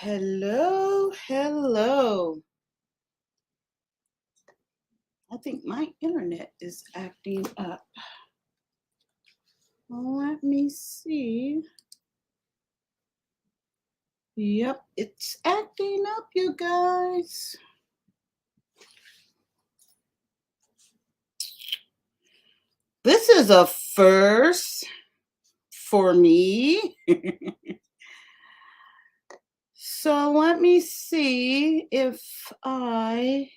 Hello, hello. I think my internet is acting up. Let me see. Yep, it's acting up, you guys. This is a first for me. So let me see if I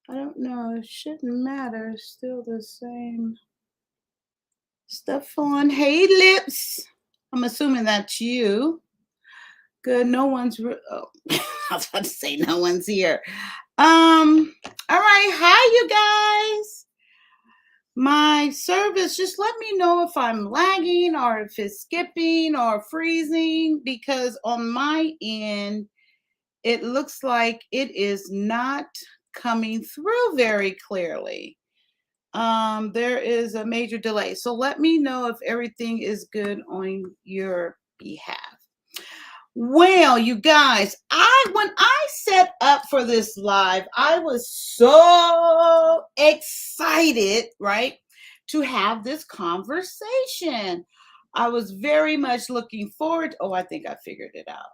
don't know, it shouldn't matter. Still the same stuff on. Hey, Lips. I'm assuming that's you. Good. No one's. Oh, I was about to say no one's here. All right. Hi, you guys. My service. Just let me know if I'm lagging or if it's skipping or freezing because on my end, it looks like it is not coming through very clearly. There is a major delay. So let me know if everything is good on your behalf. Well, you guys, when I set up for this live, I was so excited, right, to have this conversation. I was very much looking forward. Oh, I think I figured it out.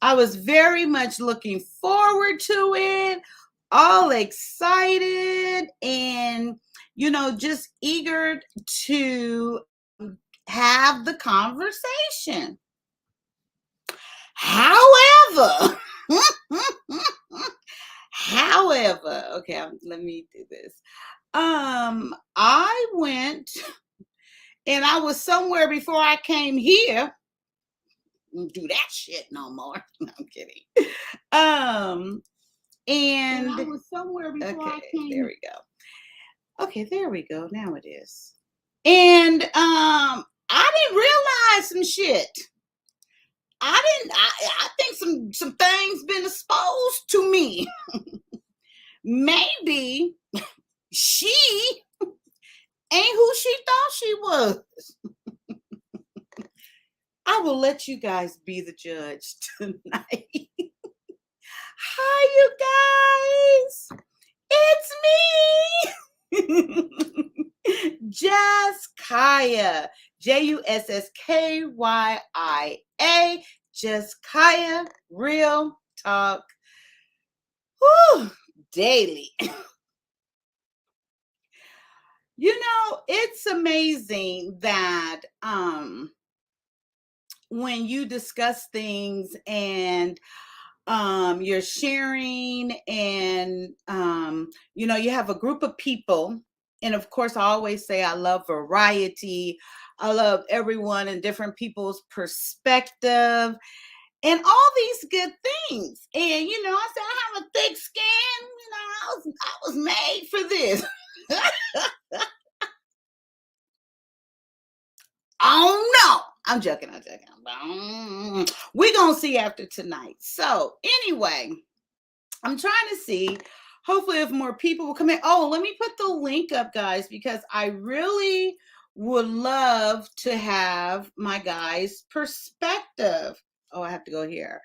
I was very much looking forward to it, all excited and, just eager to have the conversation. However, okay, let me do this. I went and I was somewhere before I came here. Don't do that shit no more. No, I'm kidding. And I was somewhere before I came. There we go. Okay, there we go. Now it is. And I didn't realize some shit. I think some things been exposed to me. Maybe she ain't who she thought she was. I will let you guys be the judge tonight. Hi, you guys. It's me. Juss Kyia. Jusskya. Juss Kyia. Real talk. Whew, daily. It's amazing that when you discuss things and you're sharing and you have a group of people, and of course I always say I love variety. I love everyone and different people's perspective and all these good things. And I said I have a thick skin. I was made for this. Oh no, I'm joking. We're gonna see after tonight. So anyway, I'm trying to see hopefully if more people will come in. Oh, let me put the link up, guys, because I really would love to have my guys' perspective. Oh, I have to go here.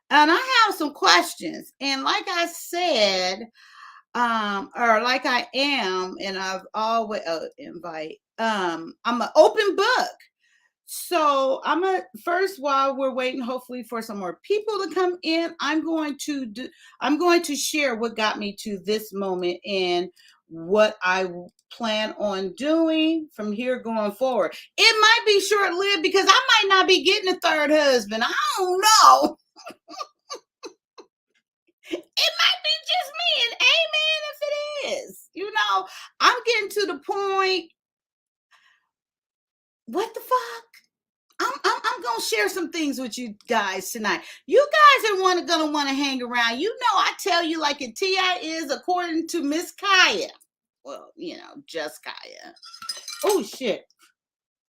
And I have some questions. And like I said, or like I am, and I've always invite, I'm an open book. So first, while we're waiting, hopefully for some more people to come in, I'm going to share what got me to this moment and what I plan on doing from here going forward. It might be short-lived because I might not be getting a third husband. I don't know. It might be just me, and amen if it is. I'm getting to the point. What the fuck? I'm gonna share some things with you guys tonight. You guys are gonna want to hang around. I tell you like a TI is according to Miss Kyia. Well, Juss Kyia. Oh shit.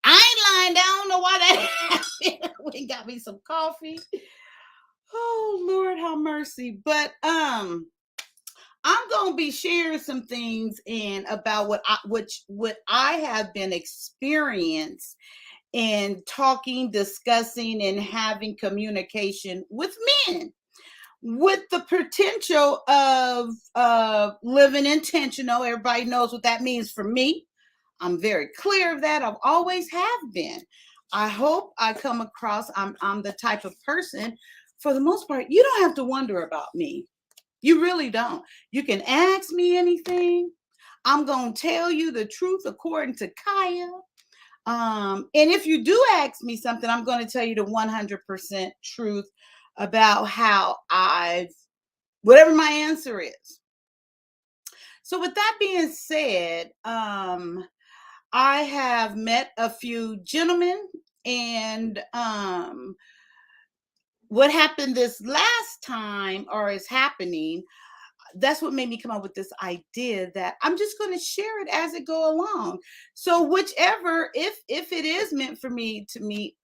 I ain't lying. I don't know why that happened. We got me some coffee. Oh Lord, have mercy. But I'm gonna be sharing some things and about what I have been experienced in talking, discussing, and having communication with men with the potential of living intentional. Everybody knows what that means for me. I'm very clear of that. I've always have been. I hope I come across, I'm the type of person, for the most part, you don't have to wonder about me. You really don't. You can ask me anything. I'm going to tell you the truth according to Kyia. And if you do ask me something, I'm going to tell you the 100% truth about how whatever my answer is. So with that being said, I have met a few gentlemen, and what happened this last time, or is happening, that's what made me come up with this idea that I'm just going to share it as it go along. So whichever, if it is meant for me to meet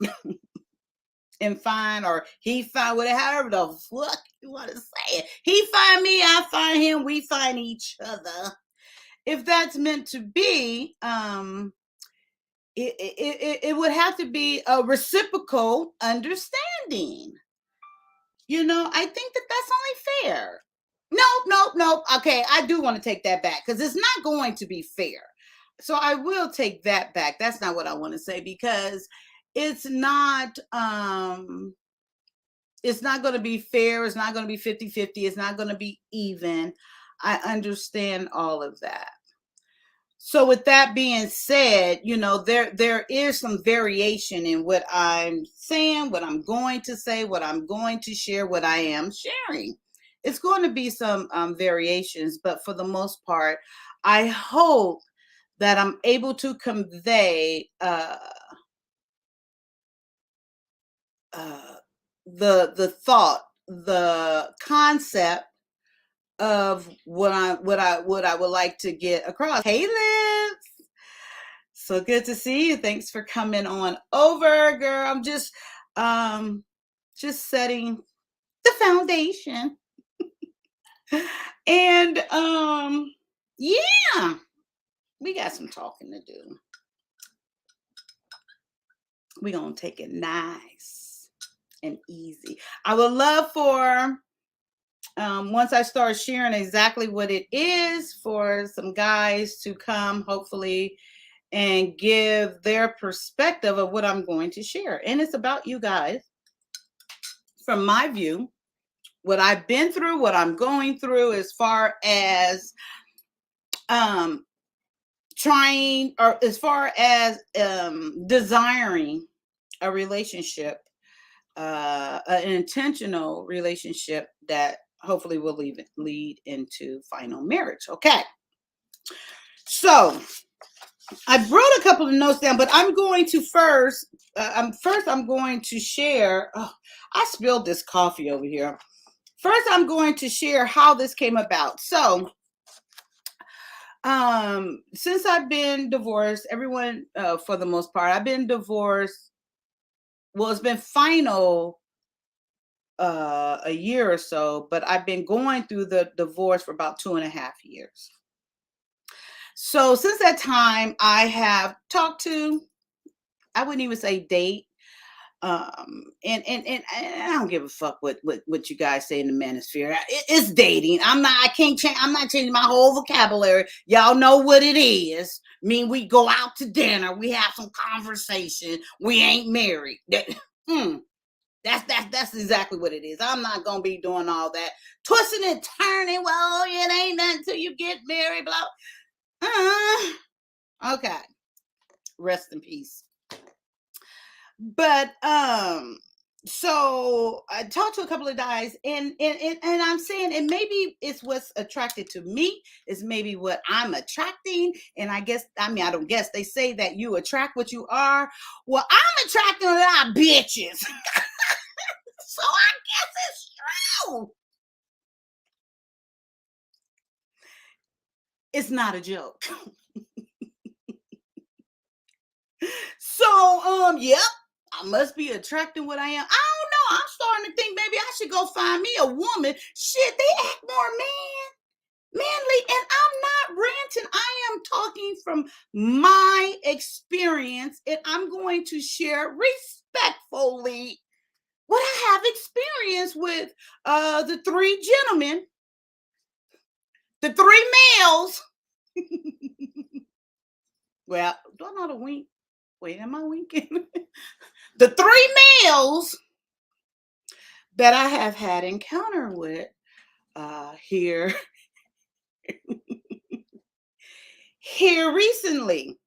and find, or he find, whatever, however the fuck you want to say it, he find me, I find him, we find each other. If that's meant to be, it would have to be a reciprocal understanding. I think that that's only fair. Nope. Okay, I do want to take that back, because it's not going to be fair. So I will take that back. That's not what I want to say, because it's not going to be fair. It's not going to be 50-50. It's not going to be even. I understand all of that. So with that being said, there is some variation in what I'm saying, what I'm going to say, what I'm going to share, what I am sharing. It's going to be some variations, but for the most part, I hope that I'm able to convey the thought, the concept of what I would like to get across. Hey, Liz. So good to see you. Thanks for coming on over, girl. I'm just setting the foundation. And yeah, we got some talking to do. We're gonna take it nice and easy. I would love for once I start sharing exactly what it is, for some guys to come, hopefully, and give their perspective of what I'm going to share. And it's about you guys, from my view, what I've been through, what I'm going through, as far as trying, or as far as desiring a relationship, an intentional relationship that hopefully will lead into final marriage. Okay. So I wrote a couple of notes down, but I'm going to first I'm going to share. Oh, I spilled this coffee over here. First, I'm going to share how this came about. So, since I've been divorced, everyone, for the most part, I've been divorced. Well, it's been final a year or so, but I've been going through the divorce for about 2.5 years. So since that time, I have talked to, I wouldn't even say date, and I don't give a fuck what you guys say in the manosphere. It's dating. I can't change. I'm not changing my whole vocabulary. Y'all know what it is. I mean, we go out to dinner, we have some conversation. We ain't married. That's exactly what it is. I'm not gonna be doing all that twisting and turning. Well, it ain't nothing until you get married. Blah. Okay. Rest in peace. But so I talked to a couple of guys, and I'm saying, and maybe it's what's attracted to me, is maybe what I'm attracting. And I don't guess, they say that you attract what you are. Well, I'm attracting a lot of bitches. So I guess it's true. It's not a joke. So yep, I must be attracting what I am. I don't know. I'm starting to think maybe I should go find me a woman. Shit, they act more man. Manly, and I'm not ranting. I am talking from my experience, and I'm going to share respectfully what I have experienced with the three gentlemen, the three males. Well, do I know how to wink? Wait, am I winking? The three males that I have had encounter with here here recently.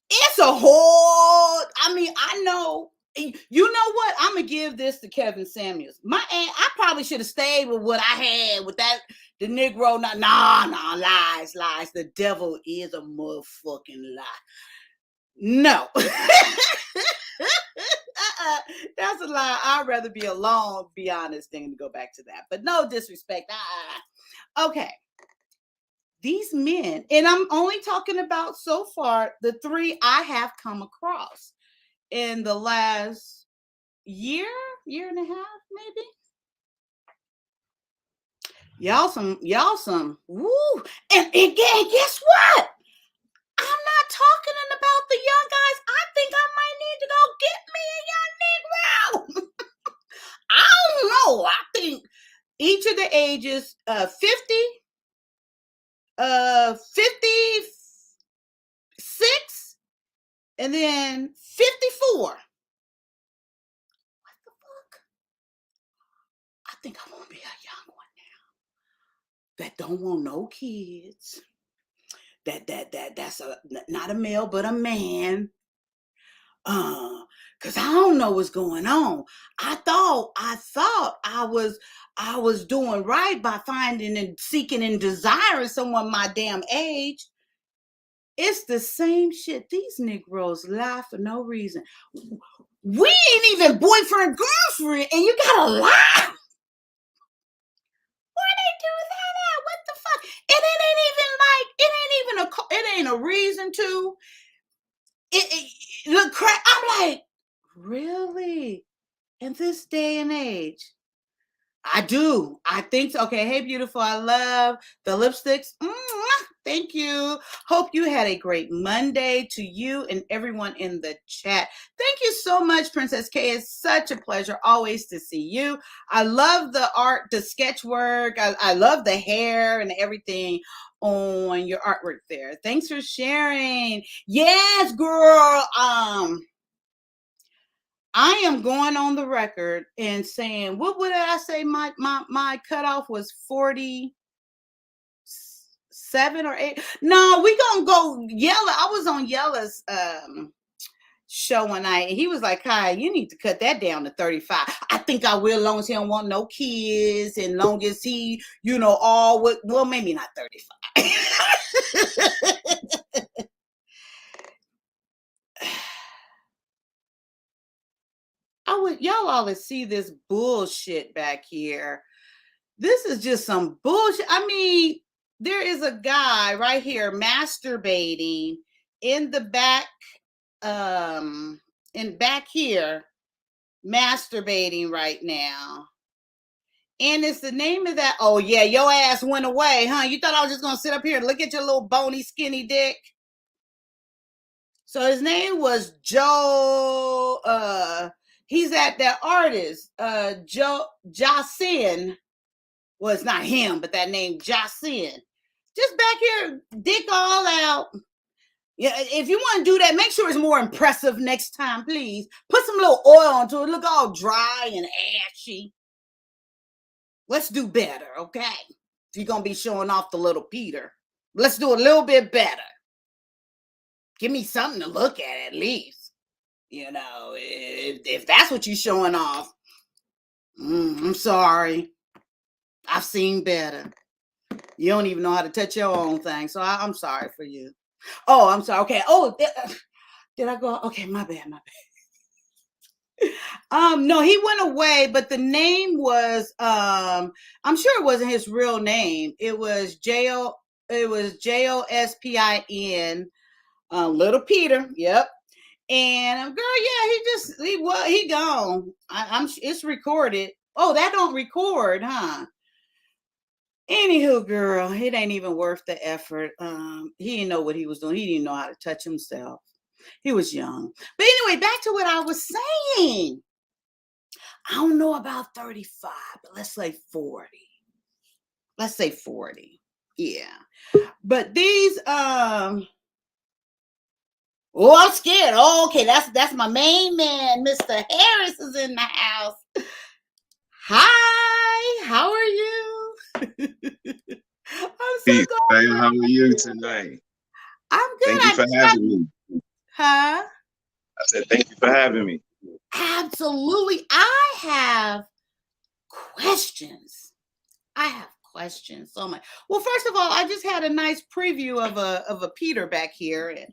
It's a whole. I mean, I know. You know what? I'm gonna give this to Kevin Samuels. I probably should have stayed with what I had with that the Negro. Nah, lies. The devil is a motherfucking lie. No, that's a lie. I'd rather be alone, be honest, than to go back to that. But no disrespect. Okay, these men, and I'm only talking about so far the three I have come across in the last year and a half, maybe. Y'all some, woo. And again, guess what? I'm not talking about the young guys. I think I might need to go get me a young Negro. I don't know. I think each of the ages 50, 56, and then 54. What the fuck? I think I want to be a young one now that don't want no kids. That's not a male but a man. Cause I don't know what's going on. I thought I was doing right by finding and seeking and desiring someone my damn age. It's the same shit. These Negroes lie for no reason. We ain't even boyfriend, girlfriend, and you gotta lie. Why they do that? What the fuck? And it ain't a reason to. Look, I'm like, really? In this day and age? I do. I think so. Okay. Hey, beautiful. I love the lipsticks. Thank you. Hope you had a great Monday to you and everyone in the chat. Thank you so much, Princess K. It's such a pleasure always to see you. I love the art, the sketch work. I love the hair and everything on your artwork there. Thanks for sharing. Yes, girl. I am going on the record and saying, what would I say? My cutoff was 47 or 8. No, we gonna go Yella. I was on Yella's show one night, and he was like, "Kai, you need to cut that down to 35." I think I will, as long as he don't want no kids, and long as he, all with, well, maybe not 35. Y'all always see this bullshit back here. This is just some bullshit. I mean, there is a guy right here masturbating in the back, back here, masturbating right now. And it's the name of that. Oh yeah, your ass went away, huh? You thought I was just gonna sit up here and look at your little bony, skinny dick? So his name was Joe. He's at that artist, Juss Kyia. Well, it's not him, but that name, Juss Kyia. Just back here, dick all out. Yeah, if you want to do that, make sure it's more impressive next time, please. Put some little oil onto it. Look all dry and ashy. Let's do better, okay? If you're going to be showing off the little Peter, let's do a little bit better. Give me something to look at least. If that's what you're showing off, I'm sorry. I've seen better. You don't even know how to touch your own thing, so I'm sorry for you. Oh, I'm sorry. Okay. Oh, did I go? Okay, my bad. No, he went away, but the name was I'm sure it wasn't his real name. It was Jospin, Little Peter. Yep. And girl, yeah, he gone. It's recorded. Oh, that don't record, huh? Anywho, girl, it ain't even worth the effort. He didn't know what he was doing. He didn't know how to touch himself. He was young. But anyway, back to what I was saying. I don't know about 35, but let's say 40. Let's say 40. Yeah. But these oh, I'm scared. Oh, okay, that's my main man. Mr. Harris is in the house. Hi, how are you? I'm so Peace. Hey, glad. how are you tonight? I'm good. Thank you for having me. Huh? I said thank you for having me. Absolutely. I have questions. I have questions so much. Well, first of all, I just had a nice preview of a Peter back here, and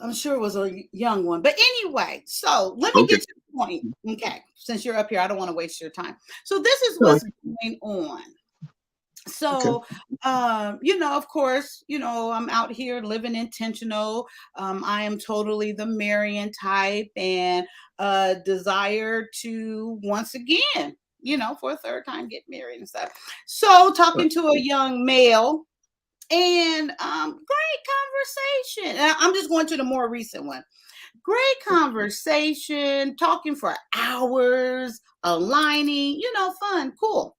I'm sure it was a young one. But anyway, so let me Okay. get to the point. Okay, since you're up here, I don't want to waste your time. So this is All right. what's going on. Okay. So of course, I'm out here living intentional. I am totally the Marian type, and desire to once again, for a third time get married and stuff. So talking to a young male, and great conversation. And I'm just going to the more recent one. Great conversation, talking for hours, aligning, fun, cool.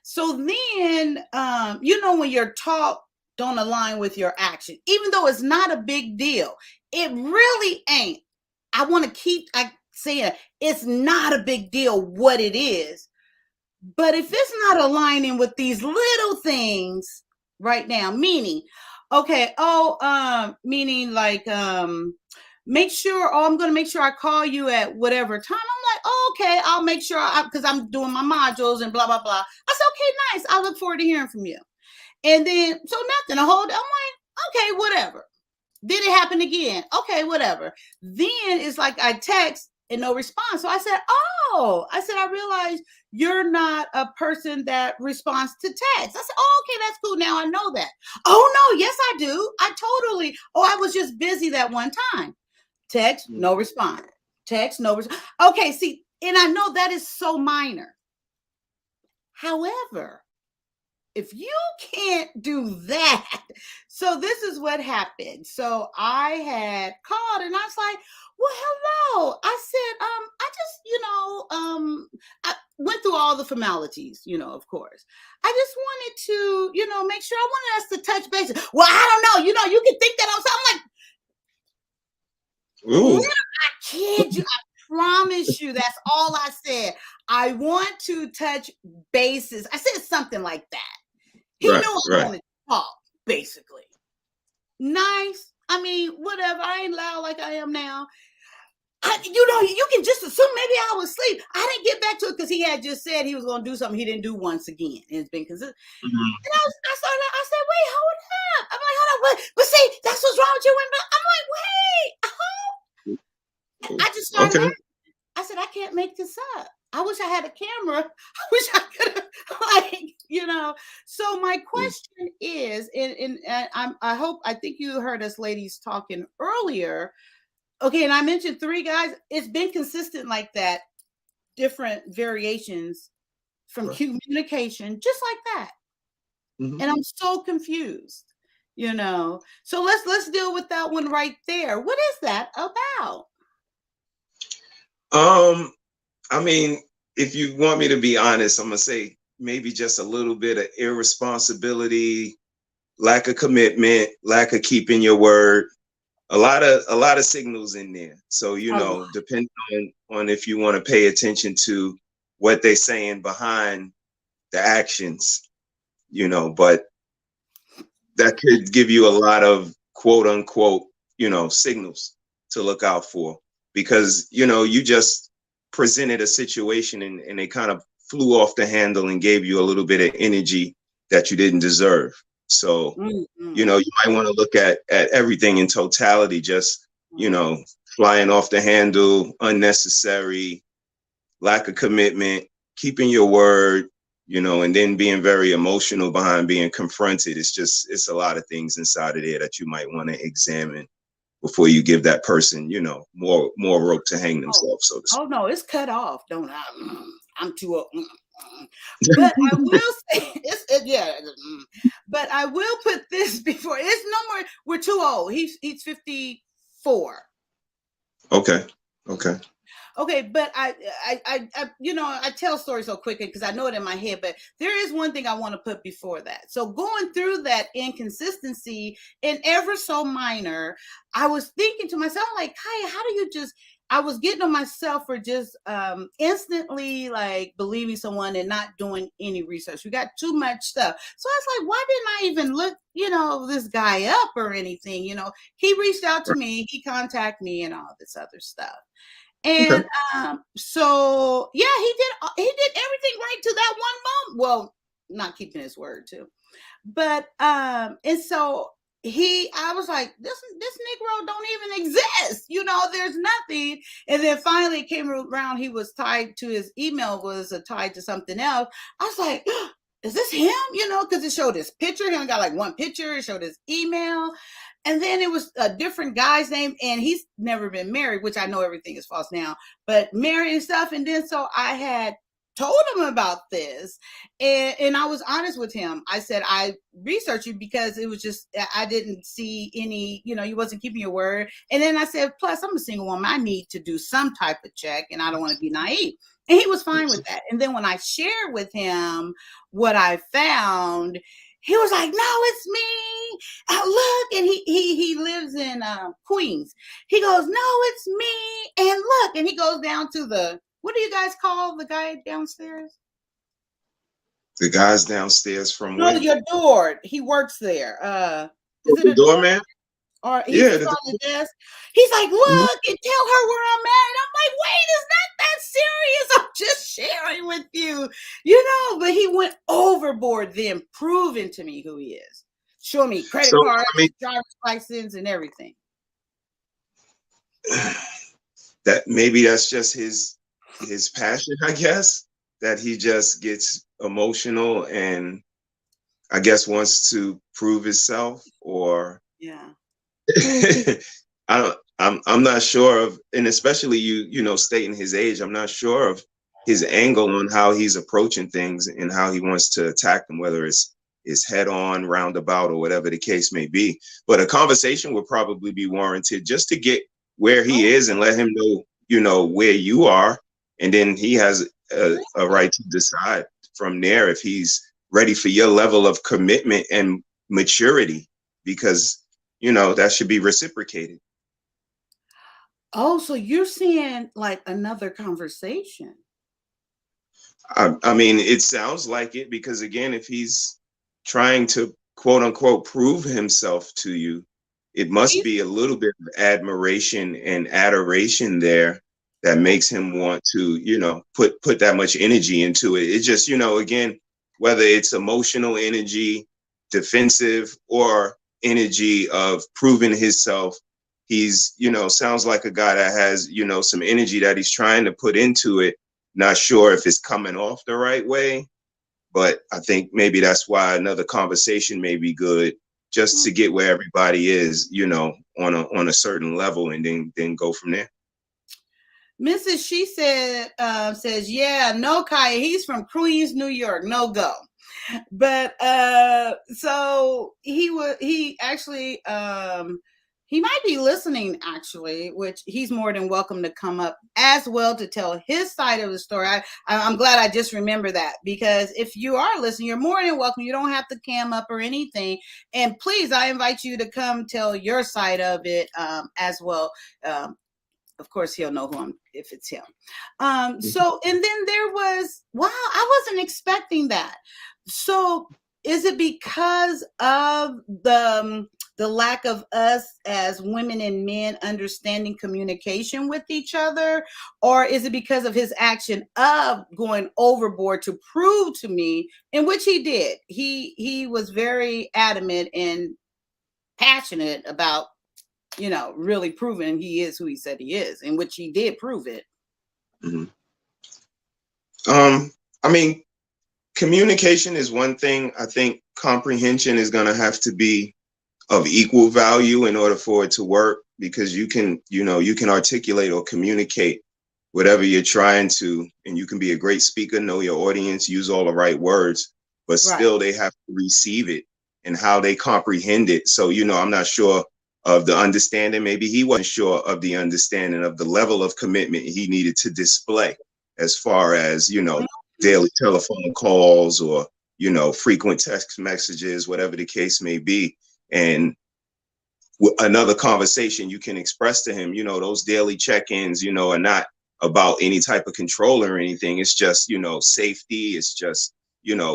So then, when your talk don't align with your action, even though it's not a big deal, it really ain't. I want to keep saying it's not a big deal what it is. But if it's not aligning with these little things right now, meaning, okay, meaning like, make sure, I'm going to make sure I call you at whatever time. I'm like, oh, okay, I'll make sure, because I'm doing my modules and blah, blah, blah. I said, okay, nice. I look forward to hearing from you. And then, so nothing, a whole, I'm like, okay, whatever. Then it happened again. Okay, whatever. Then it's like I text and no response. So I said, I realized you're not a person that responds to text. I said, oh, okay, that's cool. Now I know that. Oh, no, yes, I do. I was just busy that one time. Text, no response. Text, no response. Okay, see, and I know that is so minor. However, if you can't do that, so this is what happened. So I had called and I was like, well, hello. I said, I just, I went through all the formalities, of course. I just wanted to, make sure, I wanted us to touch base. Well, I don't know, you can think that I'm like, Ooh. I kid you, I promise you, that's all I said. I want to touch bases. I said something like that. He Right. knew I Right. wanted to talk, basically. Nice. I mean, whatever. I ain't loud like I am now. You can just assume maybe I was asleep. I didn't get back to it because he had just said he was going to do something he didn't do once again. It's been consistent. Mm-hmm. And I said, wait, hold up. I'm like, hold up. But see, that's what's wrong with you. I'm like, wait. I just started Okay. laughing. I said, I can't make this up. I wish I had a camera. I wish I could have, So my question is, and I think you heard us ladies talking earlier. Okay, and I mentioned 3 guys. It's been consistent like that, different variations from Right. communication, just like that. Mm-hmm. And I'm so confused. So let's deal with that one right there. What is that about? I mean, if you want me to be honest, I'm gonna say maybe just a little bit of irresponsibility, lack of commitment, lack of keeping your word. A lot of signals in there. So Oh, depending on if you want to pay attention to what they're saying behind the actions, but that could give you a lot of quote unquote, signals to look out for, because you just presented a situation and they kind of flew off the handle and gave you a little bit of energy that you didn't deserve. So you might want to look at everything in totality. Just flying off the handle, unnecessary, lack of commitment, keeping your word, and then being very emotional behind being confronted. It's a lot of things inside of there that you might want to examine before you give that person, more rope to hang themselves, so to speak. Oh no, it's cut off. Don't I? I'm too old. But I will say, yeah. But I will put this before. It's no more. We're too old. He's 54. Okay. Okay. Okay, but I tell stories so quickly because I know it in my head. But there is one thing I want to put before that. So going through that inconsistency and ever so minor, I was thinking to myself, like, Kyia, how do you just? I was getting on myself for just instantly like believing someone and not doing any research. We got too much stuff. So I was like, why didn't I even look, this guy up or anything? He reached out to me, he contacted me and all this other stuff. Okay. And so yeah, he did everything right to that one moment. Well, not keeping his word too. But and so I was like, this Negro don't even exist. There's nothing. And then finally it came around, he was tied to his email, was tied to something else. I was like, is this him? Because it showed his picture. He only got like one picture, it showed his email. And then it was a different guy's name, and he's never been married, which I know everything is false now, but married and stuff. And then so I had told him about this, and I was honest with him. I said, I researched you because it was just, I didn't see any, you wasn't keeping your word. And then I said, plus I'm a single woman, I need to do some type of check, and I don't want to be naive. And he was fine with that. And then when I shared with him what I found, he was like, no, it's me. Look. And he lives in Queens. He goes, no, it's me. And look. And he goes down to what do you guys call the guy downstairs? The guys downstairs from No, where? your door. He works there. Is it The a doorman? Or he Yeah. sits on the desk. He's like, look, and tell her where I'm at. And I'm like, wait, it's not that serious. I'm just sharing with you, but he went overboard then, proving to me who he is. Show me credit So, card, I mean, driver's license, and everything. that maybe that's just his passion, I guess, that he just gets emotional and I guess wants to prove himself, or Yeah. I'm not sure of, and especially stating his age, I'm not sure of his angle on how he's approaching things and how he wants to attack them, whether it's head on, roundabout, or whatever the case may be. But a conversation would probably be warranted just to get where he is and let him know, where you are. And then he has a right to decide from there if he's ready for your level of commitment and maturity, because that should be reciprocated. Oh, so you're seeing like another conversation. I mean, it sounds like it, because again, if he's trying to quote unquote prove himself to you, it must be a little bit of admiration and adoration there that makes him want to, put that much energy into it. It's just, again, whether it's emotional energy, defensive, or energy of proving himself, he's, sounds like a guy that has, some energy that he's trying to put into it. Not sure if it's coming off the right way, but I think maybe that's why another conversation may be good, just to get where everybody is, on a certain level, and then go from there. Mrs. She says, yeah, no, Kyia, he's from Queens, New York, no go. But so he actually he might be listening, actually, which he's more than welcome to come up as well to tell his side of the story. I'm glad I just remember that, because if you are listening, you're more than welcome. You don't have to cam up or anything. And please, I invite you to come tell your side of it as well. Of course, he'll know if it's him. So, and then there was, wow, I wasn't expecting that. So is it because of the lack of us as women and men understanding communication with each other? Or is it because of his action of going overboard to prove to me, in which he did? He was very adamant and passionate about, really proving he is who he said he is, in which he did prove it. Mm-hmm. I mean, communication is one thing. I think comprehension is going to have to be of equal value in order for it to work, because you can articulate or communicate whatever you're trying to, and you can be a great speaker, know your audience, use all the right words, but Right. still they have to receive it and how they comprehend it. So, I'm not sure of the understanding. Maybe he wasn't sure of the understanding of the level of commitment he needed to display as far as, daily telephone calls or, frequent text messages, whatever the case may be. And another conversation you can express to him, those daily check-ins, are not about any type of control or anything. It's just, safety. It's just,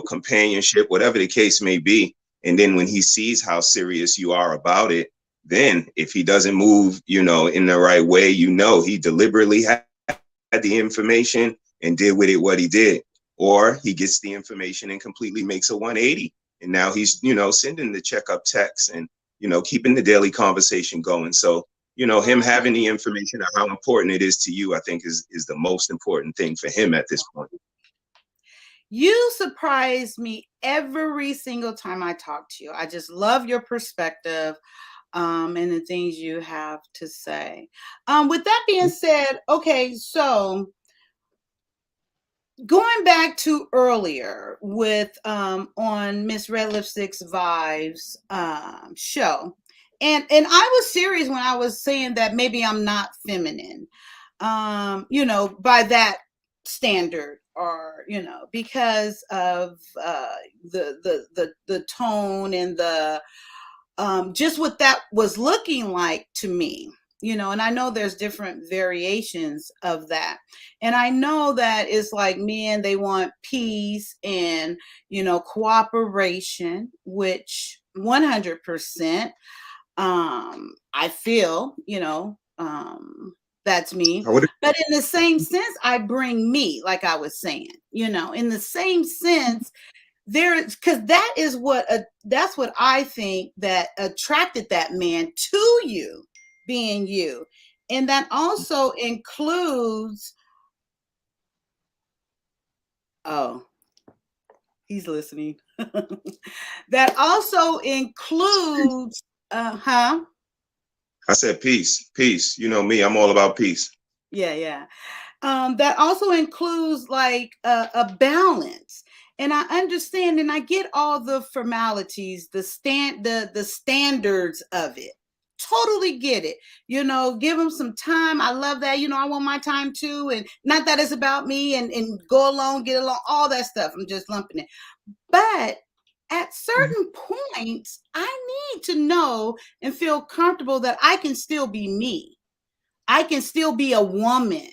companionship, whatever the case may be. And then when he sees how serious you are about it, then if he doesn't move, in the right way, he deliberately had the information and did with it what he did. Or he gets the information and completely makes a 180. And now he's, sending the checkup texts and, keeping the daily conversation going. So, him having the information of how important it is to you, I think is the most important thing for him at this point. You surprise me every single time I talk to you. I just love your perspective and the things you have to say. With that being said, okay, so going back to earlier with on Miss Red Lipstick's Vibes show, and I was serious when I was saying that maybe I'm not feminine, by that standard, or because of the tone and the just what that was looking like to me. And I know there's different variations of that. And I know that it's like men, they want peace and, cooperation, which 100%, I feel, that's me. But in the same sense, I bring me, like I was saying, in the same sense, because that's what I think that attracted that man to you, being you. And that also includes, oh, he's listening. That also includes, I said peace, peace. You know me, I'm all about peace. Yeah. That also includes like a balance. And I understand and I get all the formalities, the standards of it. Totally get it. Give them some time. I love that. I want my time too. And not that it's about me and go along, get along, all that stuff. I'm just lumping it. But at certain points, I need to know and feel comfortable that I can still be me. I can still be a woman.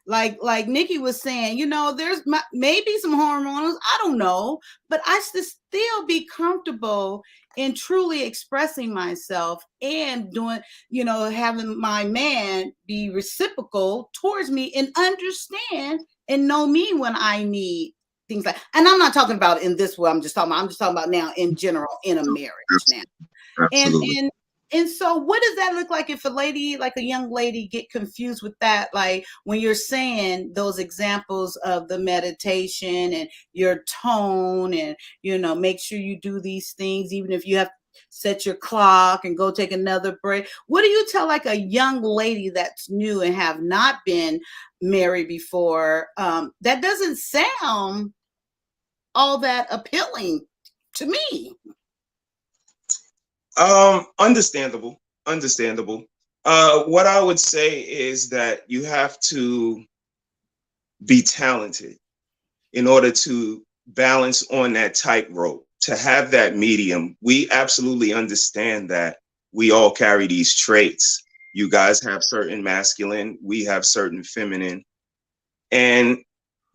Like Nikki was saying, there's maybe some hormones, I don't know, but I should still be comfortable in truly expressing myself and doing, having my man be reciprocal towards me and understand and know me when I need things like, and I'm not talking about in this way, I'm just talking about now in general in a marriage now. Absolutely. And so what does that look like if a young lady get confused with that? Like when you're saying those examples of the meditation and your tone and, make sure you do these things, even if you have to set your clock and go take another break. What do you tell like a young lady that's new and have not been married before? That doesn't sound all that appealing to me. Understandable. What I would say is that you have to be talented in order to balance on that tightrope, to have that medium. We absolutely understand that we all carry these traits. You guys have certain masculine, we have certain feminine, and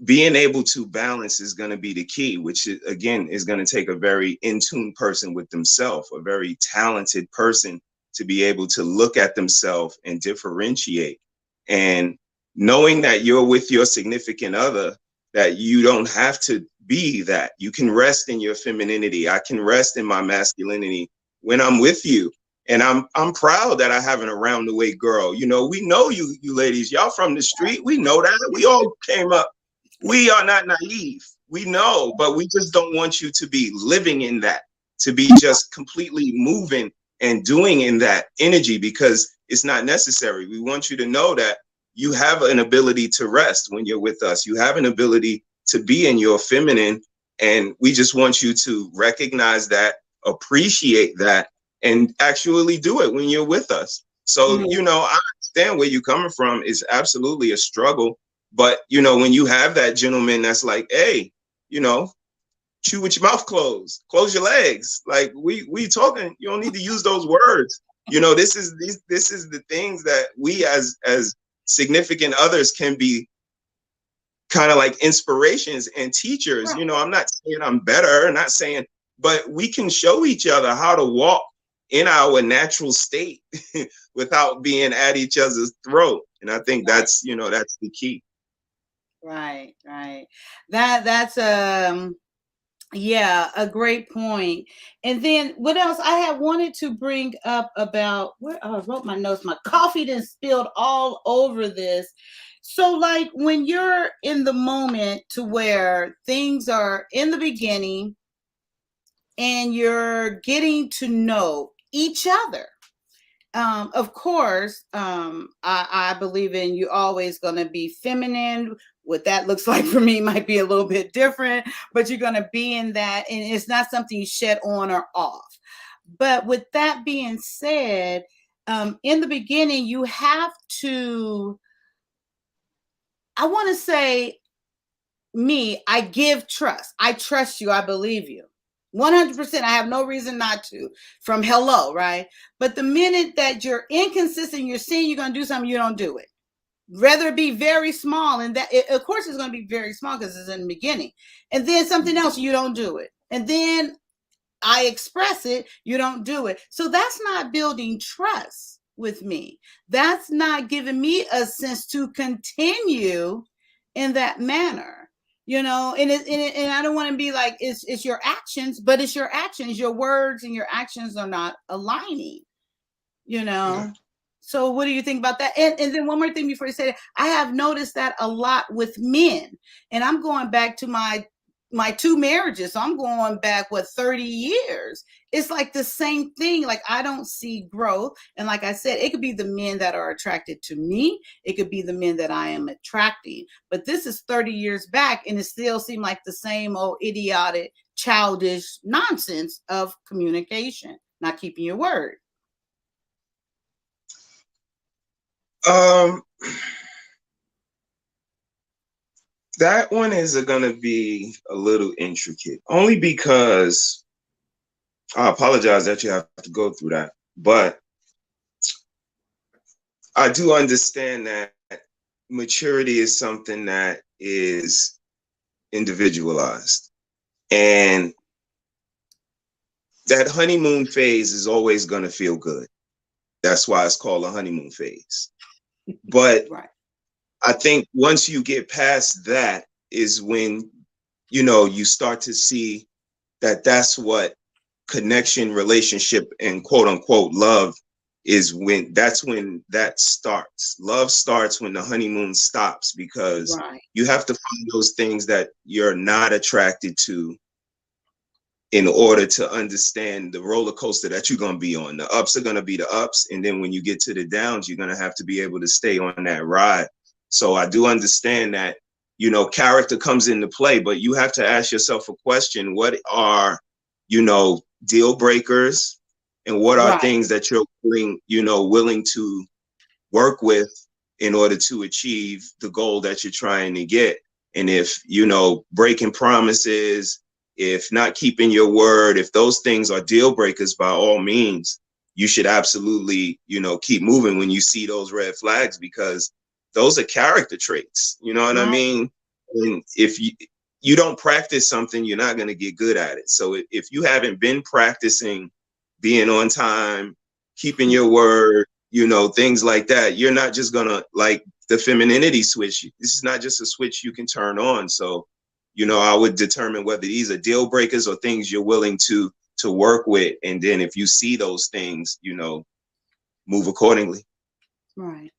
being able to balance is going to be the key, which again is going to take a very in tune person with themselves, a very talented person to be able to look at themselves and differentiate. And knowing that you're with your significant other, that you don't have to be that. You can rest in your femininity. I can rest in my masculinity when I'm with you. And I'm proud that I have an around the way girl. We know you ladies, y'all from the street. We know that. We all came up. We are not naive. We know, but we just don't want you to be living in that, to be just completely moving and doing in that energy, because it's not necessary. We want you to know that you have an ability to rest when you're with us. You have an ability to be in your feminine, and we just want you to recognize that, appreciate that, and actually do it when you're with us. So, Mhm. I understand where you're coming from. It's absolutely a struggle. But, when you have that gentleman that's like, hey, chew with your mouth closed, close your legs. Like we talking, you don't need to use those words. This is the things that we as significant others can be kind of like inspirations and teachers. Right. I'm not saying I'm better, not saying, but we can show each other how to walk in our natural state without being at each other's throat. And I think Right. that's the key. Right. Right. That's yeah, a great point. And then what else I had wanted to bring up about where I wrote my notes. My coffee done spilled all over this. So like when you're in the moment to where things are in the beginning and you're getting to know each other. Of course, I believe in you always going to be feminine. What that looks like for me might be a little bit different, but you're going to be in that, and it's not something you shed on or off. But with that being said, in the beginning, you have to, I want to say, I give trust. I trust you. I believe you. 100%. I have no reason not to from hello, right? But the minute that you're inconsistent, you're saying you're going to do something, you don't do it. Rather be very small. And that, of course, it's going to be very small because it's in the beginning. And then something else, you don't do it. And then I express it, you don't do it. So that's not building trust with me. That's not giving me a sense to continue in that manner, and I don't want to be like it's your actions, but it's your actions, your words and your actions are not aligning, Yeah. So what do you think about that? And then one more thing before you say that, I have noticed that a lot with men, and I'm going back to my two marriages. So I'm going back 30 years. It's like the same thing. Like I don't see growth. And like I said, it could be the men that are attracted to me. It could be the men that I am attracting. But this is 30 years back, and it still seemed like the same old idiotic, childish nonsense of communication, not keeping your word. That one is going to be a little intricate, only because I apologize that you have to go through that, but I do understand that maturity is something that is individualized, and that honeymoon phase is always going to feel good. That's why it's called a honeymoon phase. But Right. I think once you get past that is when, you start to see that that's what connection, relationship, and quote unquote love is. When that starts. Love starts when the honeymoon stops, because Right. you have to find those things that you're not attracted to in order to understand the roller coaster that you're going to be on. The ups are going to be the ups, and then when you get to the downs, you're going to have to be able to stay on that ride. So I do understand that, character comes into play, but you have to ask yourself a question: what are, deal breakers, and what are Right. things that you're willing to work with in order to achieve the goal that you're trying to get? And if, breaking promises, if not keeping your word, if those things are deal breakers, by all means, you should absolutely, keep moving when you see those red flags, because those are character traits. You know what I Right. mean? And if you don't practice something, you're not going to get good at it. So if you haven't been practicing being on time, keeping your word, things like that, you're not just going to, like the femininity switch. This is not just a switch you can turn on. So, I would determine whether these are deal breakers or things you're willing to work with. And then if you see those things, move accordingly. Right.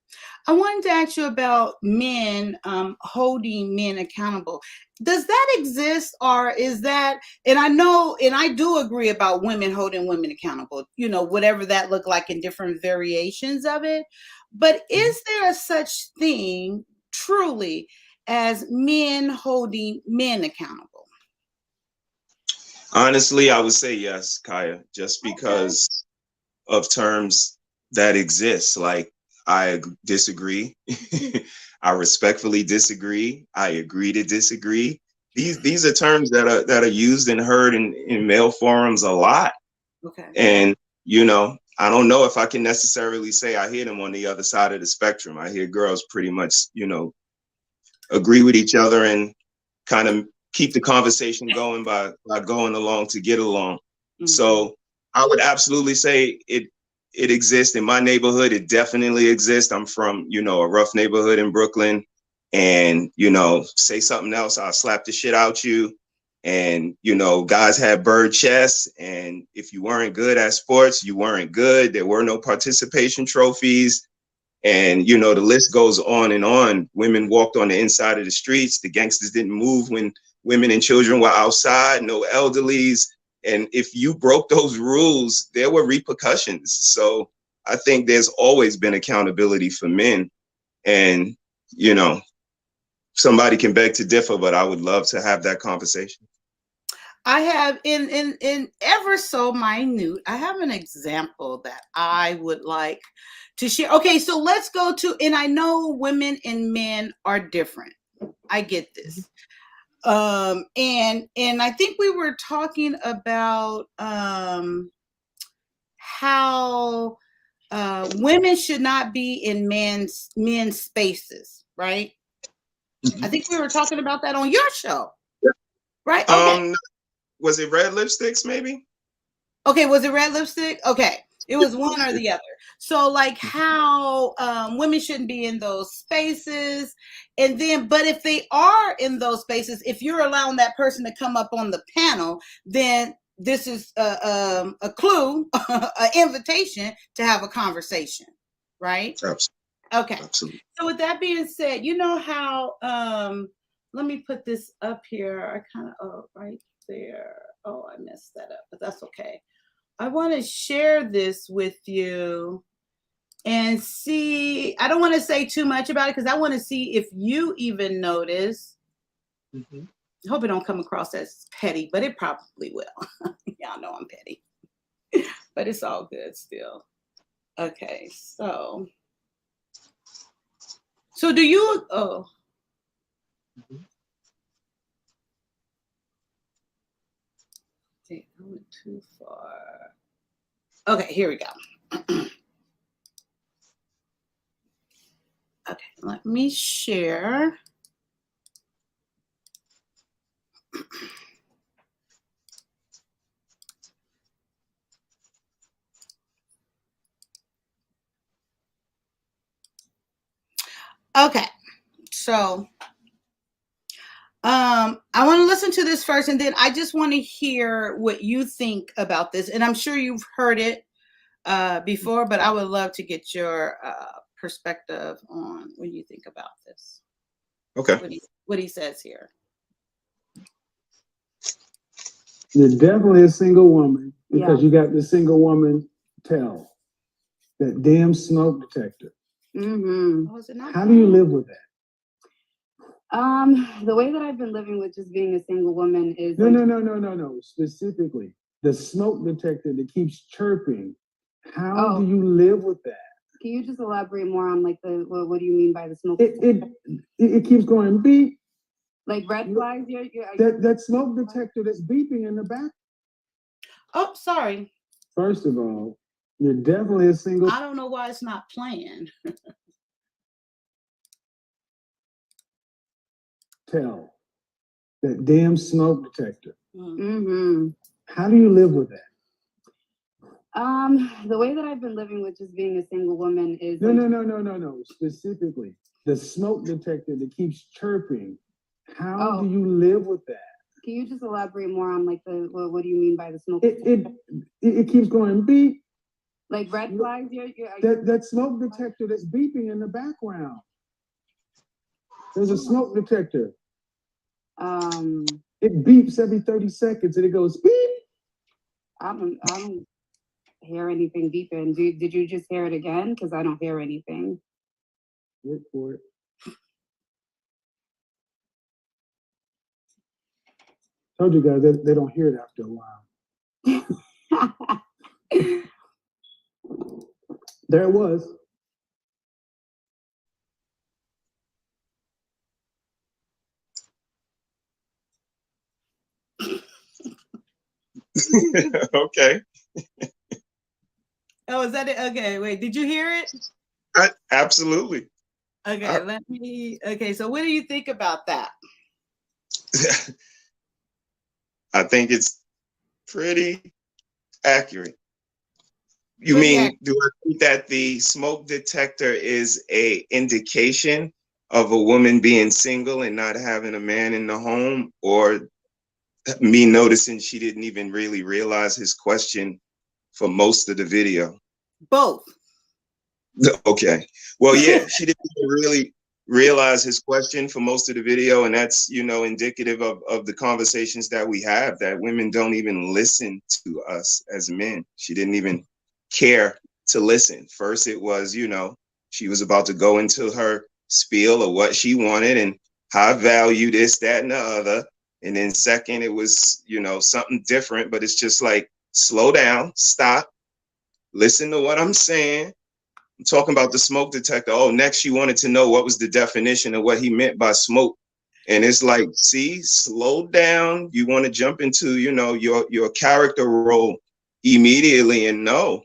I wanted to ask you about men holding men accountable. Does that exist, or is that? And I know, and I do agree about women holding women accountable. You know, whatever that look like in different variations of it. But is there a such thing truly as men holding men accountable? Honestly, I would say yes, Kaya, just Okay. because of terms that exist. Like, I disagree. I respectfully disagree. I agree to disagree. These are terms that are used and heard in male forums a lot. Okay. And you know, I don't know if I can necessarily say I hear them on the other side of the spectrum. I hear girls pretty much, you know, agree with each other and kind of keep the conversation going by going along to get along. Mm-hmm. So I would absolutely say it exists in my neighborhood. It definitely exists. I'm from, you know, a rough neighborhood in Brooklyn, and you know, say something else, I'll slap the shit out you. And you know, guys had bird chests, and if you weren't good at sports, you weren't good. There were no participation trophies. And, you know, the list goes on and on. Women walked on the inside of the streets. The gangsters didn't move when women and children were outside, no elderlies. And if you broke those rules, there were repercussions. So I think there's always been accountability for men. And, you know, somebody can beg to differ, but I would love to have that conversation. I have in ever so minute, I have an example that I would like to share. Okay, so let's go to, and I know women and men are different. I get this. And I think we were talking about how women should not be in men's spaces, right? Mm-hmm. I think we were talking about that on your show. Yeah. Right? Okay. Was it red lipsticks, maybe? Okay, was it red lipstick? Okay. It was one or the other. So like how women shouldn't be in those spaces. And then, but if they are in those spaces, if you're allowing that person to come up on the panel, then this is a clue, an invitation to have a conversation, right? Absolutely. Okay. Absolutely. So with that being said, you know how, let me put this up here. I kind of, right there. Oh, I messed that up, but that's okay. I want to share this with you and see. I don't want to say too much about it because I want to see if you even notice. Mm-hmm. I hope it don't come across as petty, but it probably will. Y'all know I'm petty, but it's all good still. Okay, so do you? Oh. Mm-hmm. I went too far. Okay, here we go. Okay, let me share. Okay, so I want to listen to this first, and then I just want to hear what you think about this. And I'm sure you've heard it before, but I would love to get your perspective on what you think about this. Okay. What he says here. You're definitely a single woman because you got the single woman tell. That damn smoke detector. Mm-hmm. Oh, how do you live with that? The way that I've been living with just being a single woman is no. Specifically, the smoke detector that keeps chirping. How do you live with that? Can you just elaborate more on like what do you mean by the smoke? It keeps going beep. Like red flags? That smoke detector that's beeping in the back. Oh, sorry. First of all, you're definitely a single. I don't know why it's not playing. Tell. That damn smoke detector. Mm-hmm. How do you live with that? The way that I've been living with just being a single woman is no. Specifically, the smoke detector that keeps chirping. How do you live with that? Can you just elaborate more on like what do you mean by the smoke? It keeps going beep. Like red flags? That smoke detector that's beeping in the background. There's a smoke detector. It beeps every 30 seconds and it goes beep. I don't hear anything beeping. Did you just hear it again? Because I don't hear anything. Wait for it. Told you guys they don't hear it after a while. There it was. Okay. Oh, is that it? Okay, wait. Did you hear it? Absolutely. Okay, okay, so what do you think about that? I think it's pretty accurate. You Pretty mean, do I think that the smoke detector is a indication of a woman being single and not having a man in the home, or me noticing she didn't even really realize his question for most of the video? Both. Okay. Well, yeah, she didn't even really realize his question for most of the video. And that's, indicative of the conversations that we have, that women don't even listen to us as men. She didn't even care to listen. First, it was, she was about to go into her spiel of what she wanted and high value this, that, and the other. And then second, it was, something different, but it's just like, slow down, stop, listen to what I'm saying. I'm talking about the smoke detector. Oh, next you wanted to know what was the definition of what he meant by smoke. And it's like, see, slow down. You want to jump into, your character role immediately. And no,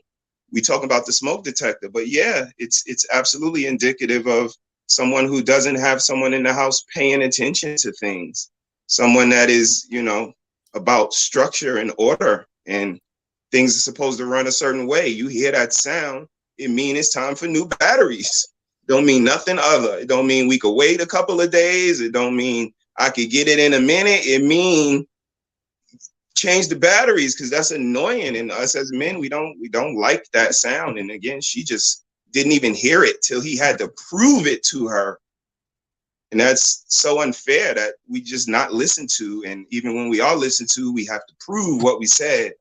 we talk about the smoke detector. But yeah, it's absolutely indicative of someone who doesn't have someone in the house paying attention to things. Someone that is, about structure and order, and things are supposed to run a certain way. You hear that sound, it means it's time for new batteries. Don't mean nothing other. It don't mean we could wait a couple of days. It don't mean I could get it in a minute. It mean change the batteries, because that's annoying. And us as men, we don't like that sound. And again, she just didn't even hear it till he had to prove it to her. And that's so unfair that we just not listen to. And even when we are listened to, we have to prove what we said.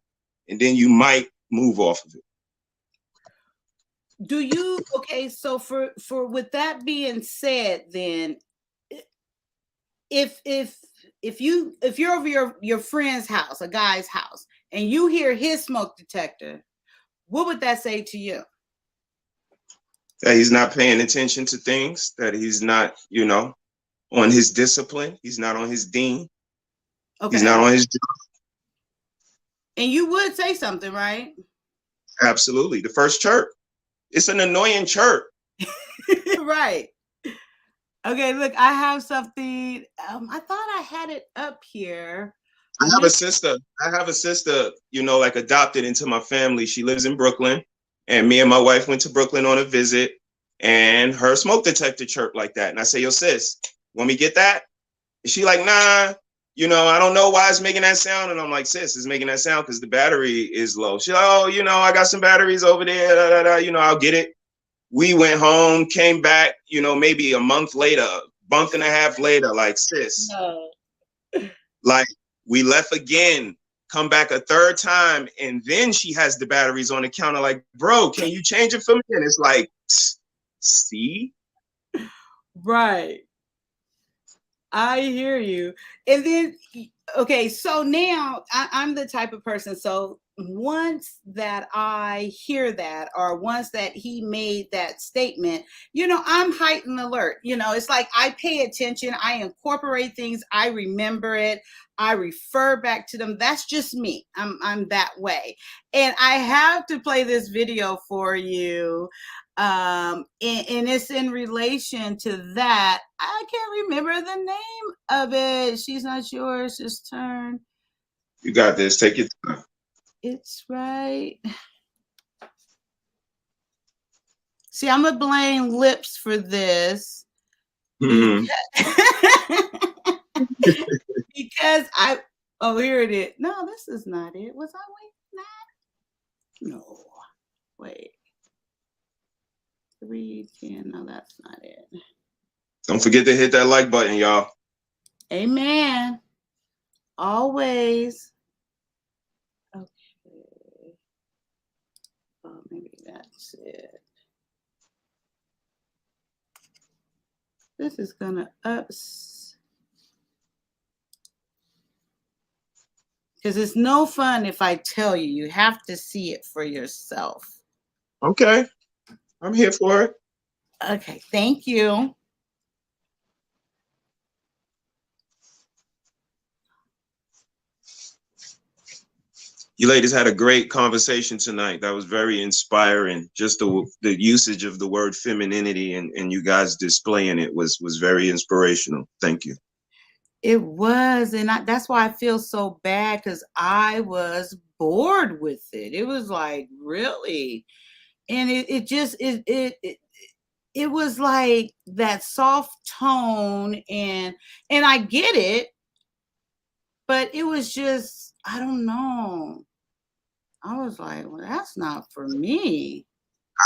And then you might move off of it. Do you, okay, so for with that being said, then if you're over your friend's house, a guy's house, and you hear his smoke detector, what would that say to you? That he's not paying attention to things, that he's not, on his discipline. He's not on his dean. Okay. He's not on his job. And you would say something, right? Absolutely. The first chirp. It's an annoying chirp. Right. Okay, look, I have something. I thought I had it up here. I have a sister, like adopted into my family. She lives in Brooklyn, and me and my wife went to Brooklyn on a visit, and her smoke detector chirped like that. And I say, yo, sis, want me to get that? And she like, nah, I don't know why it's making that sound. And I'm like, sis, it's making that sound because the battery is low. She's like, oh, I got some batteries over there. I'll get it. We went home, came back, maybe a month later, month and a half later, like, sis, No. like, we left again, come back a third time, and then she has the batteries on the counter, like, bro, can you change it for me? And it's like, see? Right. I hear you. And then, okay, so now I'm the type of person, so once that I hear that, or once that he made that statement, I'm heightened alert. It's like I pay attention, I incorporate things, I remember it, I refer back to them. That's just me. I'm that way. And I have to play this video for you. And it's in relation to that. I can't remember the name of it. She's not yours. Just turn. You got this. Take your time. It's right. See, I'm gonna blame Lips for this because, because here it is. No, this is not it. Was I waiting for that? No. Wait. 310. No, that's not it. Don't forget to hit that like button, y'all. Amen. Always. Okay. Oh, maybe that's it. This is gonna ups. Because it's no fun if I tell you. You have to see it for yourself. Okay. I'm here for it. Okay, thank you. You ladies had a great conversation tonight. That was very inspiring. Just the usage of the word femininity and you guys displaying it was very inspirational. Thank you. It was, and that's why I feel so bad, because I was bored with it. It was like, really, and it was like that soft tone, and I get it, but it was just, I don't know. I was like, well, that's not for me.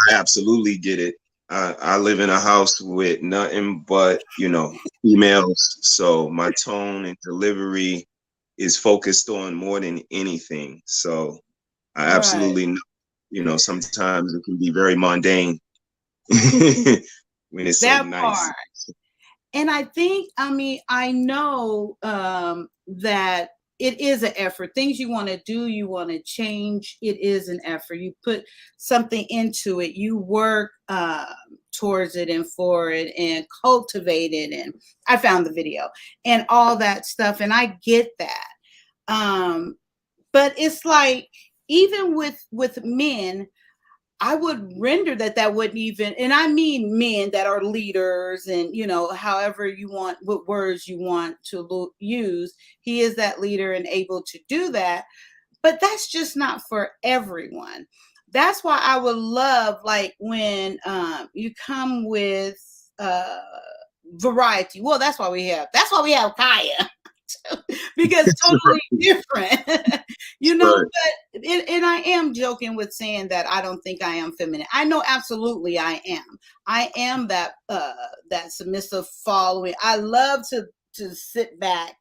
I absolutely get it. I live in a house with nothing but, females. So my tone and delivery is focused on more than anything. So I Right. absolutely know, sometimes it can be very mundane when it's so That nice. part. And I think, I know that it is an effort. Things you want to do, you want to change, it is an effort. You put something into it, you work towards it and for it and cultivate it. And I found the video and all that stuff. And I get that. But it's like, even with men, I would render that wouldn't even, and I mean men that are leaders and, however you want, what words you want to use, he is that leader and able to do that. But that's just not for everyone. That's why I would love, like, when you come with variety. Well, that's why we have Kyia. Because totally different, but and I am joking with saying that I don't think I am feminine. I know absolutely I am that that submissive following. I love to sit back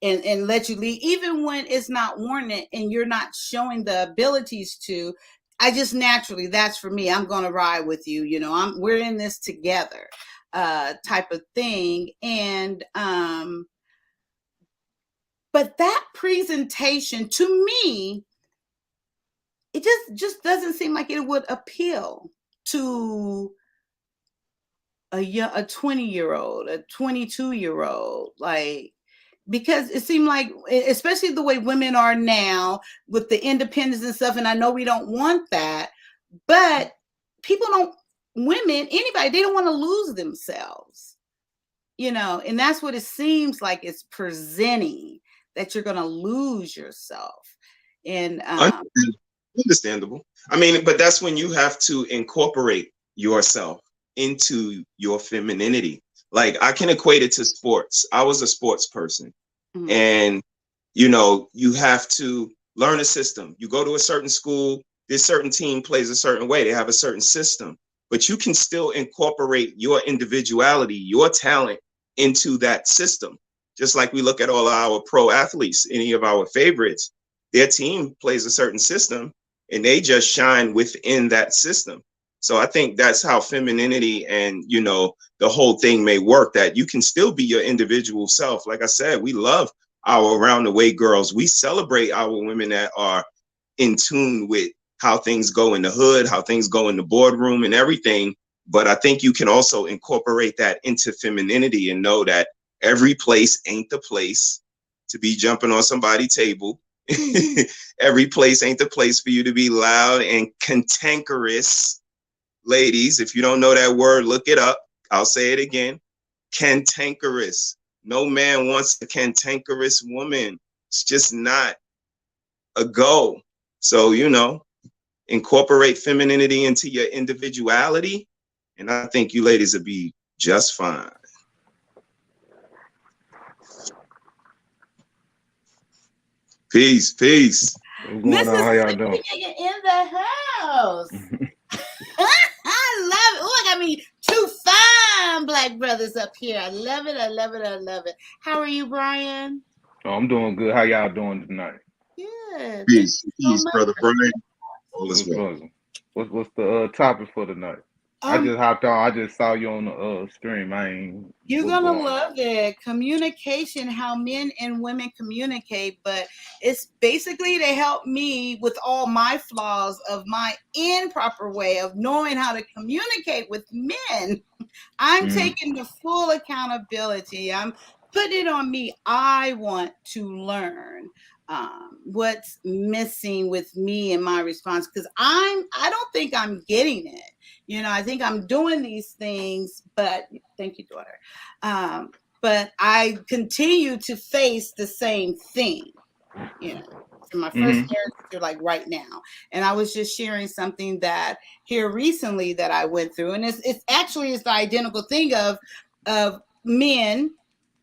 and let you lead, even when it's not warranted and you're not showing the abilities to. I just naturally, that's for me. I'm gonna ride with you, we're in this together, type of thing. And but that presentation, to me, it just doesn't seem like it would appeal to a 20-year-old, a 22-year-old, like, because it seemed like, especially the way women are now with the independence and stuff, and I know we don't want that, but women, anybody, they don't want to lose themselves, and that's what it seems like it's presenting, that you're going to lose yourself. And Understandable. But that's when you have to incorporate yourself into your femininity. Like, I can equate it to sports. I was a sports person. Mm-hmm. And, you have to learn a system. You go to a certain school, this certain team plays a certain way. They have a certain system. But you can still incorporate your individuality, your talent into that system. Just like we look at all our pro athletes, any of our favorites, their team plays a certain system and they just shine within that system. So I think that's how femininity and, the whole thing may work, that you can still be your individual self. Like I said, we love our around the way girls. We celebrate our women that are in tune with how things go in the hood, how things go in the boardroom and everything. But I think you can also incorporate that into femininity and know that every place ain't the place to be jumping on somebody's table. Every place ain't the place for you to be loud and cantankerous. Ladies, if you don't know that word, look it up. I'll say it again. Cantankerous. No man wants a cantankerous woman. It's just not a go. So, incorporate femininity into your individuality, and I think you ladies will be just fine. Peace. What's going on? How y'all doing? In the house. brothers up here. I love it. I love it. I love it. How are you, Brian? Oh, I'm doing good. How y'all doing tonight? Good. Thank Peace, you so peace, much. brother Brian. All is What's well. buzzing? What's the topic for tonight? I just hopped on. I just saw you on the stream. I ain't. You're what's gonna going on? love it. Communication, how men and women communicate, but it's basically to help me with all my flaws of my improper way of knowing how to communicate with men. I'm taking the full accountability. I'm putting it on me. I want to learn what's missing with me and my response because I don't think I'm getting it. You know, I think I'm doing these things, but thank you, daughter. But I continue to face the same thing, you know, from my first marriage to like right now. And I was just sharing something that here recently that I went through. And it's actually the identical thing of men,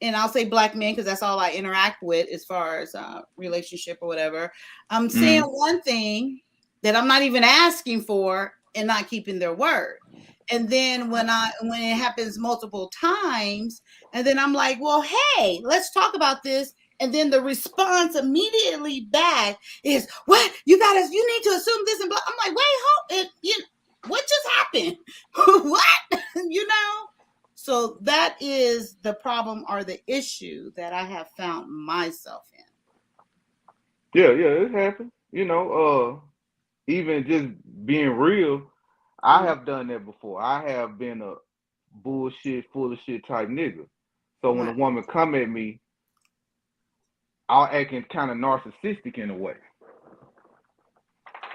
and I'll say black men because that's all I interact with as far as relationship or whatever. I'm saying one thing that I'm not even asking for and not keeping their word. And then when it happens multiple times, and then I'm like, well, hey, let's talk about this. And then the response immediately back is, what? You need to assume this and blah. I'm like, wait, what just happened? What? You know? So that is the problem or the issue that I have found myself in. Yeah, it happened. You know, even just being real, I have done that before. I have been a bullshit, full of shit type nigga. So when a woman come at me, I'll acting kind of narcissistic in a way.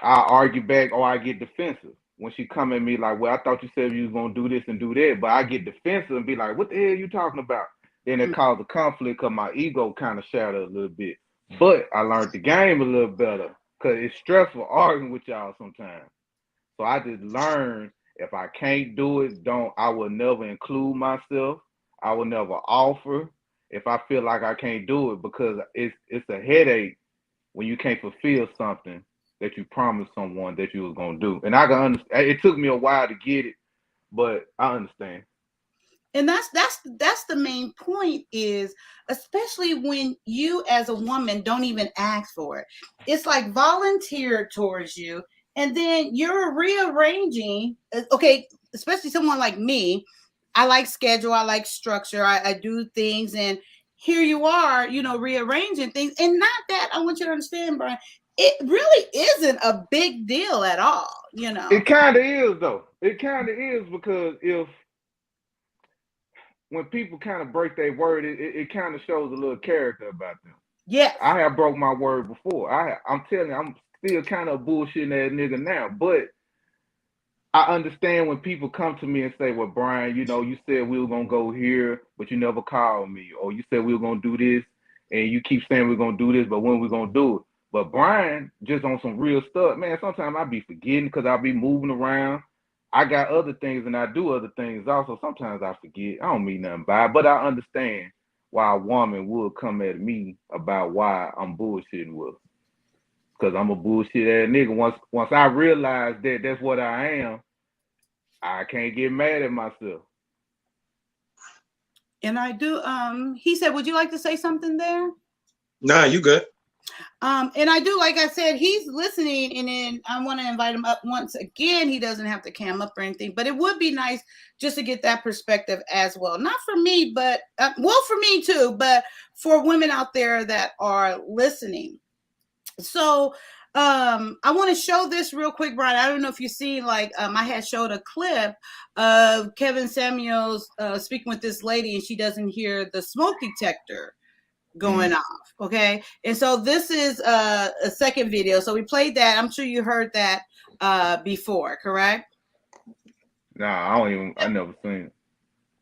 I argue back or I get defensive. When she come at me like, well, I thought you said you was gonna do this and do that, but I get defensive and be like, what the hell are you talking about? Then it caused a conflict because my ego kind of shattered a little bit. But I learned the game a little better because it's stressful arguing with y'all sometimes. So I just learned if I can't do it, I will never include myself. I will never offer if I feel like I can't do it because it's a headache when you can't fulfill something that you promised someone that you was gonna do. And I can understand. It took me a while to get it, but I understand. And that's the main point is, especially when you as a woman don't even ask for it. It's like volunteered towards you, and then you're rearranging. Okay, especially someone like me. I like schedule. I like structure. I do things, and here you are, rearranging things. And not that I want you to understand, Brian. It really isn't a big deal at all, It kind of is though. It kind of is because when people kind of break their word, it kind of shows a little character about them. Yes. I have broke my word before. I'm telling you, I'm still kind of bullshitting that nigga now, but I understand when people come to me and say, well, Brian, you said we were going to go here, but you never called me. Or you said we were going to do this, and you keep saying we're going to do this, but when we're going to do it. But Brian, just on some real stuff, man, sometimes I be forgetting because I be moving around. I got other things and I do other things also. Sometimes I forget. I don't mean nothing by it, but I understand why a woman would come at me about why I'm bullshitting with her. Because I'm a bullshit ass nigga. Once I realize that that's what I am, I can't get mad at myself. And I do. He said, would you like to say something there? Nah, you good. And I do, like I said, he's listening, and then I want to invite him up once again. He doesn't have to cam up or anything, but it would be nice just to get that perspective as well. Not for me, but for me too, but for women out there that are listening. So I want to show this real quick, Brian. I don't know if you've seen, I had showed a clip of Kevin Samuels speaking with this lady, and she doesn't hear the smoke detector going off. Okay. And so this is a second video. So we played that. I'm sure you heard that before, correct? Nah, I never seen it.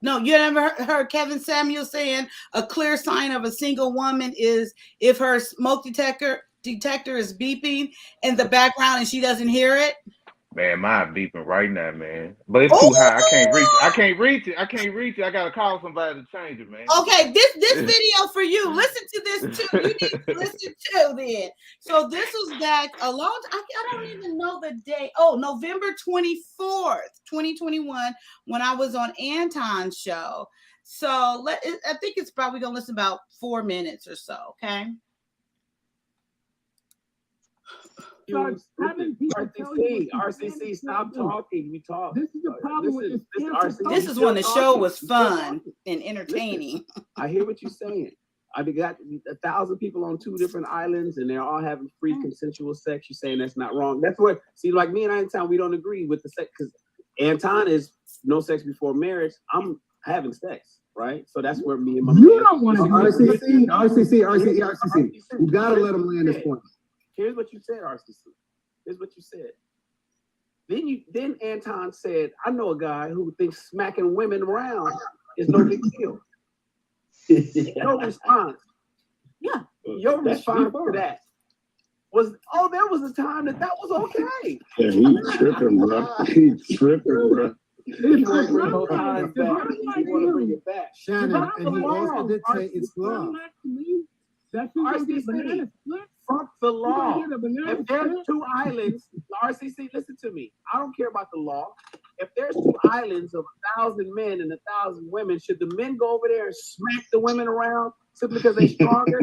No, you never heard Kevin Samuels saying a clear sign of a single woman is if her smoke detector is beeping in the background and she doesn't hear it? Man, mine beeping right now, man. But it's too high. I can't reach it. I can't reach it. I can't reach it. I gotta call somebody to change it, man. Okay, this video for you. Listen to this too. You need to listen too then. So this was back a long time. I don't even know the day. Oh, November 24th, 2021, when I was on Anton's show. So I think it's probably gonna listen about 4 minutes or so, okay? RCC, stop talking. We talk. This is the problem with this. This is when the show was fun and entertaining. I hear what you're saying. I got 1,000 people on 2 different islands, and they're all having free consensual sex. You're saying that's not wrong. That's what. See, like me and Anton, we don't agree with the sex because Anton is no sex before marriage. I'm having sex, right? So that's where me and my you don't want to RCC. You gotta let them land this point. Here's what you said, RCC. Here's what you said. Then Anton said, I know a guy who thinks smacking women around is no big deal. Your response. Yeah. Your response to that was, there was a time that was okay. Yeah, he's tripping, bro. He's tripping, bro. You want to bring it back. Shannon, and he also did say it's law. RCC, fuck the law. If there's 2 islands, RCC, listen to me. I don't care about the law. If there's 2 islands of 1,000 men and 1,000 women, should the men go over there and smack the women around simply because they're stronger?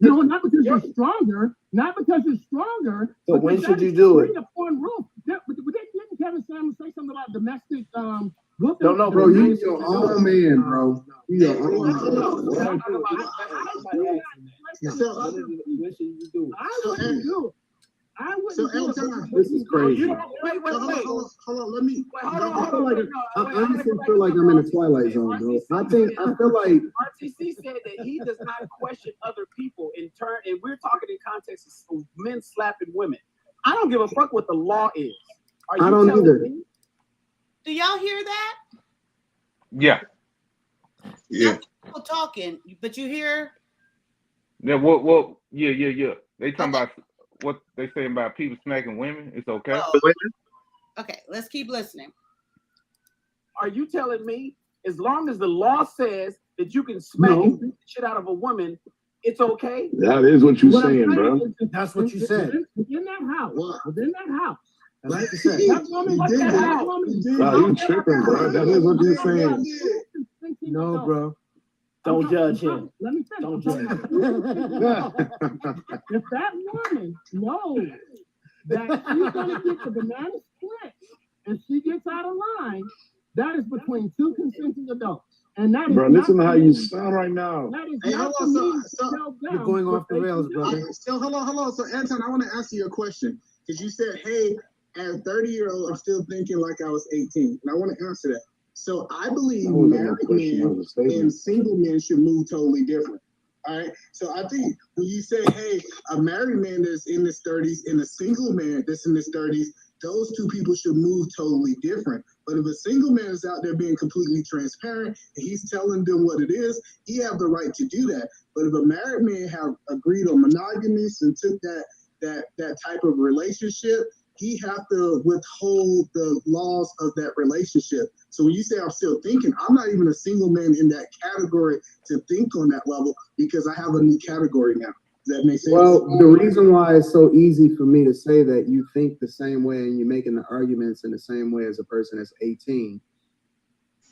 No, not because you're stronger. Not because you're stronger. So when should you do it? Didn't Kevin Samuels say something about domestic? No, bro. You're your own man, bro. You're your own man. I wouldn't do it. This is crazy. Wait. Hold on. Let me. I honestly feel like I'm in the twilight zone, bro. I feel like RTC said that he does not question other people in turn, and we're talking in context of men slapping women. I don't give a fuck what the law is. I don't either. Do y'all hear that? Yeah. Yeah. People talking, but you hear? Yeah. What? Yeah. They talking about what they saying about people smacking women. It's okay. Okay, let's keep listening. Are you telling me as long as the law says that you can smack and beat the shit out of a woman, it's okay? That is what you're saying, bro. That's what you said. Within that house. That's what you said. Bro, you tripping, bro. That is what you're saying. No, bro. Don't judge him. Let me finish. Don't judge him. If that woman knows that she's gonna get the banana split and she gets out of line, that is between 2 consenting adults. And that is bro, listen to how you sound right now. That is Hey, not hold on, so you're going off the rails, brother. So hold on. So Anton, I want to ask you a question because you said, "Hey, as a 30-year-old, I'm still thinking like I was 18," and I want to answer that. So I believe married men and single men should move totally different. All right. So I think when you say, "Hey, a married man that's in his 30s and a single man that's in his 30s," those 2 people should move totally different. But if a single man is out there being completely transparent and he's telling them what it is, he have the right to do that. But if a married man have agreed on monogamous and took that type of relationship, he have to withhold the laws of that relationship. So when you say I'm still thinking, I'm not even a single man in that category to think on that level because I have a new category now. Does that make sense? Well, the reason why it's so easy for me to say that you think the same way and you're making the arguments in the same way as a person that's 18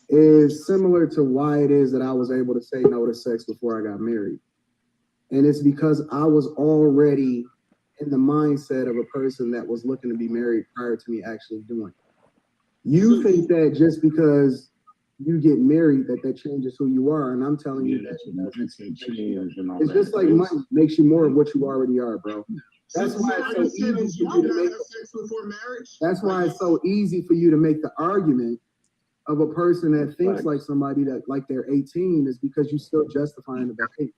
is similar to why it is that I was able to say no to sex before I got married. And it's because I was already in the mindset of a person that was looking to be married prior to me actually doing it. You think that just because you get married that changes who you are, and I'm telling you that it's just like money makes you more of what you already are, bro. That's why it's so easy for you to make sex before marriage. That's why it's so easy for you to make the argument of a person that thinks like somebody that like they're 18 is because you're still justifying the behavior.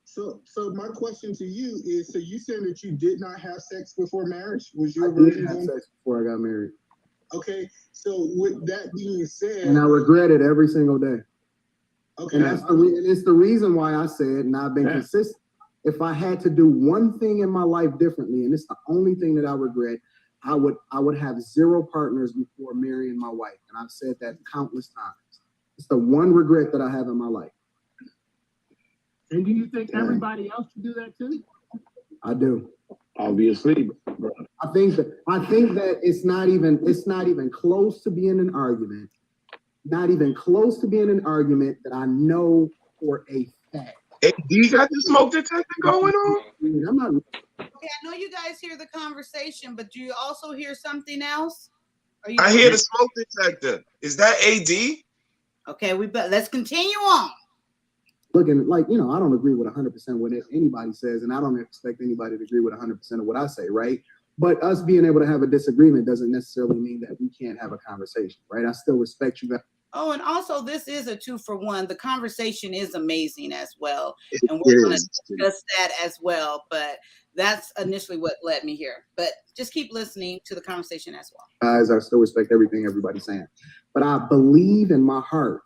So my question to you is: so you saying that you did not have sex before marriage? Was your I did have sex before I got married. Okay, so with that being said, and I regret it every single day. Okay, and it's the reason why I said, and I've been consistent. If I had to do one thing in my life differently, and it's the only thing that I regret, I would have 0 partners before marrying my wife, and I've said that countless times. It's the one regret that I have in my life. And do you think everybody else should do that too? I do. Obviously, bro. I think that it's not even close to being an argument. Not even close to being an argument that I know for a fact. Hey, do you got the smoke detector going on? I'm not. Okay, I know you guys hear the conversation, but do you also hear something else? I hear the smoke detector. Is that AD? Okay, let's continue on. Looking like, I don't agree with 100% what anybody says, and I don't expect anybody to agree with 100% of what I say, right? But us being able to have a disagreement doesn't necessarily mean that we can't have a conversation, right? I still respect you guys. Oh, and also this is a 2-for-1. The conversation is amazing as well. And we're going to discuss that as well. But that's initially what led me here. But just keep listening to the conversation as well. Guys, I still respect everything everybody's saying. But I believe in my heart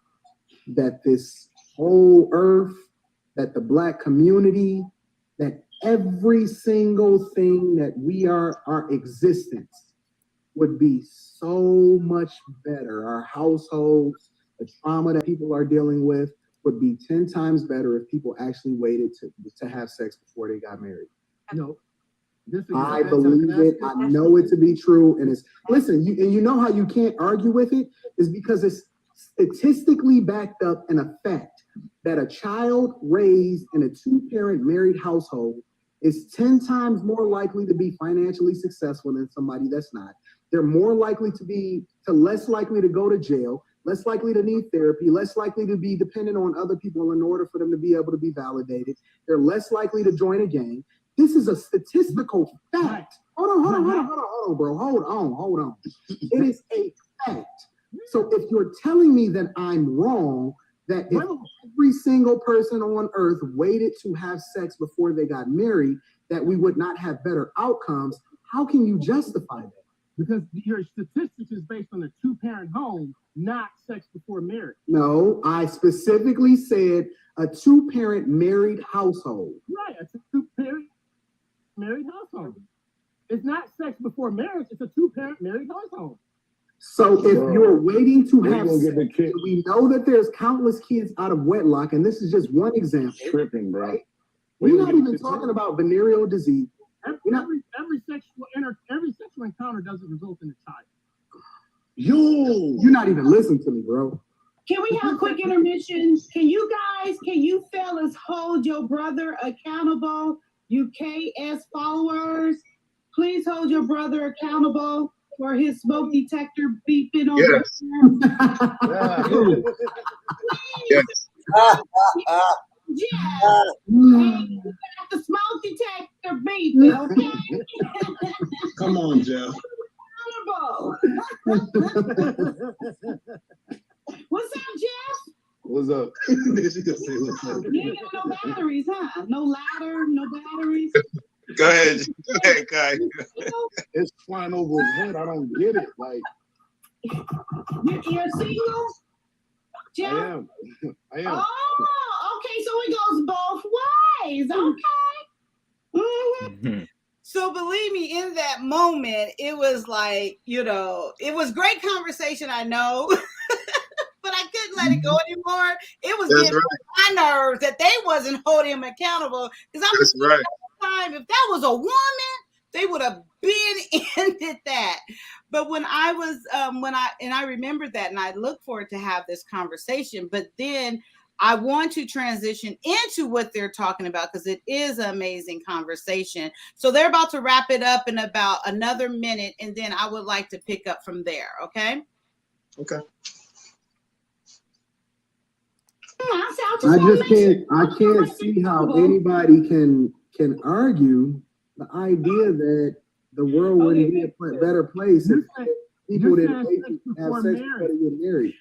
that this whole earth, that the Black community, that every single thing that we are, our existence, would be so much better. Our households, the trauma that people are dealing with would be 10 times better if people actually waited to have sex before they got married. No. I believe it. I know it to be true. And listen, you know how you can't argue with it is because it's statistically backed up in a fact that a child raised in a 2-parent married household is 10 times more likely to be financially successful than somebody that's not. They're more likely less likely to go to jail, less likely to need therapy, less likely to be dependent on other people in order for them to be able to be validated. They're less likely to join a gang. This is a statistical fact. Hold on, bro. Hold on. It is a fact. So if you're telling me that I'm wrong, that if every single person on earth waited to have sex before they got married, that we would not have better outcomes, how can you justify that? Because your statistics is based on a 2-parent home, not sex before marriage. No, I specifically said a 2-parent married household. Right, it's a 2-parent married household. It's not sex before marriage, it's a 2-parent married household. So if you're waiting to have sex, we know that there's countless kids out of wedlock, and this is just one example. Tripping, bro. Right? We're not even talking about venereal disease. Every sexual encounter doesn't result in a child. You're not even listening to me, bro. Can we have a quick intermission? Can you fellas hold your brother accountable? You KS followers, please hold your brother accountable for his smoke detector beeping on Yes. Yes. Yeah. Hey, you got the smoke detector beeping, okay? Come on, Jeff. What's up, Jeff? What's up? You ain't got no batteries, huh? No ladder, no batteries. Go ahead, Kai. It's flying over his head. I don't get it. Like, you're single, Jeff? I am. Oh, okay. So it goes both ways. Okay. Mm-hmm. So believe me, in that moment, it was like, it was great conversation, I know, but I couldn't let it go anymore. It was getting on my nerves that they wasn't holding him accountable. Because I was right. Time, if that was a woman, they would have been ended that. But when I was, I remembered that, and I look forward to have this conversation, but then I want to transition into what they're talking about because it is an amazing conversation. So they're about to wrap it up in about another minute, and then I would like to pick up from there. Okay. Okay. I can't see how anybody can argue the idea that the world wouldn't be a better place if people didn't have sex before they get married.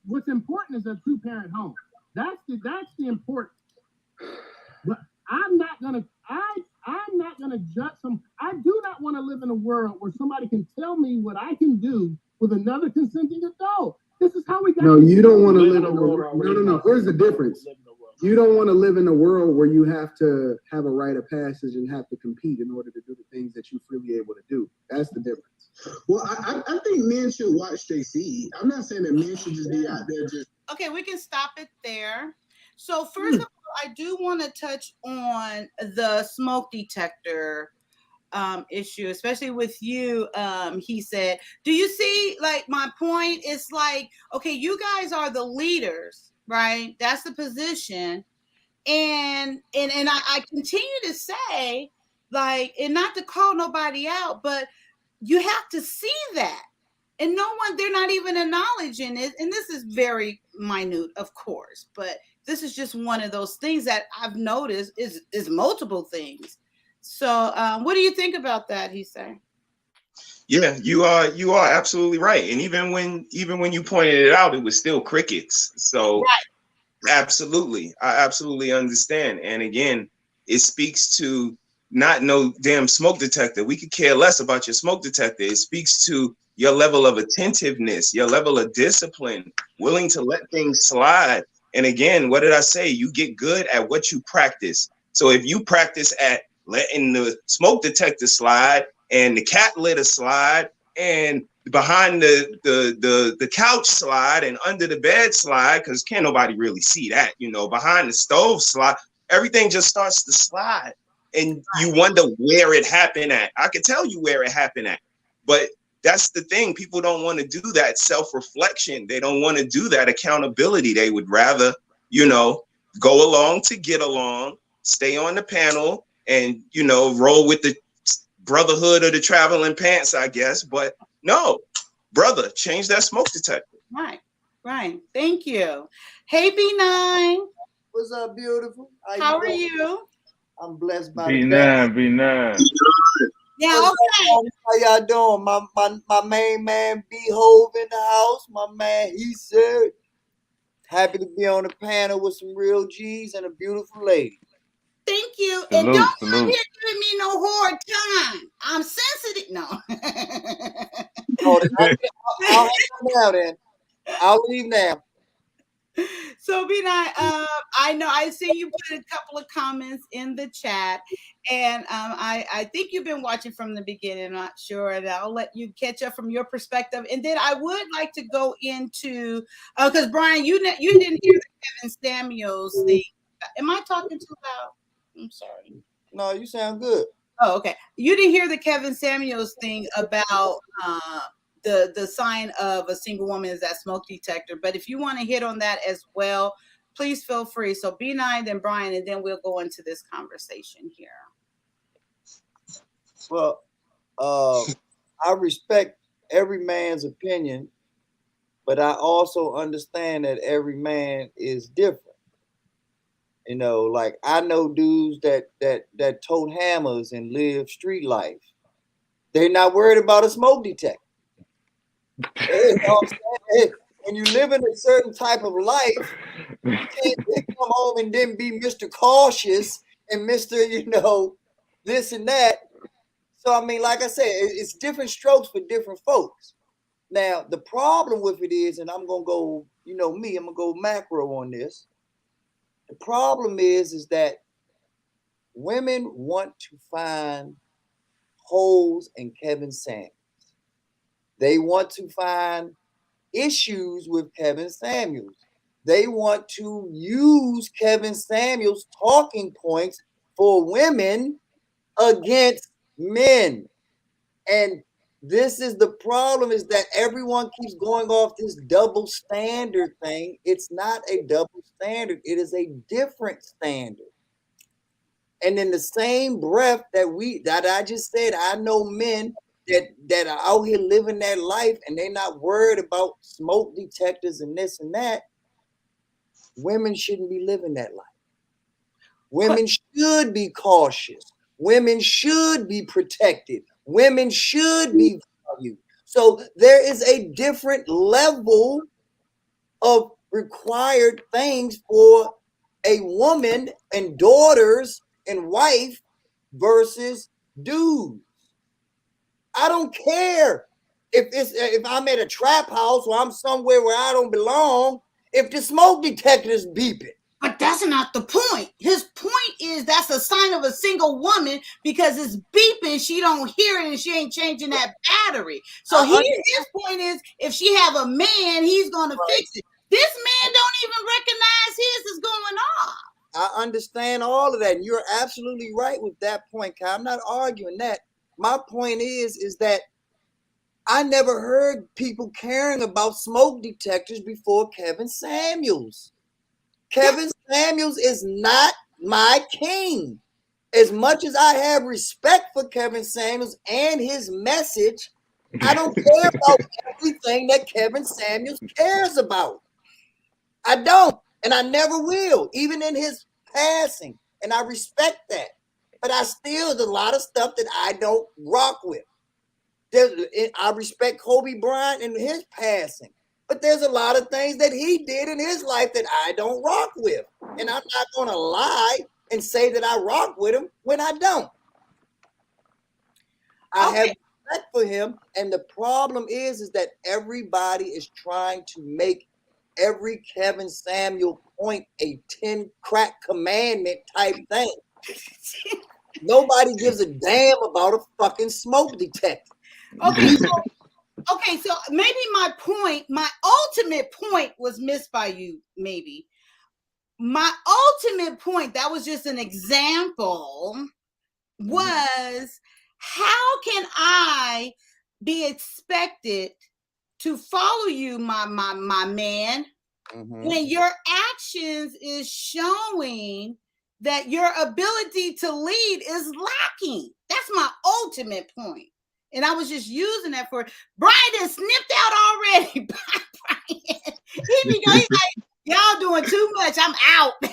What's important is a 2-parent home. That's the important. But I'm not gonna judge some. I do not want to live in a world where somebody can tell me what I can do with another consenting adult. This is how we got. No, you don't want to live in a world. No. Here's the difference. you don't want to live in a world where you have to have a rite of passage and have to compete in order to do the things that you're freely able to do. That's the difference. Well, I think men should watch JC. I'm not saying that men should just be out there just. Okay, we can stop it there. So first of all, I do want to touch on the smoke detector issue, especially with you. He said, do you see, like, my point is like, okay, you guys are the leaders, right? That's the position. And I continue to say, like, and not to call nobody out, but you have to see that. And no one, they're not even acknowledging it. And this is very minute, of course, but this is just one of those things that I've noticed is multiple things. So what do you think about that, he said? Yeah, you are absolutely right. And even when you pointed it out, it was still crickets. So right. Absolutely. I absolutely understand. And again, it speaks to not no damn smoke detector. We could care less about your smoke detector. It speaks to your level of attentiveness, your level of discipline, willing to let things slide. And again, what did I say? You get good at what you practice. So if you practice at letting the smoke detector slide and the cat litter slide and behind the couch slide and under the bed slide, because can't nobody really see that, behind the stove slide, everything just starts to slide. And you wonder where it happened at. I could tell you where it happened at. But that's the thing. People don't want to do that self-reflection. They don't want to do that accountability. They would rather, go along to get along, stay on the panel, and, roll with the brotherhood of the traveling pants, I guess. But no, brother, change that smoke detector. Right. Thank you. Hey, B9. What's up, beautiful? How are you? I'm blessed by B9. Yeah, okay. How y'all doing? My main man B-Hove in the house. My man, he said, happy to be on the panel with some real G's and a beautiful lady. Thank you. And don't come here giving me no hard time. I'm sensitive. No. I'll hang now then. I'll leave now. So B9, I know I see you put a couple of comments in the chat, and I think you've been watching from the beginning. I'm not sure, and I'll let you catch up from your perspective. And then I would like to go into because Brian, you didn't hear the Kevin Samuels thing. Am I talking too loud? I'm sorry. No, you sound good. Oh, okay. You didn't hear the Kevin Samuels thing about the sign of a single woman is that smoke detector. But if you want to hit on that as well, please feel free. So B9, then Brian, and then we'll go into this conversation here. Well, I respect every man's opinion, but I also understand that every man is different. Like I know dudes that tote hammers and live street life. They're not worried about a smoke detector. When you live in a certain type of life, you can't come home and then be Mr. Cautious and Mr. This and that. So, I mean, like I said, it's different strokes for different folks. Now, the problem with it is, and I'm going to go, I'm going to go macro on this. The problem is that women want to find holes in Kevin Samuels. They want to find issues with Kevin Samuels. They want to use Kevin Samuels' talking points for women against men. And this is the problem, is that everyone keeps going off this double standard thing. It's not a double standard. It is a different standard. And in the same breath that I just said, I know men that are out here living their life and they're not worried about smoke detectors and this and that. Women shouldn't be living that life. Women should be cautious. Women should be protected. Women should be valued. So there is a different level of required things for a woman and daughters and wife versus dudes. I don't care if I'm at a trap house or I'm somewhere where I don't belong, if the smoke detector is beeping. But that's not the point. His point is that's a sign of a single woman because it's beeping. She don't hear it and she ain't changing that battery. So his point is if she have a man, he's going to fix it. This man don't even recognize his is going off. I understand all of that. And you're absolutely right with that point, Kyle. I'm not arguing that. My point is that I never heard people caring about smoke detectors before Kevin Samuels. Kevin Samuels is not my king. As much as I have respect for Kevin Samuels and his message, I don't care about everything that Kevin Samuels cares about. I don't, and I never will, even in his passing. And I respect that. But there's a lot of stuff that I don't rock with. I respect Kobe Bryant and his passing. But there's a lot of things that he did in his life that I don't rock with. And I'm not going to lie and say that I rock with him when I don't. I have respect for him. And the problem is that everybody is trying to make every Kevin Samuel point a 10 crack commandment type thing. Nobody gives a damn about a fucking smoke detector. Okay, so maybe my ultimate point was missed by you, maybe. My ultimate point, that was just an example, was how can I be expected to follow you, my man, when your actions is showing that your ability to lead is lacking? That's my ultimate point. And I was just using that for Brian is snipped out already. Brian. He's like, y'all doing too much. I'm out. But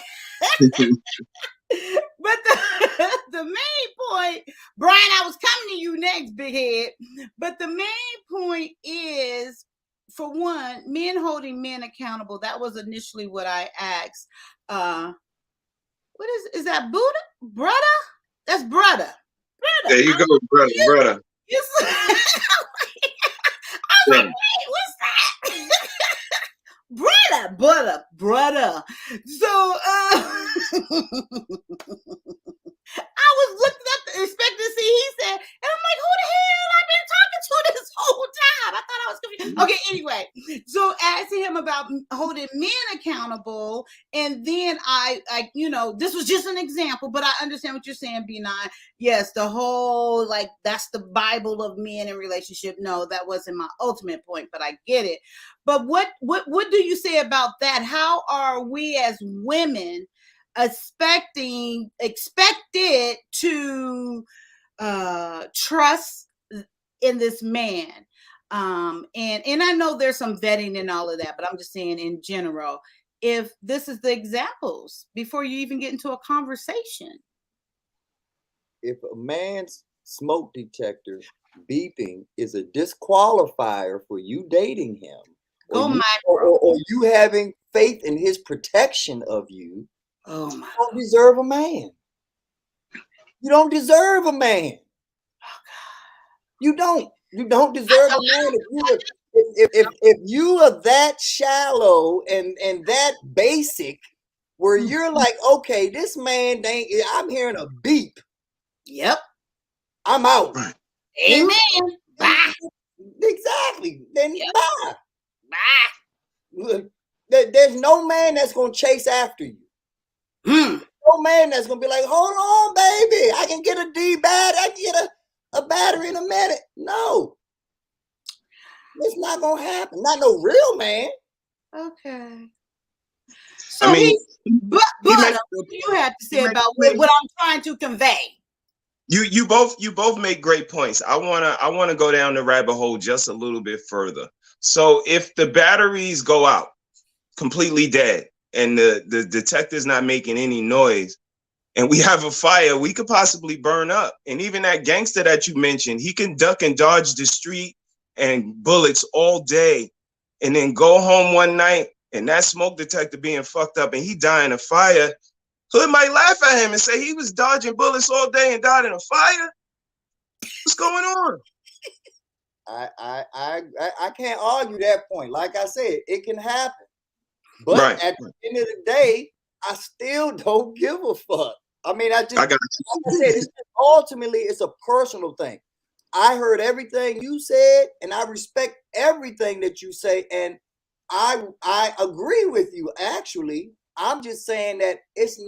the main point, Brian, I was coming to you next, big head. But the main point is, for one, men holding men accountable. That was initially what I asked. What is that Buddha? Brother? That's brother. There you go, brother. I was like, wait, what's that? brother. So I was looking up, expecting to see, he said, and I'm like, who the hell I've been talking to this whole time? I thought I was confused. Okay, anyway, so asking him about holding men accountable, and then I this was just an example, but I understand what you're saying, B9. Yes, the whole, like, that's the Bible of men in relationship. No, that wasn't my ultimate point, but I get it. But what do you say about that? How are we as women expected to trust in this man? And I know there's some vetting and all of that, but I'm just saying in general, if this is the examples before you even get into a conversation. If a man's smoke detector beeping is a disqualifier for you dating him, or you having faith in his protection of you, you don't deserve a man. You don't deserve a man. You don't deserve a man. If you are that shallow and that basic, where you're like, okay, this man I'm hearing a beep. Yep. I'm out. Amen. Bye. Exactly. Then bye. Look, there's no man that's gonna chase after you. No man that's gonna be like, hold on, baby, I can get a D-battery, I can get a battery in a minute. No, it's not gonna happen. Not no real man. Okay. So I mean, but what you have to say about what I'm trying to convey? You both make great points. I wanna go down the rabbit hole just a little bit further. So if the batteries go out completely dead and the detector's not making any noise and we have a fire, we could possibly burn up. And even that gangster that you mentioned, he can duck and dodge the street and bullets all day and then go home one night and that smoke detector being fucked up and he die in a fire. Hood might laugh at him and say he was dodging bullets all day and died in a fire. What's going on? I can't argue that point. Like I said, it can happen. But at the end of the day, I still don't give a fuck. I mean, I just, I got like I said, it's ultimately it's a personal thing. I heard everything you said, and I respect everything that you say, and I agree with you. Actually, I'm just saying that it's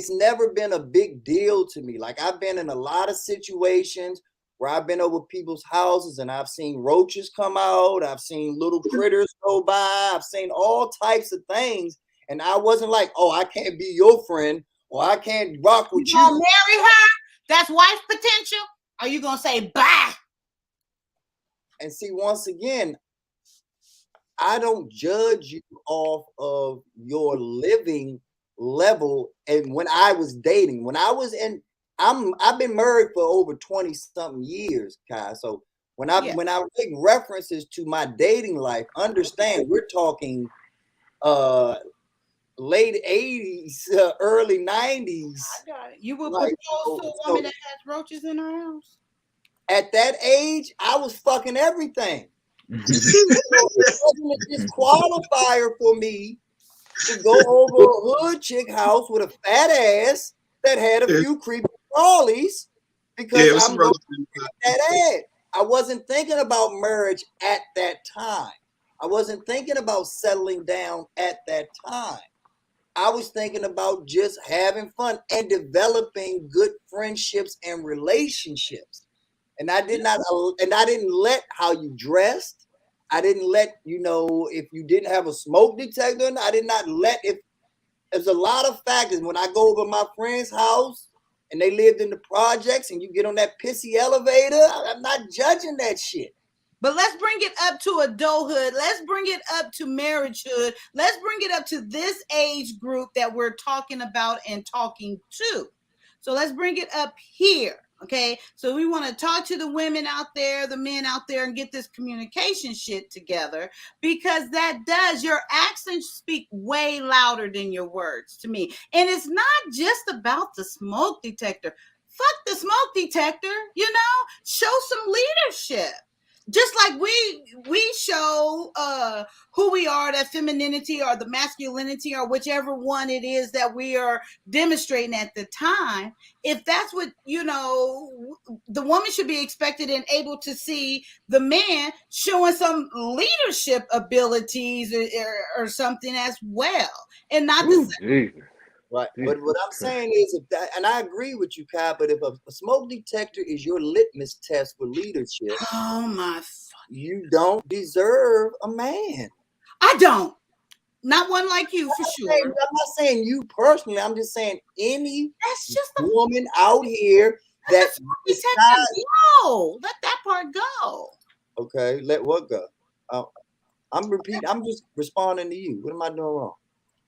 never been a big deal to me. Like I've been in a lot of situations where I've been over people's houses and I've seen roaches come out, I've seen little critters go by, I've seen all types of things, and I wasn't like, oh, I can't be your friend or I can't rock with You gonna you. marry her? That's wife potential? Are you gonna say bye? And see, once again, I don't judge you off of your living level. And when I was dating, when I was in, I've been married for over 20 something years, Kai. So when I make references to my dating life, understand we're talking late 80s, early 90s. I got it. You would Like, propose to a woman that has roaches in her house? At that age, I was fucking everything. So it wasn't a disqualifier for me to go over a hood chick house with a fat ass that had a few creepy crawlies because I'm going to get that ass. I wasn't thinking about marriage at that time. I wasn't thinking about settling down at that time. I was thinking about just having fun and developing good friendships and relationships. And I didn't let how you dressed. I didn't let, if you didn't have a smoke detector, I did not let, if there's a lot of factors. When I go over my friend's house and they lived in the projects and you get on that pissy elevator, I'm not judging that shit. But let's bring it up to adulthood. Let's bring it up to marriagehood. Let's bring it up to this age group that we're talking about and talking to. So let's bring it up here. Okay, so we want to talk to the women out there, the men out there, and get this communication shit together, because that does, your actions speak way louder than your words to me. And it's not just about the smoke detector. Fuck the smoke detector, show some leadership. Just like we show who we are, that femininity or the masculinity or whichever one it is that we are demonstrating at the time. If that's what, the woman should be expected and able to see the man showing some leadership abilities or something as well. And not the same. Right. But what I'm saying is, and I agree with you, Kai, but if a smoke detector is your litmus test for leadership, oh my, you don't deserve a man. I don't. Not one like you, for sure. I'm not saying you personally. I'm just saying any woman out here that decides. No, let that part go. Okay, let what go? I'm just responding to you. What am I doing wrong?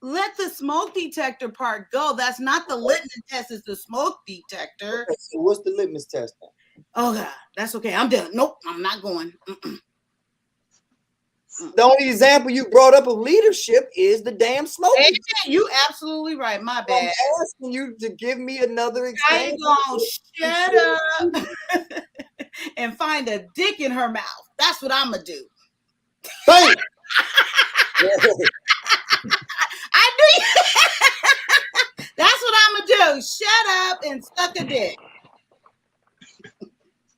Let the smoke detector part go. That's not the litmus test. It's the smoke detector. Okay, so what's the litmus test then? Oh God, that's okay. I'm done. Nope, I'm not going. The only example you brought up of leadership is the damn smoke. You absolutely right. My bad. I'm asking you to give me another example. Shut up and find a dick in her mouth. That's what I'm gonna do. Thanks. I knew. That's what I'm gonna do. Shut up and suck a dick.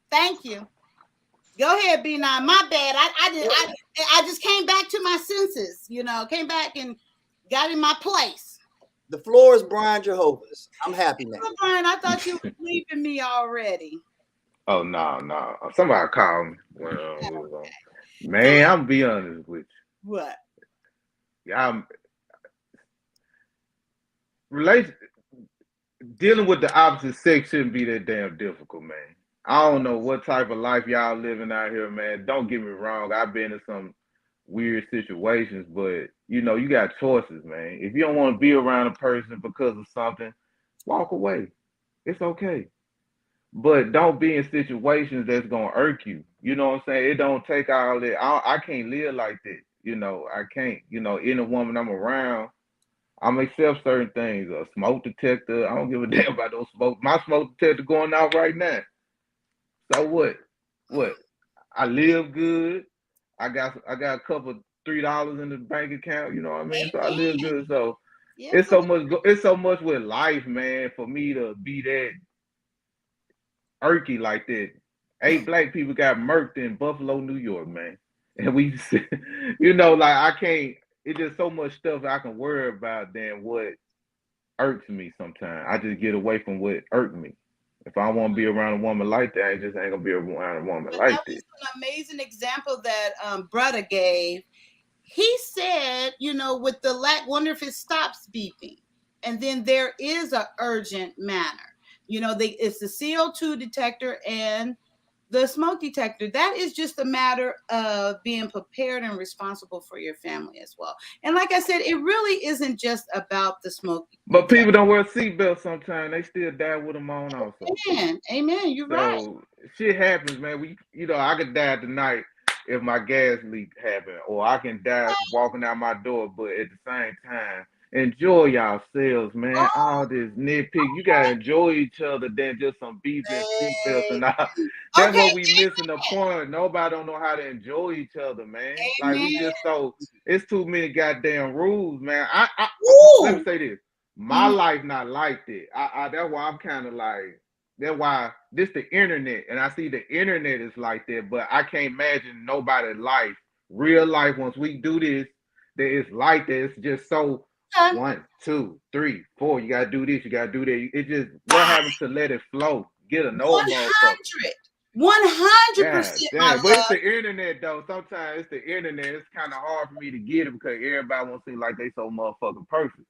Thank you. Go ahead, B9. My bad. I just came back to my senses. Came back and got in my place. The floor is Brian Jehovah's. I'm happy now. Brian, I thought you were leaving me already. Oh no. Somebody called me when we was on. Man, I'm be honest with you. What? Yeah, dealing with the opposite sex shouldn't be that damn difficult, man. I don't know what type of life y'all living out here, man. Don't get me wrong. I've been in some weird situations, but you got choices, man. If you don't want to be around a person because of something, walk away. It's okay. But don't be in situations that's gonna irk you. You know what I'm saying? It don't take all that. I can't live like that. I can't. Any woman I'm around, I'm accept certain things. A smoke detector. I don't give a damn about those smoke. My smoke detector going out right now. So what? What? I live good. I got a couple $3 in the bank account. You know what I mean? So I live good. So Yeah, It's so so much. It's so much with life, man. For me to be that irky like that. 8 black people got murked in Buffalo, New York, man. And we, like I can't. It's just so much stuff I can worry about than what irks me. Sometimes I just get away from what irks me. If I want to be around a woman like that, I just ain't gonna be around a woman but like that that. was an amazing example that brother gave. He said, with the lack, wonder if it stops beeping. And then there is an urgent manner. It's the CO2 detector and the smoke detector. That is just a matter of being prepared and responsible for your family as well. And like I said, it really isn't just about the smoke But detector. people don't wear seatbelts sometimes. They still die with them on also. Amen. You're right. So shit happens, man. I could die tonight if my gas leak happened, or I can die walking out my door. But at the same time, enjoy yourselves, man. All this nitpick, you gotta enjoy each other than just some beef and seatbelts and all. That's what we missing the point. Nobody don't know how to enjoy each other, man. Like we just it's too many goddamn rules, man. Let me say this. My life not like that. That's why I'm kind of like. That's why this the internet, and I see the internet is like that. But I can't imagine nobody's life, real life. Once we do this, that it's like that. It's just so 1, 2, 3, 4. You gotta do this. You gotta do that. It just what happened to let it flow? Get a no motherfucker. 100%. But it's the internet though. Sometimes it's the internet. It's kind of hard for me to get it because everybody wants to seem like they so motherfucking perfect.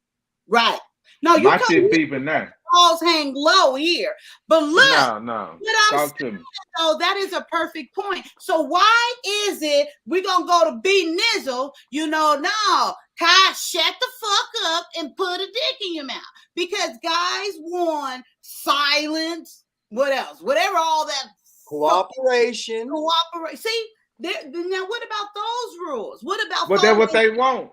Right. No, you my shit beeping now. Balls hang low here. But look, no. What I'm Talk to me. So that is a perfect point. So why is it we're gonna go to B Nizzle? No, Kai, shut the fuck up and put a dick in your mouth. Because guys want silence. What else? Whatever all that cooperation. See, now what about those rules? What about? But that's what they want.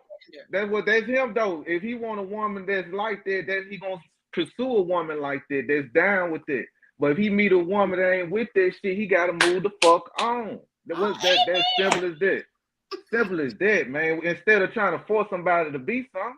That's him though. If he want a woman that's like that, that he gonna pursue a woman like that, that's down with it. But if he meet a woman that ain't with that shit, he gotta move the fuck on. That's simple as that. Simple as that, man. Instead of trying to force somebody to be something.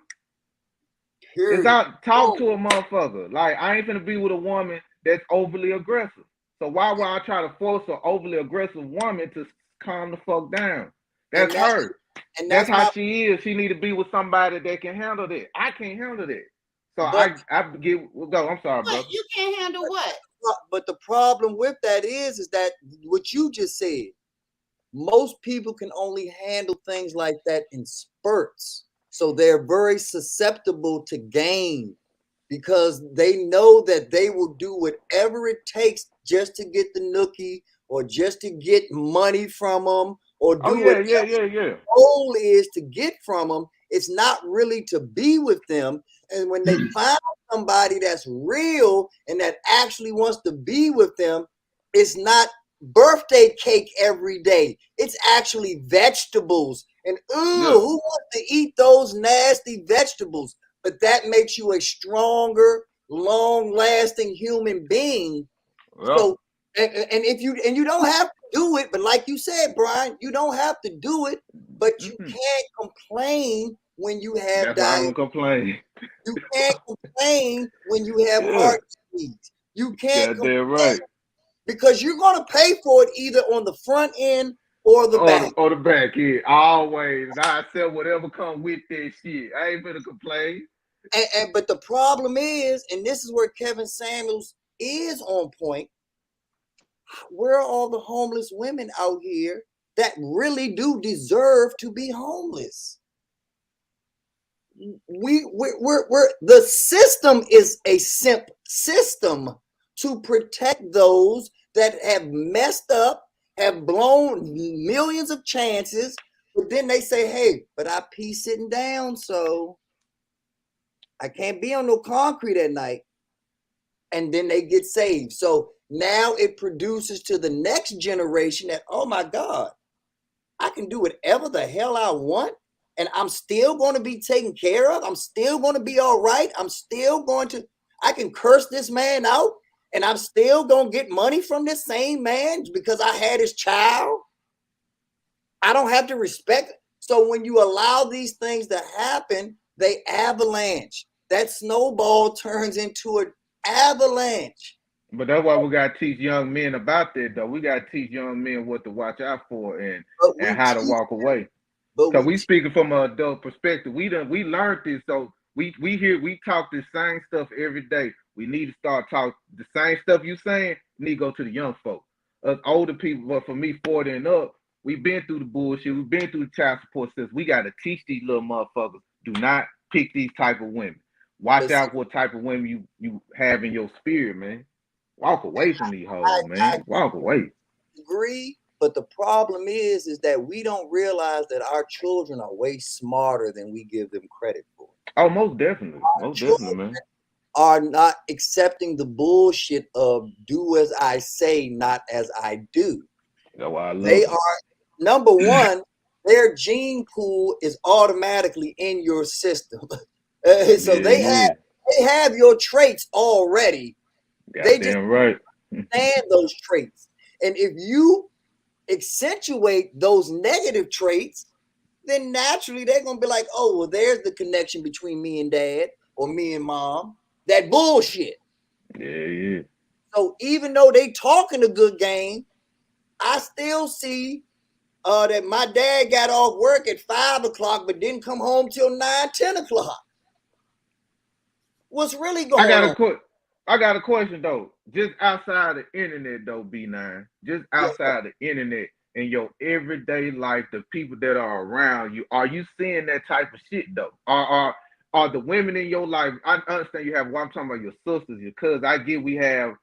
It's out talk to a motherfucker. Like I ain't finna be with a woman that's overly aggressive. So why would I try to force an overly aggressive woman to calm the fuck down? That's her. And that's how she is. She need to be with somebody that can handle that. I can't handle that. So I get go. I'm sorry, brother. You can't handle what? But the problem with that is that what you just said. Most people can only handle things like that in spurts. So they're very susceptible to game because they know that they will do whatever it takes just to get the nookie or just to get money from them or do whatever the goal is to get from them. It's not really to be with them. And when they find somebody that's real and that actually wants to be with them, it's not birthday cake every day. It's actually vegetables. And who wants to eat those nasty vegetables? But that makes you a stronger, long-lasting human being. So, and if you don't have to do it, but like you said, Brian, you don't have to do it, but you can't complain when you have diabetes. I don't complain. You can't complain when you have heart disease. You can't complain because you're going to pay for it either on the front end or the back. Or the back end, always. I sell whatever come with that shit. I ain't gonna complain. But the problem is, and this is where Kevin Samuels is on point, where are all the homeless women out here that really do deserve to be homeless? We're the system is a simp system to protect those that have messed up, have blown millions of chances, but then they say, hey, but I pee sitting down, so I can't be on no concrete at night. And then they get saved. So now it produces to the next generation that, oh my God, I can do whatever the hell I want. And I'm still going to be taken care of. I'm still going to be all right. I can curse this man out and I'm still going to get money from this same man because I had his child. I don't have to respect. So when you allow these things to happen, they avalanche. That snowball turns into an avalanche. But that's why we gotta teach young men about that, though. We gotta teach young men what to watch out for and how to walk away. Because we speaking from an adult perspective. We learned this, so we talk the same stuff every day. We need to start talking the same stuff you saying. We need to go to the young folks. Us older people, but for me, 40 and up, we've been through the bullshit. We've been through the child support system. We got to teach these little motherfuckers. Do not pick these type of women. Watch out what type of women you have in your spirit, man. Walk away from these hoes, man. Walk away. Agree, but the problem is that we don't realize that our children are way smarter than we give them credit for. Oh, most definitely. Most definitely, man. Are not accepting the bullshit of do as I say, not as I do. That's why I love they it. are, number one, their gene pool is automatically in your system. So they have your traits already. They just understand those traits. And if you accentuate those negative traits, then naturally they're going to be like, oh, well, there's the connection between me and dad or me and mom. That bullshit. Yeah. So even though they talking a good game, I still see that my dad got off work at 5 o'clock, but didn't come home till 9, 10 o'clock. What's really going on? I got a question though. Just outside the internet though, B9. Just outside the internet in your everyday life, the people that are around you, are you seeing that type of shit though? Are the women in your life? I understand you have. Well, I'm talking about your sisters, your cousins. I get we have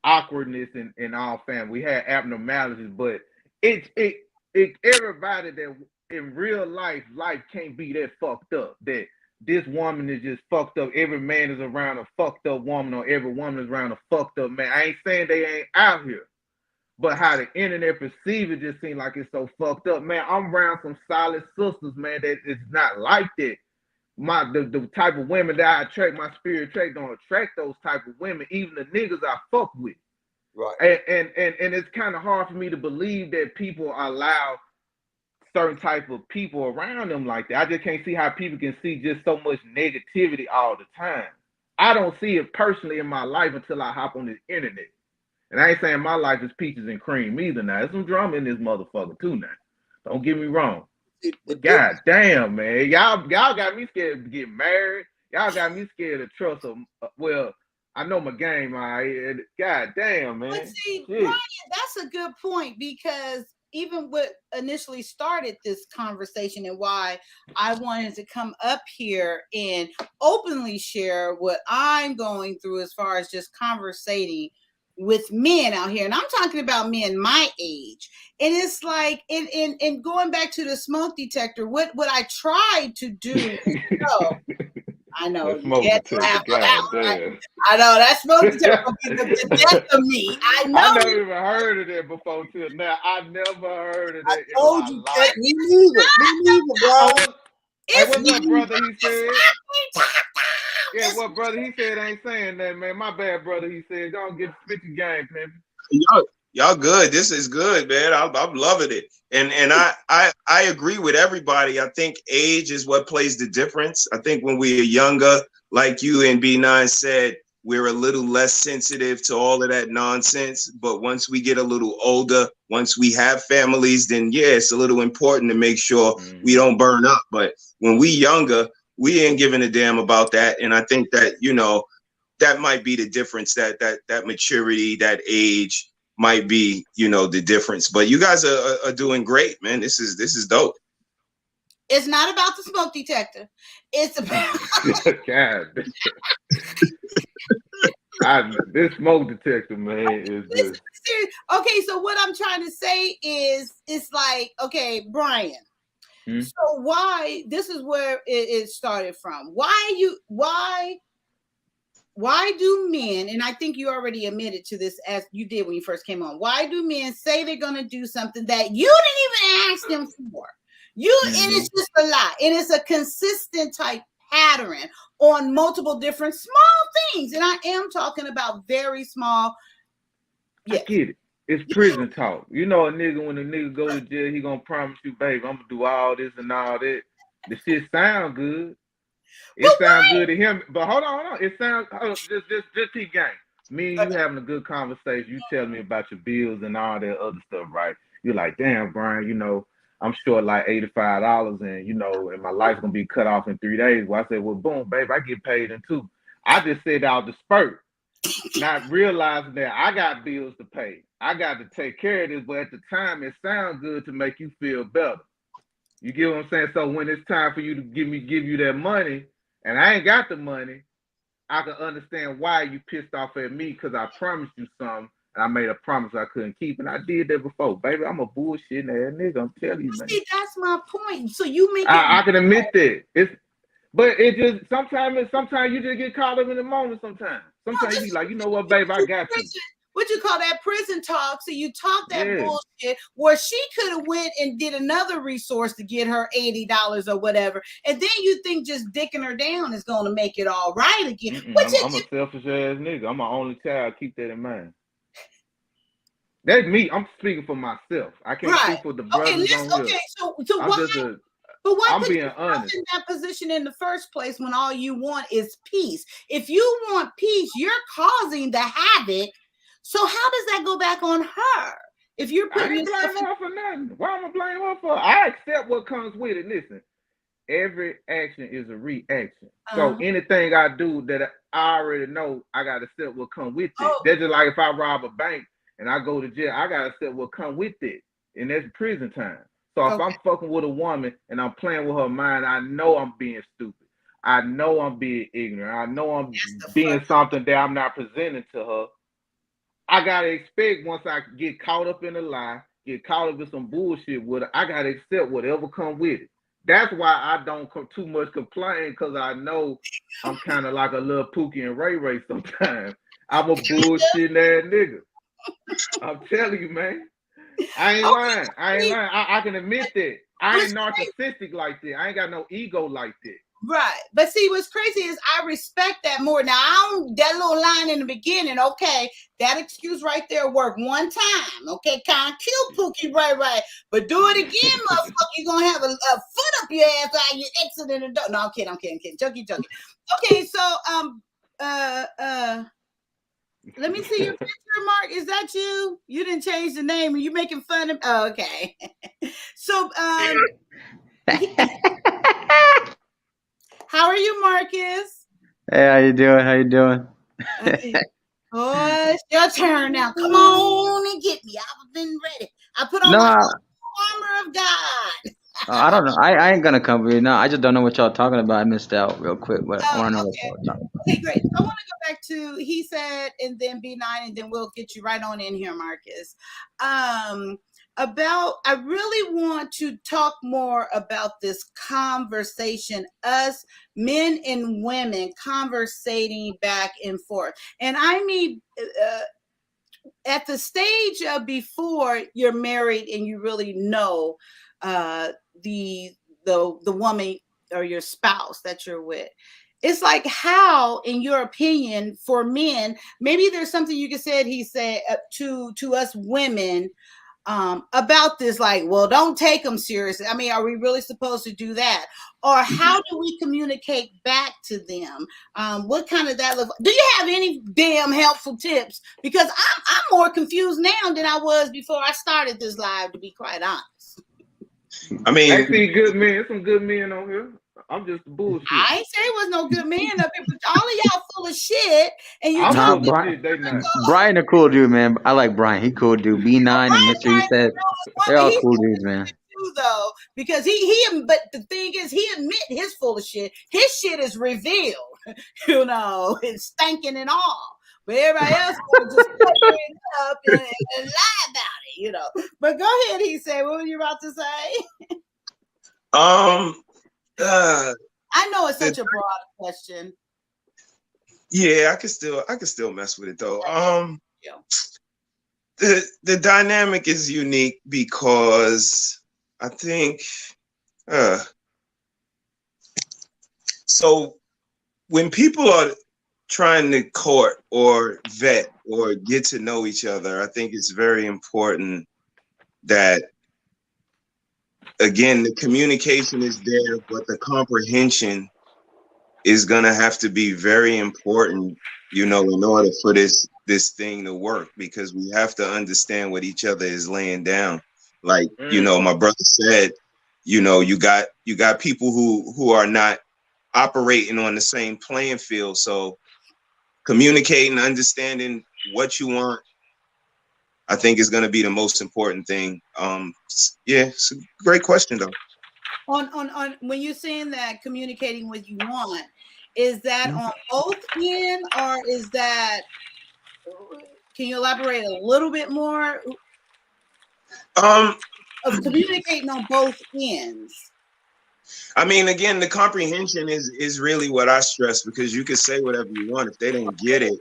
awkwardness in our family. We have abnormalities, but it everybody that in real life can't be that fucked up. That this woman is just fucked up. Every man is around a fucked up woman, or every woman is around a fucked up man. I ain't saying they ain't out here, but how the internet perceive it just seems like it's so fucked up, man. I'm around some solid sisters, man. That it's not like that. The type of women that I attract, my spirit trait don't attract those type of women, even the niggas I fuck with. Right. And it's kind of hard for me to believe that people allow certain type of people around them like that. I just can't see how people can see just so much negativity all the time. I don't see it personally in my life until I hop on this internet. And I ain't saying my life is peaches and cream either now. There's some drama in this motherfucker too now. Don't get me wrong. God damn, man. Y'all got me scared to get married. Y'all got me scared to trust them. Well, I know my game, all right. God damn, man. But see, Brian, that's a good point, because even what initially started this conversation and why I wanted to come up here and openly share what I'm going through as far as just conversating with men out here, and I'm talking about men my age, and it's like, and going back to the smoke detector, what I tried to do. I know, right? I know that smoke detector will be the death of me. I know. I never even heard of that before till now. I never heard of that. I told you that. Me neither, bro. Hey, what's up, brother? He said. Yeah, what brother? He said ain't saying that, man. My bad, brother. He said, don't get spit your game, man. Y'all good. This is good, man. I'm loving it. And I agree with everybody. I think age is what plays the difference. I think when we are younger, like you and B9 said, we're a little less sensitive to all of that nonsense. But once we get a little older, once we have families, then yeah, it's a little important to make sure we don't burn up. But when we younger, we ain't giving a damn about that. And I think that, you know, that might be the difference, that maturity, that age might be, you know, the difference. But you guys are doing great, man. This is dope. It's not about the smoke detector. It's about this smoke detector, man, is just okay. So what I'm trying to say is, it's like, okay, Brian. So why, this is where it started from. Why do men, and I think you already admitted to this as you did when you first came on, why do men say they're going to do something that you didn't even ask them for? And it's just a lie. And it's a consistent type pattern on multiple different small things. And I am talking about very small. Yes. I get it. It's prison talk. You know, when a nigga go to jail, he gonna promise you, babe, I'm gonna do all this and all that. The shit sound good, It sounds good to him, but hold on. It sounds just keep game. Me and you having a good conversation. You telling me about your bills and all that other stuff, right? You're like, damn, Brian, you know, I'm short like $85, and you know, and my life's gonna be cut off in 3 days. Well, I said, well, boom, babe, I get paid in 2. I just said out the spurt, not realizing that I got bills to pay. I got to take care of this, but at the time, it sounds good to make you feel better. You get what I'm saying? So when it's time for you to give you that money, and I ain't got the money, I can understand why you pissed off at me because I promised you something and I made a promise I couldn't keep, and I did that before, baby. I'm a bullshitting ass nigga. I'm telling you, man. See, that's my point. So you make I can admit that. But it just sometimes you just get caught up in the moment. Sometimes you be like, you know what, babe, I got you. What you call that prison talk? So you talk that bullshit where she could have went and did another resource to get her $80 or whatever, and then you think just dicking her down is going to make it all right again. I'm a selfish ass nigga. I'm my only child. Keep that in mind. That's me. I'm speaking for myself. I can't speak for the brothers on here. Okay, so why? But why I'm put being yourself honest in that position in the first place when all you want is peace? If you want peace, you're causing the havoc. So how does that go back on her? If you're putting I ain't blaming her for nothing. Why am I blaming her for? I accept what comes with it. Listen, every action is a reaction. So anything I do that I already know, I gotta accept what comes with it. That's just like if I rob a bank and I go to jail, I gotta accept what comes with it, and that's prison time. So if I'm fucking with a woman and I'm playing with her mind, I know I'm being stupid. I know I'm being ignorant. I know I'm being something that I'm not presenting to her. I gotta expect once I get caught up in a lie, get caught up in some bullshit with her, I gotta accept whatever comes with it. That's why I don't too much complain, because I know I'm kind of like a little Pookie and Ray Ray sometimes. I'm a bullshitting ass nigga. I'm telling you, man. I ain't lying. I can admit that. I ain't narcissistic like that. I ain't got no ego like that. Right. But see, what's crazy is I respect that more. Now, that little line in the beginning, okay, that excuse right there worked one time. Okay, kind of kill Pookie right. But do it again, motherfucker, you're going to have a foot up your ass while you exiting the door. No, I'm kidding. Junkie. Okay, so, let me see your picture, Mark. Is that you? You didn't change the name. Are you making fun of? Oh, okay. So, how are you, Marcus? Hey, how you doing? Oh, it's your turn now. Come on and get me. I've been ready. I put on my armor of God. I don't know. I ain't gonna come for you now. I just don't know what y'all talking about. I missed out real quick, but I want to know what y'all talking about. Okay, great. I want to go back to he said, and then B9, and then we'll get you right on in here, Marcus. I really want to talk more about this conversation, us men and women conversating back and forth. And I mean, at the stage of before you're married and you really know the woman or your spouse that you're with. It's like, how, in your opinion, for men, maybe there's something you could say, he said to us women about this, like, well, don't take them seriously. I mean, are we really supposed to do that? Or how do we communicate back to them? What kind of that look? Do you have any damn helpful tips? Because I'm more confused now than I was before I started this live, to be quite honest. I mean, I see good men. There's some good men on here. I'm just bullshit. I ain't say it was no good man up here, but all of y'all full of shit. And you talking Brian a cool dude, man. I like Brian. He cool dude. B9 and Mr. You said they're all cool dudes, man. Though, because but the thing is, he admit his full of shit. His shit is revealed, you know, it's stinking and all. But everybody else will just cover it up and lie about it, you know. But go ahead, he said, what were you about to say? I know it's such a broad question. Yeah, I can still mess with it though. The dynamic is unique because I think so when people are trying to court or vet or get to know each other, I think it's very important that, again, the communication is there, but the comprehension is gonna have to be very important, you know, in order for this thing to work, because we have to understand what each other is laying down. Like, you know, my brother said, you know, you got people who are not operating on the same playing field. So communicating, understanding what you want, I think is going to be the most important thing. Yeah, it's a great question though. On when you're saying that communicating what you want, is that on both ends, or is that, can you elaborate a little bit more of communicating on both ends? I mean, again, the comprehension is really what I stress, because you can say whatever you want. If they don't get it,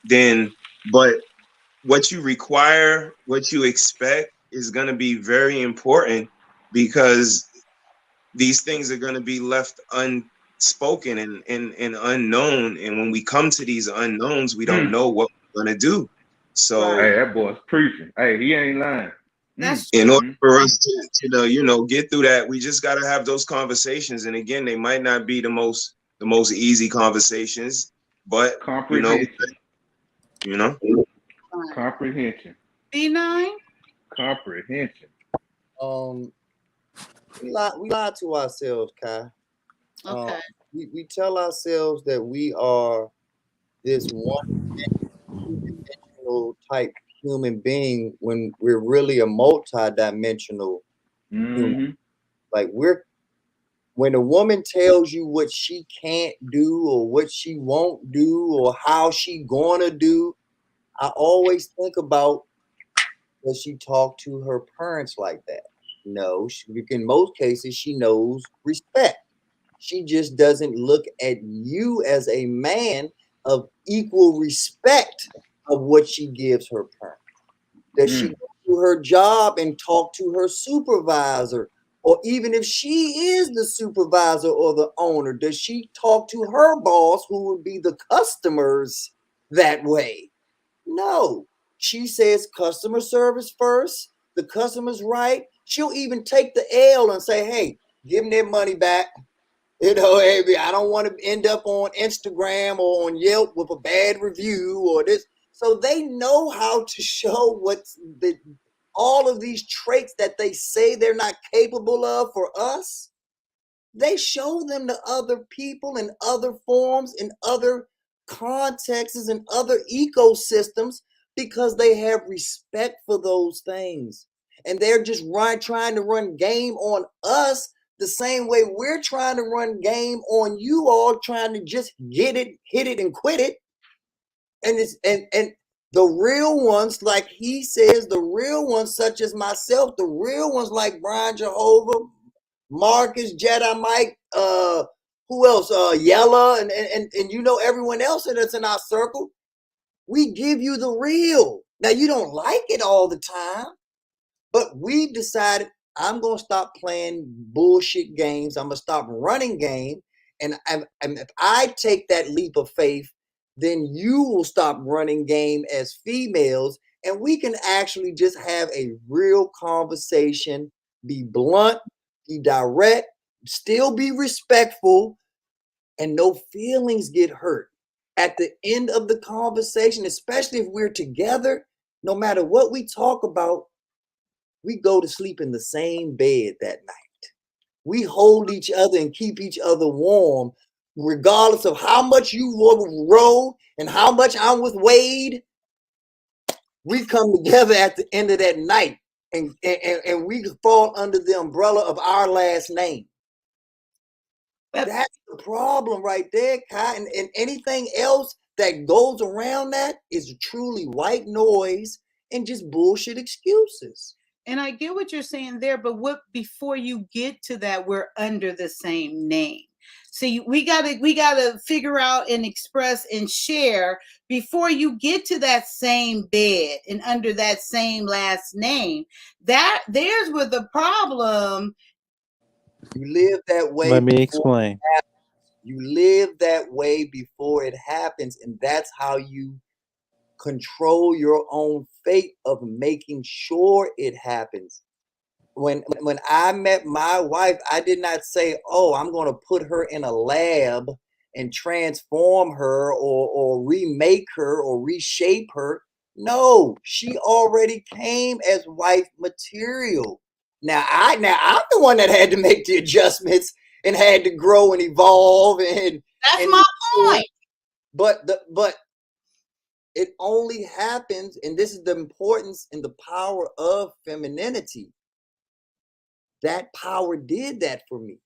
then, but what you require, what you expect is going to be very important, because these things are going to be left unspoken and unknown. And when we come to these unknowns, we don't know what we're going to do. So hey, that boy's preaching. Hey, he ain't lying. That's in order for us to you know, get through that, we just got to have those conversations. And again, they might not be the most easy conversations, but you know, comprehension. B9 comprehension. We lie to ourselves, Kai. Okay. We tell ourselves that we are this one-dimensional type human being when we're really a multi-dimensional human. Like, when a woman tells you what she can't do or what she won't do or how she gonna do, I always think about, does she talk to her parents like that? No, in most cases, she knows respect. She just doesn't look at you as a man of equal respect of what she gives her parents. Does she go to her job and talk to her supervisor? Or even if she is the supervisor or the owner, does she talk to her boss, who would be the customers, that way? No. She says customer service first. The customer's right. She'll even take the L and say, hey, give them their money back. You know, hey, I don't want to end up on Instagram or on Yelp with a bad review or this. So they know how to show all of these traits that they say they're not capable of for us. They show them to other people in other forms, in other contexts, and other ecosystems, because they have respect for those things. And they're just trying to run game on us the same way we're trying to run game on you all, trying to just get it, hit it, and quit it. And the real ones, like he says, the real ones such as myself, the real ones like Brian Jehovah, Marcus, Jedi Mike, who else? Yella, and you know, everyone else that's in our circle. We give you the real. Now, you don't like it all the time, but we've decided, I'm going to stop playing bullshit games. I'm going to stop running game. And if I take that leap of faith, then you will stop running game as females, and we can actually just have a real conversation, be blunt, be direct, still be respectful, and no feelings get hurt. At the end of the conversation, especially if we're together, no matter what we talk about, we go to sleep in the same bed that night. We hold each other and keep each other warm, regardless of how much you roll and how much I'm with Wade. We come together at the end of that night, and we fall under the umbrella of our last name. That's the problem right there, Kai. And anything else that goes around that is truly white noise and just bullshit excuses. And I get what you're saying there, but before you get to that, we're under the same name. See, we gotta figure out and express and share before you get to that same bed and under that same last name. There's where the problem. You live that way. Let me explain. You live that way before it happens, and that's how you control your own fate of making sure it happens. When I met my wife, I did not say, oh, I'm going to put her in a lab and transform her or remake her or reshape her. No, she already came as wife material. Now I'm the one that had to make the adjustments and had to grow and evolve and That's my point. But it only happens, and this is the importance and the power of femininity. That power did that for me.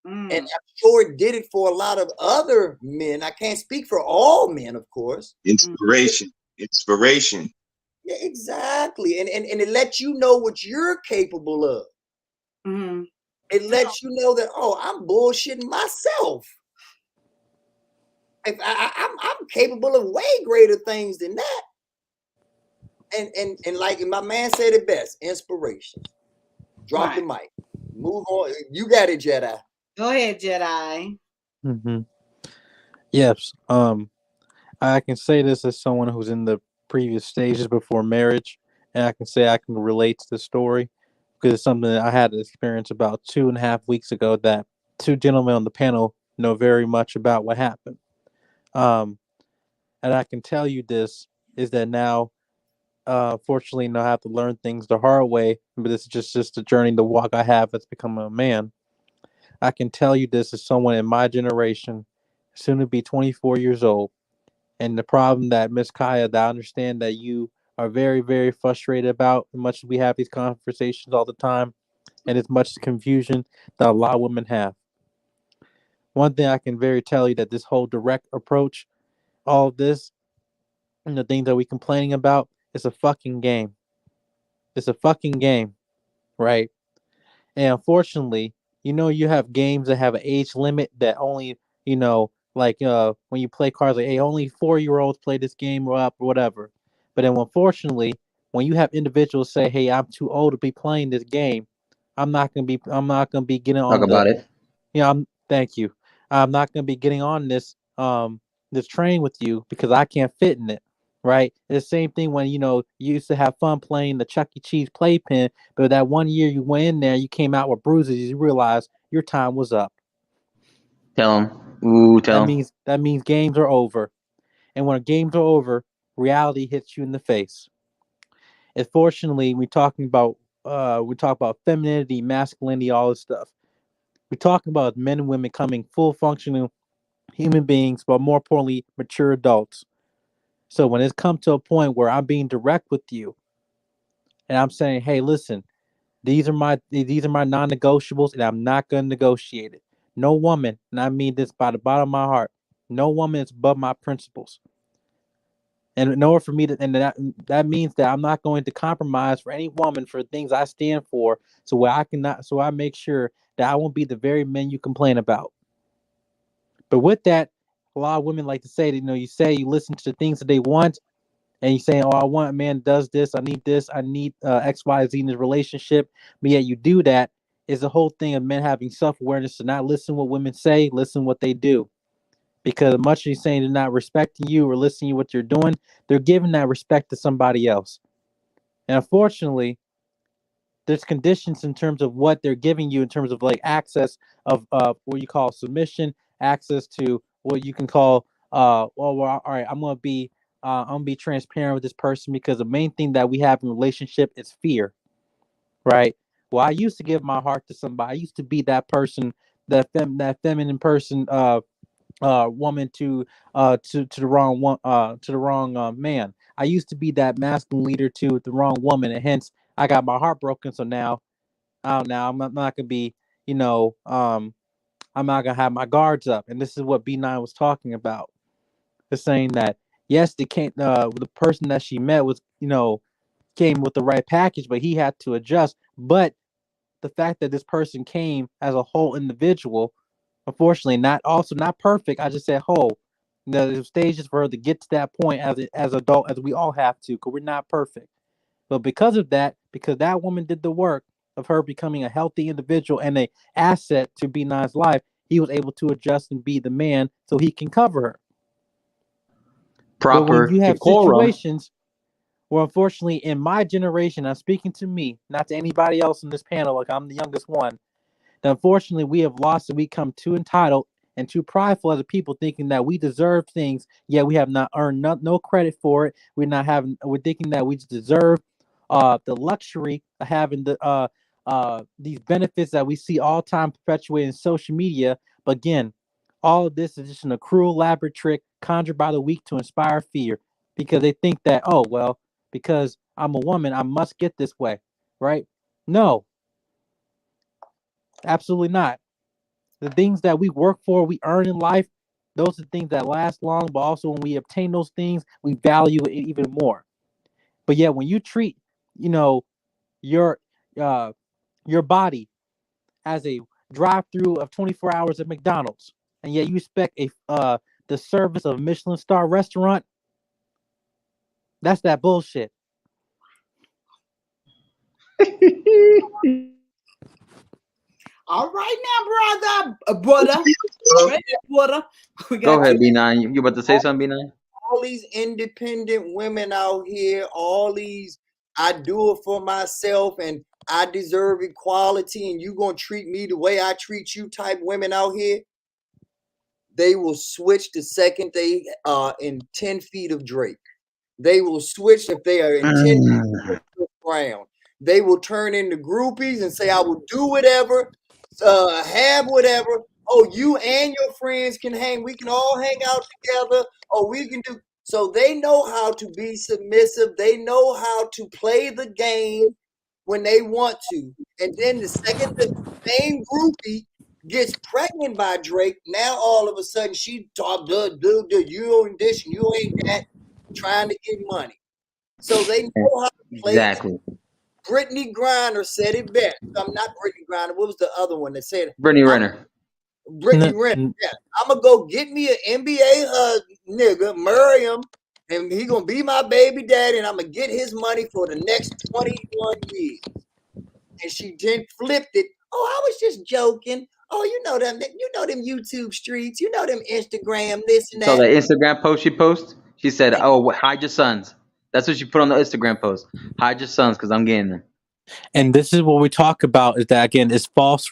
And I'm sure it did it for a lot of other men. I can't speak for all men, of course. Inspiration. Yeah, exactly. And it lets you know what you're capable of. Mm-hmm. It lets you know that, oh, I'm bullshitting myself. If I'm capable of way greater things than that. And like my man said it best, inspiration. Drop the mic. Move on. You got it, Jedi. Go ahead, Jedi. Mm-hmm. Yes. I can say this as someone who's in the previous stages before marriage, and I can say I can relate to the story because it's something that I had to experience about 2.5 weeks ago that two gentlemen on the panel know very much about what happened. And I can tell you this is that now, fortunately, I have to learn things the hard way, but this is just the journey, the walk I have as becoming a man. I can tell you this as someone in my generation, soon to be 24 years old. And the problem that Miss Kyia, that I understand that you are very, very frustrated about, as much as we have these conversations all the time, and as much confusion that a lot of women have. One thing I can very tell you that this whole direct approach, all of this, and the things that we complaining about, it's a fucking game. It's a fucking game, right? And unfortunately, you have games that have an age limit that only, like when you play cards, like, hey, only 4-year-olds play this game or up or whatever. But then unfortunately, when you have individuals say, hey, I'm too old to be playing this game, I'm not gonna be getting Talk on about it. thank you. I'm not gonna be getting on this train with you because I can't fit in it. Right? It's the same thing when you used to have fun playing the Chuck E. Cheese playpen, but that one year you went in there, you came out with bruises, you realized your time was up. Tell him. Ooh, That tell him. means games are over. And when games are over, reality hits you in the face. Unfortunately, we talk about femininity, masculinity, all this stuff. We're talking about men and women becoming full functioning human beings, but more importantly, mature adults. So when it's come to a point where I'm being direct with you and I'm saying, hey, listen, these are my non-negotiables, and I'm not gonna negotiate it. No woman, and I mean this by the bottom of my heart, no woman is above my principles. And in order for me to, and that means that I'm not going to compromise for any woman for things I stand for. So I make sure that I won't be the very men you complain about. But with that, a lot of women like to say that you say you listen to the things that they want, and you saying, "Oh, I want a man does this. I need this. I need X, Y, Z in his relationship." But yet you do that is the whole thing of men having self awareness to not listen what women say, listen what they do. Because much as you're saying they're not respecting you or listening to what you're doing, they're giving that respect to somebody else. And unfortunately, there's conditions in terms of what they're giving you in terms of like access of what you call submission, access to what you can call all right, I'm gonna be transparent with this person because the main thing that we have in relationship is fear, right? Well, I used to give my heart to somebody. I used to be that person, that feminine person, woman to the wrong one, to the wrong man. I used to be that masculine leader to the wrong woman, and hence I got my heart broken. So now, I'm not gonna be, I'm not gonna have my guards up. And this is what B9 was talking about. They're saying that yes, they can't. The person that she met was, came with the right package, but he had to adjust. But the fact that this person came as a whole individual, unfortunately, not perfect. I just said whole. There's stages for her to get to that point as adult as we all have to, because we're not perfect. But because that woman did the work of her becoming a healthy individual and a asset to B9's life, he was able to adjust and be the man so he can cover her. But when Proper you have decorum. situations where, unfortunately, in my generation, I'm speaking to me, not to anybody else in this panel, like I'm the youngest one, that unfortunately we have lost and we become too entitled and too prideful as a people, thinking that we deserve things, yet we have not earned no credit for it. We're thinking that we deserve the luxury of having these benefits that we see all time perpetuated in social media. But again, all of this is just a cruel, elaborate trick conjured by the weak to inspire fear, because they think that, oh well, because I'm a woman, I must get this way, right? No, absolutely not. The things that we work for, we earn in life, those are things that last long, but also when we obtain those things, we value it even more. But yet when you treat, you know, your your body as a drive-through of 24 hours at McDonald's, and yet you expect the service of a Michelin star restaurant, that's that bullshit. All right now, brother. We Go got ahead, you. B9. You about to say something, B9? All these independent women out here, all these I do it for myself and I deserve equality and you gonna treat me the way I treat you type women out here, they will switch the second they are in 10 feet of Drake. They will switch if they are in 10 feet of ground. They will turn into groupies and say, I will do whatever, have whatever. Oh, you and your friends can hang. We can all hang out together. Or we can do. So they know how to be submissive. They know how to play the game when they want to. And then the second the same groupie gets pregnant by Drake, now all of a sudden she talk, dude, you ain't this and you ain't that, trying to get money. So they know how to play. Exactly. Brittany Griner said it best. I'm not Brittany Griner. What was the other one that said it? Brittany Renner. Brittany Renner. Yeah. I'm going to go get me an NBA nigga, marry him, and he going to be my baby daddy, and I'm going to get his money for the next 21 years. And she then flipped it. Oh, I was just joking. Oh, you know them YouTube streets. You know them Instagram, this and that. So the Instagram post she posted, she said, "Oh, hide your sons." That's what she put on the Instagram post. Hide your sons, because I'm getting them. And this is what we talk about, is that again is false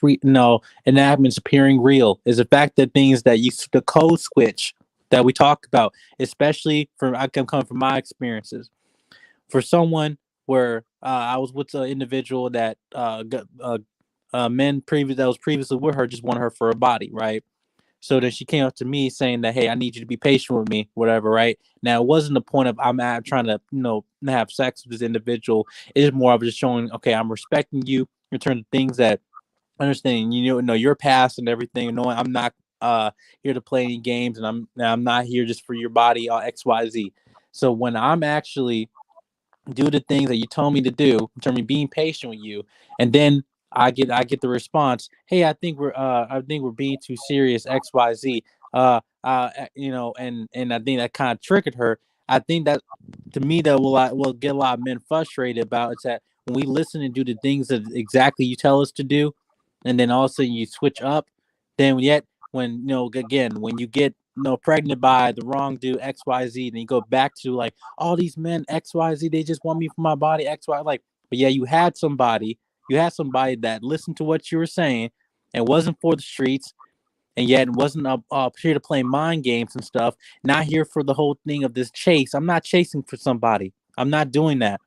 enactments appearing real, is the fact that things that the code switch that we talk about, especially I can come from my experiences. For someone where I was with an individual that men that was previously with her just wanted her for a body, right? So then she came up to me saying that, hey, I need you to be patient with me, whatever, right? Now, it wasn't the point of I'm trying to, have sex with this individual. It is more of just showing, okay, I'm respecting you in terms of things that understanding, your past and everything, knowing I'm not here to play any games, and I'm not here just for your body, XYZ. So when I'm actually do the things that you told me to do in terms of being patient with you, and then I get the response, hey, I think we're being too serious, XYZ. And I think that kind of triggered her. I think that, to me, that will get a lot of men frustrated about, is that when we listen and do the things that exactly you tell us to do, and then all of a sudden you switch up, then yet when when you get pregnant by the wrong dude, XYZ, and you go back to like all these men, XYZ, they just want me for my body, XY, like, but yeah, you had somebody that listened to what you were saying and wasn't for the streets, and yet wasn't up here to play mind games and stuff, not here for the whole thing of this chase. I'm not chasing for somebody. I'm not doing that.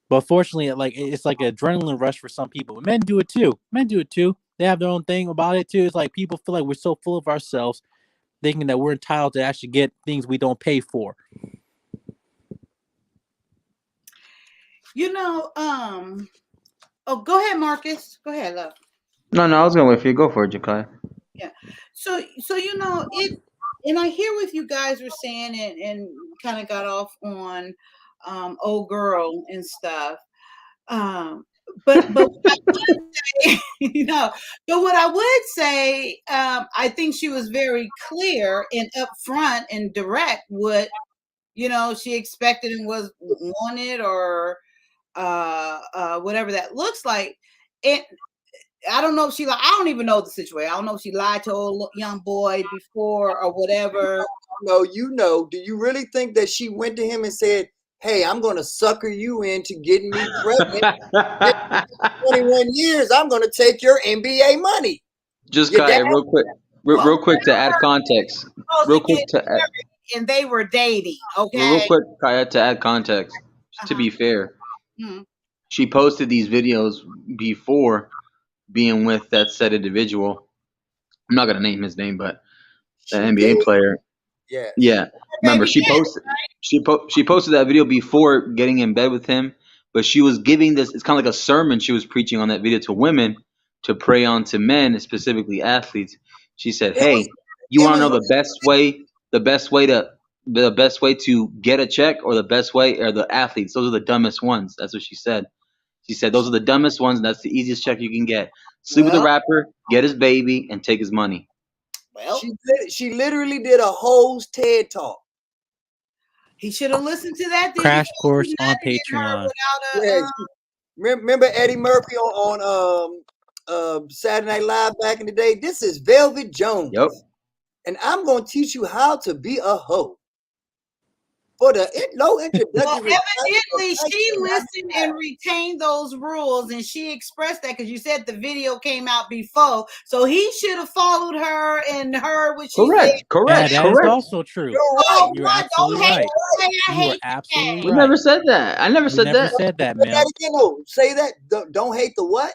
But fortunately, like, it's like an adrenaline rush for some people. But men do it too. They have their own thing about it too. It's like people feel like we're so full of ourselves, thinking that we're entitled to actually get things we don't pay for. Oh, go ahead, Marcus. Go ahead, love. No, I was gonna wait for you. Go for it, Jakai. Yeah. So it, and I hear what you guys were saying, and kind of got off on old girl and stuff. But what I would say, but what I would say, I think she was very clear and upfront and direct what she expected and was wanted, or whatever that looks like. And I don't know if I don't even know the situation. I don't know if she lied to old young boy before or whatever. No, do you really think that she went to him and said, hey, I'm going to sucker you into getting me pregnant? 21 years, I'm going to take your NBA money. Just Kyia, real quick. real quick to add context. Real quick to add, and they were dating. Okay. real quick, Kyia, to add context. To be fair, Mhm. she posted these videos before being with that said individual. I'm not gonna name his name, but the NBA player. Yes. Yeah. Remember, she posted that video before getting in bed with him, but she was giving this. It's kind of like a sermon she was preaching on that video to women to prey on to men, specifically athletes. She said, "Hey, you want to know the best way? The best way to get a check, or the best way are the athletes. Those are the dumbest ones." That's what she said. She said those are the dumbest ones, and that's the easiest check you can get. Sleep with a rapper, get his baby, and take his money. Well, she literally did a whole TED talk. He should have listened to that. Crash course on Patreon. Remember Eddie Murphy on Saturday Night Live back in the day? This is Velvet Jones. Yep. And I'm going to teach you how to be a hoe. For the low introductory. Well, evidently, she listened and retained those rules, and she expressed that because you said the video came out before, so he should have followed her and heard what she said. Correct. That is also true. Oh, You're absolutely right. You are absolutely We right. never said that. I never said that. said that, Say man. that again, though. Say that. Don't hate the what?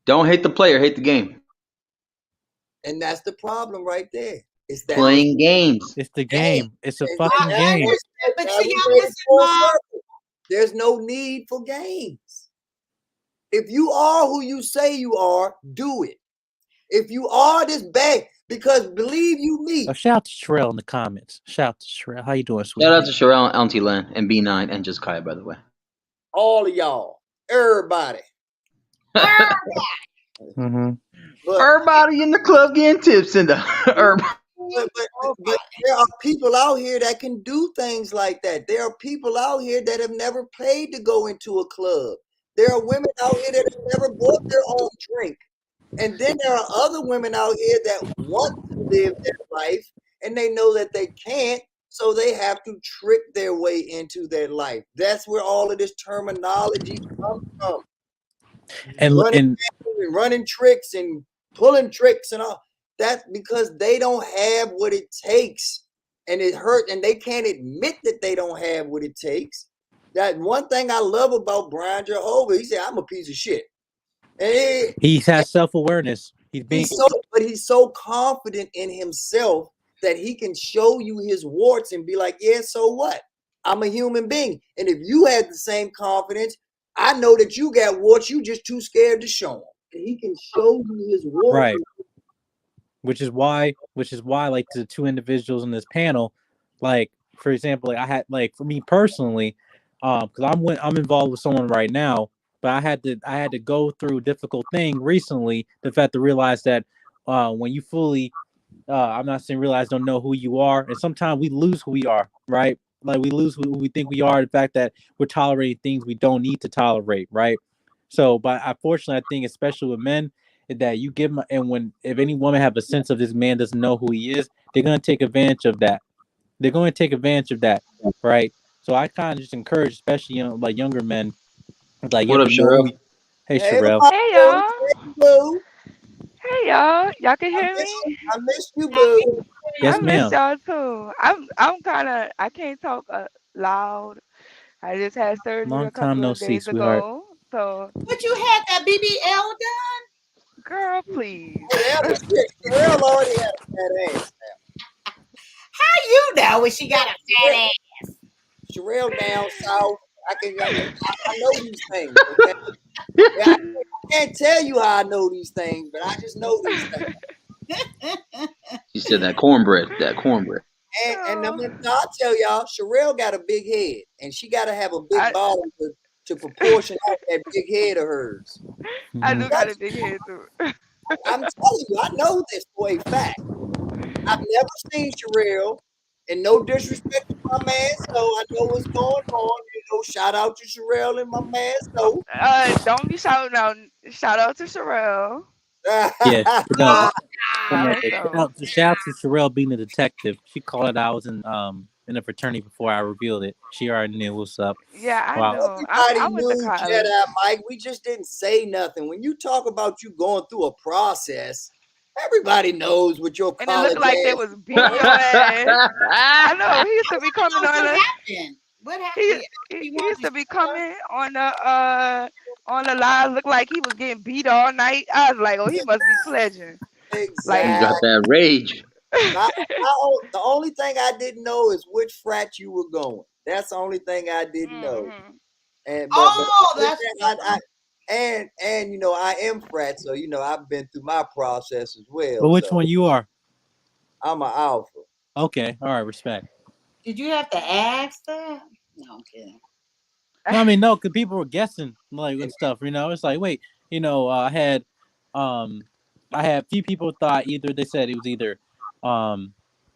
Don't hate the player, hate the game. And that's the problem right there. It's that Playing games. It's the game. It's a fucking game. But see, y'all listen, Mom. There's no need for games. If you are who you say you are, do it. If you are this bad, because believe you me. Shout out to Sherelle in the comments. Shout out to Sherelle. How you doing, sweetie? Shout out to Sherelle, Auntie Len, and B9, and Juss Kyia, by the way. All of y'all. Everybody. Mm-hmm. Everybody in the club getting tips in the But there are people out here that can do things like that. There are people out here that have never paid to go into a club. There are women out here that have never bought their own drink. And then there are other women out here that want to live their life and they know that they can't, so they have to trick their way into their life. That's where all of this terminology comes from. And running tricks and pulling tricks and all. That's because they don't have what it takes, and it hurt, and they can't admit that they don't have what it takes. That one thing I love about Brian Jehovah, he said, "I'm a piece of shit." And he has self-awareness. He's so confident in himself that he can show you his warts and be like, "Yeah, so what? I'm a human being." And if you had the same confidence, I know that you got warts. You just too scared to show them. And he can show you his warts. Right. Which is why, like the two individuals in this panel, like for example, like I had, like for me personally, because I'm involved with someone right now, but I had to go through a difficult thing recently. The fact to realize that when you fully, I'm not saying realize, don't know who you are, and sometimes we lose who we are, right? Like we lose who we think we are. The fact that we're tolerating things we don't need to tolerate, right? So, but unfortunately, I think especially with men, that you give them, and if any woman have a sense of this man doesn't know who he is, they're gonna take advantage of that. They're going to take advantage of that, right? So I kind of just encourage, especially younger men, like what up, Sherelle? Hey, Sherelle. Hey y'all. Hey y'all. Y'all can hear me? I miss you, boo. Yes, I ma'am. miss y'all too. I'm kind of, I can't talk loud. I just had surgery Long a couple time no of see, days sweetheart. ago. So, But you had that BBL done? girl, please. Sherelle already had a fat ass now. How you know when she got a fat ass? Sherelle down south. I know these things. Okay? I can't tell you how I know these things, but I just know these things. She said that cornbread. And I'll tell y'all, Sherelle got a big head, and she got to have a big body to proportion out that big head of hers. I do got a big head too. I'm telling you, I know this for a fact. I've never seen Sherelle, and no disrespect to my man, so I know what's going on. Shout out to Sherelle and my man, so. Don't be shouting out. Shout out to Sherelle. Yeah, no. Shout out to Sherelle being a detective. She called it. I was in a fraternity before I revealed it. She already knew what's up. Yeah, I Wow. know. Everybody knew Jedi, Mike. We just didn't say nothing. When you talk about you going through a process, Everybody knows what your And it college looked like they ass was is beating your ass. I know he used to be coming What on the happened? What he happened? he You he want used to to be coming on the live. Looked like he was getting beat all night. I was like, oh, he must be pledging. He Like got exact. that rage. The only thing I didn't know is which frat you were going. That's the only thing I didn't know. mm-hmm. And but Oh, other that's than that, and you know I am frat, so you know I've been through my process as well. But which So one you are? I'm an alpha. Okay, all right, respect. Did you have to ask that? No, I'm kidding. No, I mean no, because people were guessing like and And stuff. It's like wait, um, I had a few people thought either they said it was either,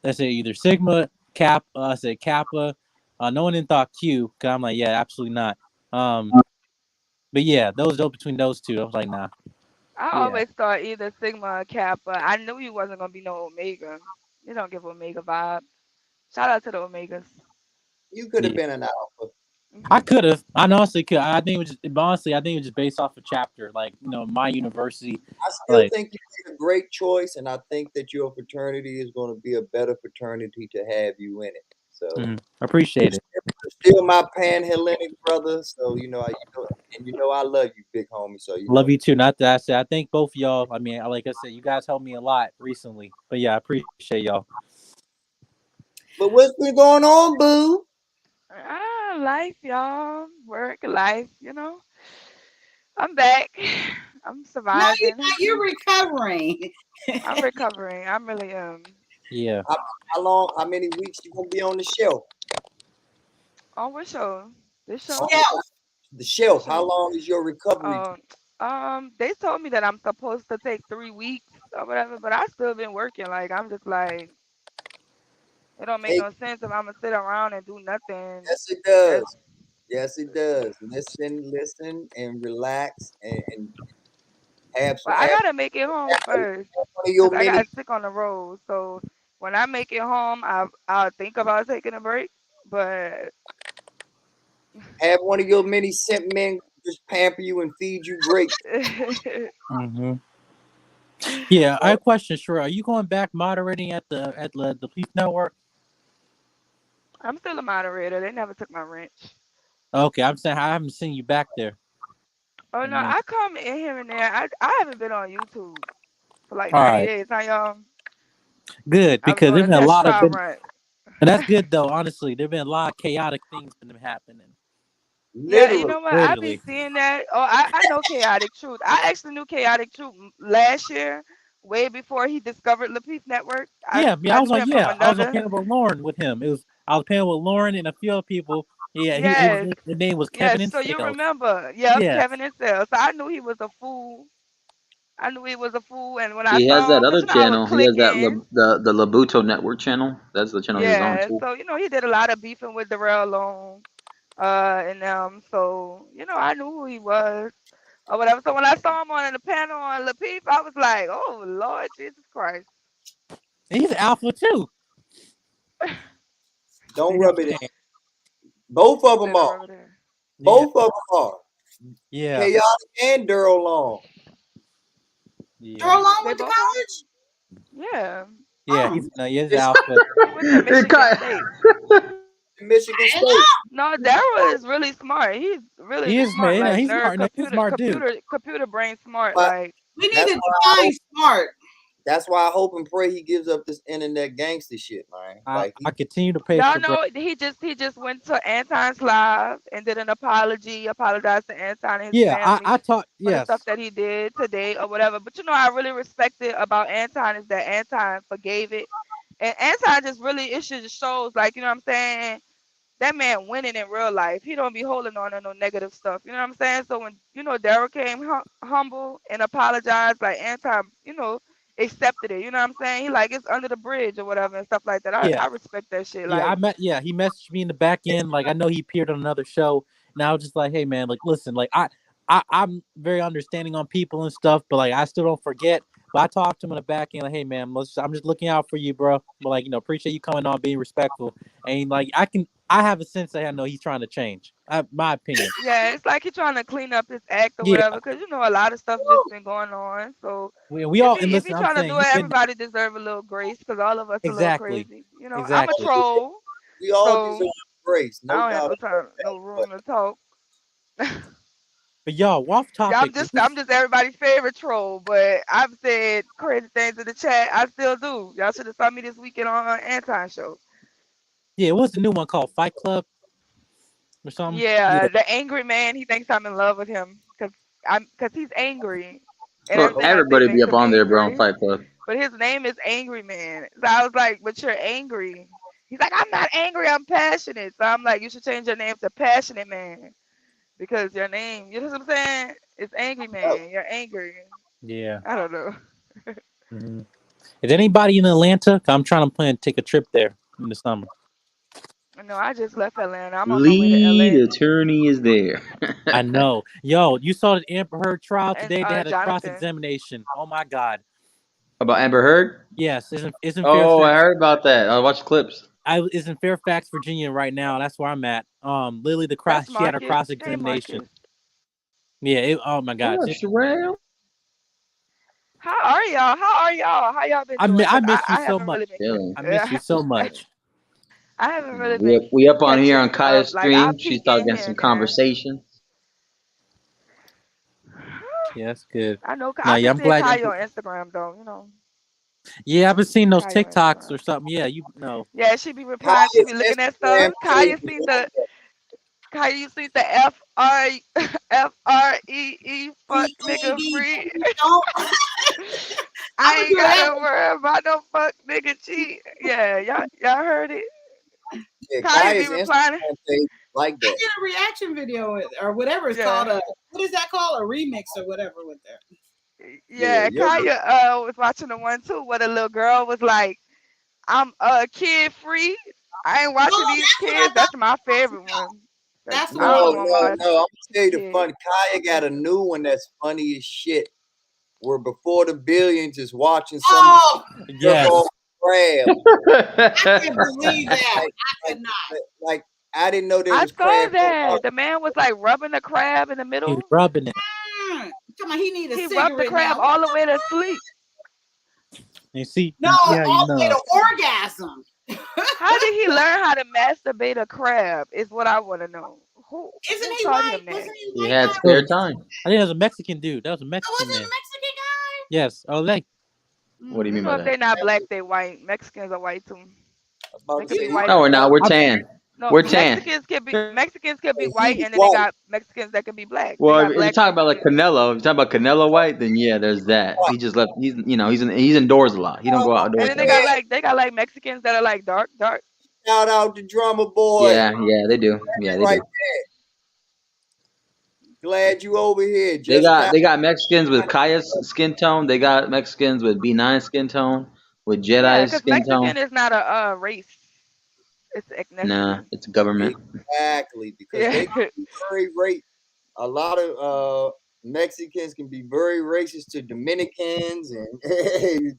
they said either Sigma, Cap, I said Kappa. No one didn't thought Q. Cause I'm like yeah, absolutely not. Um, but yeah, those between those two, I was like nah. I Yeah, always thought either Sigma or Kappa. I knew you wasn't gonna be no Omega. You don't give Omega vibe. Shout out to the Omegas. you could have yeah. been an alpha. I could have. I honestly could. I think it was just honestly. I think it was just based off a chapter, like my university, I still like. think you made a great choice, and I think that your fraternity is going to be a better fraternity to have you in it. So I appreciate it. you're still my pan Hellenic brother. So you know I love you, big homie. So you Love know. you too. Not that I said. I think both of y'all. I mean, like I said, you guys helped me a lot recently. But yeah, I appreciate y'all. But what's been going on, boo? Life, y'all. Work, life, I'm back. I'm No, surviving. you're recovering. I'm recovering. I'm really Yeah. How long? How many weeks you gonna be on the shelf? on what show? This On show? the What shelf. How show? long is your recovery? Um they told me that I'm supposed to take 3 weeks or whatever, but I still been working. Like I'm just like it don't make Take, no sense if I'm gonna sit around and do nothing. yes, it That's does. Yes, it does. Listen, and relax, and have some but I gotta make it home have first one of your because I many got sick on the road. So when I make it home, I'll think about taking a break. But simp men just pamper you and feed you grapes. hmm Yeah. I have a question. Sure. Are you going back moderating at the Police Network? I'm still a moderator. They never took my wrench. Okay. I'm saying I haven't seen you back there Oh in a no, minute. I come in here and there. I haven't been on YouTube for like All 90 right. days. Huh, y'all? Good I was because doing there's a been a test lot of trial been, run. and that's good though. Honestly, there've been a lot of chaotic things been happening. Yeah, you Literally. know what? I be Literally. seeing that. Oh, I know Chaotic Truth. I actually knew Chaotic Truth last year, way before he discovered Lapeef Network. Yeah, yeah, I knew him from I was on another. panel with Lauren with him. I was panel with Lauren and a few other people. Yeah, Yes, his name was Kevin yes. in So you sales. remember? Yep, Yes. Kevin and Sales. So I knew he was a fool. I knew he was a fool, and when I He has saw that him, cause other I was channel. He has that clicking. the Labuto Network channel. That's the channel he's on Yeah, too. so he did a lot of beefing with Darrell Long, and so I knew who he was or whatever. So when I saw him on the panel on Lapeef, I was like, oh Lord Jesus Christ. He's alpha too. Don't He never rub it in. came. Both You of them said are. over there. Yeah. Both of them are. Yeah. Chaotic and Daryl Long. Yeah. You're along They with the both on? college? Yeah. Yeah. Oh, He's It's alpha. He went to It Michigan kind State. Michigan I State. No, Daryl is really smart. He's really He is smart, man. like He's nerd, smart. No, he's a smart dude. computer brain smart. But Like we need that's to why I define hope smart. that's why I hope and pray he gives up this internet gangster shit, man. Like I continue to pay y'all for bro. know, he just went to Anton's live and did an apology, apologized to Anton and his Yeah. I family taught. for the stuff Yes. that he did today or whatever. But I really respected about Anton is that Anton forgave it. And Anton just really it just shows like, you know what I'm saying? That man winning in real life. He don't be holding on to no negative stuff. You know what I'm saying? So when Daryl came humble and apologized, like Anton, accepted it. You know what I'm saying? He like it's under the bridge or whatever and stuff like that. I, Yeah. I respect that shit. Yeah. Like He messaged me in the back end. Like I know he appeared on another show, and I was just like, hey man, like listen, like I'm very understanding on people and stuff, but like I still don't forget. But I talked to him in the back end, like, hey man, I'm just looking out for you, bro. But like appreciate you coming on, being respectful, and like I have a sense that I know he's trying to change. My opinion. Yeah, it's like he's trying to clean up his act or Yeah, whatever, because you know a lot of stuff just been going on. So we if all he and if listen. he I'm trying to saying do it, you've been everybody deserve a little grace, because all of us a little exactly, crazy. You know, I'm a exactly. troll, We all deserve so grace, I no don't have doubt no about time, that. no But room to talk. But y'all, off Yeah, topic. Is I'm this? just everybody's favorite troll, but I've said crazy things in the chat. I still do. Y'all should have saw me this weekend on Anton show. Yeah, what's the new one called? Fight Club or something? Yeah, Yeah. the angry man. He thinks I'm in love with him because he's angry, and Bro, everything I say everybody be makes up him on there, bro, on angry. Fight Club. But his name is Angry Man. So I was like, but you're angry. He's like, I'm not angry. I'm passionate. So I'm like, you should change your name to Passionate Man because your name, you know what I'm saying? It's Angry Man. You're angry. Yeah. I don't know. Mhm. Is anybody in Atlanta? 'Cause I'm trying to plan to take a trip there in the summer. No, I just left Atlanta. I'm on my way to Lead LA. attorney is there. I know. Yo, you saw the Amber Heard trial And today? They had a cross Jonathan. examination. Oh my God. About Amber Heard? Yes, isn't Oh, I Fairfax? heard about that. I watched clips. Is in Fairfax, Virginia, right now. That's where I'm at. Lily the cross. That's She had her Marcus. cross Hey, examination. Marcus. Yeah. Oh my What God. up, Sherelle? How are y'all? How are y'all? How y'all been doing? I Because miss you I so haven't much. really been Chilling. I miss you so much. I haven't really We been up, we up on here on catching up. Kaya's Like I stream. She's peek in talking here some and there. conversation. Yeah, that's good. I know No, I be yeah, I'm seeing glad. Kaya on Instagram though. You know, Yeah, I've been I seeing see those Kaya on TikToks or Instagram. something. Yeah, you know. Yeah, she be replying. She be Kaya's looking at Instagram stuff. page Kaya is seen like the Kaya. You seen the FREE fuck nigga free. Don't. I'm I gonna ain't do that. gotta worry about no fuck nigga cheat. Yeah, y'all heard it. yeah, Kaya be Kaya's replying. Instagram page like I that. did a reaction video or whatever it's Yeah. called. What is that called? A remix or whatever with that. Yeah, Yeah, Kaya was watching the one too where the little girl was like, I'm kid free. I ain't watching Oh, these that's what I kids. thought. That's my favorite one. 'Cause That's the I one. don't no, want no, my no. I'm gonna tell you the kid. funny. Kaya got a new one that's funny as shit. Where before the billions is watching some Oh, jerk Yes. off crab. I can't believe that. Like, I like, could not. like I didn't know there I was saw crab. that. The man was like rubbing the crab in the He was middle. rubbing it. Come on, he need a He rubbed the cigarette crab now. all the way to sleep. You see No, how you all the way know. to orgasm. How did he learn how to masturbate a crab? Is what I want to know. Isn't Who he taught white? him that? Wasn't he He white had guy? spare time. I think it was a Mexican dude. That was a Oh, Mexican was it man. a Mexican guy? Yes. Oh, like What do you You mean know, by if that? they're not black, they white. Mexicans are white too. About They to could be say, white No, and we're not. black. We're I, tan. No, We're tan. Mexicans could be he white, was and then they white. got Mexicans that could be black. They Well, got if you're black talking about like Mexicans. Canelo, if you're talking about Canelo White, then yeah, there's that. He just left. He's indoors a lot. He don't go And outdoors then that much. they got like Mexicans that are like dark. Shout out to Drummer Boy. Yeah, they do. Yeah, they Right do. there. Glad you over here. They Just got passed. they got Mexicans with Kaya's skin tone. They got Mexicans with B9 skin tone, with Yeah, Jedi's because skin tone. Mexican is not a race; it's Nah, ethnicity. it's government. Exactly. Because Yeah, they can be very a lot of Mexicans can be very racist to Dominicans and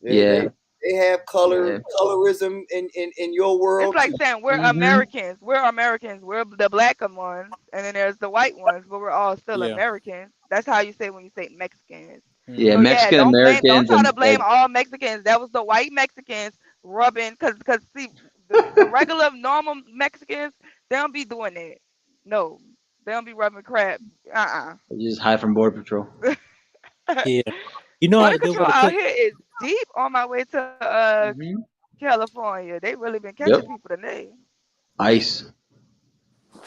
Yeah, they have yeah. colorism in your it's world like too. saying we're Mhm. Americans. We're Americans. We're the black ones, and then there's the white ones, but we're all still yeah. Americans. That's how you say when you say Mexicans. Yeah, So Hmm. yeah, Mexican don't Americans try and to like blame all Mexicans. That was the white Mexicans rubbing, cause see, the regular normal Mexicans, they don't be doing that. No, they don't be rubbing crab. you just hide from Border Patrol. Yeah. You know Border how they control would have out took. here is deep. On my way to Mhm. California, they really been Yep. catching people today. Ice.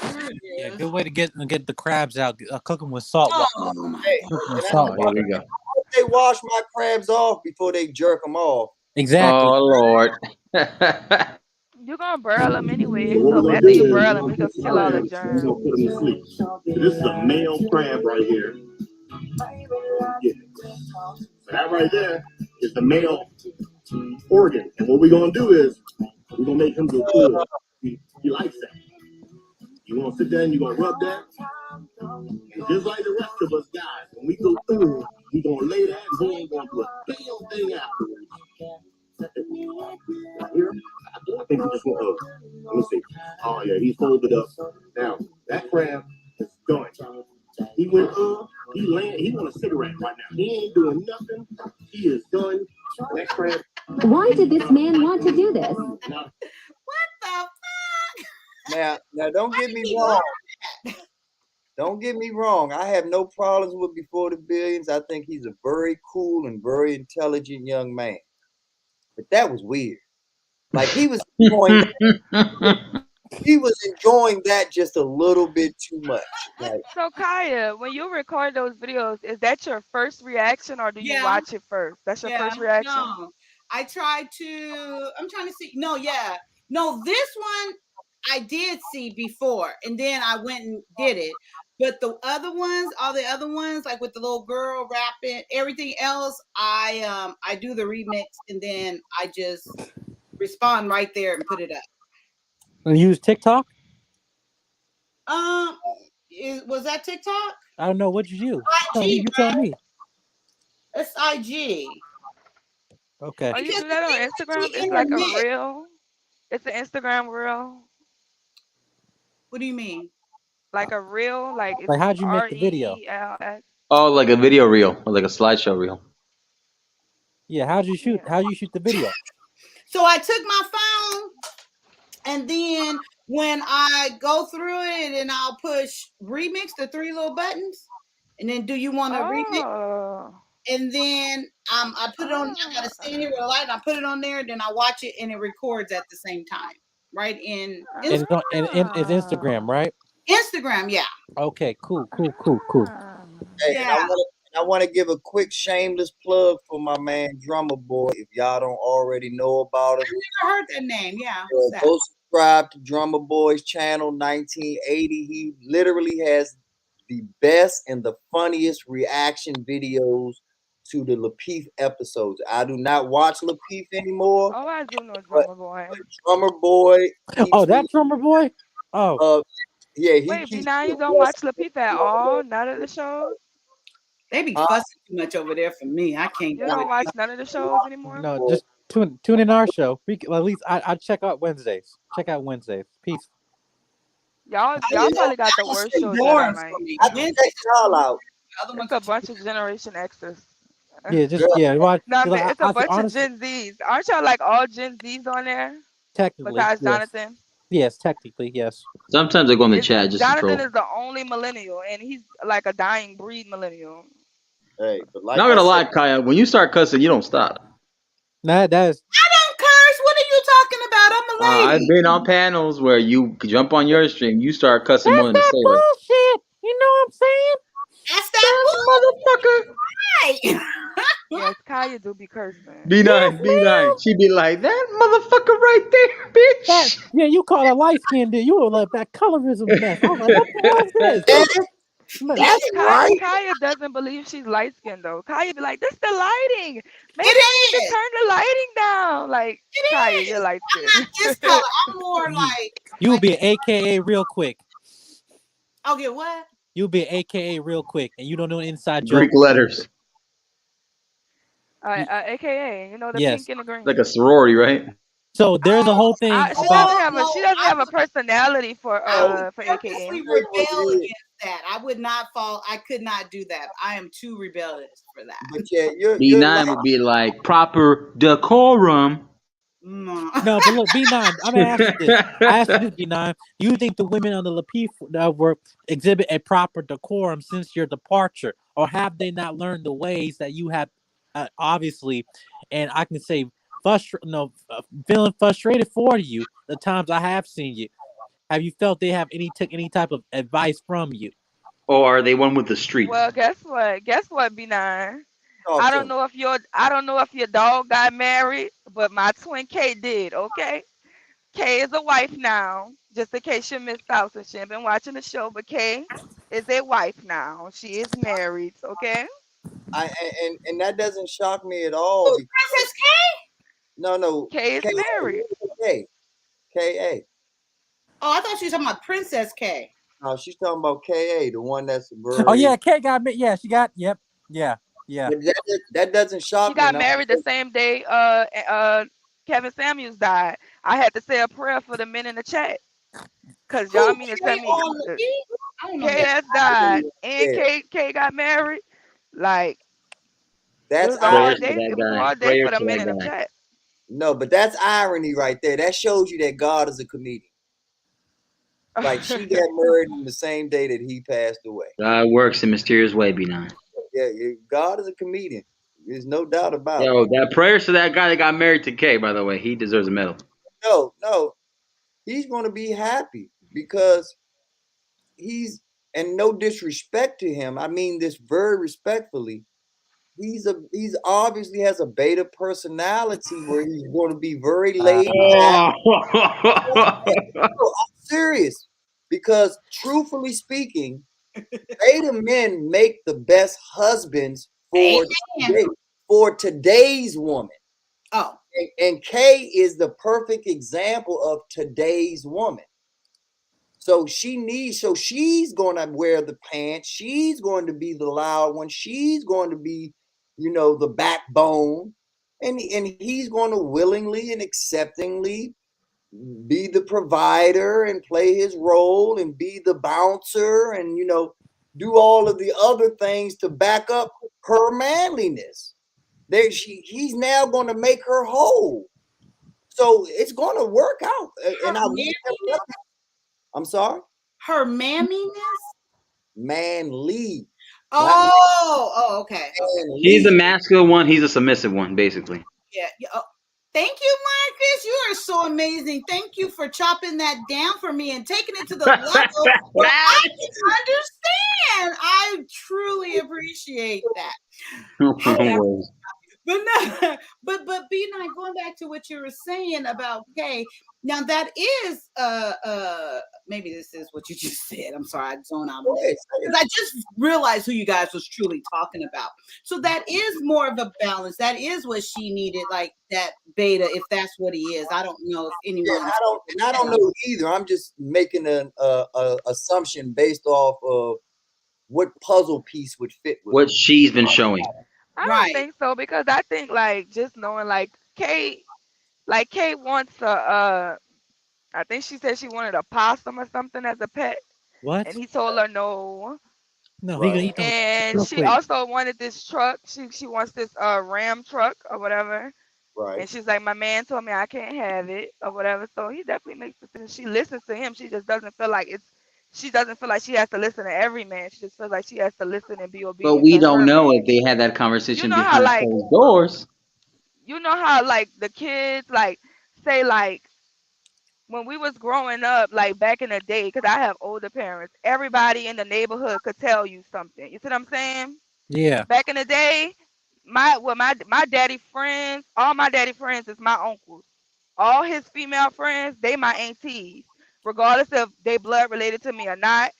Yeah, Yeah. good way to get the crabs out. Cook them with salt water. Oh my Hey, god. Cook 'em with and salt Oh, here water. we go. I hope they wash my crabs off before they jerk them off. Exactly. Oh Lord. You're gonna burl them So anyway. what we're So gonna after do you is burl we're them, gonna you put just some kill all the crabs and we're germs. gonna put them to sleep. So this is a male crab right here. Yeah. So that right there is the male organ. And what we're gonna do is we're gonna make him go full. He likes that. You gonna sit there and you're gonna rub that. And just like the rest of us guys, when we go through, we gonna lay that and he ain't gonna do a damn thing afterwards. Right here, I think we just want let me see. Oh yeah, he's folded up. Now that crab is done. He went he landed, he want a cigarette right now. He ain't doing nothing. He is done. That crab. Why did this man want to do this? What the fuck? Now don't get me wrong. Don't get me wrong. I have no problems with Before the Billions. I think he's a very cool and very intelligent young man. But that was weird. Like he was enjoying that just a little bit too much. Like, So Kyia, when you record those videos, is that your first reaction or do you Yeah. watch it first? That's your first reaction? No. I'm trying to see. No, yeah. No, this one I did see before, and then I went and did it. But the other ones, all the other ones, like with the little girl rapping, everything else, I do the remix and then I just respond right there and put it up. And use TikTok? Was that TikTok? I don't know what you use. IG, You tell me. It's IG. Okay. Oh, you do that on Instagram? It's like a reel. It's an Instagram reel. What do you mean? Like a reel? Like it's Like, how'd you make the video? REELS? Oh, like a video reel, or like a slideshow reel. Yeah, how'd you shoot the video? So I took my phone, and then when I go through it, and I'll push remix, the 3 little buttons, and then do you want to remix? And then I put it on. I gotta stand here with a light. And I put it on there, and then I watch it, and it records at the same time, right? In And it's Instagram, right? Instagram, yeah. Okay, cool. hey, Yeah. and I want to give a quick shameless plug for my man Drummer Boy. If y'all don't already know about him, I never heard that name. Yeah. go subscribe to Drummer Boy's channel 1980. He literally has the best and the funniest reaction videos to the Lapeef episodes. I do not watch Lapeef anymore. Oh, I do know Drummer Boy. Drummer Boy. Oh, that Drummer Boy? Oh. Yeah, he Wait, keeps now you don't watch Lapeef at all? None of the shows? They be fussing too much over there for me. I can't You do don't it. watch none of the shows anymore? No, just tune in our show. At least I check out Wednesdays. Check out Wednesdays. Peace. Y'all probably got the worst shows ever, man. I can check y'all out. It's a bunch of Generation X's. Yeah, watch. No, I- it's a I- bunch honestly- of Gen Zs. Aren't y'all like all Gen Zs on there? Technically, Besides yes. Jonathan? Yes, technically, yes. Sometimes I go in the chat just to Jonathan troll. is the only millennial, and he's like a dying breed millennial. Hey, but Not gonna lie, Kaya, when you start cussing, you don't stop. Nah, that is. I don't curse. What are you talking about? I'm a lady. I've been on panels where you jump on your stream, you start cussing more than the sailor. Bullshit. You know what I'm saying? That's that motherfucker. Right. Yes, Kaya do be cursing. B9. She be like, that motherfucker right there, bitch. Yeah, you call her light skinned, dude. You were like that colorism mess. I was like, what the hell is this? Kaya doesn't believe she's light skinned though. Kaya be like, this the lighting. Maybe It I need is. to turn the lighting down. Like, Kaya, you're light I'm skinned. not this color. I'm more like. You would be an AKA real quick. I'll get what? You'll be an AKA real quick, and you don't know inside joke. Greek letters. AKA, you know, the Yes. pink and the green. Like a sorority, right? So there's a whole thing She doesn't have a personality for AKA. Purposely rebel against that. I would not fall. I could not do that. I am too rebellious for that. But yeah, you're B9 would be like proper decorum. No, but look, B9. I'm gonna ask you this. I asked you this, B9. Do you think the women on the Lapeef were exhibit a proper decorum since your departure, or have they not learned the ways that you have, obviously? And I can say, feeling frustrated for you. The times I have seen you, have you felt they have took any type of advice from you? Or are they one with the streets? Well, guess what? B9. I don't know if your dog got married, but my twin K did. Okay, K is a wife now. Just in case you missed out, since she ain't been watching the show, but K is a wife now. She is married. Okay. And that doesn't shock me at all. Princess K? No. K is married. K-A. Oh, I thought she was talking about Princess K. No, she's talking about K.A., the one that's very... Oh yeah, K got me. Yeah, she got. Yep. Yeah. That doesn't shock me. She got married the same day Kevin Samuels died. I had to say a prayer for the men in the chat. Cause y'all Who, mean to Kay tell me or Lee? I don't know that. KS died and Yeah. K got married? Like it That's was a hard Prayers irony. for day. that It was a guy. hard day Prayers for the for men that in the guy. chat. No, but that's irony right there. That shows you that God is a comedian. Like she got married on the same day that he passed away. God works in mysterious way, B9. Yeah, God is a comedian. There's no doubt about it. Yo, that prayers to that guy that got married to Kay, by the way. He deserves a medal. No, he's going to be happy because he's, and no disrespect to him, I mean this very respectfully. He's obviously has a beta personality where he's going to be very laid back. I'm serious, because truthfully speaking, beta men make the best husbands for today's woman. Oh, and Kay is the perfect example of today's woman. So she's going to wear the pants. She's going to be the loud one. She's going to be, the backbone. And he's going to willingly and acceptingly be the provider and play his role and be the bouncer and, do all of the other things to back up her manliness. He's now going to make her whole. So it's going to work out. And I'm sorry? her mamminess? Manly. Okay. She's the masculine one. He's a submissive one, basically. Yeah. Oh, thank you, Marcus. You are so amazing. Thank you for chopping that down for me and taking it to the level where I can understand. I truly appreciate that. But no, but B9, going back to what you were saying about Kay. Now that is maybe this is what you just said. I'm sorry, I zone out because I just realized who you guys was truly talking about. So that is more of a balance. That is what she needed, like that beta, if that's what he is. I don't know if anyone. Yeah, I don't know either. I'm just making an assumption based off of what puzzle piece would fit with what she's been showing. I don't think so, because I think like just knowing like Kay wants I think she said she wanted a possum or something as a pet. What? And he told her no. No, he gonna eat them And real she quick. also wanted this truck. She wants this Ram truck or whatever. Right. And she's like, my man told me I can't have it or whatever. So he definitely makes decisions. She listens to him. She just doesn't feel like she doesn't feel like she has to listen to every man. She just feels like she has to listen and be obedient. But we to don't her know man. if they had that conversation You know how behind closed doors. You know how like the kids like say like when we was growing up, like back in the day, because I have older parents, everybody in the neighborhood could tell you something. You see what I'm saying? Yeah. Back in the day, my daddy friends, all my daddy friends is my uncles. All his female friends, they my aunties. Regardless if they blood related to me or not,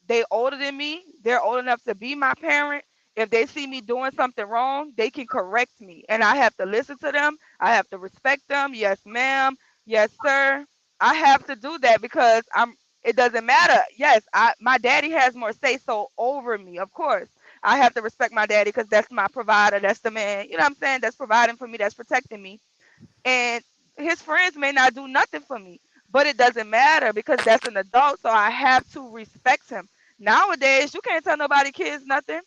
they older than me. They're old enough to be my parent. If they see me doing something wrong, they can correct me. And I have to listen to them. I have to respect them. Yes, ma'am. Yes, sir. I have to do that because it doesn't matter. Yes, my daddy has more say so over me, of course. I have to respect my daddy because that's my provider. That's the man, you know what I'm saying? That's providing for me, that's protecting me. And his friends may not do nothing for me, but it doesn't matter because that's an adult, so I have to respect him. Nowadays, you can't tell nobody kids nothing.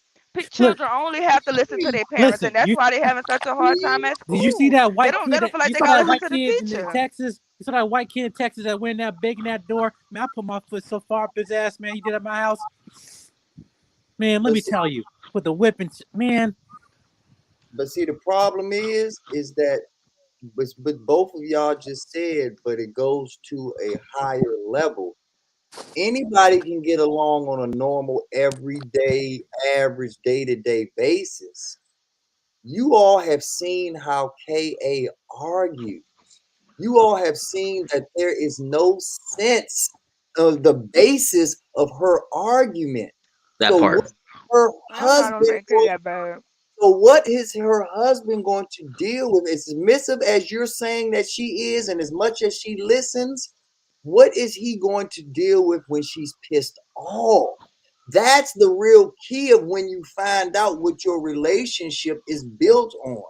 Children only have to listen to their parents, Listen, and that's why they're having such a hard time at school. Did you see that white They kid? don't feel like You they saw gotta that listen white to the kid in teacher. Texas. You saw that white kid in Texas that went in that big in that door. Man, I put my foot so far up his ass, man. He did at my house. Man, let me tell you, with the whipping, man. But see, the problem is that, but both of y'all just said, but it goes to a higher level. Anybody can get along on a normal, everyday, average, day-to-day basis. You all have seen how KA argues. You all have seen that there is no sense of the basis of her argument. That part. Her I'm not gonna husband say that bad. So what is her husband going to deal with? As submissive as you're saying that she is, and as much as she listens, what is he going to deal with when she's pissed off? That's the real key of when you find out what your relationship is built on.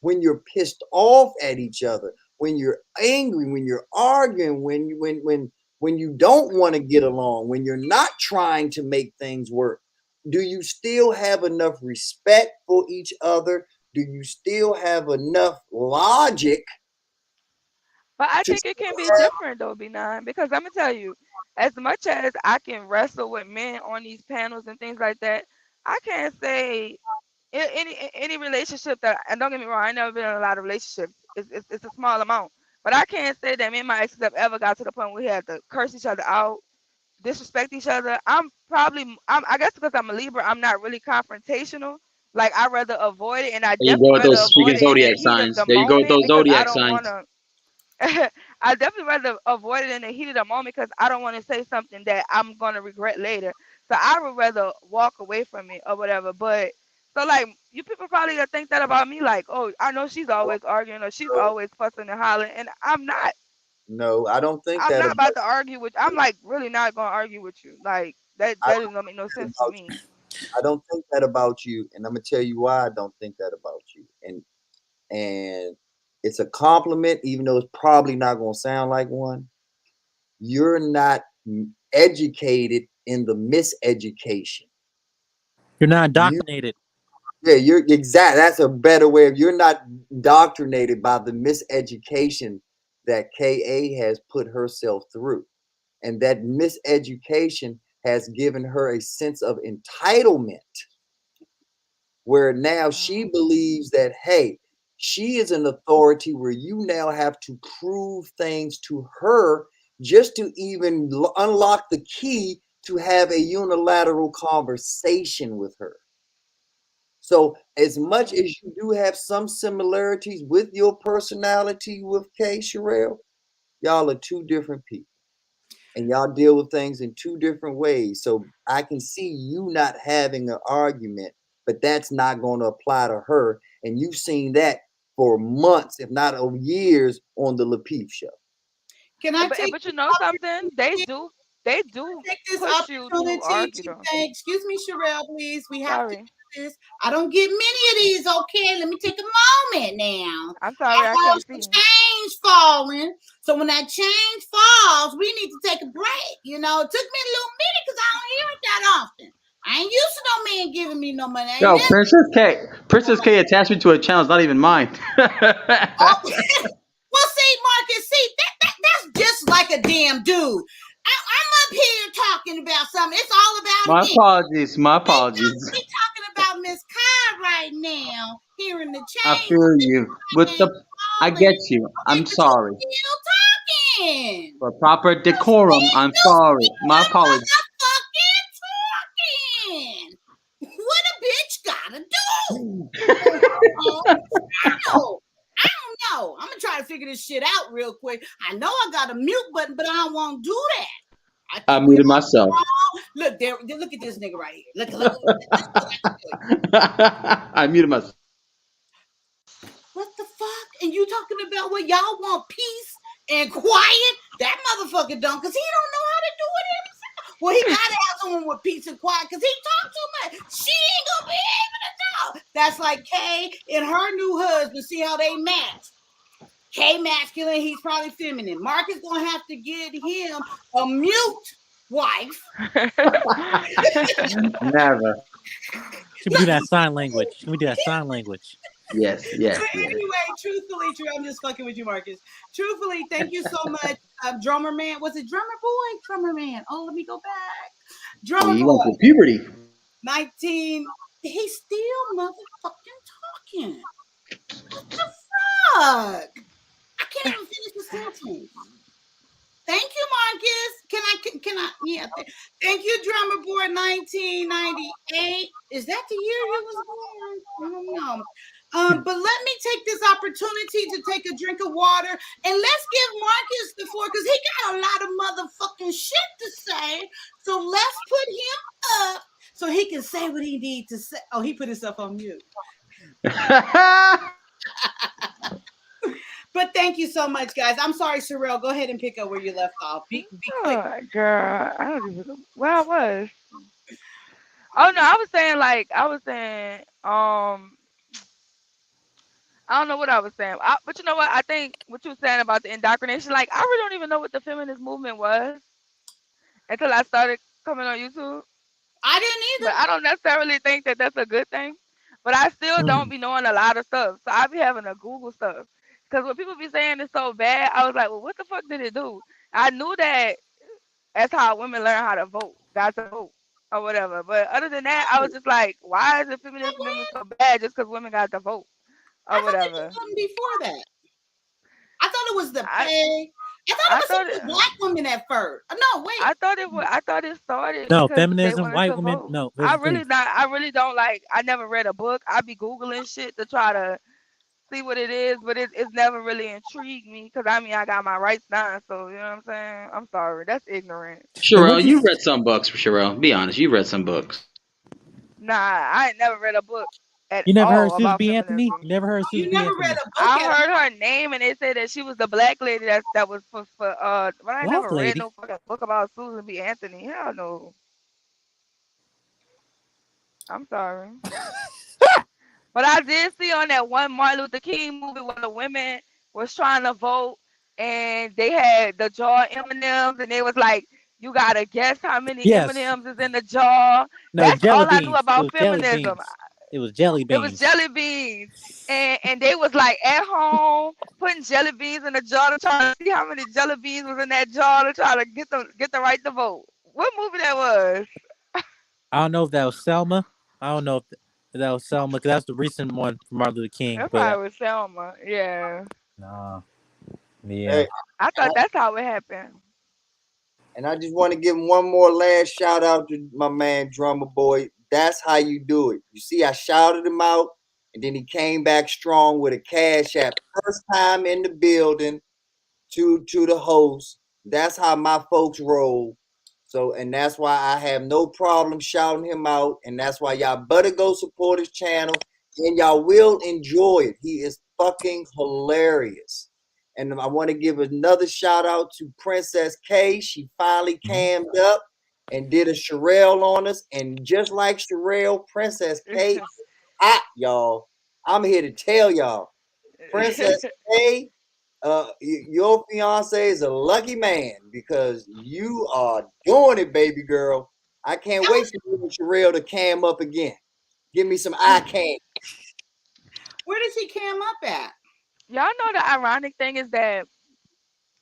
When you're pissed off at each other, when you're angry, when you're arguing, when when you don't want to get along, when you're not trying to make things work, do you still have enough respect for each other? Do you still have enough logic? But I think it can be different though, B9, because I'm gonna tell you, as much as I can wrestle with men on these panels and things like that, I can't say any relationship that, and don't get me wrong, I never been in a lot of relationships. It's a small amount, but I can't say that me and my exes have ever got to the point where we had to curse each other out, disrespect each other. I guess because I'm a Libra, I'm not really confrontational. Like I rather avoid it, and I There you go definitely with rather those avoid freaking it in the zodiac heat of signs. the There you go with moment those because I zodiac don't want signs. to. I definitely rather avoid it in the heat of the moment because I don't want to say something that I'm gonna regret later. So I would rather walk away from it or whatever. But so like you people probably gonna think that about me, like, oh, I know she's always arguing or she's always fussing and hollering, and I'm not. No, I don't think I'm that not about about to argue with. I'm like really not gonna argue with you. Like that. I That don't is gonna make no think sense that to about me. I don't think that about you, and I'm gonna tell you why I don't think that about you. And it's a compliment, even though it's probably not gonna sound like one. You're not educated in the miseducation. You're not You indoctrinated. Yeah, you're exact. That's a better way of you're not indoctrinated by the miseducation that KA has put herself through. And that miseducation has given her a sense of entitlement where now she Oh. believes that, hey, she is an authority where you now have to prove things to her just to even unlock the key to have a unilateral conversation with her. So, as much Okay. as you do have some similarities with your personality with Kay Sherelle, y'all are two different people and y'all deal with things in two different ways. So, I can see you not having an argument, but that's not going to apply to her. And you've seen that for months, if not years, on the Lapeef show. Can I But take but you this know something? They opportunity? do. They do Take this push you to opportunity argue to though. say, excuse me, Sherelle, please. We have to Sorry. do this. I don't get many of these, okay? Let me take a moment now. I'm I sorry. I have can't some see. change falling. So when that change falls, we need to take a break. You know, it took me a little minute because I don't hear it that often. I ain't used to no man giving me no money. I ain't Yo, never. Princess K attached me to a channel. It's not even mine. Oh, well, see, Marcus, see, that's just like a damn dude. I'm up here talking about something. It's all about My him. apologies. My apologies. We talking about Miss Kai right now, hearing the I change feel you. With and the, I falling. get you. Okay, I'm but you sorry. still talking. For proper decorum, I'm You sorry. My still apologies. motherfucking talking. What a bitch gotta do? No, I don't know. I'm gonna try to figure this shit out real quick. I know I got a mute button, but I don't want to do that. I I think we muted myself. all look there. Look at this nigga right here. Look. This is what I can tell you. I muted myself. What the fuck? And you talking about what y'all want peace and quiet? That motherfucker don't, cause he don't know how to do it himself. Well, he gotta have someone with peace and quiet, cause he talk too much. She ain't gonna be able to talk. That's like Kay and her new husband. See how they match. Kay masculine, he's probably feminine. Mark is gonna have to get him a mute wife. Never. Should we do that sign language? Can we do that sign language? Yes, So yes, yes. anyway, truthfully, I'm just fucking with you, Marcus. Truthfully, thank you so much, drummer man. Was it drummer boy? Drummer man. Oh, let me go back. Drummer He boy. went through puberty. 19. He's still motherfucking talking. What the fuck? I can't even finish the sentence. Thank you, Marcus. Can I? Yeah. Thank you, drummer boy. 1998. Is that the year you was born? I don't know. But let me take this opportunity to take a drink of water and let's give Marcus the floor because he got a lot of motherfucking shit to say. So let's put him up so he can say what he needs to say. Oh, he put himself on mute. But thank you so much, guys. I'm sorry, Sherelle. Go ahead and pick up where you left off. Be quick. Oh, girl, I don't even know where I was. Oh no, I don't know what I was saying. But you know what? I think what you were saying about the indoctrination, like I really don't even know what the feminist movement was. until I started coming on YouTube. I didn't But either. I don't necessarily think that that's a good thing. But I still don't be knowing a lot of stuff, so I be having to Google stuff. Cause when people be saying it's so bad, I was like, well, what the fuck did it do? I knew that that's how women learn how to vote, got to vote or whatever. But other than that, I was just like, why is the feminism movement so bad just because women got to vote I or thought they did whatever? something before that. I thought it was the I pay. I thought I it was thought something with black women at first. No, wait. I thought it started No, because they feminism, wanted white to women. vote. No, those are things. I really don't like. I never read a book. I be googling shit to try to see what it is, but it's never really intrigued me because I mean I got my rights down, so you know what I'm saying. I'm sorry, that's ignorant. And what Sherelle, you you read some books, Sherelle. Be honest, you read some books. Nah, I ain't never read a book at you never heard of all Susan about B. Anthony? feminism. You never heard of You Susan B. never read Anthony? a book I at heard her name and they said that she was the black lady that was for but I Black never read lady. no fucking book about Susan B. Anthony. Hell no. I'm sorry. But I did see on that one Martin Luther King movie where the women was trying to vote and they had the jar M&Ms and they was like, you gotta guess how many Yes. M&Ms is in the jar. No, That's jelly all I knew beans. It about was jelly feminism. beans. It was jelly It was beans. jelly beans. And they was like at home putting jelly beans in the jar to try to see how many jelly beans was in that jar to try to get the right to vote. What movie that was? I don't know if that was Selma. I don't know if that was Selma because that's the recent one from Martin Luther King. That But probably was Selma. Yeah. nah, yeah. Hey, I thought that's how it happened. and I just want to give one more last shout out to my man Drummer Boy. That's how you do it. You see, I shouted him out, and then he came back strong with a cash app. First time in the building to the host. That's how my folks roll. So, and that's why I have no problem shouting him out, and that's why y'all better go support his channel, and y'all will enjoy it. He is fucking hilarious. And I want to give another shout out to Princess K. She finally cammed up and did a Sherelle on us. And just like Sherelle, Princess K, hot, y'all. I'm here to tell y'all, Princess K, your fiance is a lucky man because you are doing it, baby girl. I can't wait for you and Sherelle to cam up again. Give me some eye candy. Where did she cam up at? Y'all know the ironic thing is that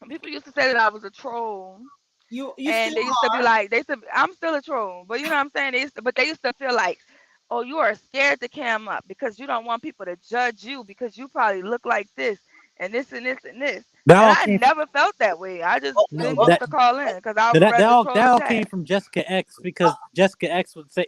people used to say that I was a troll. You And still they used to be are. like, I'm still a troll, but you know what I'm saying? But they used to feel like, oh, you are scared to cam up because you don't want people to judge you because you probably look like this and this and this and this. That And all I came from never felt that way. I just no, didn't want to call in because I would rather troll that the all chat. came from Jessica X because Jessica X would say,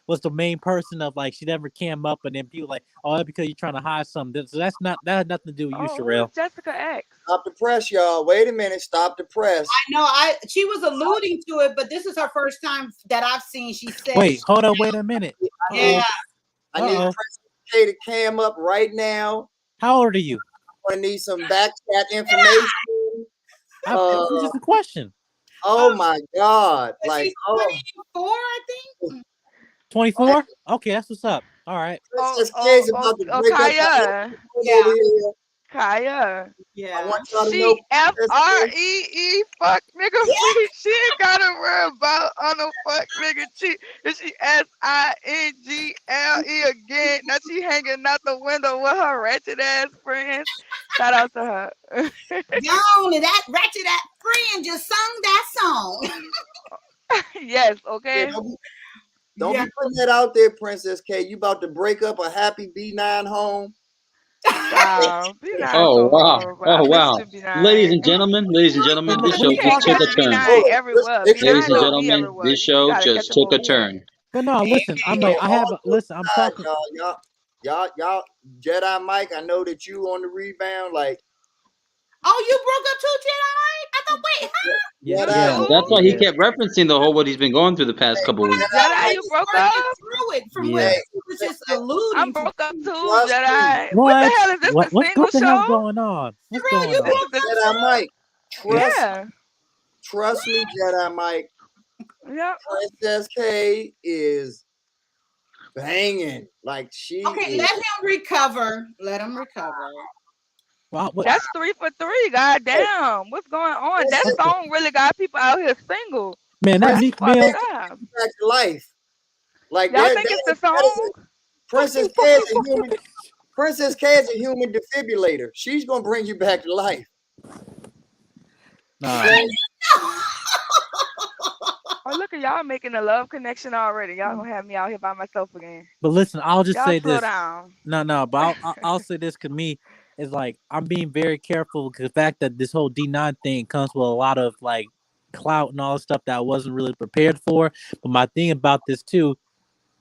was the main person of like she never came up, and then people like, oh, that's because you're trying to hide something. So that had nothing to do with you, Oh, who is Sherelle. Jessica X? Stop the press, y'all. Wait a minute. Stop the press. I know. She was alluding to it, but this is her first time that I've seen. She said, Wait, hold on, wait a minute. "Yeah, I need Princess K to cam up right now. How old are you? I need some back chat information. This is just a question. Oh my God. she's 24, I think." 24? Okay, that's what's up. All right. Princess K is about to break up Kaya. over here. Kaya. Yeah. I want y'all to know She FREE fuck nigga free. She ain't gotta worry about on no fuck nigga cheat. And she SINGLE again. Now she hanging out the window with her ratchet ass friends. Shout out to her. Gone, and that ratchet ass friend just sung that song. Yes, okay. Don't be putting that out there, Princess K. You about to break up a happy B9 home. Stop. B9 Oh so wow! horrible. I Oh miss wow! the B9. Ladies and gentlemen, this What are show you just talking took about? a turn. B9 everywhere. Ladies B9 and don't be gentlemen, everywhere. this You show gotta catch just them took a over here. turn. But no, listen, I'm talking. Y'all, Jedi Mike, I know that you on the rebound. Like, Oh, you broke up too, Jedi? I thought, wait, huh? Yeah, that's why he kept referencing the whole what he's been going through the past couple weeks. Jedi, you broke up? Through it from Yeah. what she was just I'm alluding to. broke up too, Jedi. What What? the hell is this? What? The What single the hell's show? going on? What's going you on? broke up Jedi Mike, Yeah. trust me, Jedi Mike. Yep. Princess K is banging. Like she Okay, is. let him recover. Let him recover. Well, what? That's 3 for 3. God damn. What's going on? That song really got people out here single. Man, that Princess Meek K Mill. Stop. back to life. Like Y'all think it's the song? Princess K is a human. Princess K is a human defibrillator. She's gonna bring you back to life. Nah. Oh, look at y'all making a love connection already. Y'all gonna have me out here by myself again. But listen, I'll just Y'all say slow this. down. No, but I'll say this because me is like I'm being very careful because the fact that this whole D9 thing comes with a lot of like clout and all this stuff that I wasn't really prepared for. But my thing about this too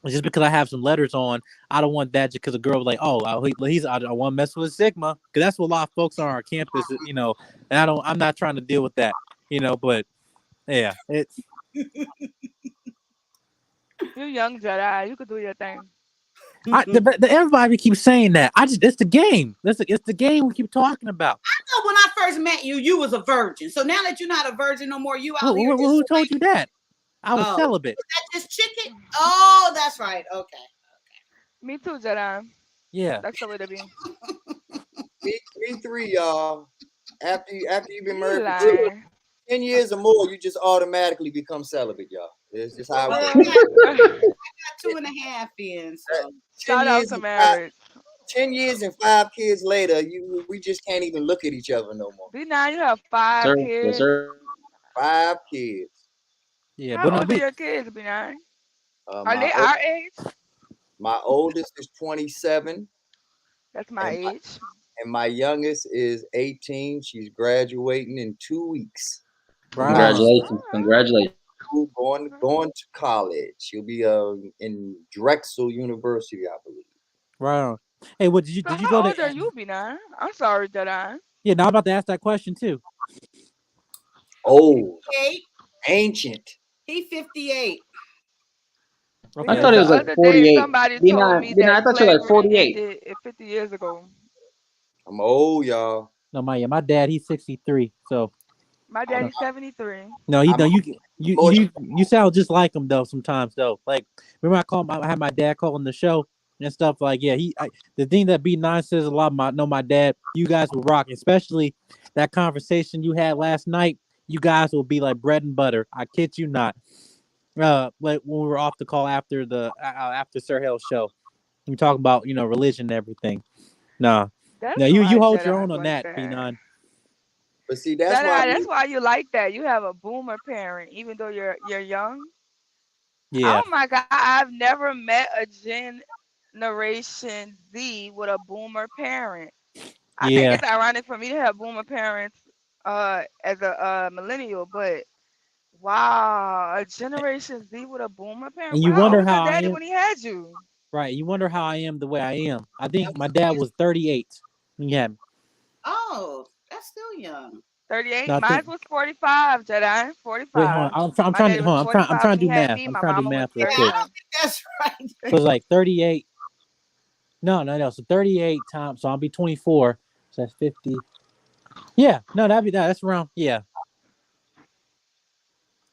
is just because I have some letters on, I don't want that just because a girl was like, oh, I want to mess with Sigma because that's what a lot of folks on our campus, and I'm not trying to deal with that, but yeah, it's. You young Jedi. You could do your thing. Everybody keeps saying that. It's the game. It's the game we keep talking about. I know when I first met you, you was a virgin. So now that you're not a virgin no more, you out here. Who told you that? I was celibate. Was that just chicken? Oh, that's right. Okay. Me too, Jedi. Yeah. That's the way to be. Me three, y'all. After you've been You married for lying. 10 years or more, you just automatically become celibate, y'all. It's just how it Well, works. I got 2.5 in. So 10 Shout out years to and marriage. 10 years and 5 kids later, we just can't even look at each other no more. B9, you have 5 Sir, kids. yes, sir. 5 kids. Yeah, How old are your kids, B9? Are they our age? My oldest is 27. That's my age. And my youngest is 18. She's graduating in 2 weeks. Congratulations. Congratulations. Going to college. She'll be in Drexel University, I believe. Right. Hey, what did you So go how to? old are you, B9? I'm sorry, Jedi. Yeah, now I'm about to ask that question too. Old, 58. ancient. He 58. Okay. I thought it was like Other day, 48. somebody told me I that thought you were like slavery 48. ended 50 years ago. I'm old, y'all. No, my dad, he's 63. So My daddy's 73. no, you sound just like him though. Sometimes though, like remember I had my dad calling the show and stuff. Like yeah, the thing that B9 says a lot. My dad. You guys will rock, especially that conversation you had last night. You guys will be like bread and butter. I kid you not. Like when we were off the call after the after Sir Hill's show, we talk about religion and everything. Nah, That's now you why hold your own Jedi's on like that, that. B9. But see, that's Why you like that. You have a boomer parent, even though you're young. Yeah. Oh my God, I've never met a Generation Z with a boomer parent. I think Yeah. it's ironic for me to have boomer parents as a millennial, but wow, a Generation Z with a boomer parent. And you Well, how old wonder was your how I daddy am. when he had you? Right. You wonder how I am the way I am. I think my dad was 38. Yeah. Oh, that's still young. 38. No, I Mine think. was 45, Jedi. Wait, hold 45. on. I'm My trying daddy to was hold on. 45 I'm trying when to he do had math. me. I'm My trying to do mama was math real Yeah, I quick. 39. don't think that's right. So it's like 38. No. So 38 times. So I'll be 24. So that's 50. Yeah. No, that's around. Yeah.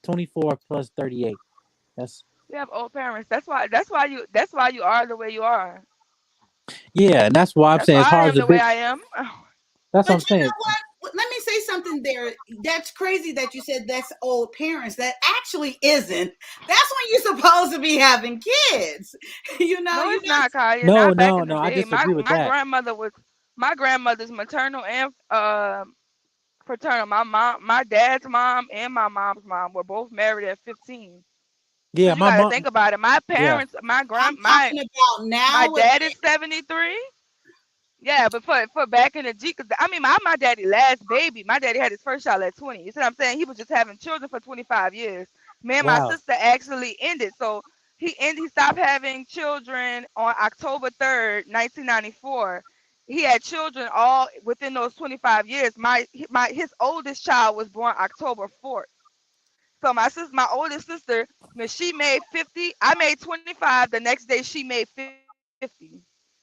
24 plus 38. That's. You have old parents. That's why you are the way you are. Yeah, and that's why I'm That's saying why it's I hard am to the way big. I am. That's what I'm But you know saying. what? Let me say something there. That's crazy that you said that's old parents. That actually isn't. That's when you're supposed to be having kids. No, You're it's not, Kaya. No, Not back no, in the no. I day. disagree with My that. grandmother was my grandmother's maternal and paternal. My dad's mom and my mom's mom were both married at 15. So Yeah, you my got to mom. think about it. My Yeah. parents, I'm talking about my now. dad is 73. Yeah, but for back in the G, cause I mean, my daddy last baby, my daddy had his first child at 20. You see what I'm saying? He was just having children for 25 years. Me and my Wow. sister actually ended. So he stopped having children on October 3rd, 1994. He had children all within those 25 years. His oldest child was born October 4th. So my oldest sister, when she made 50, I made 25. The next day she made 50,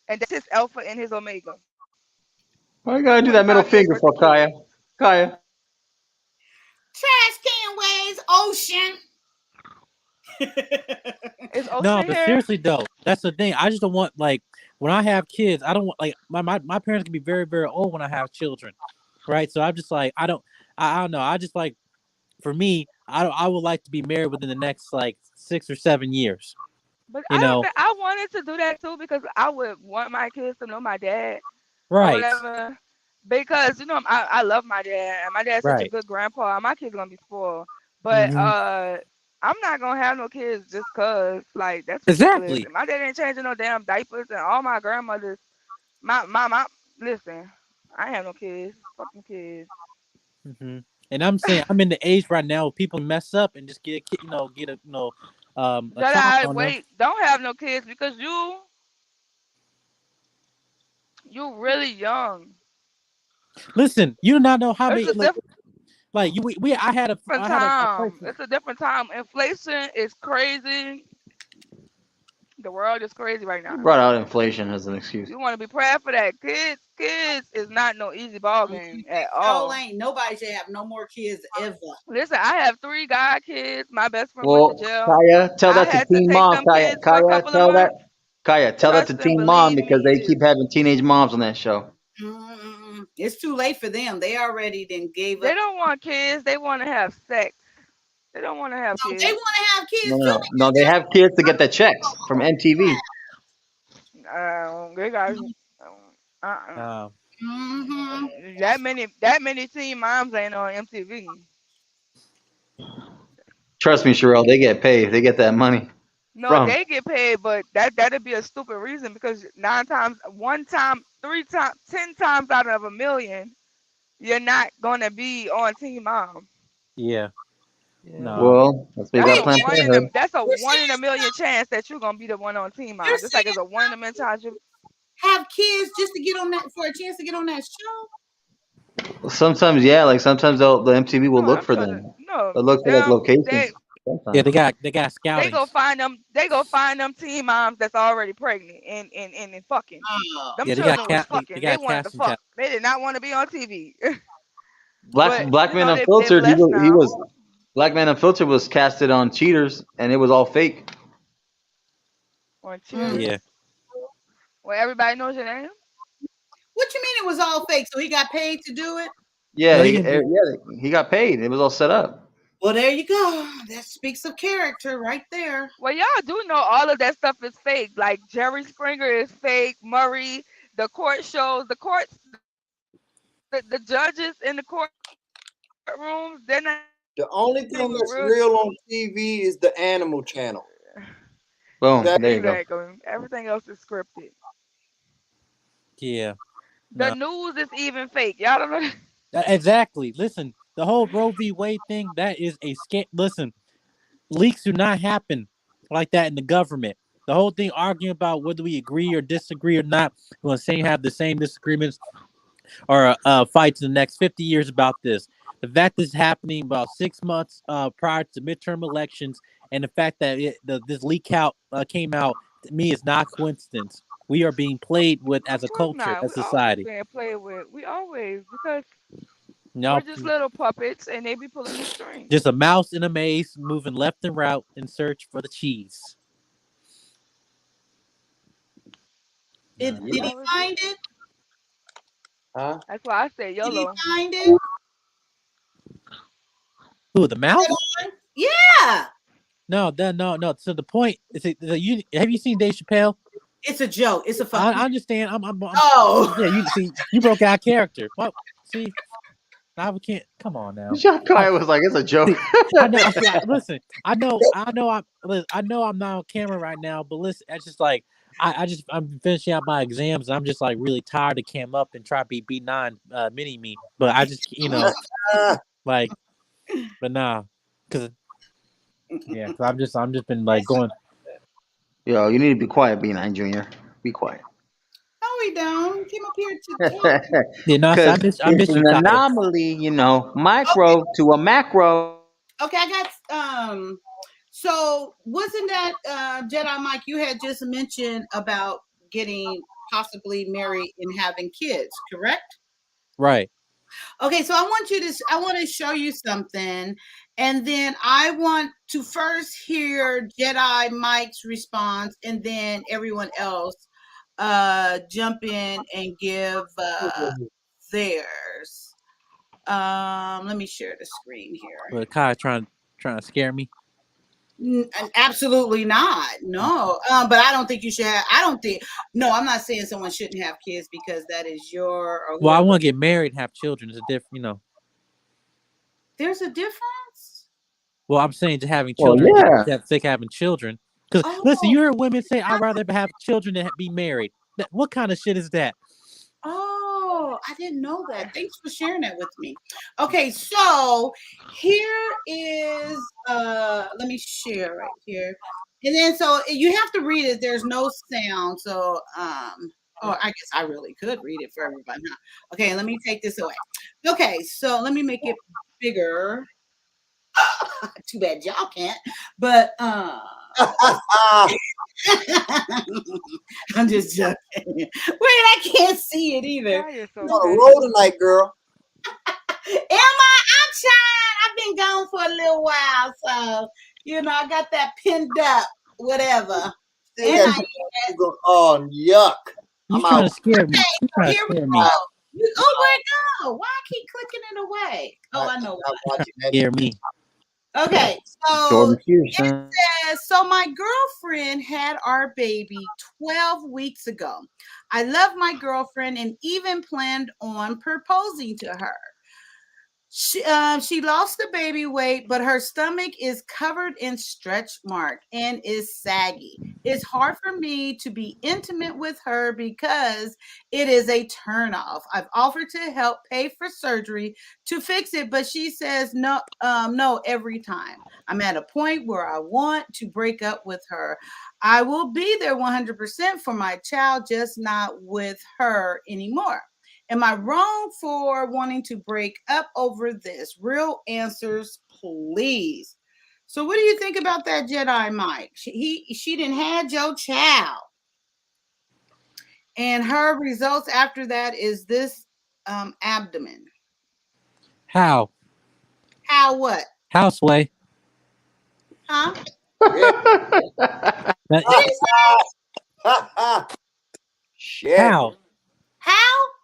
and that's his alpha and his omega. Why you gotta do that 25 middle years finger worth for of kids. Kaya? Kaya. Trash can ways, ocean. Is No, Ocean but here? seriously though, that's the thing. I just don't want like when I have kids. I don't want like my parents can be very very old when I have children, right? So I'm just like I don't know. I just like for me, I would like to be married within the next like 6 or 7 years. But You I don't know, think I wanted to do that too because I would want my kids to know my dad or right, whatever. Because I love my dad and my dad's such a right, good grandpa. And my kids gonna be spoiled. But hmm I'm not gonna have no kids just cause like that's ridiculous. exactly. And my dad ain't changing no damn diapers and all my grandmothers. My listen, I ain't have no kids. Fucking kids. hmm And I'm saying I'm in the age right now where people mess up and just get a kid, get a child Jedi, on them. wait, don't have no kids because you really young. Listen, you do not know how It's many a different like you we I had a time. person. It's a different time. Inflation is crazy. The world is crazy right You now. brought out inflation as an excuse. You want to be prepared for that. Kids is not no easy ball game at Sure all. ain't. Nobody should have no more kids ever. Listen, I have 3 god kids. My best friend went to Well, jail. Kaya, tell I that to had to Teen take Mom. them Kaya, kids for a Kaya, couple of tell that. months. Kaya, tell that to Trust and Teen Mom believe because me, they keep having teenage moms on that show. It's too late for them. They already then gave they up. don't want kids. They want to have sex. They don't want to have No, they kids. want to have No, kids no, too no, no. They have kids to get the checks from MTV. They got Uh, Mm-hmm. that many teen moms ain't on MTV. Trust me, Sherelle, they get paid. They get that money No, from. they get paid, but that'd be a stupid reason because 9 times, 1 time, 3 times, 10 times out of a million, you're not gonna be on Teen Mom. yeah, Yeah. no, Well, that's what you That's got Wait, a Planned one in a Parenthood. that's a you're 1 in a million chance that you're gonna be the one on Teen Mom. Just like saying it's a 1 in a million chance you. have kids just to get on that for a chance to get on that show? Sometimes, yeah, like sometimes the MTV will No, look them for children. them. No, They'll look for like them locations. yeah. Sometimes. They got they go scoutings. find them. They go find them teen moms that's already pregnant and fucking. Oh, Them Yeah, they got children was cat. They fucking. They got wanted to casting fuck. couch. They did not want to be on TV. Black But Black Man they Unfiltered. He blessed was he now. was Black Man Unfiltered was casted on Cheaters, and it was all fake. On mm. Cheers, Yeah, where everybody knows your name. What you mean it was all fake? So he got paid to do it? Yeah, no, you can. he got paid. It was all set up. Well, there you go. That speaks of character right there. Well, y'all do know all of that stuff is fake. Like Jerry Springer is fake. Murray, the court shows, the judges in the courtrooms, they're not The only thing even that's real. real on TV is the Animal Channel. Boom. That There you go. Exactly. Everything else is scripted. Yeah, The no, news is even fake. Y'all don't know. exactly. Listen, the whole Roe v. Wade thing, that is a scam. Listen, leaks do not happen like that in the government. The whole thing arguing about whether we agree or disagree or not, we're going to have the same disagreements or fights in the next 50 years about this. The fact this is happening about 6 months prior to midterm elections, and the fact that this leak out came out, to me is not coincidence. We are being played with Of as a course culture, not. We as always society. being played with. We always because we're No, just little puppets and they be pulling the strings. just a mouse in a maze moving left and right in search for the cheese. Did That's he all it find is. it? huh? That's why I say Did he YOLO. find it? Who, the mouse? Yeah. No, no. So the point is, you have you seen Dave Chappelle? It's a joke. It's a I fucking. understand. Oh. Yeah. You see, you broke out character. Well, see, now we can't. Come on now. John Kaya was like, it's a joke. See, I know. See, listen, I know. I know. I'm not on camera right now, but listen, it's just like I'm finishing out my exams, and I'm just like really tired to cam up and try to be B9 mini me. But I just, like, but nah, because yeah, cause I'm just been like going. Yo, you need to be quiet, B9 Junior. Be quiet. No, we don't. Came up here to talk. Yeah, no, I Because miss it's you, an Kaya. anomaly, micro to a macro. Okay, I got so wasn't that Jedi Mike you had just mentioned about getting possibly married and having kids, correct? Right. Okay, so I want to show you something, and then I want to first hear Jedi Mike's response, and then everyone else jump in and give theirs. Let me share the screen here. But Kaya trying. Trying to scare me? Absolutely not. No. But I don't think you should have. I don't think. No, I'm not saying someone shouldn't have kids because that is your. Or Well, I whoever. want to get married and have children. It's a different, There's a difference. Well, I'm saying just having Well, children, yeah. just sick having children. Because listen, Oh. you heard women say, "I'd rather have children than be married." What kind of shit is that? Oh, I didn't know that. Thanks for sharing that with me. Okay, so here is let me share right here. And then so you have to read it. There's no sound. So oh, I guess I really could read it for everybody. Huh? Okay, let me take this away. Okay, so let me make it bigger. Too bad y'all can't. But I'm just joking. Wait, I can't see it either. Why you're so You on a roll tonight, girl. Am I? I'm trying. I've been gone for a little while, so I got that pinned up, whatever. Still And got oh, yuck. You trying to scare me? You so trying to here we scare go. me? Oh, where'd it go? Why I keep clicking it away? Oh, I know why. Scare me. Okay, so Jordan it Peterson. says, so my girlfriend had our baby 12 weeks ago. I love my girlfriend and even planned on proposing to her. She lost the baby weight, but her stomach is covered in stretch mark and is saggy. It's hard for me to be intimate with her because it is a turnoff. I've offered to help pay for surgery to fix it, but she says no, no every time. I'm at a point where I want to break up with her. I will be there 100% for my child, just not with her anymore. Am I wrong for wanting to break up over this? Real answers, please. So, what do you think about that, Jedi Mike? She didn't had your child, and her results after that is this abdomen. How? How what? How, Sway? Huh? That- What did you say? Shit. How? How?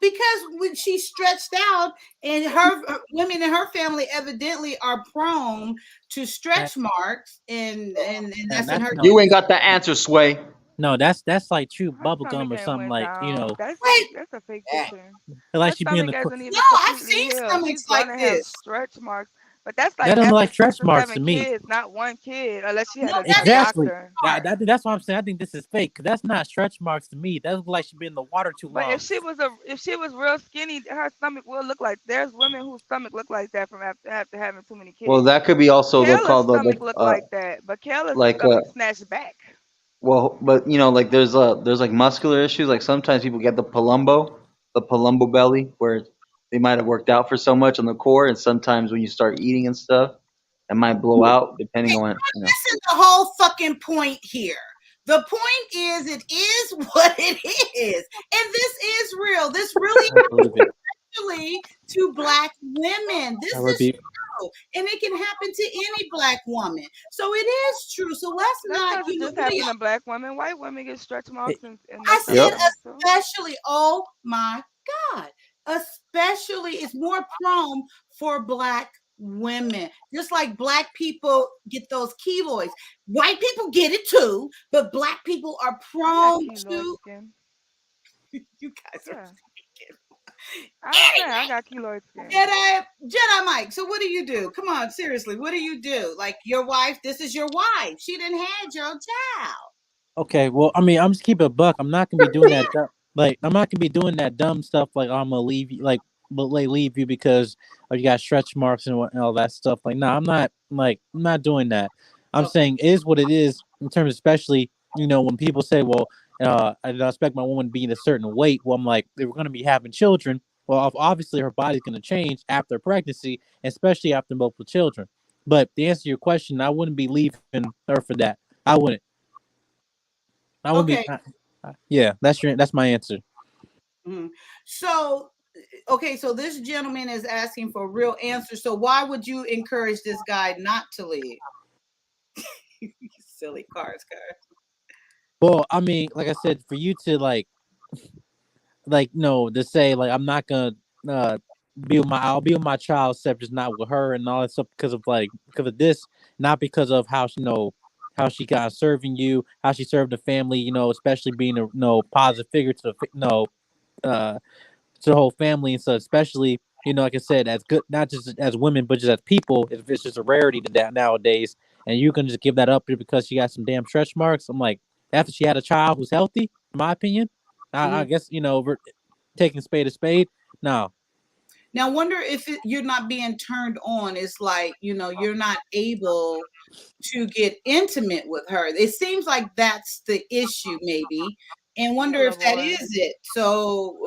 Because when she stretched out, and her women in her family evidently are prone to stretch marks, and that's in her. You ain't got the answer, Sway. No, that's like true Her bubble stomach gum or ain't something went like down. That's Wait. a fake picture. like Her she be in stomach the. hasn't even No, I've completely seen healed. stomachs She's like gonna have this. stretch marks, but that's That like don't look after like stretch 6 or marks 7 to me. kids, not one kid, unless she had No, a that is Exactly. doctor. That's what I'm saying. I think this is fake. 'Cause that's not stretch marks to me. That looks like she been in the water too But long. if she was real skinny, her stomach will look like. There's women whose stomach look like that from after having too many Well, kids. that could be also Kayla's called stomach looked like that, but Kayla's like stomach snatched back. well, but like there's like muscular issues. Like sometimes people get the palumbo belly, where they might have worked out for so much on the core, and sometimes when you start eating and stuff, it might blow out depending on This is the whole fucking point here. The point is, it is what it is, and this is real. This really especially to Black women. This is true, and it can happen to any Black woman. So it is true. So let's That not, doesn't just happen to Black women. White women get stretch marks and I their said stomach too. especially. Oh my God. Especially, it's more prone for Black women. Just like Black people get those keloids. White people get it too, but Black people are prone to. Skin. You guys are. I got keloid skin. Jedi Mike, so what do you do? Come on, seriously, what do you do? Like your wife, this is your wife. She didn't have your child. Okay, well, I mean, I'm just keep it a buck. I'm not gonna be doing that. I'm not gonna be doing that dumb stuff. Like I'm gonna leave you, leave you because you got stretch marks and all that stuff. Like, no, I'm not doing that. I'm saying it is what it is in terms, especially when people say, well, I don't expect my woman to be in a certain weight. Well, I'm like, if we're gonna be having children, well, obviously her body's gonna change after pregnancy, especially after multiple children. But to answer your question, I wouldn't be leaving her for that. I wouldn't. I would be. Yeah, that's my answer. Mm-hmm. So, okay, so this gentleman is asking for a real answer. So why would you encourage this guy not to leave? You silly cars. Well, I mean, like I said, for you to to say like I'm not gonna I'll be with my child, except just not with her and all that stuff because of this, not because of how how she got serving you, how she served the family, especially being a positive figure to uh to the whole family and stuff, especially like I said, as good not just as women but just as people. If it's just a rarity to that nowadays, and you can just give that up because she got some damn stretch marks. I'm like, after she had a child who's healthy, in my opinion, I guess we're taking spade a spade. No, Now, wonder if you're not being turned on. It's like, you're not able to get intimate with her. It seems like that's the issue, maybe. And He's a wonder if little that boy. is it. So,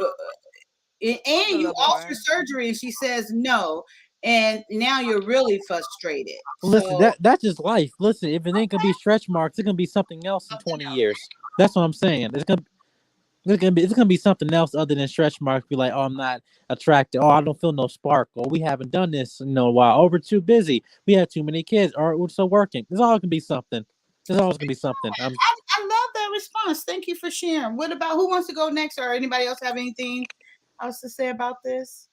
He's a and you little offer boy. surgery and she says no. And now you're really frustrated. listen, So, that's just life. Listen, if it ain't gonna be stretch marks, it's gonna be something else in 20 years. That's what I'm saying. It's gonna be something else other than stretch marks. Be like, oh, I'm not attracted. Oh, I don't feel no spark. Or we haven't done this in a while. Oh, we're too busy. We have too many kids. Or we're still working. There's always gonna be something. There's always gonna be something. I love that response. Thank you for sharing. What about who wants to go next, or anybody else have anything else to say about this?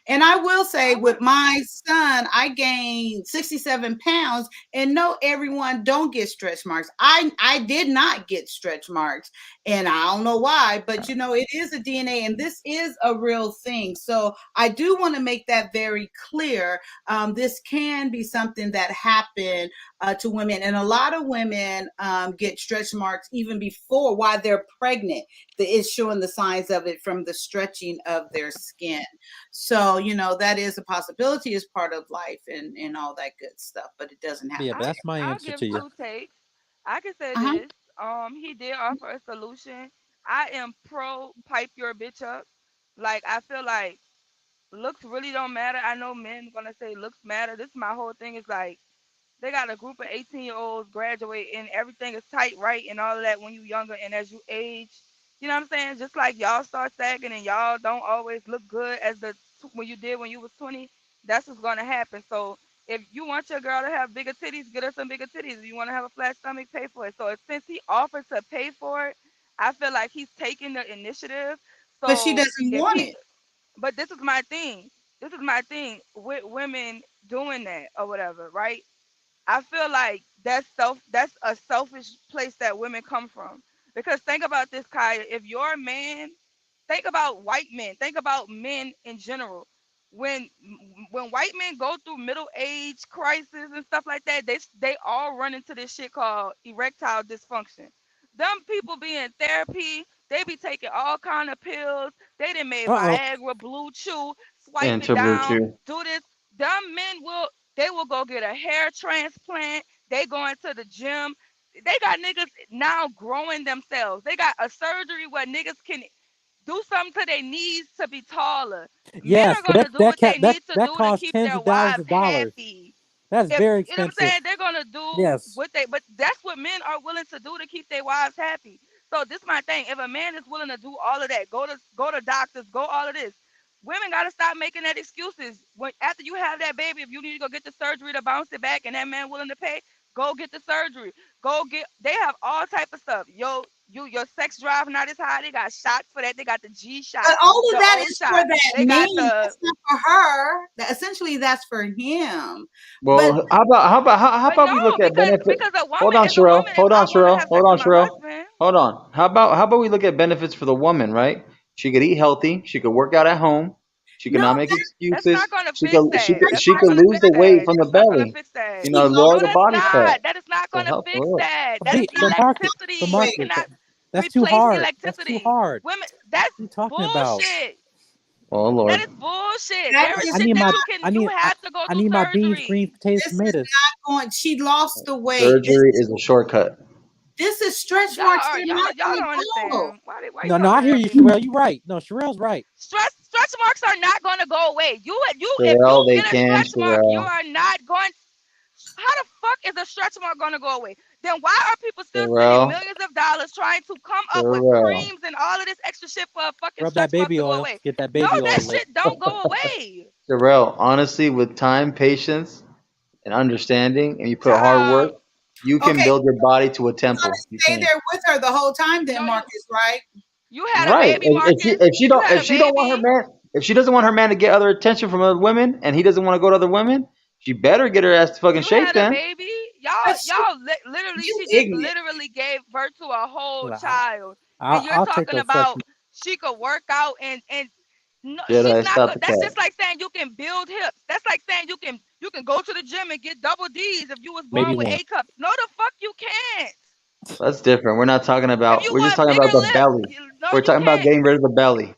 And I will say, with my son, I gained 67 pounds, and no, everyone don't get stretch marks. I did not get stretch marks, and I don't know why, but it is a DNA, and this is a real thing. So I do want to make that very clear. This can be something that happened to women, and a lot of women get stretch marks even before while they're pregnant. It's showing the signs of it from the stretching of their skin. So, that is a possibility, as part of life and all that good stuff, but it doesn't have Yeah, to but be. that's my I'll answer give to you. two takes. I can say Uh-huh. this. He did offer a solution. I am pro pipe your bitch up. Like, I feel like looks really don't matter. I know men gonna say looks matter. This is my whole thing is like they got a group of 18-year-olds graduate and everything is tight, right, and all of that when you younger, and as you age, you know what I'm saying? Just like y'all start sagging and y'all don't always look good as when you did when you was 20, that's what's gonna happen. So if you want your girl to have bigger titties, get her some bigger titties. If you want to have a flat stomach, pay for it. So since he offered to pay for it, I feel like he's taking the initiative. But she So doesn't if want he, it. but this is my thing. This is my thing with women doing that or whatever, right? I feel like that's a selfish place that women come from. Because think about this, Kaya. If you're a man, think about white men. Think about men in general. When when white men go through middle age crisis and stuff like that, they all run into this shit called erectile dysfunction. Them people be in therapy, they be taking all kind of pills. They done made Uh oh. Viagra, Blue Chew, swipe it Into Blue down, Chew. do this. Them men will go get a hair transplant. They go into the gym. They got niggas now growing themselves. They got a surgery where niggas can do something to their knees to be taller. Men Yes, are but gonna do what they need to that do to costs keep tens their of thousands wives of dollars. happy. That's If very you know what I'm expensive. saying, they're gonna do Yes. but that's what men are willing to do to keep their wives happy. So this is my thing. If a man is willing to do all of that, go to doctors, go all of this. Women gotta stop making that excuses. When after you have that baby, if you need to go get the surgery to bounce it back, and that man willing to pay, go get the surgery. Go get. They have all type of stuff. Your sex drive not as high. They got shots for that. They got the G shot, But all of the that O is for shot. that They man. got the. That's not for her. Essentially, that's for him. But Well, how But about no, we look at benefit? because a Hold woman on, is a Sherelle. woman. If Hold I on, want to Sherelle. have Hold sex on, with my Sherelle. husband, Hold on. How about we look at benefits for the woman, right? She could eat healthy. She could work out at home. She could no, not make that's not excuses. gonna She fix could she that. could That's she not could gonna lose fix the weight that. from the That's not gonna belly. fix that. You she know, lost lower No, the the that's body not. fat That is not to gonna help her fix look. that. That is weight. But Marcus, electricity. You Weight. cannot that's too replace hard. That's too electricity. hard. Women, that's What are you talking about? bullshit. Oh That Lord, is bullshit. That There is is I shit need that my not. you can. You have to go I through need my beans, greens, surgery. potatoes, This is tomatoes. not going. She lost the weight. surgery is a shortcut. This is stretch Y'all marks. are They're not y'all going to don't go. understand. Why you No, I talking hear to you, me? Sherelle. You're right. No, Sherelle's right. Stretch marks are not gonna go away. If you Sherelle, they get a can, stretch mark, you Sherelle. are not going. How the fuck is a stretch mark gonna go away? Then why are people still spending Sherelle, millions of dollars trying to come up with Sherelle. creams and all of this extra shit for a fucking Rub that stretch mark baby to go oil. away? Get that No, baby that oil lick. shit don't go away. Sherelle, honestly, with time, patience, and understanding, and you put hard work, Child, you can Okay, build your body to a you're going temple. You to stay can. there with her the whole time, then, no, Marcus, right? you had a Right. baby, Marcus. If she You don't had if a she don't want her baby. man If she doesn't want her man to get other attention from other women, and he doesn't want to go to other women, she better get her ass to fucking You shape had a then. baby. But Literally, you she just ignorant. literally gave birth to a whole Well, child, and you're I'll take talking the stretch. about she could work out and no, she's Jedi, not stop good. the That's cat. just like saying you can build hips. That's like saying you can go to the gym and get double D's if you was Maybe born with one. A cups. No, the fuck you can't. That's different. We're not talking If about. you We're just want talking bigger about the lips, belly. no, We're you talking about can't. getting rid of the belly.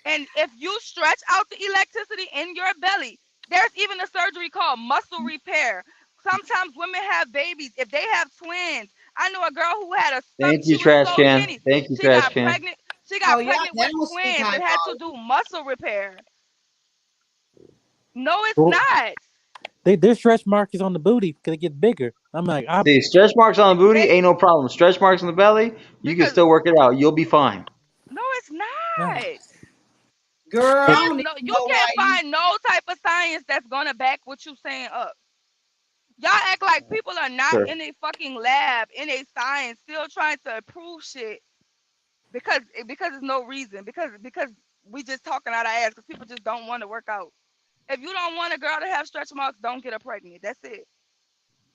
And if you stretch out the electricity in your belly, there's even a surgery called muscle repair. Sometimes women have babies. If they have twins, I know a girl who had a stomach. Thank She you, was trash so can. skinny. Thank you, She trash got can. pregnant. She Oh, got y'all, pregnant they with don't speak twins high and had to volume. do muscle repair. No, it's Well, not. their stretch mark is on the booty because it gets bigger. I'm like, See, stretch marks on the booty They ain't no problem. Stretch marks on the belly, you can because still work it out. You'll be fine. no, it's not. Girl, I it, don't even No, you know why can't you. find no type of science that's gonna back what you saying up. Y'all act like people are not Sure. in a fucking lab, in a science, still trying to prove shit because there's no reason. Because we just talking out our ass because people just don't want to work out. If you don't want a girl to have stretch marks, don't get her pregnant. That's it.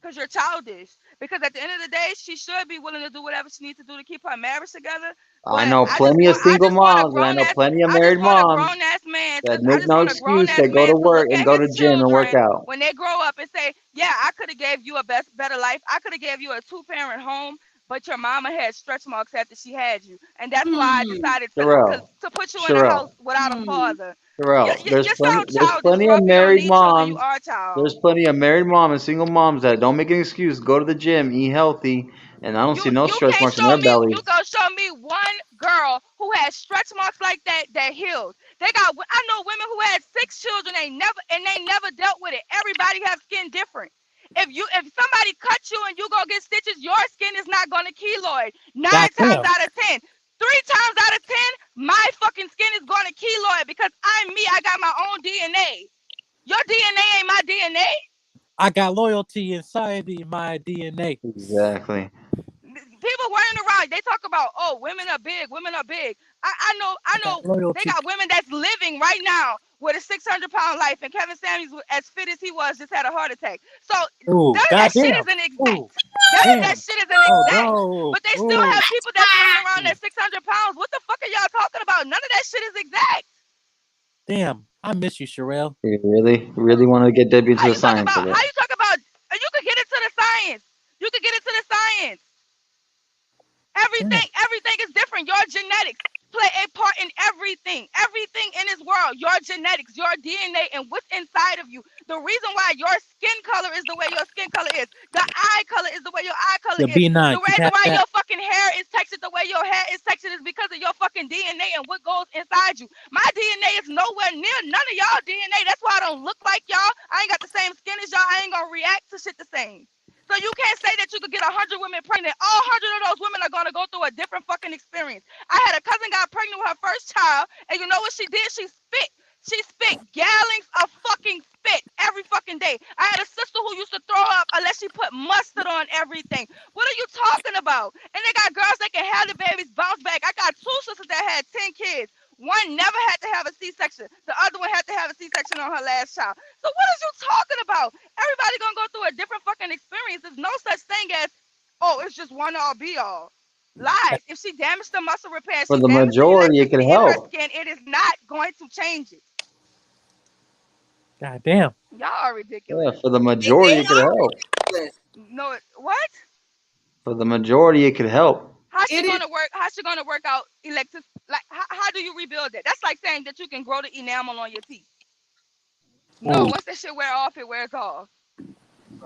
Because you're childish. Because at the end of the day, she should be willing to do whatever she needs to do to keep her marriage together. I But know plenty of I single just want a moms, and I grown know ass plenty of I just married want a moms grown ass man that to I make just no want a grown excuse ass that go man to to work look and at go his to gym and work children out. when they grow up and say, "Yeah, I could have gave you a better life. I could have gave you a two-parent home, but your mama had stretch marks after she had you, and that's why I Hmm. decided Sherelle, to put you in a house Sherelle, without a Hmm. father." Sherelle. You sound There's childish, plenty bro. of If you don't married need children, you moms. are a child. There's plenty of married mom and single moms that don't make an excuse. Go to the gym, eat healthy, and I don't see no You stretch can't marks on show their me. belly. You gonna show me one girl who has stretch marks like that healed. I know women who had 6 children. They never dealt with it. Everybody has skin different. If somebody cut you and you go get stitches, your skin is not gonna keloid. 9 times goddamn, out of 10. 3 times out of 10, my fucking skin is gonna keloid because I'm me. I got my own DNA. Your DNA ain't my DNA. I got loyalty inside my DNA. Exactly. People running around, they talk about, oh, women are big, women are big. I I got know they loyalty. got women that's living right now with a 600-pound life, and Kevin Samuels, as fit as he was, just had a heart attack. So Ooh, none of that shit goddamn. isn't exact. Ooh, None of that damn. shit isn't Oh exact. no. But they still Ooh, have people that's running around ooh. at 600 pounds. What the fuck are y'all talking about? None of that shit is exact. Damn. I miss you, Sherelle. You really want to get Debbie into How the you talk science of about? it. How you talk about? You could get into the science. You could get into the science. Damn. Everything is different. Your genetics play a part in everything. Everything in this world, your genetics, your DNA, and what's inside of you. The reason why your skin color is the way your skin color is, the eye color is the way your eye color Yo, is. B9, The keep reason having why that. your fucking hair is textured the way your hair is textured is because of your fucking DNA and what goes inside you. My DNA is nowhere near none of y'all DNA. That's why I don't look like y'all. I ain't got the same skin as y'all. I ain't gonna react to shit the same. So you can't say that you could get 100 women pregnant. All 100 of those women are gonna go through a different fucking experience. I had a cousin got pregnant with her first child, and you know what she did? She spit. She spit gallons of fucking spit every fucking day. I had a sister who used to throw up unless she put mustard on everything. What are you talking about? And they got girls that can have the babies bounce back. I got 2 sisters that had 10 kids. One never had to have a C-section. The other one had to have a C-section on her last child. So what is you talking about? Everybody gonna go through a different fucking experience. There's no such thing as, oh, it's just one all be all. Lies. If she damaged the muscle repair, For she the damaged the majority, it could electricity in her help. skin, it is not going to change it. Goddamn. Y'all are Yeah, ridiculous. for the They majority, it could are help. ridiculous. No, what? For the majority, it could help. How's she It is. gonna work? How's she gonna work out electric? Like, how do you rebuild it? That's like saying that you can grow the enamel on your teeth. No, Ooh. once that shit wear off, it wears off.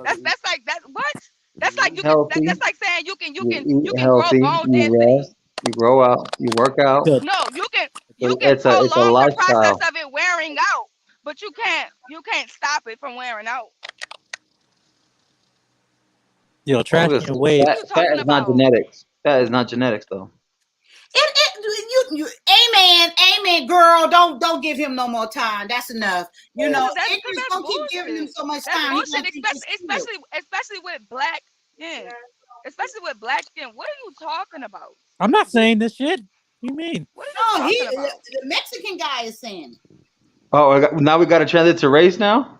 That's like that. What? That's like Eat healthy. that's like saying You eat you can grow healthy. bone You density. rest. You grow out. You work out. Good. No, It's a, you can it's a prolong the process lifestyle. of it wearing out, but you can't stop it from wearing out. Yo, Well, trash listen, can wave. What you fat talking is not about? genetics. Fat is not genetics, though. You amen, girl. Don't give him no more time. That's enough. You know, Cause that's ignorance don't keep giving him bullshit. so much That's time. He's bullshit. gonna think it's cute. Especially with black skin. Especially with black skin. What are you talking about? I'm not saying this shit. What do you mean? What are you No, talking about? the Mexican guy is saying it. Oh, now we got to transit to race now.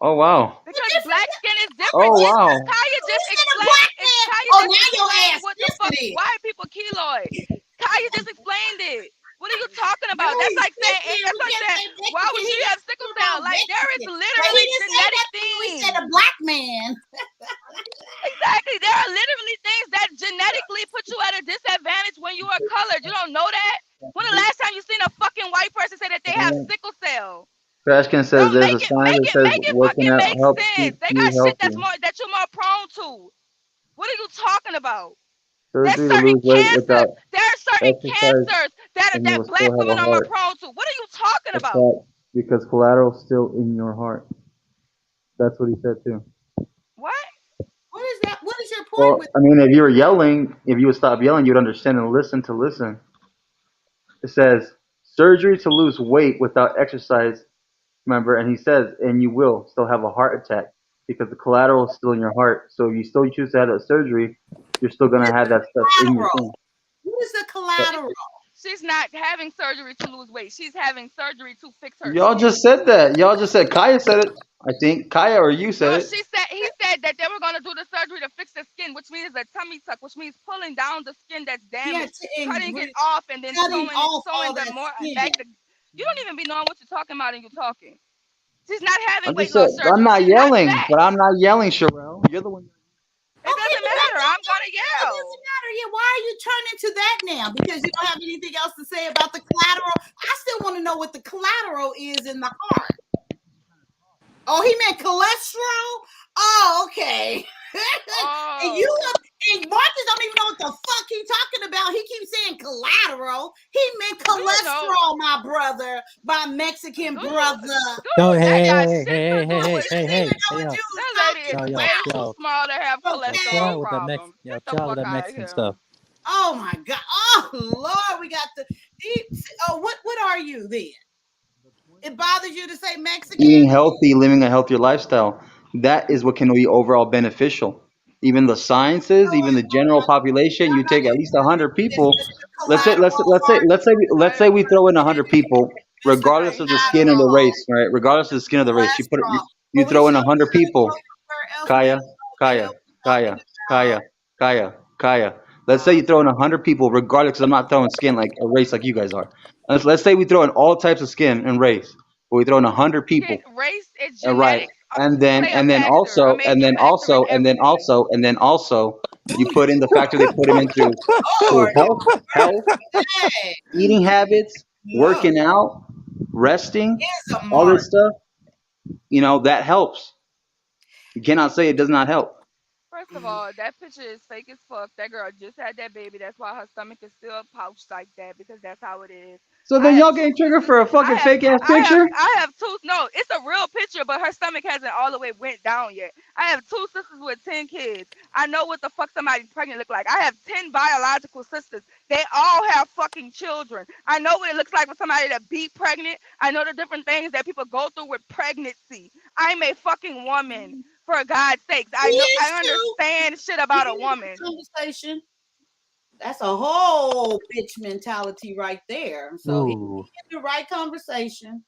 Oh wow. Because black skin is different. Oh wow. Kaya just Who said a black explained. man? Kaya Oh, just now your explained ass what the twisted fuck it. white people keloid. Kaya just explained it. What are you talking about? No, That's he's like saying. twisted. That's We like can't saying. say Why Mexican. would He you have didn't sickle say cell? about Like there is Mexican. But he literally didn't say genetic that to you. He said things. a black man. Exactly. There are literally things that genetically put you at a disadvantage when you are colored. You don't know that? When the last time you seen a fucking white person say that they have sickle cell? Trashcan says Don't there's a make it sign that says working fucking out make helps sense. keep They you got shit healthy. that you're more prone to. What are you talking about? There's Surgery to certain lose weight cancers. without There are certain exercise, cancers that and you will black still have women a are more heart. prone to. What are you talking That's about? that because collateral's still in your heart. That's what he said too. What? What is that? What is your point Well, with I mean, if you were yelling, if you would stop yelling, you'd understand and listen to listen. It says surgery to lose weight without exercise, remember, and he says, and you will still have a heart attack because the collateral is still in your heart. So if you still choose to have that surgery, you're still gonna have that stuff in your thing. what is the collateral? She's not having surgery to lose weight. She's having surgery to fix her Y'all skin. just said that. Y'all just said Kaya said it. I think Kaya or you said No, it. he said that they were gonna do the surgery to fix the skin, which means a tummy tuck, which means pulling down the skin that's damaged, cutting it off, and then cutting off sewing all the that more skin. back. You don't even be knowing what you're talking about, and you're talking. She's not having I'm weight just saying. loss surgery. I'm not She's not yelling, fat. but I'm not yelling, Sherelle. You're the one. It doesn't matter. I'm gonna It yell. doesn't matter. Yeah, why are you turning to that now? Because you don't have anything else to say about the collateral. I still want to know what the collateral is in the heart. Oh, he meant cholesterol? Oh, okay. And you and Marcus don't even know what the fuck he talking about. He keeps saying collateral. He meant cholesterol, my brother, my Mexican brother. No, That got hey, shit to do with hey, shit. yo. That lady is way too small to have Chill out cholesterol with that problems. Get the chill out with fuck that out of Mexican here. stuff. Oh my God. Oh Lord, we got the what are you then? It bothers you to say Mexican? Eating healthy, living a healthier lifestyle. That is what can be overall beneficial. Even the sciences, even the general population, you take at least 100 people. Let's say we throw in 100 people, regardless of the skin and the race, right? Regardless of the skin of the race, you throw in 100 people. Kaya, Kaya, Kaya, Kaya, Kaya, Kaya. Let's say you throw in 100 people, regardless. Because I'm not throwing skin like a race like you guys are. Let's say we throw in all types of skin and race. But we throw in 100 people. Race is Right. genetics. And then also you put in the factor they put him into health, eating habits, working out, resting, all this stuff, that helps. You cannot say it does not help. First of all, that picture is fake as fuck. That girl just had that baby. That's why her stomach is still pouched like that, because that's how it is. So then y'all getting triggered for a fucking fake ass picture? I have two. No, it's a real picture, but her stomach hasn't all the way went down yet. I have two sisters with 10 kids. I know what the fuck somebody pregnant look like. I have 10 biological sisters. They all have fucking children. I know what it looks like for somebody to be pregnant. I know the different things that people go through with pregnancy. I'm a fucking woman. For God's sakes, I understand shit about a woman. Conversation. That's a whole bitch mentality right there. So he in the right conversation.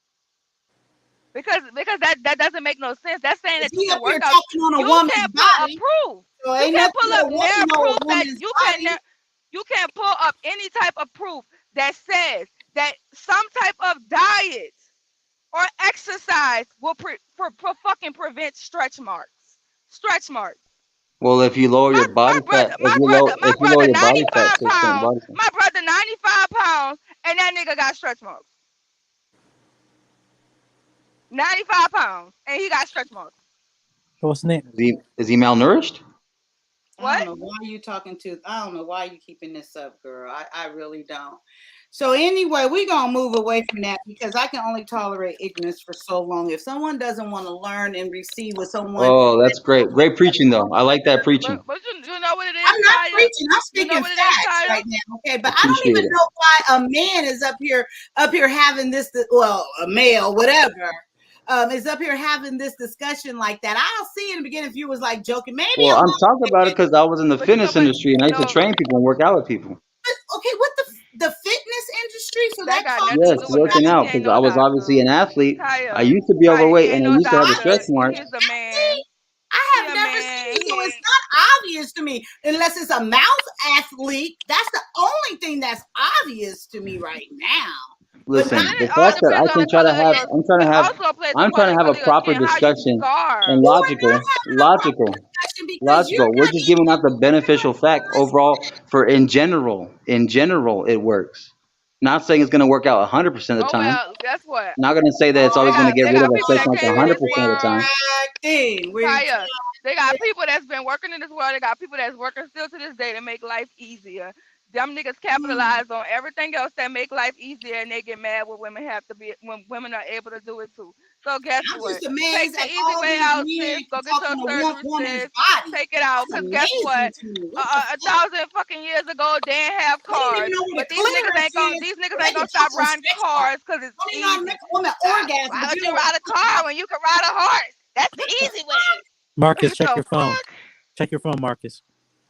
Because that doesn't make no sense. That's saying that you can work out. You can't pull up proof. So you can't pull up near proof that you can't pull up any type of proof that says that some type of diet or exercise will fucking prevent stretch marks. Stretch marks. Well, if you lower your body fat, if you lower your body fat to a certain body fat. My brother 95 pounds and that nigga got stretch marks. 95 pounds and he got stretch marks. What's the name? Is he malnourished? I don't know why you talking to. I don't know why you keeping this up, girl. I really don't. So anyway, we're gonna move away from that because I can only tolerate ignorance for so long. If someone doesn't want to learn and receive what someone, that's great. Great preaching, though. I like that preaching. But you know what it is. I'm not preaching. I'm speaking facts right now. Okay, but I don't even know why a man is up here having this. Well, a male, whatever. Is up here having this discussion like that. I'll see in the beginning if you was like joking. Maybe I'm talking about it because I was in the fitness industry and I used to train people and work out with people. But, okay, what the the fitness industry, so That that got causes nothing to Yes, do you with working nothing. out He guys. ain't because no I was obviously doctor. an athlete. I Kaya, used to be Kaya, he overweight, ain't and I no used to have the doctor. stretch marks. He's a man. See, I He have a never seen man. you, so it's not obvious to me unless it's a mouth athlete. That's the only thing that's obvious to me right now. But not Listen, And the it all fact that I depends on can the try color to of have, your. I'm It trying to have, also plays a I'm part trying of to the have color a of your proper skin, how you discussion scarf. and you are not logical, having a proper logical, discussion because you're logical. We're not just even giving out the beneficial fact overall for in general. In general, it works. Not saying it's going to work out 100% of the Oh time. well, guess what? Not going to say that it's They always going to got get they rid of got a people stretch that mark came in 100% of this the time. world. distracting. We're Kaya, they got people that's been working in this world. They got people that's working still to this day to make life easier. Them niggas capitalize on everything else that make life easier, and they get mad when women have to be when women are able to do it too. So guess I'm what? just amazed Take the at easy all way these out, sis. men Go get your talking to one surgery, woman's sis. body. Take it out, That's cause guess what? amazing to me. What the A fuck? thousand fucking years ago, they didn't have I don't even cars, know what but a clearance is, these niggas so they ain't can gonna talk stop on riding sex part. cars cause it's I don't even know how to easy. make a woman orgasm, Why but would you you know what ride a I'm talking car about. when you can ride a horse? That's the What the easy way. Marcus, What check the your phone. fuck? Check your phone, Marcus.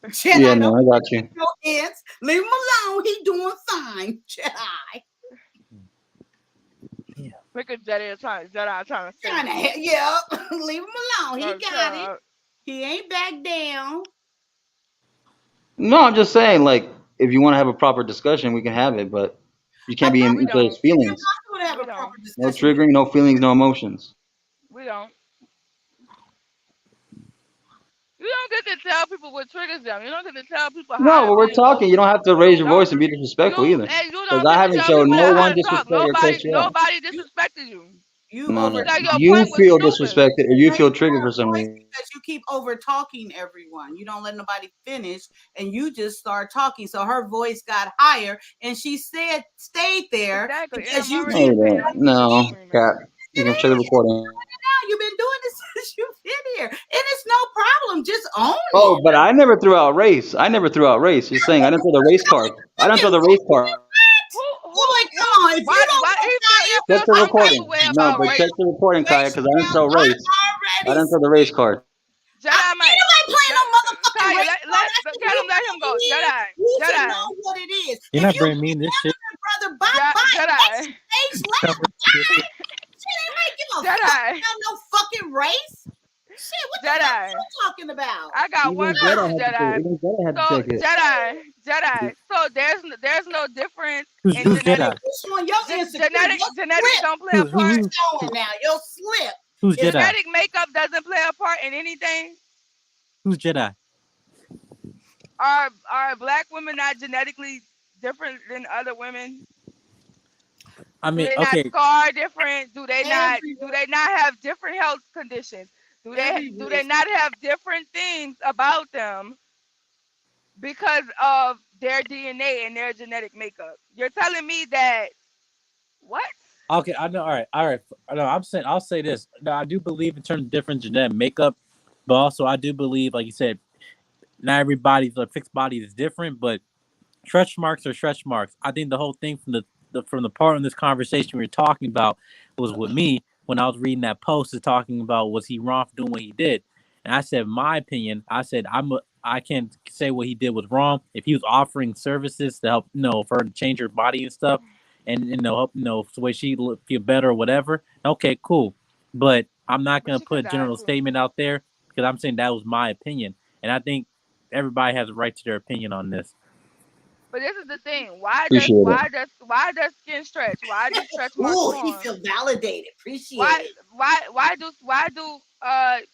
Yeah, Jedi, no, don't I got you. no ants. Leave him alone. He doing fine. Jedi. Look at Jedi trying to say Trying something. to, yeah. Leave him alone. He Oh, got it. child. He ain't back down. No, I'm just saying, like, if you want to have a proper discussion, we can have it, but you A can't be in proper We each other's don't. discussion. It's feelings. impossible to have We a proper don't. No discussion with triggering, no feelings, no emotions. We don't. You don't get to tell people what triggers them. You don't get to tell people No, how to but we're be talking. You don't emotional. have to raise You your don't. voice and be disrespectful either. You Because don't I get to haven't tell shown people no that how one to talk. disrespect or cuss you out. Nobody disrespected you. you No, over no. Because your You point was feel stupid. disrespected or you raising feel triggered her for some voice reason. because you keep over talking everyone. You don't let nobody finish and you just start talking. So her voice got higher and she stayed there Exactly. And because I'm you No, already keep you in don't. pain. No, Cap. You it can check the is. recording. Now you've been doing this since you've been here. And it's no problem. Just own Oh, it. but I never threw out race. I never threw out race. You're saying I didn't throw the race card. I didn't throw Fucking the race card. boy, come on. If you don't Why know you Check feel the some type recording. of way No, about but check race? the recording, Kaya, because I didn't throw I race. I already didn't throw the race card. Jedi ain't Mike. nobody playing no motherfucking Kaya, race card. That should be let him over go. with. Jedi. You should Jedi. know what it is. You're If not you bringing me keep in this shit. telling her brother, bye, Jedi. face Don't left. bring me this shit. Shit ain't make give a fuck Jedi. about no fucking race. Shit, what the fuck Jedi. you talking about? I got Even one Jedi question, had to check. Jedi. Even Jedi had So to check it. Jedi. So there's no difference in Who's Okay, Jedi? genetic. this one, your insecurity, your Genetics slip don't play a Who, who, part. who, showing now. Your slip who's is Jedi? Genetic makeup doesn't play a part in anything. Who's Jedi? Are black women not genetically different than other women? I Do mean, they not okay. scar different? every Do they not have different health conditions? every Do they race. not have different things about them because of their DNA and their genetic makeup? You're telling me that what? Okay, I know. All right. No, I'm saying I'll say this. No, I do believe in terms of different genetic makeup, but also I do believe, like you said, not everybody's fixed body is different, but stretch marks are stretch marks. I think the whole thing from the part in this conversation we were talking about was with me when I was reading that post is talking about was he wrong for doing what he did, and I said my opinion. I said I can't say what he did was wrong. If he was offering services to help for her to change her body and stuff, and help the way she feel better or whatever. Okay, cool, but I'm not But gonna she could put a die general too. statement out there because I'm saying that was my opinion, and I think everybody has a right to their opinion on this. But this is the thing. Appreciate it. Why does skin stretch? Why do stretch marks Ooh, he form? feel validated. Appreciate it. Why do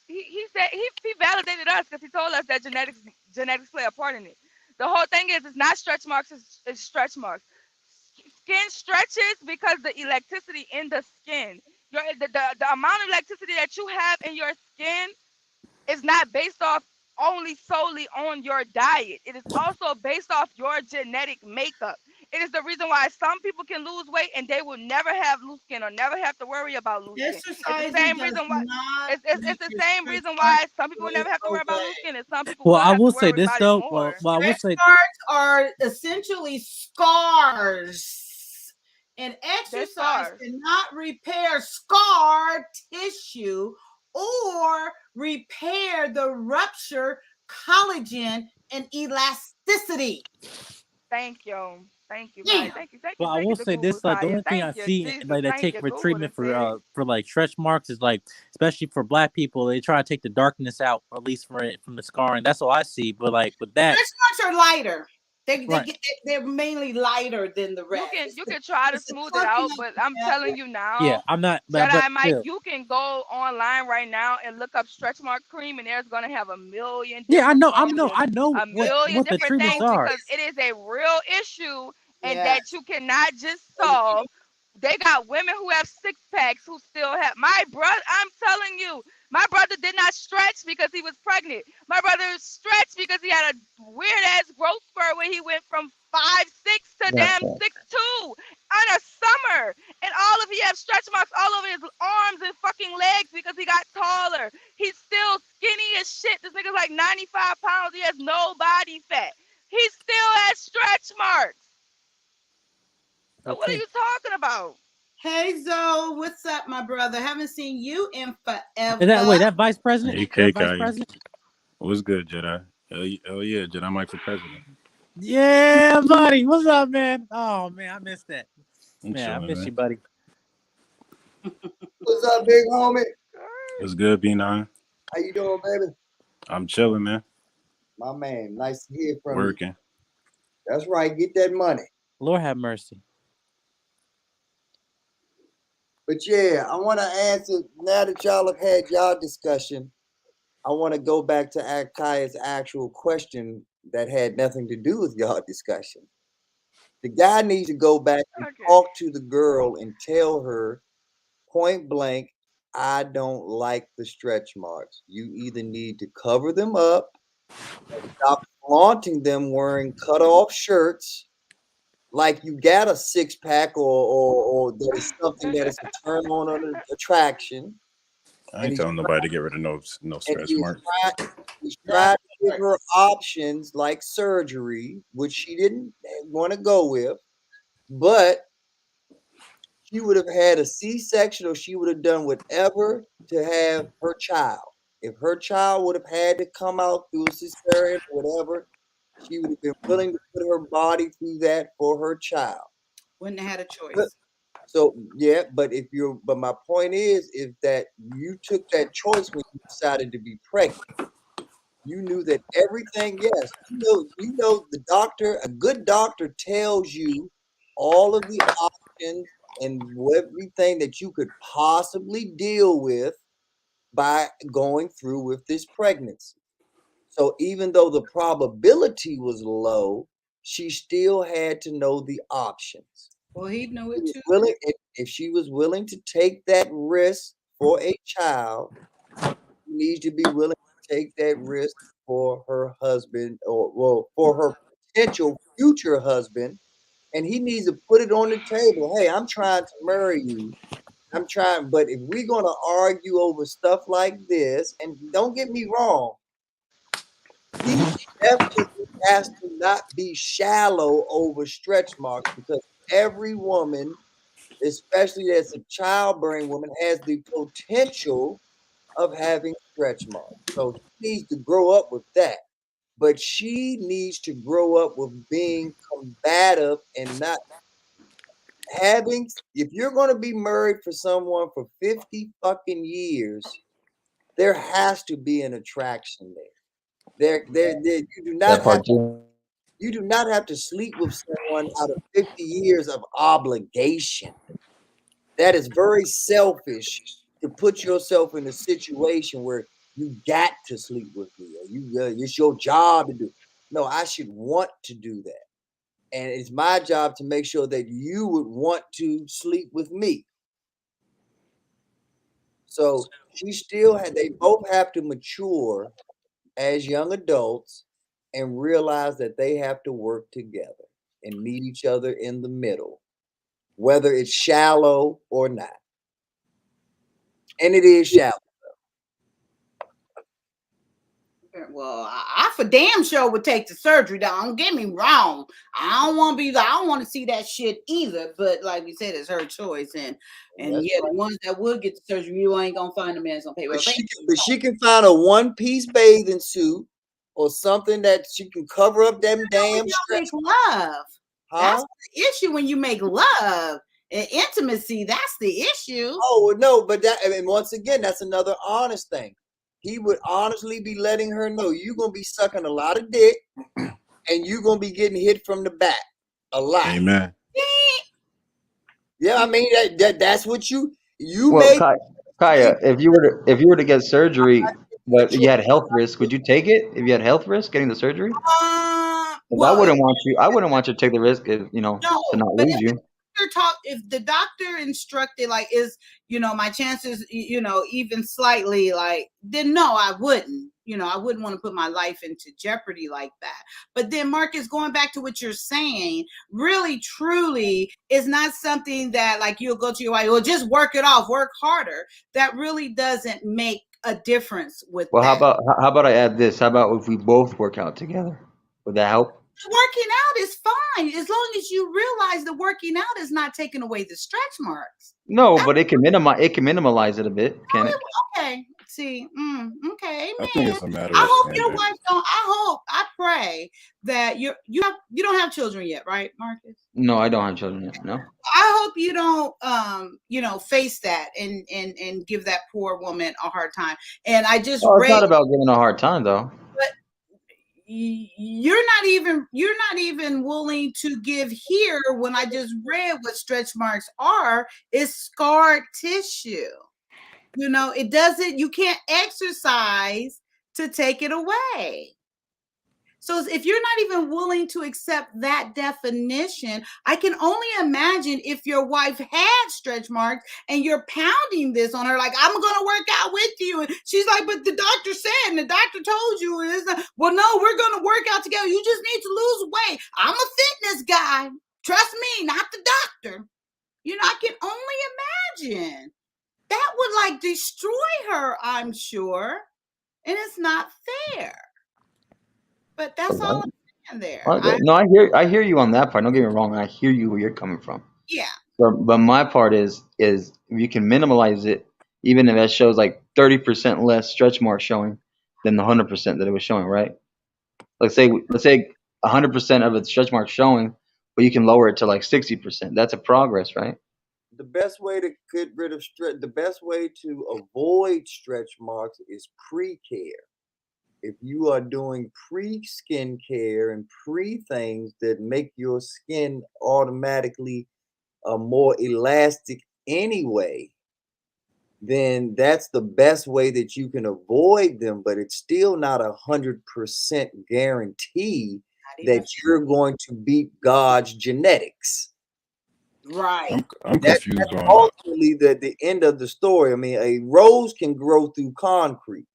he said he validated us because he told us that genetics play a part in it. The whole thing is it's not stretch marks, it's stretch marks. Skin stretches because the electricity in the skin. The amount of electricity that you have in your skin is not based off only solely on your diet. It is also based off your genetic makeup. It is the reason why some people can lose weight and they will never have loose skin or never have to worry about loose skin. It's the Exercising same does reason why not it's make the your same stretch reason marks why some people will go never have to worry about away. loose skin and some people Well, will I have to will say worry this about it though. more. I will Stretch say marks are essentially scars, and They're exercise scars. cannot repair scar tissue or repair the rupture collagen and elasticity. Thank you. Thank you, Yeah. Mike. Thank you. Thank you. Well, I Thank will you, the say Google this: like the Kyia. only thing I Thank you, see, Jesus. like that Thank take you, for Google. treatment That said it. for like stretch marks is like, especially for Black people, they try to take the darkness out, or at least for it from the scarring. That's all I see. But like with that, Stretch marks are lighter. right? They're mainly lighter than the rest. You can try to It's the smooth it clumping out, of but I'm the telling you Yeah, now, I'm not, but Jedi Mike, still, you can go online right now and look up stretch mark cream, and there's gonna have a million yeah, different I formulas, know a million what the different treatments things, are. because it is a real issue, and yeah. that you cannot just solve. They got women who have six packs who still have. My brother, I'm telling you, my brother did not stretch because he was pregnant. My brother stretched because he had a weird ass growth spurt when he went from 5'6" to That damn part. 6'2" in a summer. And all of he have stretch marks all over his arms and fucking legs because he got taller. He's still skinny as shit. This nigga's like 95 pounds. He has no body fat. He still has stretch marks. So what are Okay. you talking about? Hey Zoe, what's up, my brother? Haven't seen you in forever. And that wait, that vice president, Hey, that vice Kyia. president. What's good, Jedi? Hell yeah, Jedi Mike for president. Yeah, buddy. What's up, man? Oh man, I missed that. I'm Man, I chilling, miss man. you, buddy. What's up, big homie? What's good, B9? How you doing, baby? I'm chilling, man. My man, nice to hear from you. Working. That's right, get that money. Lord have mercy. But yeah, I want to answer, now that y'all have had y'all discussion, I want to go back to Kai's actual question that had nothing to do with y'all discussion. The guy needs to go back and talk to the girl and tell her point blank, I don't like the stretch marks. You either need to cover them up and stop flaunting them wearing cut off shirts like you got a six pack or that is something that is a turn on an attraction. I ain't telling nobody to get rid of no stretch marks. He's tried to give her options like surgery, which she didn't want to go with, but she would have had a C-section or she would have done whatever to have her child. If her child would have had to come out through a cesarean or whatever, she would have been willing to put her body through that for her child. Wouldn't have had a choice. So yeah, but my point is that you took that choice when you decided to be pregnant. You knew that everything, yes, you know the doctor, a good doctor tells you all of the options and everything that you could possibly deal with by going through with this pregnancy. So even though the probability was low, she still had to know the options. Well, he knew it too. If she was willing to take that risk for a child, she needs to be willing to take that risk for her husband for her potential future husband. And he needs to put it on the table. Hey, I'm trying to marry you. But if we're going to argue over stuff like this, and don't get me wrong, he definitely has to not be shallow over stretch marks because every woman, especially as a childbearing woman, has the potential of having stretch marks. So he needs to grow up with that. But she needs to grow up with being combative and not if you're going to be married for someone for 50 fucking years, there has to be an attraction there. You do not have to sleep with someone out of 50 years of obligation. That is very selfish to put yourself in a situation where you got to sleep with me or it's your job to do. No, I should want to do that. And it's my job to make sure that you would want to sleep with me. So they both have to mature as young adults and realize that they have to work together and meet each other in the middle, whether it's shallow or not. And it is shallow. Well, I for damn sure would take the surgery. Don't get me wrong. I don't want to see that shit either. But like we said, it's her choice. And the ones that would get the surgery, you ain't gonna find a man gonna pay. But she can find a one-piece bathing suit or something that she can cover up them damn stretch. Love. That's the issue when you make love and intimacy. That's the issue. Oh no, but that, I mean, once again, that's another honest thing. He would honestly be letting her know you're gonna be sucking a lot of dick, and you're gonna be getting hit from the back a lot. Amen. Yeah, I mean that's what you Well, made. Kyia, if you were to get surgery, but you had health risk, would you take it if you had health risk getting the surgery? Because I wouldn't want you to take the risk if to not but lose you. if the doctor instructed like is my chances even slightly like, then no, I wouldn't. I wouldn't want to put my life into jeopardy like that. But then Marcus, going back to what you're saying, really truly is not something that like you'll go to your wife, well, just work it off, work harder. That really doesn't make a difference with Well, that. how about I add this? How about if we both work out together? Would that help? Working out is fine as long as you realize that working out is not taking away the stretch marks. No, but it can minimize it a bit, can it? Okay. See, okay, amen. I think it's a matter I of hope your standard. wife don't. I pray that you don't have children yet, right, Marcus? No, I don't have children yet. No. I hope you don't face that and give that poor woman a hard time. And I just it's not about giving a hard time though. But you're not even willing to give here when I just read what stretch marks are. It's scarred tissue. It doesn't, you can't exercise to take it away. So if you're not even willing to accept that definition, I can only imagine if your wife had stretch marks and you're pounding this on her, like, I'm going to work out with you. And she's like, but the doctor said, and the doctor told you, and it's not, well, no, we're going to work out together. You just need to lose weight. I'm a fitness guy. Trust me, not the doctor. I can only imagine. That would like destroy her, I'm sure. And it's not fair. But that's all I'm saying there. No, I hear you on that part. Don't get me wrong. I hear you where you're coming from. Yeah. But my part is if you can minimize it, even if that shows like 30% less stretch mark showing than the 100% that it was showing, right? Let's say 100% of its stretch mark showing, but you can lower it to like 60%. That's a progress, right? The best way to get rid of the best way to avoid stretch marks is pre-care. If you are doing pre-skin care and pre-things that make your skin automatically more elastic anyway, then that's the best way that you can avoid them. But it's still not 100% guarantee that you're going to beat God's genetics. Right. I'm confused that's on ultimately the end of the story. I mean, a rose can grow through concrete.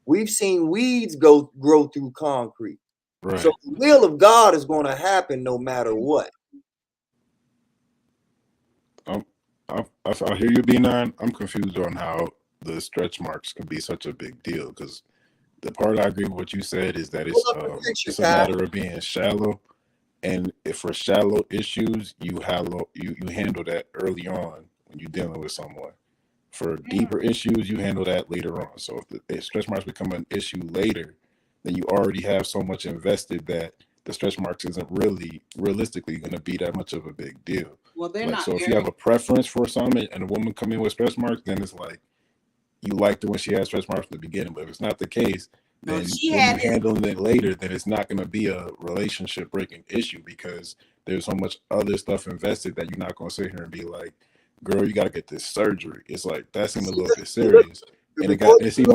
We've seen weeds grow through concrete. Right. So the will of God is going to happen no matter what. I hear you, B9. I'm confused on how the stretch marks can be such a big deal, because the part I agree with what you said is that it's a matter of being shallow. And if for shallow issues, you handle that early on when you're dealing with someone. For deeper issues, you handle that later on. So if stretch marks become an issue later, then you already have so much invested that the stretch marks isn't really realistically going to be that much of a big deal. Well, they're not. So if you have a preference for something and a woman come in with stretch marks, then it's like you liked her when she had stretch marks from the beginning. But if it's not the case, then when you're handling it later, then it's not going to be a relationship breaking issue, because there's so much other stuff invested that you're not going to sit here and be like, girl, you got to get this surgery. It's like, that seemed a little bit serious. And it seemed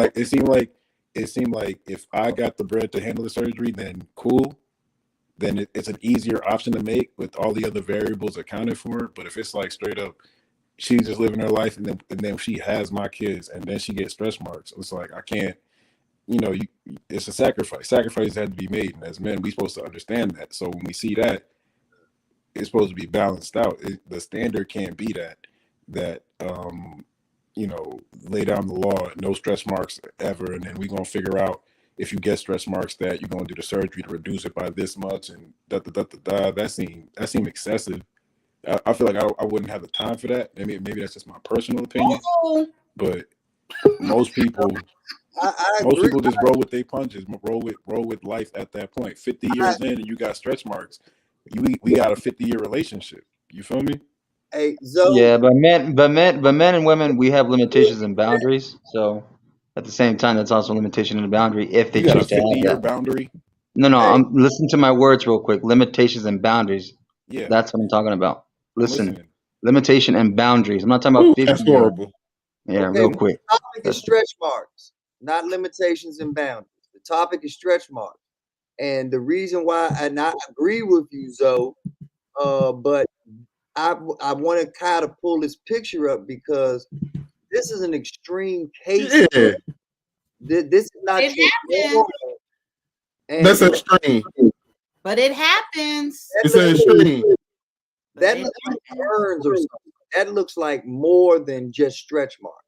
like if I got the bread to handle the surgery, then cool. Then it's an easier option to make with all the other variables accounted for. But if it's like straight up, she's just living her life, and then she has my kids, and then she gets stretch marks, it's like, I can't. It's a sacrifice. Sacrifices had to be made, and as men, we're supposed to understand that. So when we see that, it's supposed to be balanced out. The standard can't be that lay down the law, no stretch marks ever, and then we're gonna figure out if you get stretch marks that you're gonna do the surgery to reduce it by this much, and that seemed excessive. I feel like I wouldn't have the time for that. Maybe that's just my personal opinion, but most people. Most people just roll with their punches, roll with life at that point. 50 years in and you got stretch marks. We got a 50-year relationship. You feel me? Hey, Zoe. Yeah, but men and women, we have limitations and boundaries. So at the same time, that's also a limitation and a boundary if they You got a choose to have 50-year that. boundary. No, Hey. I'm listen to my words real quick. Limitations and boundaries. Yeah, That's what I'm talking about. I'm Listen, listening. limitation and boundaries. I'm not talking about Ooh, 50 that's horrible. Yeah, Okay, real but quick. the topic is stretch marks, not limitations and boundaries. The topic is stretch marks. And the reason why, and I agree with you, Zoe, but I want to kind of pull this picture up because this is an extreme case. Yeah. This is not It your happens. normal. And That's extreme. But it happens. It's an extreme. That looks like burns or something. That looks like more than just stretch marks.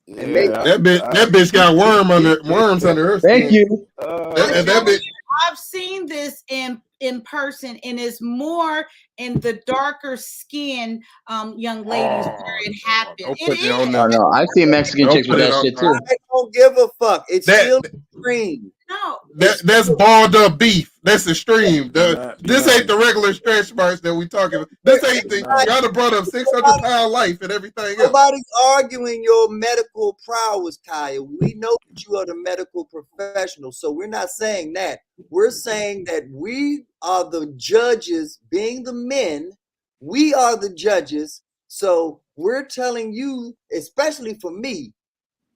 And maybe That bitch got worms under her skin. Thank you. That bitch. I've seen this in person, and it's more in the darker skin young ladies where it happens. Don't put it on Oh, no, I've seen Mexican chicks with that shit too. I don't give a fuck. It's still extreme. No, that's balled up beef. That's extreme. This ain't the regular stretch marks that we talking about. This ain't the y'all done brought up 600-pound life and everything else. Nobody's arguing your medical prowess, Kyia. We know that you are the medical professional, so we're not saying that. We're saying that we are the judges, being the men. We are the judges. So we're telling you, especially for me,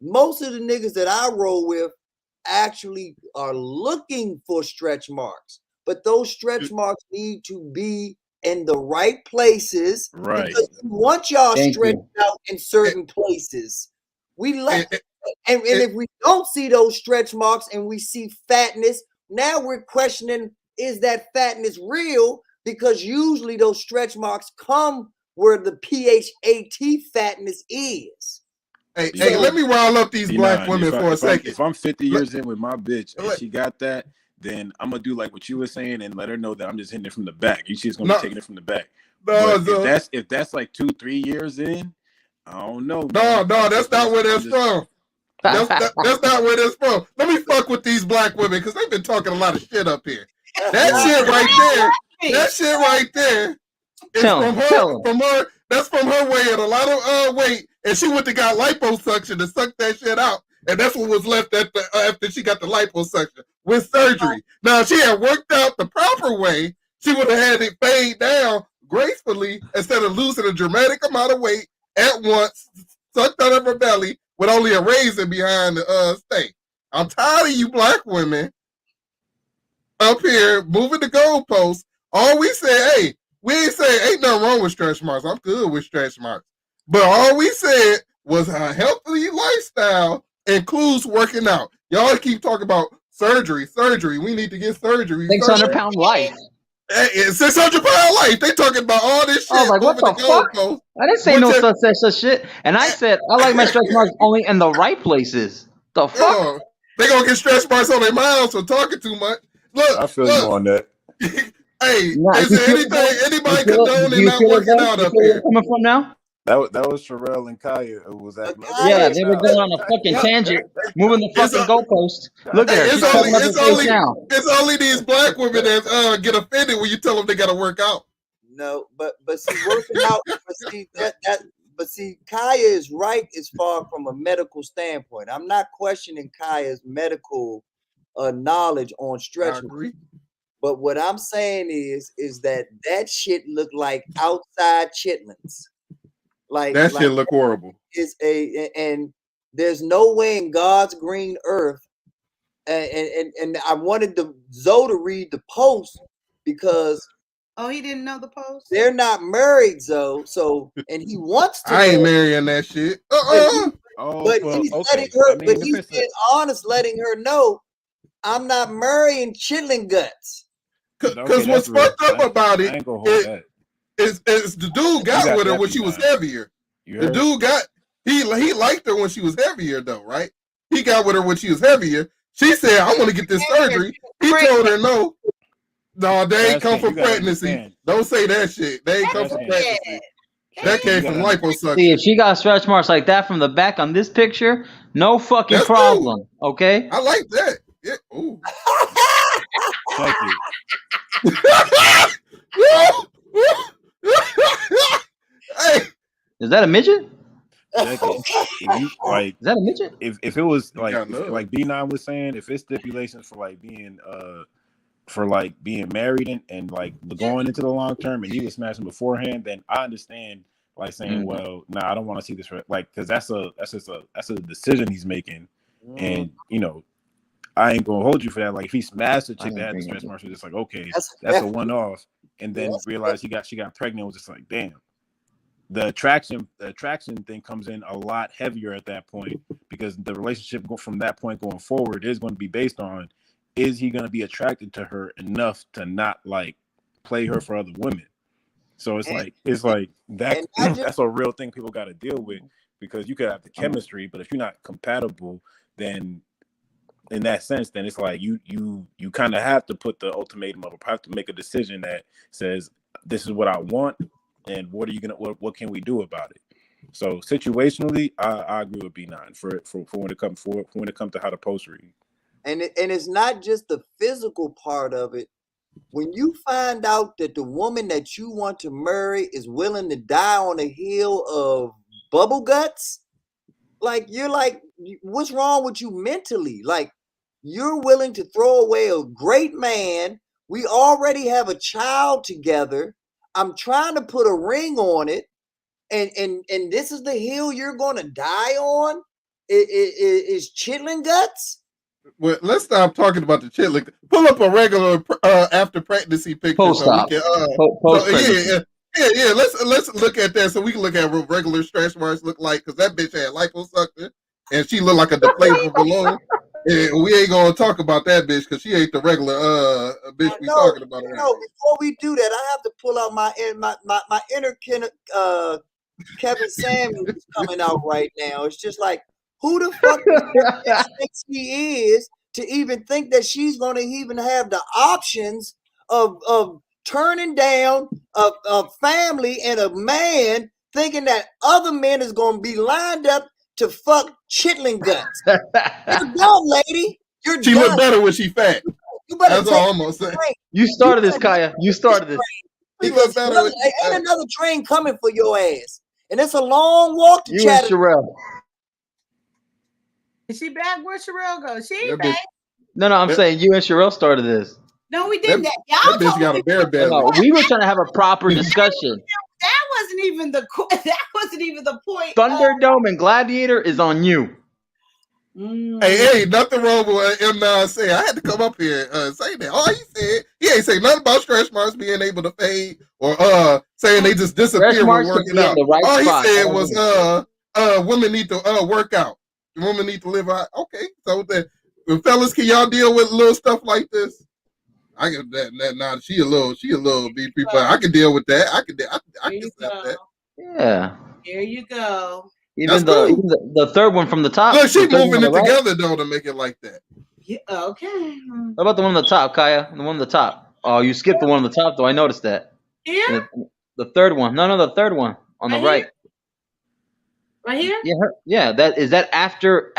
most of the niggas that I roll with actually are looking for stretch marks, but those stretch marks need to be in the right places, right? Because we want y'all stretched out in certain places. We let, and if we don't see those stretch marks and we see fatness, now we're questioning: is that fatness real? Because usually those stretch marks come where the PHAT fatness is. Hey, let me rile up these black women for a second. If I'm 50 years in with my bitch and she got that, then I'm gonna do like what you were saying and let her know that I'm just hitting it from the back. She's gonna be taking it from the back. But if that's like 2-3 years in, I don't know. No, that's not where that's from. That's not where that's from. Let me fuck with these black women because they've been talking a lot of shit up here. That shit right there is from her. That's from her weighing a lot of weight, and she went to got liposuction to suck that shit out, and that's what was left after she got the liposuction with surgery. Now, if she had worked out the proper way, she would have had it fade down gracefully instead of losing a dramatic amount of weight at once, sucked out of her belly with only a raisin behind the steak. I'm tired of you black women up here moving the goalposts. All we say, we ain't say ain't nothing wrong with stretch marks. I'm good with stretch marks. But all we said was a healthy lifestyle includes working out. Y'all keep talking about surgery. We need to get surgery. 600-pound life. 600-pound life. They talking about all this shit. I was like, what the fuck? I didn't say no such shit. And I said, I like my stretch marks only in the right places. The fuck? They gonna get stretch marks on their mouths for talking too much. Look, I feel you on that. Hey, is there anybody condoning not working out up here? Coming from now? That was Sherelle and Kyia who was at. Yeah, they were going on a fucking tangent, moving the fucking goalpost. Look at her. It's only these black women that get offended when you tell them they got to work out. No, but see, working out. But see, Kyia is right as far from a medical standpoint. I'm not questioning Kaya's medical knowledge on stretch marks. But what I'm saying is that shit look like outside chitlins. Like that shit look horrible. And there's no way in God's green earth. And I wanted Zoe to read the post because he didn't know the post. They're not married, Zoe. So and he wants to. I ain't marrying that shit. But he's letting her. But he's being honest, letting her know I'm not marrying chitlin guts. Because what's fucked up about it is the dude got with her when she was heavier. The dude he liked her when she was heavier though, right? He got with her when she was heavier. She said, I want to get this surgery. He told her no. No, they ain't come from pregnancy. Don't say that shit. They ain't come from pregnancy. That came from liposuction. See, if she got stretch marks like that from the back on this picture, no fucking problem. Okay? I like that. Yeah. Ooh. Check it. Hey. Is that a midget? Check it. If you like, Is that a midget? If it was like, got love. like B9 was saying, if it's stipulations for like being being married and like going into the long term, and he was smashing beforehand, then I understand like saying, well, nah, I don't want to see this for like, because that's a decision he's making, and you know, I ain't gonna hold you for that. Like if he smashed a chick that had the stretch marks, it's just like, okay, that's a one off, and then realized she got pregnant, was just like, damn. The attraction thing comes in a lot heavier at that point, because the relationship from that point going forward is going to be based on, is he going to be attracted to her enough to not like play her for other women? So it's like that that's a real thing people got to deal with, because you could have the chemistry, but if you're not compatible, then in that sense, then it's like you kind of have to put the ultimatum up, have to make a decision that says, this is what I want, and what can we do about it? So situationally, I agree with B9 for when it comes to how to post read. And it's not just the physical part of it. When you find out that the woman that you want to marry is willing to die on the hill of bubble guts, like you're like, what's wrong with you mentally? Like, you're willing to throw away a great man. We already have a child together. I'm trying to put a ring on it, and this is the hill you're gonna die on? Is chitlin guts? Well, let's stop talking about the chitlin. Pull up a regular after pregnancy picture so we can yeah. Let's look at that so we can look at what regular stretch marks look like, because that bitch had liposuction and she looked like a deflatable balloon. And we ain't gonna talk about that bitch because she ain't the regular bitch we talking about. No, before we do that, I have to pull out my inner Kevin Samuels coming out right now. It's just like, who the fuck thinks she is to even think that she's gonna even have the options of turning down a family and a man, thinking that other men is gonna be lined up to fuck chitlin guts. You're dumb, lady. She look better when she fat. You better That's all I'm gonna say. You started this, Kyia. You started this. Because ain't another train coming for your ass, and it's a long walk to you and Sherelle. Is she back? Where'd Sherelle go? She ain't back. No, I'm saying you and Sherelle started this. No, we didn't. That bitch got a bear belly. No, we were trying to have a proper discussion. That wasn't even the point. Oh. Thunderdome and Gladiator is on you. Hey, nothing wrong with what M9 said. I had to come up here and say that. All he ain't say nothing about stretch marks being able to fade or saying they just disappear when working out. All he said was women need to work out. Women need to live out. Okay, so fellas, can y'all deal with little stuff like this? I get that. Now she a little BP, but I can deal with that. I can accept that. Yeah. There you go. Even the third one from the top. Look, she moving it together though to make it like that. Yeah, okay. What about the one on the top, Kyia? The one on the top. Oh, you skipped the one on the top though. I noticed that. Yeah. The third one. No, the third one on the right. Right here? Yeah. That is that after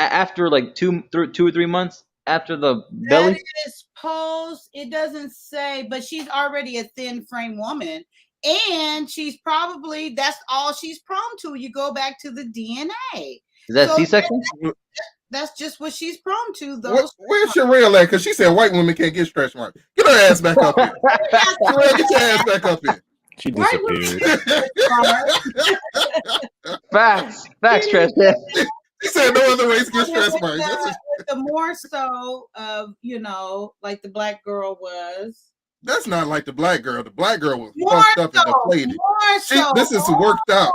like 2 or 3 months after the belly. That is post. It doesn't say, but she's already a thin frame woman. And she's probably, that's all she's prone to. You go back to the DNA. Is that C-section? That's just what she's prone to. Where's Sherelle at? Because she said white women can't get stretch marks. Get her ass back up here. Sherelle, get your ass back up here. She disappeared. Facts, Trash. She said no other race gets stretch marks. The more so of, like the black girl was. That's not like the black girl. The black girl was fucked up and deflated. This is worked out.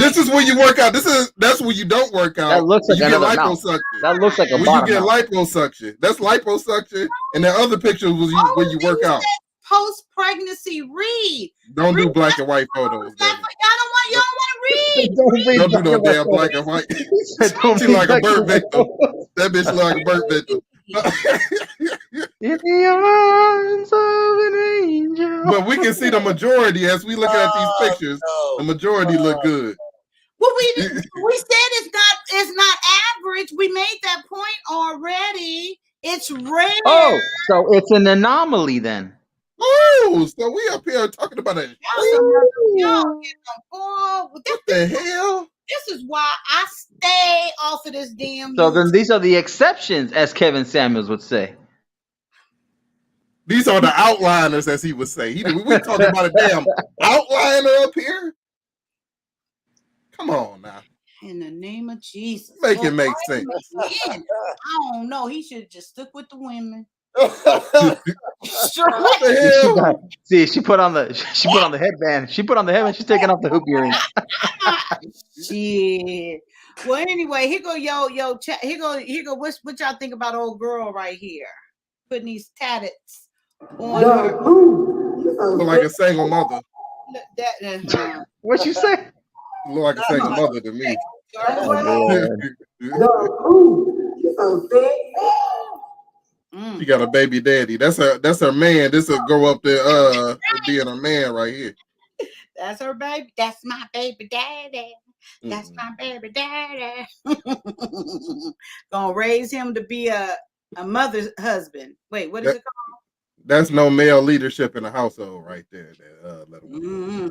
This is when you work out. That's when you don't work out. That looks like you get another liposuction. That looks like a when bottom you get mouth. liposuction. That's liposuction. And the other picture was when you work out. Post-pregnancy read. Don't do black and white photos. Y'all don't want to read. Don't do no damn black and white. She like a bird victim. That bitch like a bird victim. In the arms of an angel. But we can see the majority as we look at these pictures. The majority look good. Well, we said it's not average. We made that point already. It's rare. Oh, so it's an anomaly then. Oh, so we up here talking about it. What the hell? This is why I stay off of this damn So YouTube. then these are the exceptions, as Kevin Samuels would say. These are the outliners, as he would say. We talking about a damn outliner up here. Come on now. In the name of Jesus. Make it make sense. I don't know. He should have just stuck with the women. She put on the headband. She put on the headband. She's taking off the hoop earrings. Shit. Well, anyway, here go here go. What y'all think about old girl right here? Putting these tattets on her. Look like a single mother. What you say? Look like a single mother to me. She got a baby daddy. That's her man. This will grow up to being a man right here. That's her baby. That's my baby daddy. That's my baby daddy. Gonna raise him to be a mother's husband. Wait, what is it called? That's no male leadership in the household right there.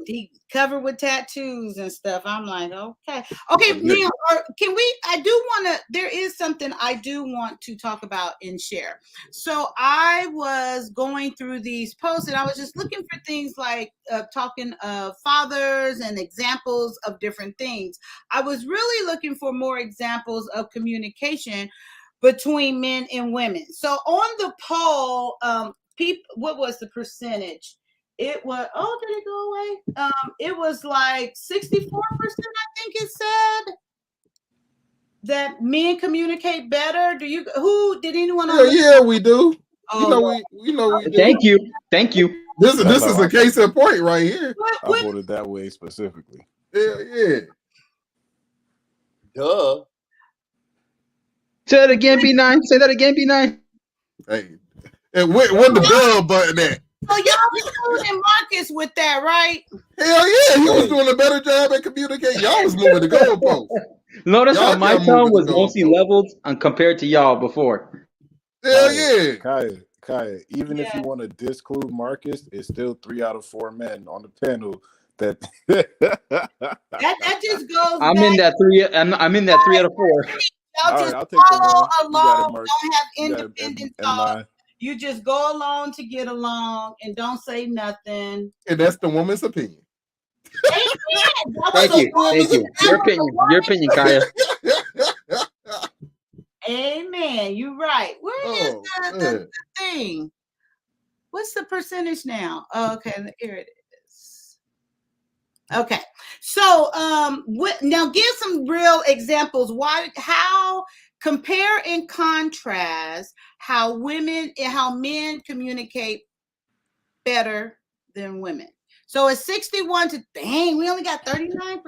He covered with tattoos and stuff. I'm like, okay. Now, can we? I do want to. There is something I do want to talk about and share. So I was going through these posts and I was just looking for things like talking of fathers and examples of different things. I was really looking for more examples of communication between men and women. So on the poll, what was the percentage? It was, did it go away? It was like 64%, I think it said, that men communicate better. Did anyone? Yeah, we do. Oh, we know we do. Thank you. This is a case in point right here. I voted that way specifically. Yeah. Duh. Say that again, B9. Say that again, B9. Hey. And where the dub button at? So y'all including Marcus with that, right? Hell yeah, he was doing a better job at communicating. Y'all was moving the goalposts. Notice how my tone was mostly leveled compared to y'all before. Hell yeah. Kyia, even if you want to disclude Marcus, it's still 3 out of 4 men on the panel that that just goes. I'm in that 3. I'm in that 3 out of 4. Y'all just I'll take follow the along. Mark. Don't have independent thoughts. You just go along to get along and don't say nothing. And that's the woman's opinion. Thank you. Your opinion, Kyia. Amen. You're right. Where is the thing? What's the percentage now? Okay, here it is. Okay, so now give some real examples. How compare and contrast how men communicate better than women. So it's 61 to dang, we only got 39%.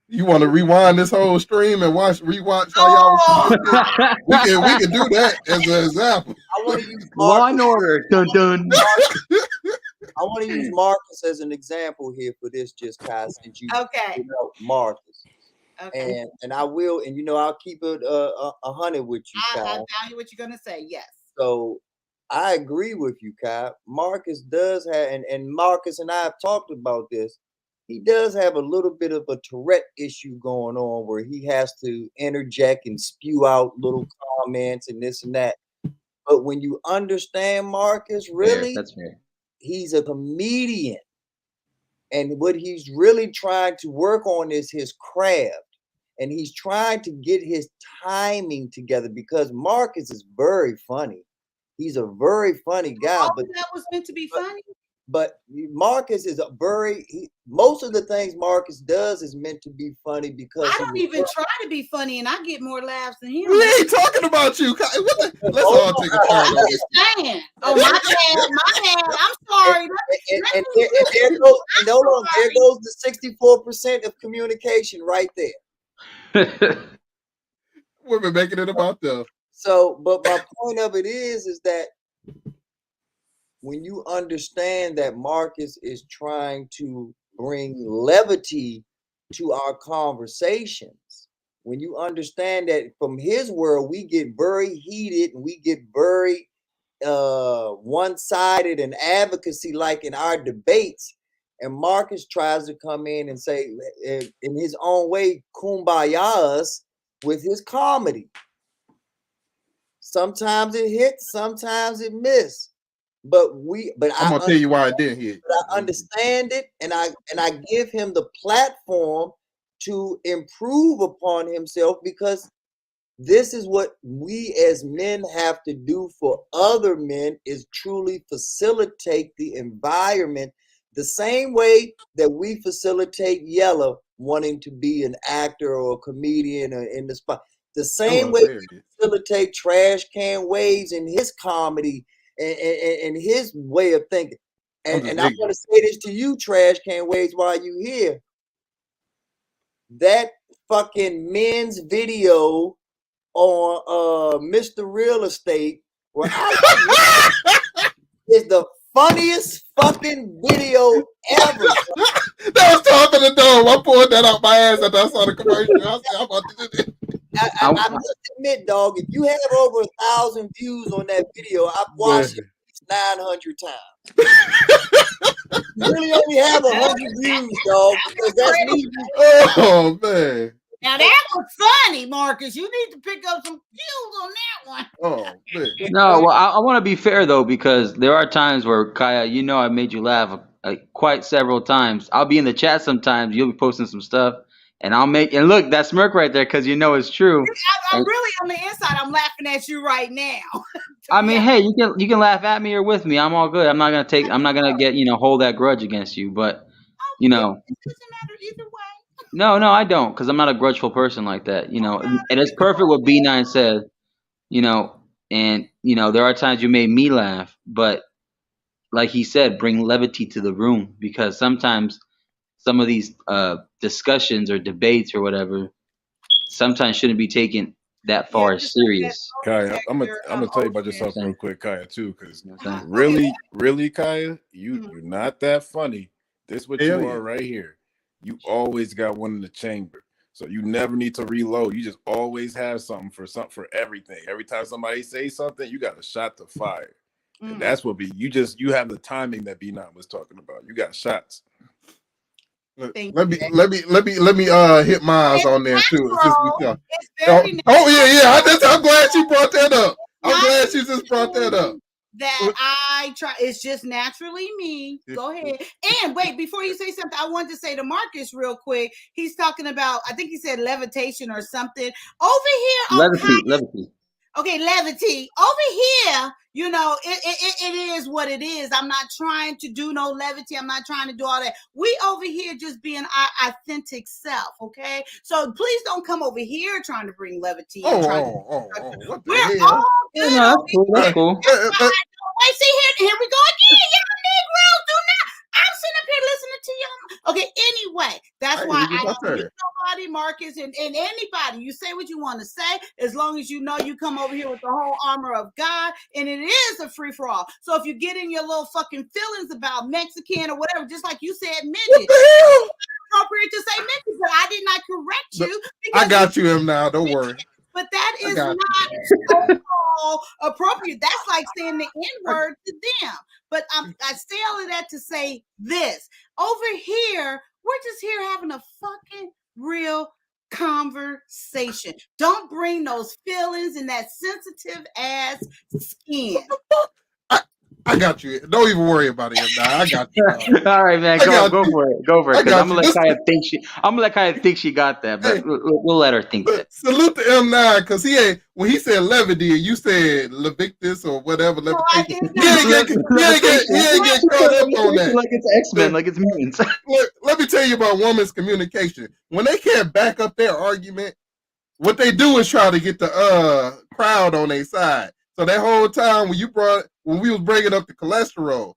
You want to rewind this whole stream and rewatch how y'all we can do that as an example. I want to use Law and Order. Dun dun. I want to use Marcus as an example here for this, just guys, since you know Marcus. Okay. And I will, and I'll keep it 100 with you, Kai. I value what you're gonna say. Yes. So I agree with you, Kai. Marcus does have, and Marcus and I have talked about this. He does have a little bit of a Tourette issue going on where he has to interject and spew out little comments and this and that. But when you understand Marcus, really, that's fair. He's a comedian. And what he's really trying to work on is his craft. And he's trying to get his timing together because Marcus is very funny. He's a very funny guy. But that was meant to be funny. But Marcus is most of the things Marcus does is meant to be funny because I don't even try to be funny and I get more laughs than him. We ain't talking about you. Let's all take a turn on this. Oh, my bad. I'm sorry. And there goes the 64% of communication right there. Women making it about them. So, but my point of it is that when you understand that Marcus is trying to bring levity to our conversations, when you understand that from his world, we get very heated and we get very one-sided and advocacy like in our debates. And Marcus tries to come in and say, in his own way, kumbaya us with his comedy. Sometimes it hits, sometimes it misses. But I'm gonna tell you why it didn't hit. But I understand it, and I give him the platform to improve upon himself, because this is what we as men have to do for other men, is truly facilitate the environment the same way that we facilitate Yella wanting to be an actor or a comedian or in the spot. The same way we facilitate Trash Can Waves in his comedy and his way of thinking. And I want to say this to you, Trash Can Waves, while you here. That fucking men's video on Mr. Real Estate where I is the funniest fucking video ever. That was Talking the Dome. I pulled that out my ass after I saw the commercial. I said, I'm about to do this. I must admit, dog, if you have over 1,000 views on that video, I've watched it 900 times. You really only have 100 views, dog, because that's me. Oh, man. Now that was funny, Marcus. You need to pick up some views on that one. Oh, man. No, well, I want to be fair though, because there are times where Kyia, you know, I made you laugh quite several times. I'll be in the chat sometimes. You'll be posting some stuff, and and look, that smirk right there, because you know it's true. I'm really on the inside. I'm laughing at you right now. I mean, hey, you can laugh at me or with me. I'm all good. I'm not gonna get hold that grudge against you. But you know, it doesn't matter either way. no, I don't, because I'm not a grudgeful person like that. You know, and it's perfect what B9 said. You know, and you know there are times you made me laugh, but like he said, bring levity to the room, because sometimes some of these discussions or debates or whatever sometimes shouldn't be taken that far serious. Kyia, I'm gonna tell you about yourself real quick, Kyia, too, because really, Kyia, you're not that funny. This what you are right here. You always got one in the chamber, so you never need to reload. You just always have something for everything. Every time somebody says something, you got a shot to fire, and that's what you have the timing that B9 was talking about. You got shots. Let me hit mine on there too. I'm glad she brought that up. I'm glad she just brought that up. That I try, it's just naturally me. Go ahead. And wait, before you say something, I wanted to say to Marcus real quick. He's talking about, I think he said levitation or something. Over here, levity. Okay, levity. Over here, you know, it is what it is. I'm not trying to do no levity. I'm not trying to do all that. We over here just being our authentic self, okay? So please don't come over here trying to bring levity. We're all good. No, that's cool. Wait, see here we go again. Y'all Negroes do not. I'm sitting up here listening to y'all. Okay, anyway, that's why I don't hit nobody, Marcus, and anybody. You say what you want to say, as long as you know you come over here with the whole armor of God, and it is a free for all. So if you get in your little fucking feelings about Mexican or whatever, just like you said, midget, it's appropriate to say midget, but I did not correct you. I got you him now. Don't worry. But that is not appropriate. That's like saying the N-word to them. But I say all of that to say this. Over here, we're just here having a fucking real conversation. Don't bring those feelings and that sensitive ass skin. I got you. Don't even worry about it. Now. I got you. All right, man. Go for it. Go for it. I'm gonna let Kyia think she got that, but we'll let her think that. Salute to M9, because when he said levity, you said Levictus or whatever. Levitation. He ain't get caught up on that. Like it's X-Men, like it's mutants. Let me tell you about women's communication. When they can't back up their argument, what they do is try to get the crowd on their side. So that whole time when we was bringing up the cholesterol,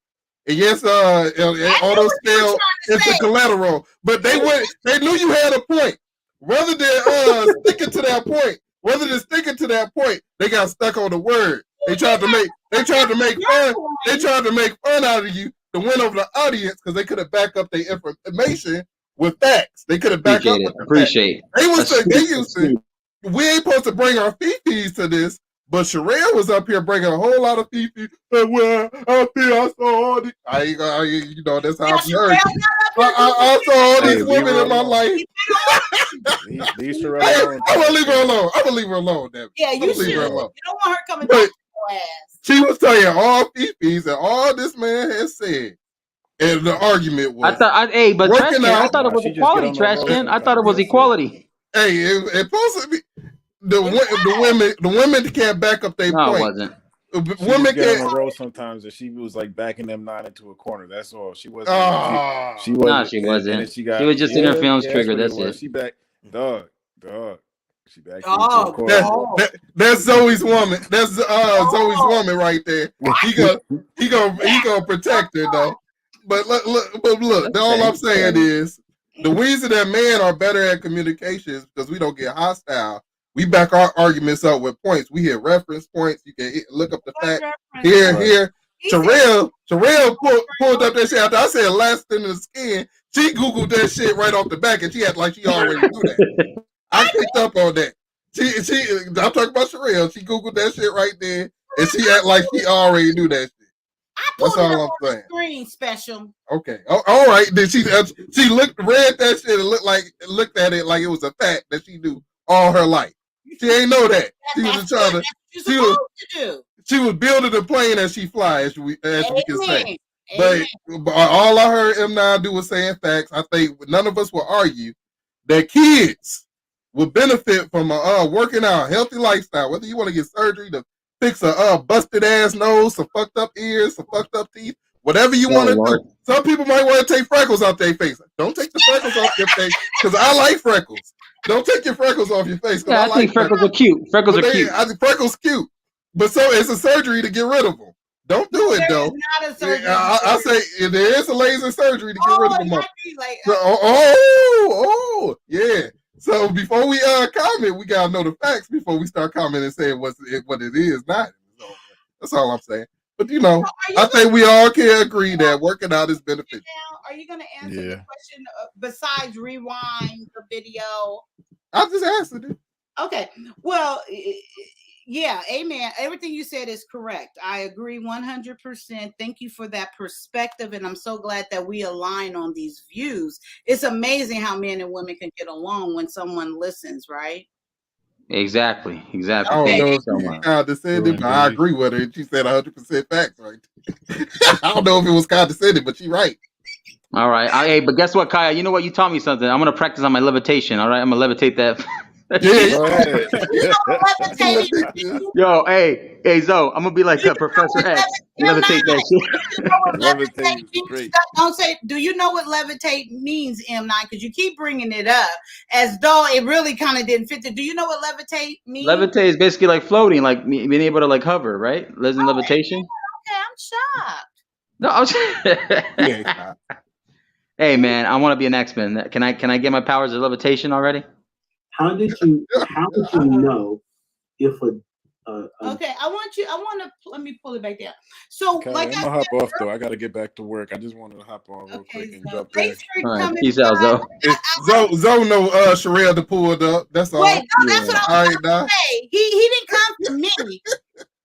and yes, all those scales into collateral, but they knew you had a point. Rather than sticking to that point, they got stuck on the word. They tried to make fun. They tried to make fun out of you to win over the audience because they couldn't back up their information with facts. They could have backed up Appreciate it. with the facts. Appreciate. They was they Astute, used to. astute. We ain't supposed to bring our fifis to this, but Sherelle was up here bringing a whole lot of fifis. Well, I feel I saw all these. You know, that's how I've heard. I saw all Hey, these leave women her in my alone. life. Leave Sherelle Hey, alone. I'm gonna leave her alone. I'm gonna leave her alone. Damn it. Yeah, I'm you gonna leave should. her You alone. don't want her coming But back to your ass. she was saying all fifis and all this man has said, and the argument was But working Trashcan, I out. thought it was She just get equality, on that road Trashcan. I thought it sometimes. was That's it. equality. Hey, it supposed to be the women can't back up their No, it point. wasn't. She Women just get on can't. the road sometimes, and she was like backing them 9 into a corner. That's all. She wasn't. She No, wasn't. she And wasn't. then she got. She was just in her feelings That's trigger. what it That's was. it. She back dog. She backed into a corner. That's Zoe's woman. That's Zoe's woman right there. He gonna protect her though. But look. All I'm saying is the reason that men are better at communication is because we don't get hostile. We back our arguments up with points. We hit reference points. You can look up the fact here. Terrell pulled up that shit after I said last in the skin. She Googled that shit right off the back and she had like she already knew that. I picked up on that. I'm talking about Sherelle. She Googled that shit right there and she act like she already knew that shit. That's all I'm saying. Screen special. Okay. All right. Then she read that shit and looked at it like it was a fact that she knew all her life. She ain't know that. She was just trying to. She was building the plane as she fly, as we can say. But all I heard M9 do was saying facts. I think none of us will argue that kids will benefit from a working out, healthy lifestyle. Whether you want to get surgery to fix a busted ass nose, some fucked up ears, some fucked up teeth, whatever you want to do. Some people might want to take freckles off their face. Don't take the freckles off your face because I like freckles. Don't take your freckles off your face. Yeah, I think freckles are cute. Freckles are cute. I think freckles cute, but so it's a surgery to get rid of them. Don't do it though. Not a surgery. I say there is a laser surgery to get rid of them. Yeah. So before we comment, we gotta know the facts before we start commenting and saying what it is not. So that's all I'm saying. But I think we all can agree that working out is beneficial. Are you going to answer the question besides rewind the video? I just answered it. Okay. Well, yeah, amen. Everything you said is correct. I agree 100%. Thank you for that perspective. And I'm so glad that we align on these views. It's amazing how men and women can get along when someone listens, right? Exactly. I don't know if she condescended, but I agree with her. She said 100% facts right. I don't know if it was condescending, but she's right. All right. Hey, but guess what, Kaya? You know what? You taught me something. I'm gonna practice on my levitation. All right. I'm gonna levitate that. Yo, hey, Zoe. I'm gonna be like Professor X. Levitate that shit. Levitate. Don't say. Do you know what levitate means, M9? Because you keep bringing it up as though it really kind of didn't fit. Do you know what levitate means? Levitate is basically like floating, like being able to like hover, right? Lives in levitation. Okay, I'm shocked. No, I'm. Hey man, I want to be an X-Men. Can I get my powers of levitation already? How did you know if okay, I want to let me pull it back down. So okay, like I'm gonna hop off though. I gotta get back to work. I just wanted to hop on real quick and jump in. All right, peace out, Zoe. Zoe know Sherelle to pull it up. That's all. Wait, no, that's what I was going to say. He didn't come to me.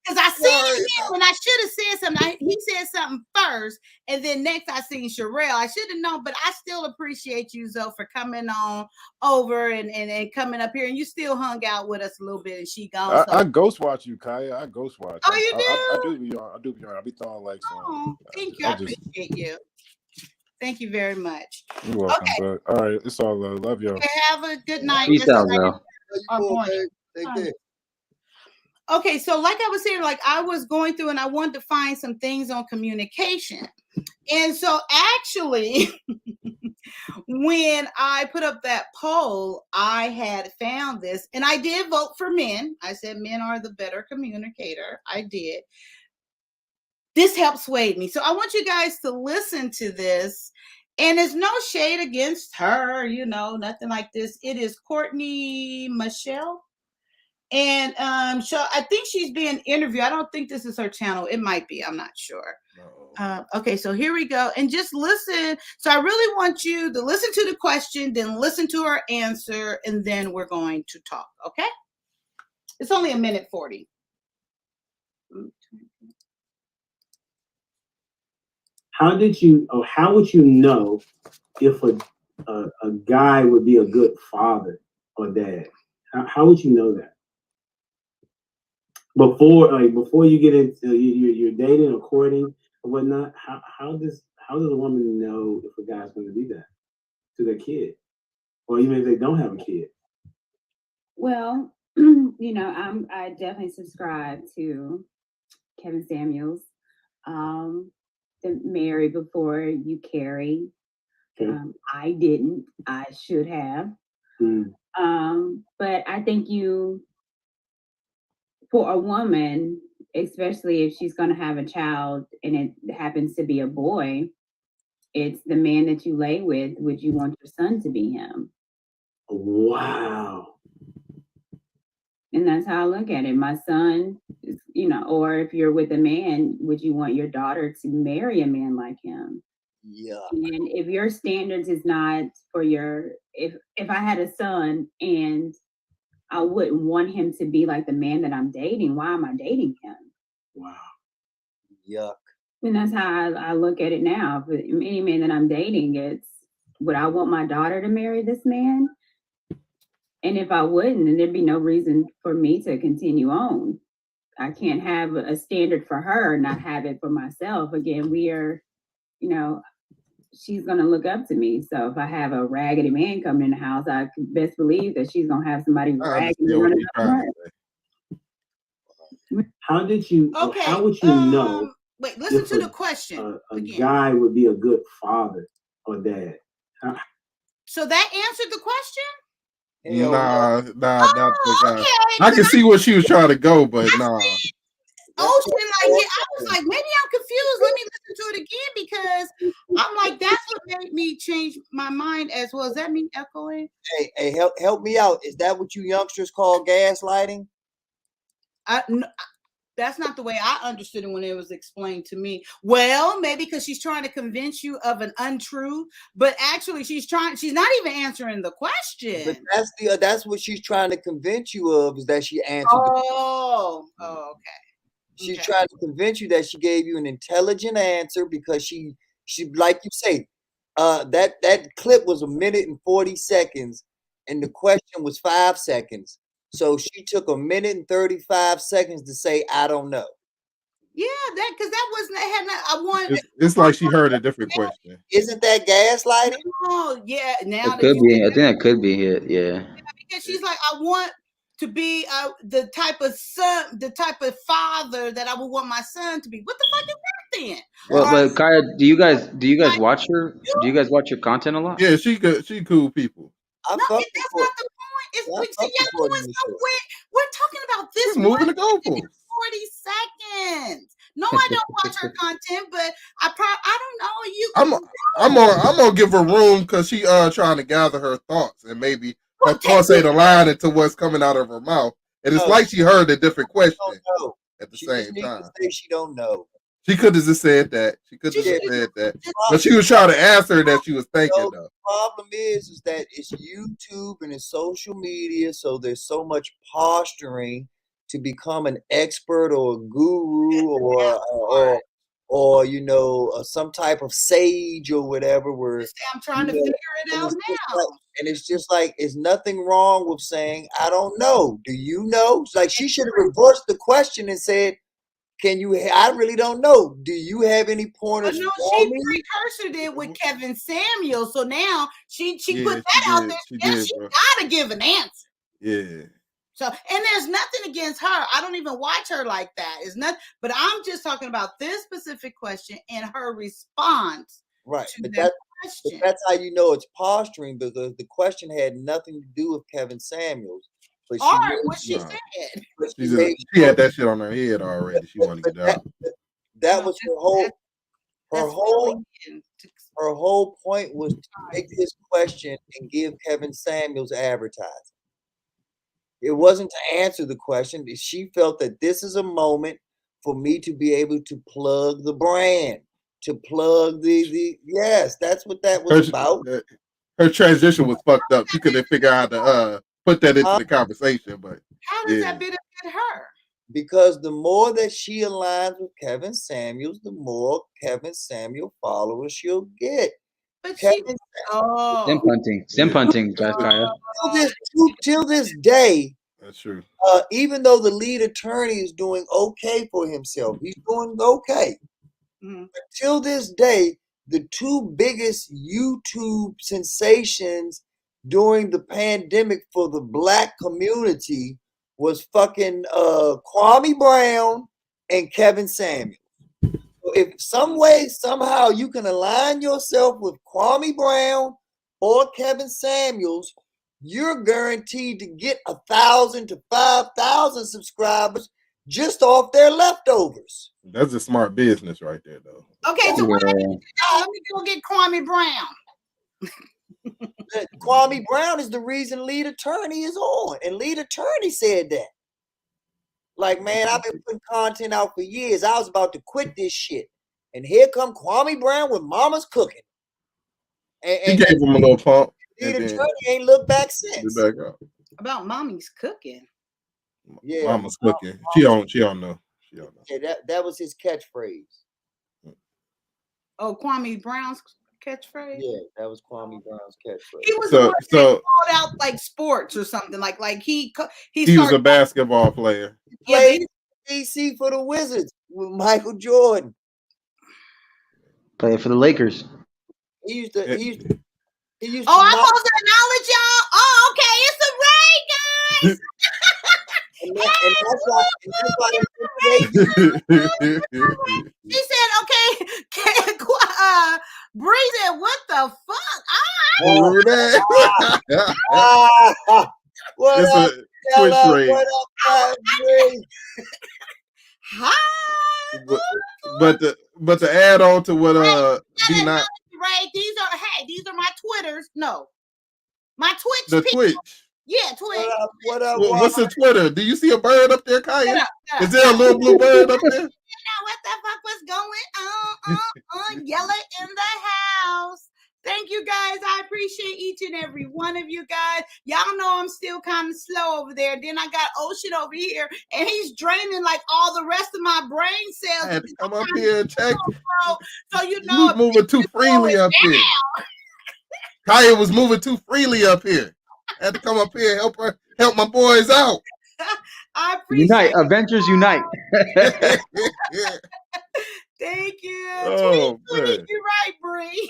Because I seen him when I should have said something. He said something first, and then next I seen Sherelle. I should have known, but I still appreciate you, Zoe, for coming on over and coming up here. And you still hung out with us a little bit, and she gone. I ghost watch you, Kaya. I ghost watch. Oh, you do? I do be on. I be throwing likes on. Thank you. I appreciate you. Thank you very much. You're welcome. Okay. But, all right, it's all love. Love y'all. Okay, have a good night. Peace out, Zoe. Okay, so like I was saying, like I was going through and I wanted to find some things on communication. And so actually, when I put up that poll, I had found this and I did vote for men. I said men are the better communicator. I did. This helped sway me. So I want you guys to listen to this. And there's no shade against her, nothing like this. It is Courtney Michelle. And so I think she's being interviewed. I don't think this is her channel. It might be. I'm not sure. Okay, so here we go. And just listen. So I really want you to listen to the question, then listen to her answer, and then we're going to talk. Okay? It's only 1:40. How would you know if a guy would be a good father or dad? How would you know that? Before you get into you're dating or courting or whatnot, how does a woman know if a guy's going to be that to their kid, or even if they don't have a kid? Well, I definitely subscribe to Kevin Samuels. The marry before you carry. Okay. I didn't. I should have. But I think for a woman, especially if she's going to have a child and it happens to be a boy, it's the man that you lay with. Would you want your son to be him? Wow. And that's how I look at it. My son, or if you're with a man, would you want your daughter to marry a man like him? Yeah. And if your standards is not for if I had a son and I wouldn't want him to be like the man that I'm dating, why am I dating him? Wow. Yuck. And that's how I look at it now. For any man that I'm dating, would I want my daughter to marry this man? And if I wouldn't, then there'd be no reason for me to continue on. I can't have a standard for her, not have it for myself. Again, we are, she's going to look up to me. So if I have a raggedy man coming in the house, I can best believe that she's going to have somebody raggedy running up her. How would you know? Wait, listen to the question. A guy would be a good father or dad. So that answered the question? Nah. Okay. I can see where she was trying to go, but nah. I was like, maybe I'm confused. Let me listen to it again because I'm like, that's what made me change my mind as well. Is that me echoing? Hey, help me out. Is that what you youngsters call gaslighting? No, that's not the way I understood it when it was explained to me. Well, maybe because she's trying to convince you of an untruth, but actually she's not even answering the question. But that's what she's trying to convince you of, is that she answered. Okay. She's trying to convince you that she gave you an intelligent answer because she like you say, that clip was 1:40, and the question was 5 seconds. So she took 1:35 to say, I don't know. Yeah, because that wasn't. I want. It's like she heard a different question. Isn't that gaslighting? Oh yeah, now it could be. I think that could be it. Yeah. Because she's like, I want to be the type of son, the type of father that I would want my son to be. What the fuck is that then? Well, but Kaya, do you guys watch her? Do you guys watch her content a lot? Yeah, she cool people. No, that's not the point. Y'all going somewhere. We're talking about this. We're moving the goalposts. 40 seconds. No, I don't watch her content, but I don't know. I'm gonna give her room because she trying to gather her thoughts, and maybe her thoughts ain't aligning to what's coming out of her mouth. And it's like she heard a different question at the same time. She don't know. She could have just said that. She could have just said that. But she was trying to answer that she was thinking of. The problem is that it's YouTube and it's social media, so there's so much posturing to become an expert or a guru or some type of sage or whatever. Where I'm trying to figure it out now. And it's just like, it's nothing wrong with saying, I don't know. Do you know? It's like she should have reversed the question and said, I really don't know. Do you have any pointers? No, she precursored it with Kevin Samuels. So now she put that out there. She gotta give an answer. Yeah. So, and there's nothing against her. I don't even watch her like that. It's not, but I'm just talking about this specific question and her response. Right. To that question. But that's how you know it's posturing, because the question had nothing to do with Kevin Samuels. But what she said. She had that shit on her head already. She wanted to get out. That was her whole point was to take this question and give Kevin Samuels advertising. It wasn't to answer the question. She felt that this is a moment for me to be able to plug the brand, to plug the yes, that's what that was about. Her transition was fucked up. She couldn't figure out how to put that into the conversation, but how does that benefit her? Because the more that she aligns with Kevin Samuels, the more Kevin Samuel followers she'll get. But Kevin, Simp hunting, Juss Kyia. till this day, that's true. Even though the lead attorney is doing okay for himself, he's doing okay. Till this day, the two biggest YouTube sensations during the pandemic for the Black community was fucking Kwame Brown and Kevin Samuels. So if some way, somehow you can align yourself with Kwame Brown or Kevin Samuels, you're guaranteed to get 1,000 to 5,000 subscribers just off their leftovers. That's a smart business right there, though. Okay, so let me go get Kwame Brown. Kwame Brown is the reason lead attorney is on, and lead attorney said that. Like, man, I've been putting content out for years. I was about to quit this shit, and here come Kwame Brown with Mama's Cooking. He gave him a little pump. Lead attorney ain't looked back since. Back up. About Mommy's Cooking. Yeah, Mama's cooking. She don't know. She don't know. Yeah, that was his catchphrase. Oh, Kwame Brown's catchphrase? Yeah, that was Kwame Brown's catchphrase. He was the one that called out like sports or something. Like he was a basketball player. He played DC for the Wizards with Michael Jordan. Play for the Lakers. He used to I'm supposed to acknowledge y'all. Oh, okay, it's a raid, guys. and that's why He said, okay, Bree said, what the fuck? Remember that? What It's up, a Stella? Twitch raid. What up, Bree? Hi. But to add on to what B9 Right, these are my Twitters. No, my Twitch. the people. Twitch. Yeah, Twitch. What up? What's the Twitter? Do you see a bird up there, Kyia? Shut up. Is there a little blue bird up there? You know what the fuck was going on? Yella in the house. Thank you guys. I appreciate each and every one of you guys. Y'all know I'm still kind of slow over there. Then I got Ocean over here, and he's draining like all the rest of my brain cells. I had to come up here and check. So you You know, was moving too freely up here. Kyia was moving too freely up here. I had to come up here and help my boys out. I appreciate Unite, Avengers unite. Thank you. Oh, Tweet, you're right, Bree.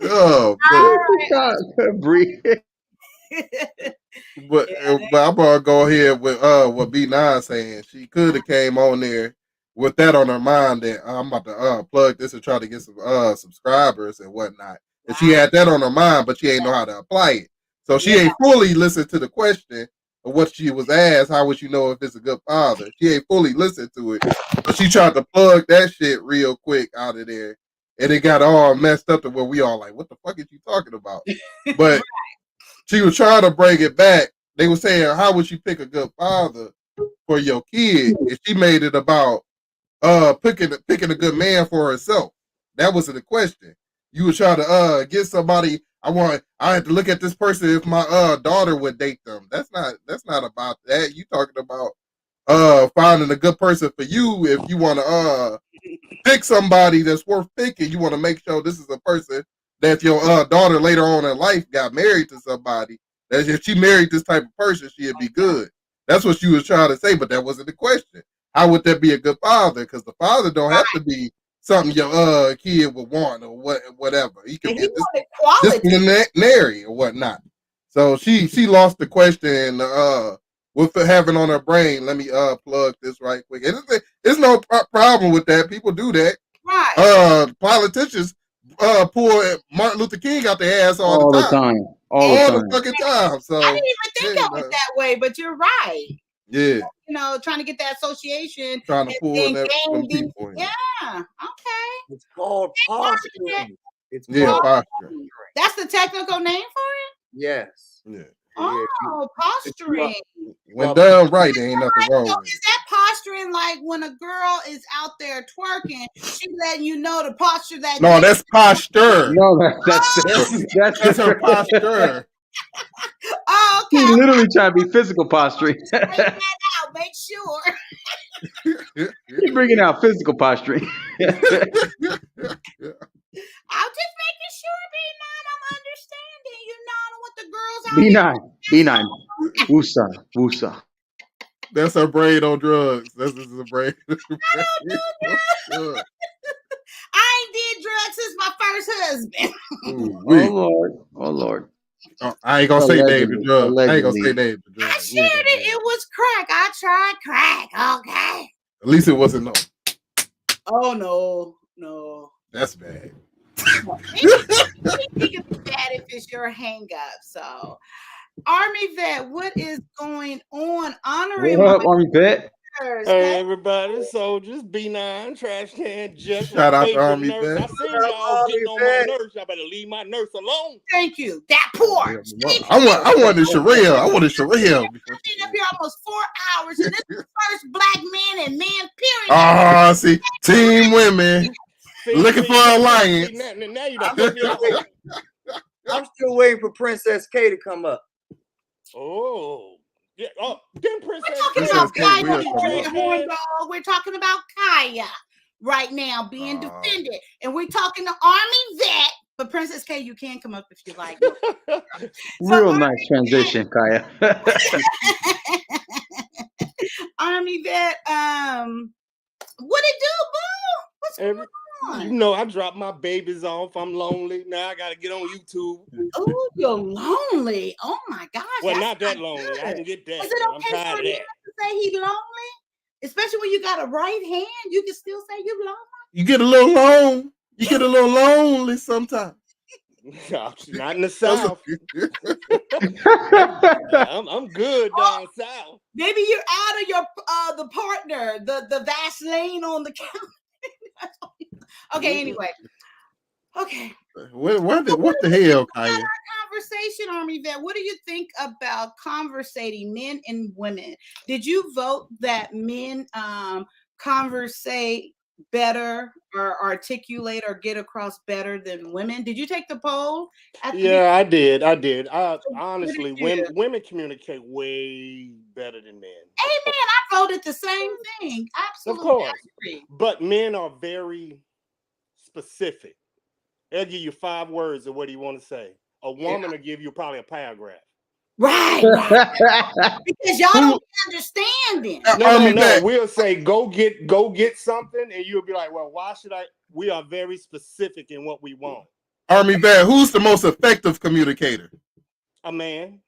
Oh, man. Bree. But I'm gonna go ahead with what B9 saying. She could have came on there with that on her mind that I'm about to plug this and try to get some subscribers and whatnot. And she had that on her mind, but she ain't know how to apply it. So she ain't fully listened to the question of what she was asked. How would you know if it's a good father? She ain't fully listened to it. But she tried to plug that shit real quick out of there. And it got all messed up to where we all like, what the fuck is you talking about? But she was trying to bring it back. They were saying, how would you pick a good father for your kid? And she made it about picking a good man for herself. That was the question. You would try to get somebody. I had to look at this person if my daughter would date them. That's not about that. You talking about finding a good person for you if you want to pick somebody that's worth picking. You want to make sure this is a person that if your daughter later on in life got married to somebody, that if she married this type of person, she'd be good. That's what she was trying to say, but that wasn't the question. How would that be a good father? Because the father don't have to be something your kid would want or whatever. He can be disciplinary or whatnot. So she lost the question with having on her brain. Let me plug this right quick. And there's no problem with that. People do that. Right. Politicians pull Martin Luther King out their ass all the time. All the fucking time. So I didn't even think of it that way, but you're right. Yeah. You know, trying to get that association. Trying to pull that from people. Yeah. Okay. It's called posturing. It's posturing. That's the technical name for it? Yes. Yeah. Oh, posturing. When done right, there ain't nothing wrong So with it. is that posturing like when a girl is out there twerking, she letting you know the posture that No, that's posture. No, that's That's her posture. Oh, He okay. literally trying to be physical posturing. Straighten that out. Make sure. He's bringing out physical posturing. I'm just making sure, B9, I'm understanding. You know, I don't want the girls out B9. Wusa. That's her brain on drugs. That's just a brain. I ain't did drugs since my first husband. Oh Lord. I ain't gonna say name the drug. I ain't gonna say name the drug. I shared it. It was crack. I tried crack. Okay. At least it wasn't no. Oh no. That's bad. It can be bad if it's your hang up. So, Army Vet, what is going on? Honoring What up, Army Vet? Hey everybody, soldiers, B9, trash can, just Shout my out to favorite Army nurse. Vet. I seen y'all getting on my nerves. Y'all better leave my nurse alone. Thank you. That poor. I wanted Sherelle. I wanted Sherelle. I've been up here almost 4 hours, and this is the first black man and man period. Ah, see, team women looking for an alliance. Now you done put me off. I'm still waiting for Princess K to come up. Oh. Yeah, then Princess We're talking K about came Kaya, up, trash can. We're talking about Kaya right now being defended, and we're talking to Army Vet. But Princess K, you can come up if you like. Real nice transition, Kaya. Army Vet, what it do, boo? What's going on? You know, I dropped my babies off. I'm lonely. Now I got to get on YouTube. Oh, you're lonely. Oh my gosh. Well, not that lonely. I can get that. Is it I'm okay tired for of a man that. to say he's lonely? Especially when you got a right hand, you can still say you're lonely. You get a little long. You get a little lonely sometimes. Not in the South. I'm good down south. Maybe you're out of your the partner, the Vaseline on the counter. Okay, anyway. Okay. What the hell, Kaya? Conversation, Army Vet. What do you think about conversating men and women? Did you vote that men conversate better or articulate or get across better than women? Did you take the poll? Yeah, I did. Honestly, women communicate way better than men. Amen. I voted the same thing. Absolutely. Of course. I agree. But men are very specific. They'll give you 5 words of what you want to say. A woman will give you probably a paragraph. Right. Because y'all don't understand them. No. We'll say go get something, and you'll be like, well, why should I? We are very specific in what we want. Army Vet, who's the most effective communicator? A man.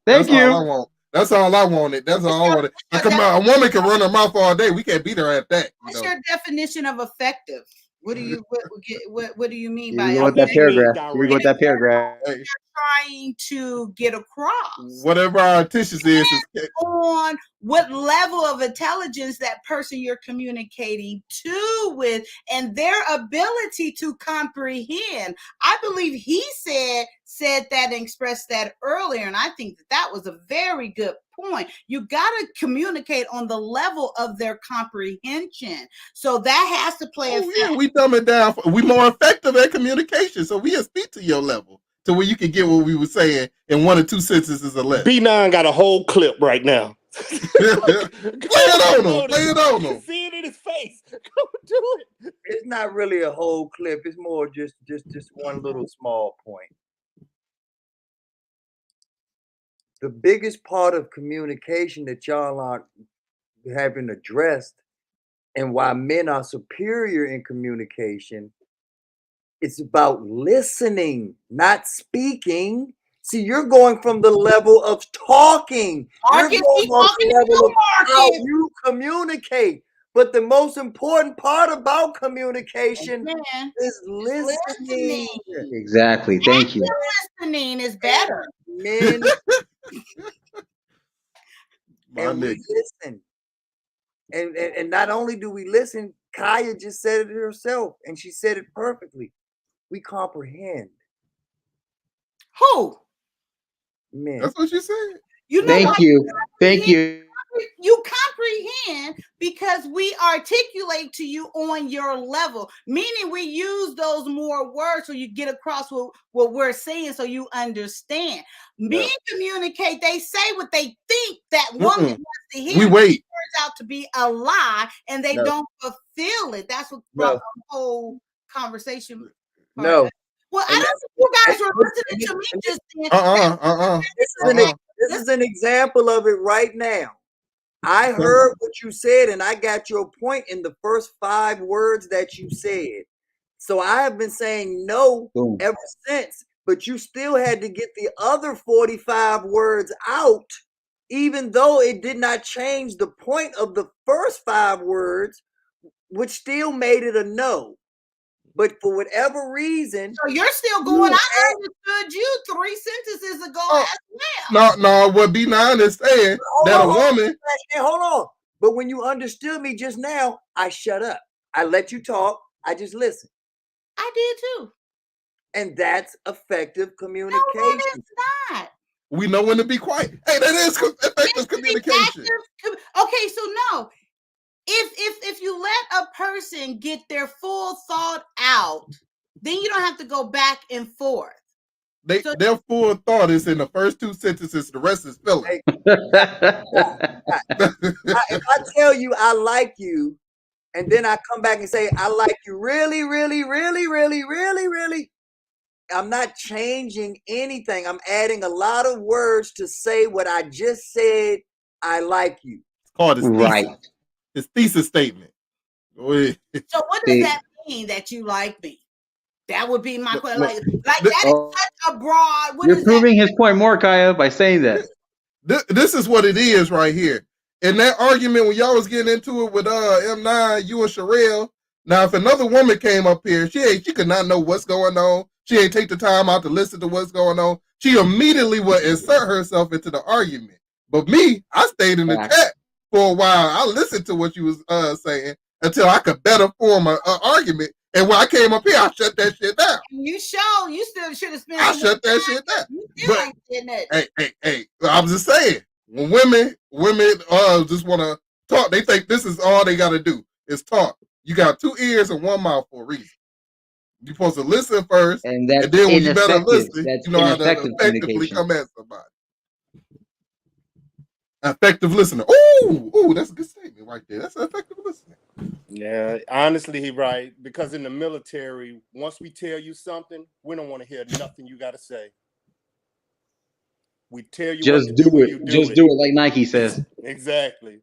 That's all I want. That's all I wanted. That's all I wanted. A woman can run her mouth all day. We can't beat her at that. What's your definition of effective? What do you mean by You go with that paragraph. You go with that paragraph. You're trying to get across? Whatever our Tisha is on what level of intelligence that person you're communicating to with and their ability to comprehend. I believe he said that and expressed that earlier, and I think that was a very good point. You got to communicate on the level of their comprehension. So that has to play a factor. Yeah, we dumb it down. We more effective at communication, so we speak to your level to where you can get what we were saying in 1 or 2 sentences or less. B9 got a whole clip right now. Play it on him. See it in his face. Go do it. It's not really a whole clip. It's more just one little small point. The biggest part of communication that y'all aren't having addressed and why men are superior in communication, it's about listening, not speaking. See, you're going from the level of talking. You're going from the level of how you communicate. But the most important part about communication is listening. Exactly. Thank you. Listening is better. Men and we listen. And not only do we listen, Kaya just said it herself, and she said it perfectly. We comprehend. Who? Men. That's what you said. You know Thank what? you. Thank you. You comprehend because we articulate to you on your level, meaning we use those more words so you get across what we're saying so you understand. Men communicate, they say what they think that woman wants to hear. We wait. It turns out to be a lie and they don't fulfill it. That's what brought the whole conversation. No. Well, I don't think you guys were listening to me just then. This is an example of it right now. I heard what you said, and I got your point in the first 5 words that you said. So I have been saying no ever since, but you still had to get the other 45 words out, even though it did not change the point of the first 5 words, which still made it a no. But for whatever reason, so you're still going. I understood you 3 sentences ago as well. No, what B9 is saying that a woman. Hold on. But when you understood me just now, I shut up. I let you talk. I just listened. I did too. And that's effective communication. No, that is not. We know when to be quiet. Hey, that is effective communication. Okay, so no. If you let a person get their full thought out, then you don't have to go back and forth. Their full thought is in the first 2 sentences. The rest is filling. If I tell you I like you, and then I come back and say I like you really, really, really, really, really, really, I'm not changing anything. I'm adding a lot of words to say what I just said. I like you. It's called his thesis. His thesis statement. Go ahead. So what does that mean that you like me? That would be my question. Like that is such a broad. You're proving his point more, Kyia, by saying that. This is what it is right here. In that argument, when y'all was getting into it with M9, you and Sherelle. Now, if another woman came up here, she could not know what's going on. She ain't take the time out to listen to what's going on. She immediately would insert herself into the argument. But me, I stayed in the chat for a while. I listened to what you was saying until I could better form an argument. And when I came up here, I shut that shit down. You still should have spent. I shut that shit down. Hey, I'm just saying, when women just want to talk, they think this is all they got to do is talk. You got 2 ears and 1 mouth for a reason. You're supposed to listen first, and then when you better listen, you know how to effectively come at somebody. Effective listener. Ooh, that's a good statement right there. That's effective listening. Yeah, honestly, he right. Because in the military, once we tell you something, we don't want to hear nothing you got to say. We tell you just what to do it. Just do it like Nike says. Exactly.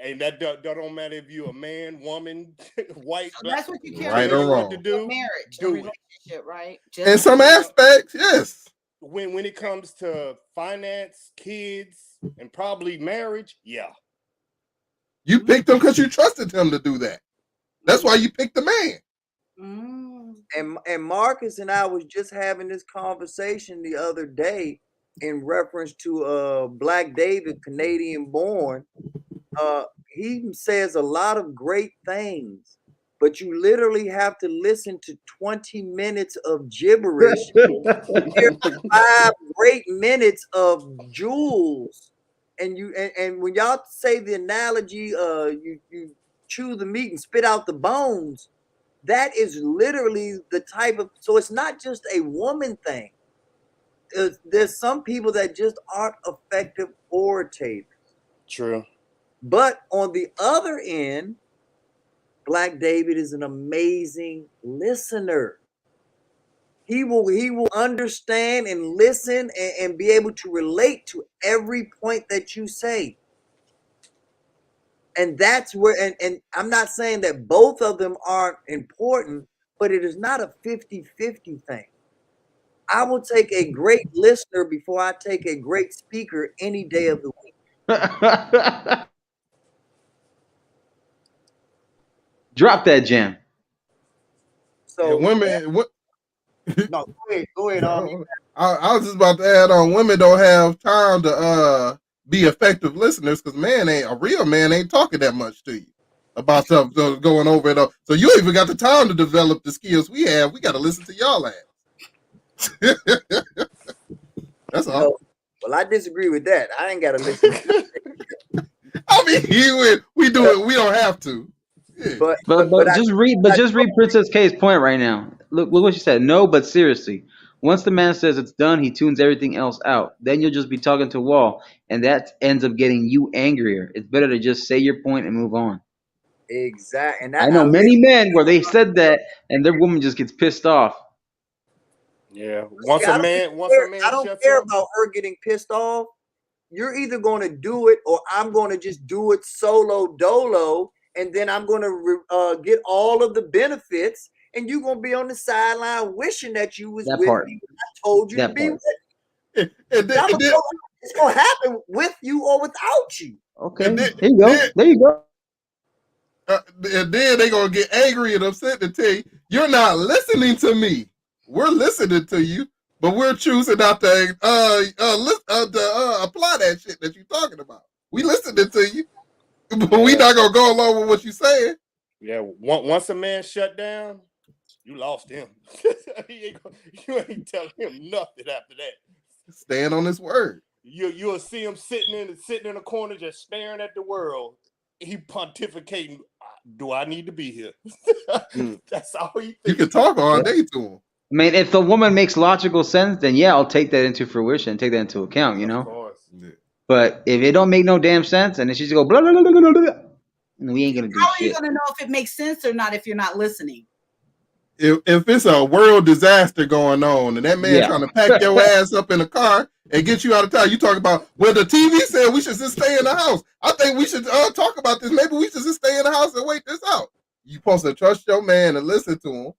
And that don't matter if you're a man, woman, white, black. That's what you care right or wrong. To do. Marriage, do relationship, right? In some aspects, yes. When it comes to finance, kids, and probably marriage, yeah. You picked him because you trusted him to do that. That's why you picked the man. And Marcus and I was just having this conversation the other day in reference to Black David, Canadian born. He says a lot of great things, but you literally have to listen to 20 minutes of gibberish. Hear 5 great minutes of jewels. And when y'all say the analogy, you chew the meat and spit out the bones, that is literally the type of, so it's not just a woman thing. There's some people that just aren't effective orators. True. But on the other end, Black David is an amazing listener. He will understand and listen and be able to relate to every point that you say. And that's where, and I'm not saying that both of them aren't important, but it is not a 50-50 thing. I will take a great listener before I take a great speaker any day of the week. Drop that gem. So women. No, go ahead. I was just about to add on. Women don't have time to be effective listeners because a real man ain't talking that much to you about stuff going over it. So you even got the time to develop the skills we have. We got to listen to y'all ass. disagree with that. I ain't got to listen. I mean, we do it. We don't have to. Yeah. But just read Princess K's point right now. Look what she said. No, but seriously, once the man says it's done, he tunes everything else out. Then you'll just be talking to a wall, and that ends up getting you angrier. It's better to just say your point and move on. Exactly. And I know many men where they said that, and their woman just gets pissed off. Yeah. I don't care about her getting pissed off. You're either going to do it, or I'm going to just do it solo dolo, and then I'm going to get all of the benefits, and you're going to be on the sideline wishing that you was with me when I told you to be with me. It's going to happen with you or without you. Okay, there you go. There you go. And then they're going to get angry and upset and tell you, you're not listening to me. We're listening to you, but we're choosing not to apply that shit that you're talking about. We listening to you, but we not going to go along with what you're saying. Yeah, once a man shut down, you lost him. You ain't telling him nothing after that. Stand on his word. You'll see him sitting in a corner just staring at the world. He pontificating, do I need to be here? That's all he thinks. You can talk all day to him. I mean, if the woman makes logical sense, then yeah, I'll take that into fruition, take that into account, you know? Of course. Yeah. But if it don't make no damn sense, and then she's go blah, blah, blah, blah, blah, blah, we ain't gonna do How are shit. you gonna know if it makes sense or not if you're not listening? If it's a world disaster going on and that man trying to pack your ass up in a car and get you out of town, you talk about, well, the TV said we should just stay in the house. I think we should talk about this. Maybe we should just stay in the house and wait this out. You supposed to trust your man and listen to him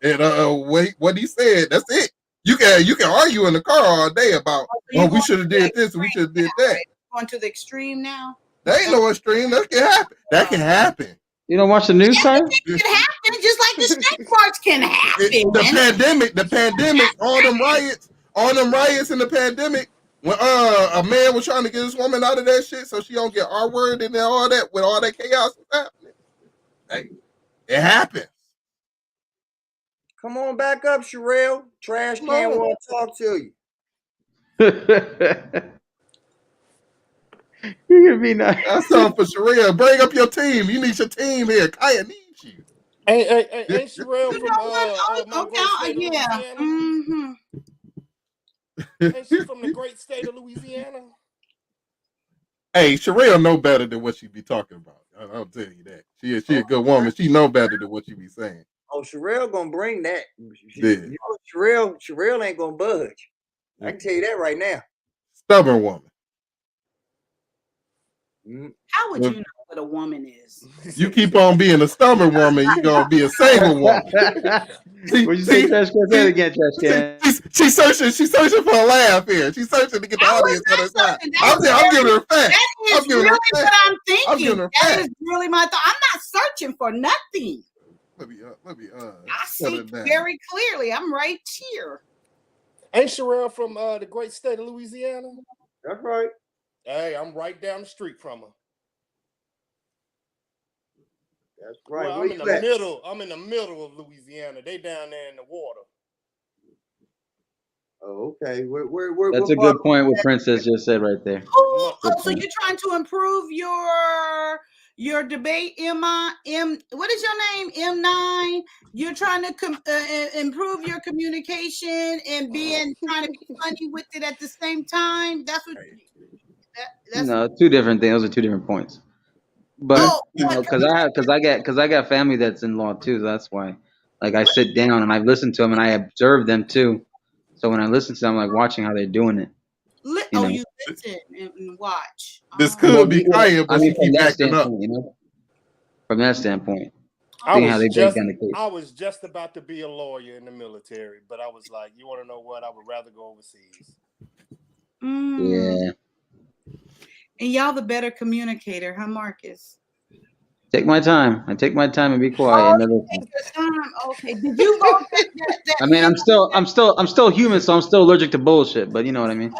and wait what he said. That's it. You can argue in the car all day about, we should have did this, we should have did that. Going to the extreme now. There ain't no extreme. That can happen. That can happen. You don't watch the news, Ty? It can happen, just like the snake parts can happen. The pandemic, all them riots in the pandemic, when a man was trying to get his woman out of that shit so she don't get R word and all that, with all that chaos happening. Hey, it happens. Come on back up, Sherelle. Trash can want to talk to you. You're gonna be nice. That's something for Sherelle. Bring up your team. You need your team here. Kyia needs you. Ain't Sherelle from yeah. Mm-hmm. Ain't she from the great state of Louisiana? Hey, Sherelle know better than what she be talking about. I'll tell you that. She a good woman. She know better than what you be saying. Oh, Sherelle gonna bring that. You know, Sherelle ain't gonna budge. I can tell you that right now. Stubborn woman. How would you know what a woman is? You keep on being a stubborn woman, you're gonna be a single woman. What'd you say, Trash Can? Say it again, Trash Can. She's searching for a laugh here. She's searching to get the audience on her side. I'm giving her facts. That is really what I'm thinking. That is really my thought. I'm not searching for nothing. Let me I see very clearly. I'm right here. Ain't Sherelle from the great state of Louisiana? That's right. Hey, I'm right down the street from her. That's right. Well, I'm in the middle of Louisiana. They down there in the water. Oh, okay. That's a good point. What Princess just said right there. Oh, so you're trying to improve your debate, what is your name? M9. You're trying to improve your communication and trying to be funny with it at the same time. That's what. No, two different things. Those are two different points. But because I got family that's in law too. So that's why. Like I sit down and I listen to them and I observe them too. So when I listen to them, I'm like watching how they're doing it. You listen and watch. This could be Kyia, but she keep acting up. You know, from that standpoint, I was just about to be a lawyer in the military, but I was like, you want to know what? I would rather go overseas. Yeah. And y'all the better communicator, huh, Marcus? Take my time. I take my time and be quiet. Take your time. Okay. Did you vote? I mean, I'm still human, so I'm still allergic to bullshit. But you know what I mean.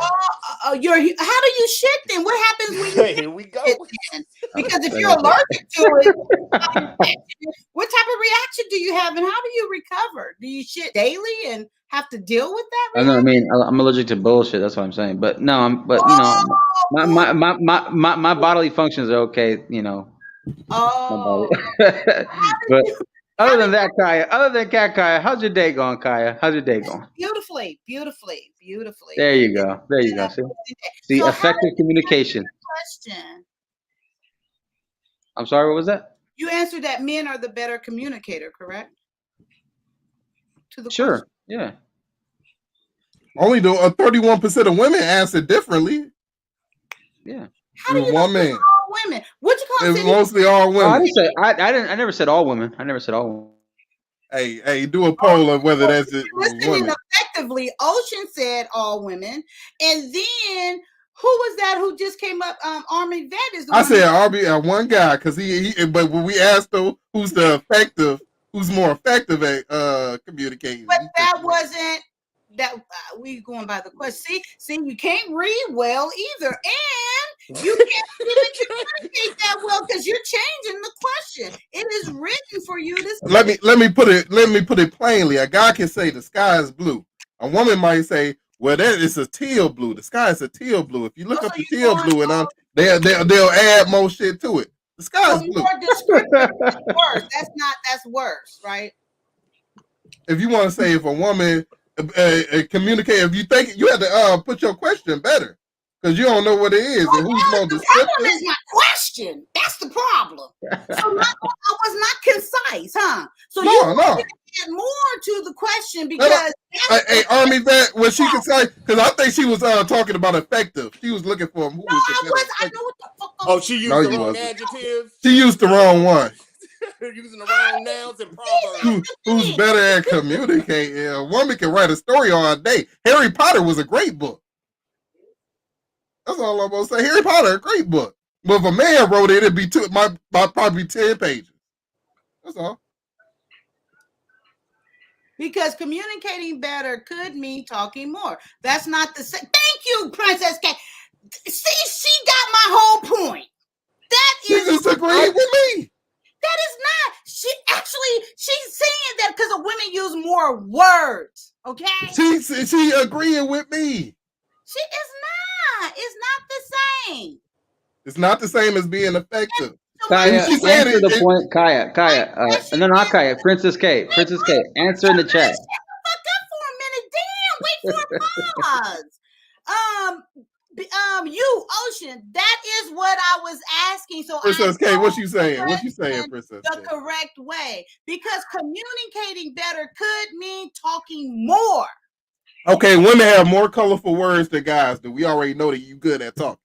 how do you shit then? What happens when you Here we go. shit then? Because if you're allergic to it, what type of reaction do you have, and how do you recover? Do you shit daily and have to deal with that? I know. I mean, I'm allergic to bullshit. That's what I'm saying. But no, but you know, my bodily functions are okay. You know. Oh. But other than that, Kaya, how's your day going, Kaya? How's your day going? Beautifully. There you go. See, So effective communication. Question. I'm sorry, what was that? You answered that men are the better communicator, correct? To the Sure. question. Yeah. Only 31% of women answered differently. Yeah. How do you know one man? all women? What you call It's mostly all women. I never said all women. I never said all women. Hey, do a poll of whether that's it. Listening effectively, Ocean said all women, and then who was that who just came up? Army Vet is the I one said RB one guy because he. But when we asked though, who's more effective at communicating? But that wasn't that. We going by the question. See, you can't read well either, and you can't really communicate that well because you're changing the question. It is written for you to. Let me put it plainly. A guy can say the sky is blue. A woman might say, well, that is a teal blue. The sky is a teal blue. If you look up the teal blue, and they'll add more shit to it. The sky is blue. More descriptive is worse. That's worse, right? If you want to say if a woman communicate, if you think you have to put your question better because you don't know what it is and who's more descriptive. The problem is my question. That's the problem. So I was not concise, huh? So you want to get more to the question because hey, Army Vet, was she concise? Because I think she was talking about effective. She was looking for who was the better. I know what the fuck. Oh, she used the wrong adjectives. She used the wrong one. Using the wrong nouns and proverbs. Who's better at communicating? A woman can write a story all day. Harry Potter was a great book. That's all I'm gonna say. Harry Potter, a great book. But if a man wrote it, it'd be probably 10 pages. That's all. Because communicating better could mean talking more. That's not the same. Thank you, Princess K. See, she got my whole point. She disagreed with me. That is not. She's saying that because women use more words. Okay. She agreeing with me. She is not. It's not the same. It's not the same as being effective. Kaya, answer the point. Kaya. No, not Kaya. Princess K. Answer in the chat. Fuck up for a minute. Damn. Wait for a pause. You, Ocean, that is what I was asking. So Princess K, what you saying? What you saying, Princess K? The correct way. Because communicating better could mean talking more. Okay, women have more colorful words than guys do. We already know that you good at talking.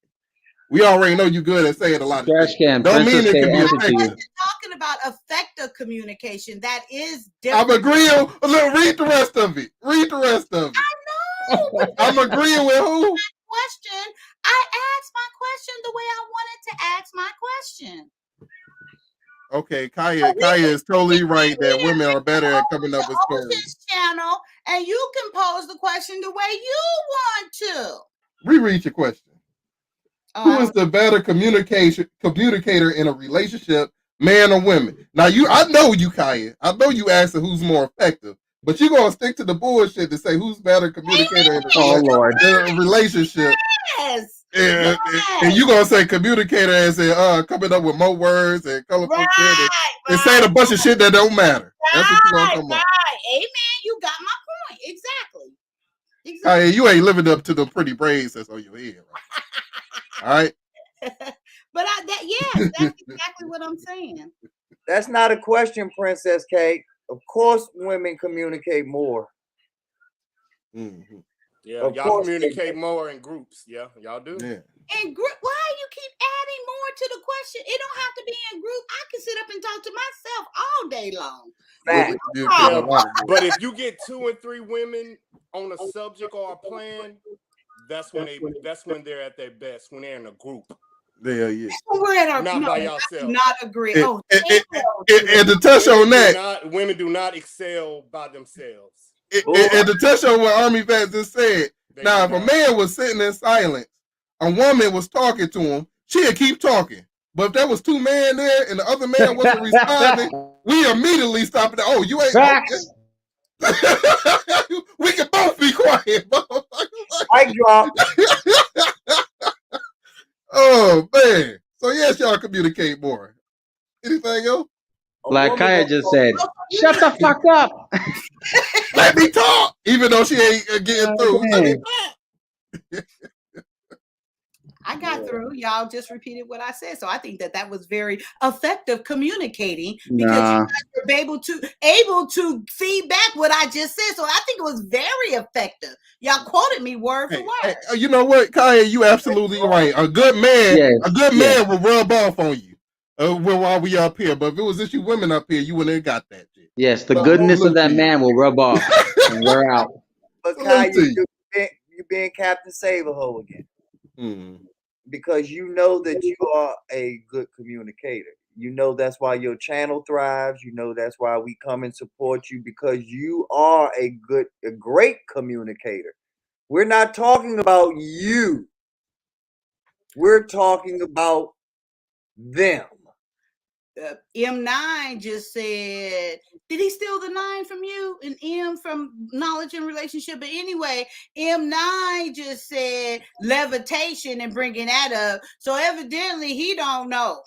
We already know you good at saying a lot of Trash can. Don't mean it can be effective. Talking about effective communication. That is different. I'm agreeing. Look, read the rest of it. I know. I'm agreeing with who? Question. I asked my question the way I wanted to ask my question. Okay, Kaya is totally right that women are better at coming up with stories. Channel, and you can pose the question the way you want to. Reread your question. Who is the better communicator in a relationship, man or women? Now I know you, Kaya. I know you asking who's more effective, but you're gonna stick to the bullshit to say who's better communicator in a relationship. Yes. And you're gonna say communicator as in coming up with more words and colorful shit and saying a bunch of shit that don't matter. That's what you're gonna come up. Amen. You got my point. Exactly. Kaya, you ain't living up to the pretty braids that's on your head, right? All right. But yes, that's exactly what I'm saying. That's not a question, Princess K. Of course, women communicate more. Mm-hmm. Yeah, y'all communicate more in groups. Yeah, y'all do. Yeah. In group, why you keep adding more to the question? It don't have to be in group. I can sit up and talk to myself all day long. But if you get 2 and 3 women on a subject or a plan, that's when they're at their best, when they're in a group. Yeah. We're at our not by yourself. Not agree. And to touch on that, women do not excel by themselves. And to touch on what Army Vet just said, now if a man was sitting in silence a woman was talking to him, she'd keep talking. But if there was two men there and the other man wasn't responding, we immediately stop it. Oh, you ain't. Facts. Okay. We can both be quiet. I drop. Oh man. So yes, y'all communicate more. Anything else? Like Kyia just said, shut the fuck up. Let me talk. Even though she ain't getting through. Let me talk. I got through. Y'all just repeated what I said. So I think that was very effective communicating because you guys were able to feed back what I just said. So I think it was very effective. Y'all quoted me word for word. You know what, Kyia, you absolutely right. A good man, man will rub off on you while we up here. But if it was just you women up here, you wouldn't have got that shit. Yes, the goodness of that man will rub off. And we're out. But Kyia, you being Captain Saberho again. Because you know that you are a good communicator. You know that's why your channel thrives. You know that's why we come and support you, because you are a great communicator. We're not talking about you. We're talking about them. M9 just said, did he steal the 9 from you and M from knowledge and relationship? But anyway, M9 just said levitation and bringing that up. So evidently he don't know.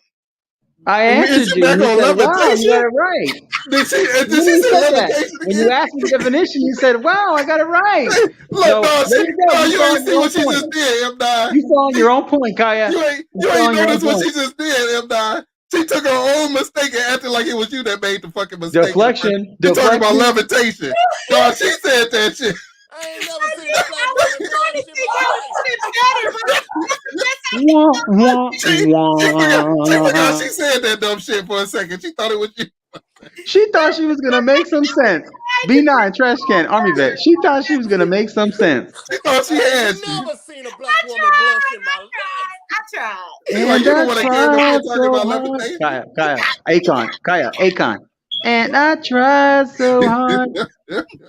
I answered you. You said, wow, you got it right. Did she say levitation when you asked me the definition, you said, wow, I got it right. Look, so, you ain't see what she just did, M9. You saw on your own point, Kyia. You ain't noticed what she just did, M9. She took her own mistake and acted like it was you that made the fucking mistake. Deflection. You're talking about levitation. No, she said that shit. I ain't never seen a black woman doing She forgot she said that dumb shit for a second. She thought it was you. She thought she was gonna make some sense. B9 trash can army vet. She thought she was gonna make some sense. She thought she had you. Never seen a black woman blush in my life. I tried. She's like, you don't want to care about talking about levitation. Kyia, Akon. And I tried so hard,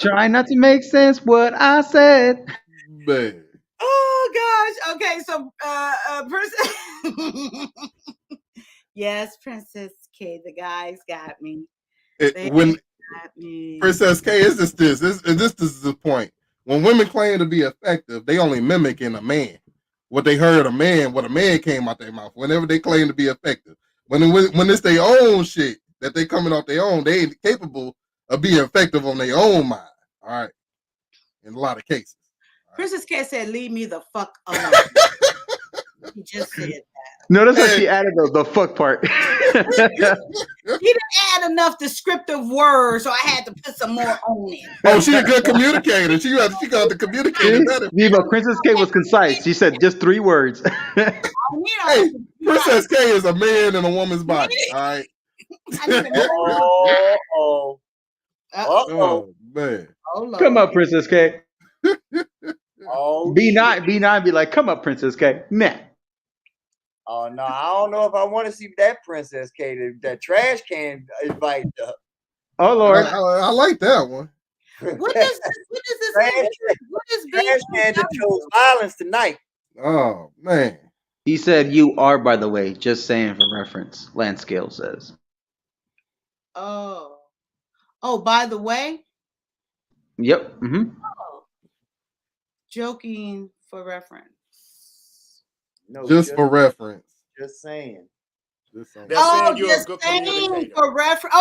trying not to make sense what I said. Man. Oh gosh. Okay, so Princess. Yes, Princess K. The guys got me. Princess K, this is the point. When women claim to be effective, they only mimicking a man. What they heard what a man came out their mouth. Whenever they claim to be effective, when it's their own shit that they coming off their own, they ain't capable of being effective on their own mind. All right, in a lot of cases. Princess K said, "Leave me the fuck alone." He just said that. Notice how she added the fuck part. He didn't add enough descriptive words, so I had to put some more on it. Oh, she's a good communicator. She got the communicator better. But Princess K was concise. She said just 3 words. Hey, Princess K is a man in a woman's body. All right. Oh man. Come up, Princess K. B9 be like, come up, Princess K. Nah. Oh no, I don't know if I want to see that Princess K. That trash can invite up. Oh Lord, I like that one. What is this? What is trash can that chose violence tonight? Oh man. He said you are, by the way, just saying for reference. Landscale says. Oh, by the way. Yep. Mm-hmm. Oh. Joking for reference. No, just for reference. Just saying. Just saying. You're a good communicator. For reference.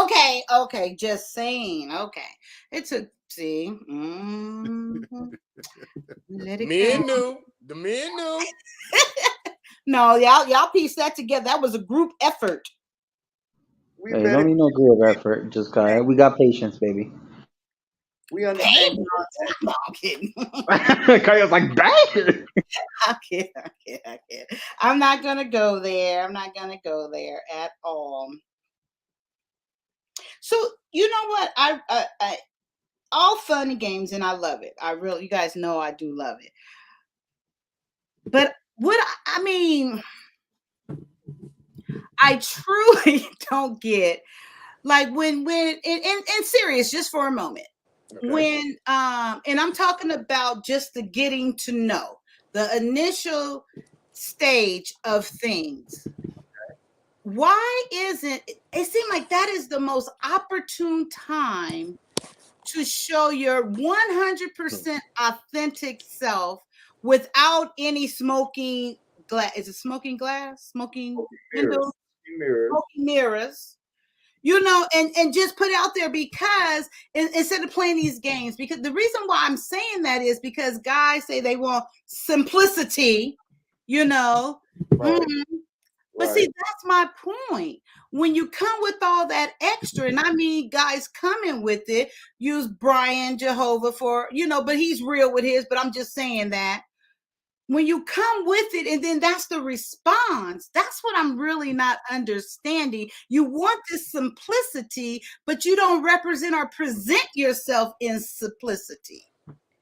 Okay, just saying. Okay. It took see. Let it go. The men knew. No, y'all pieced that together. That was a group effort. Hey, don't need no group effort. Just we got patience, baby. We understand. No, I'm kidding. Kyle's like, bang! I can't. I'm not gonna go there. At all. So you know what? I all fun and games, and I love it. You guys know I do love it. But I truly don't get, like, when in serious, just for a moment. Okay. When and I'm talking about just the getting to know, the initial stage of things, why isn't it seem like that is the most opportune time to show your 100% authentic self without any smoking glass? Is it smoking glass? Smoking windows? Smoking mirrors. You know, and just put it out there, because instead of playing these games, because the reason why I'm saying that is because guys say they want simplicity, you know. Right. But see, that's my point. When you come with all that extra, and I mean guys coming with it, use Brian Jehovah for, you know, but he's real with his, but I'm just saying that. When you come with it and then that's the response, that's what I'm really not understanding. You want this simplicity, but you don't represent or present yourself in simplicity.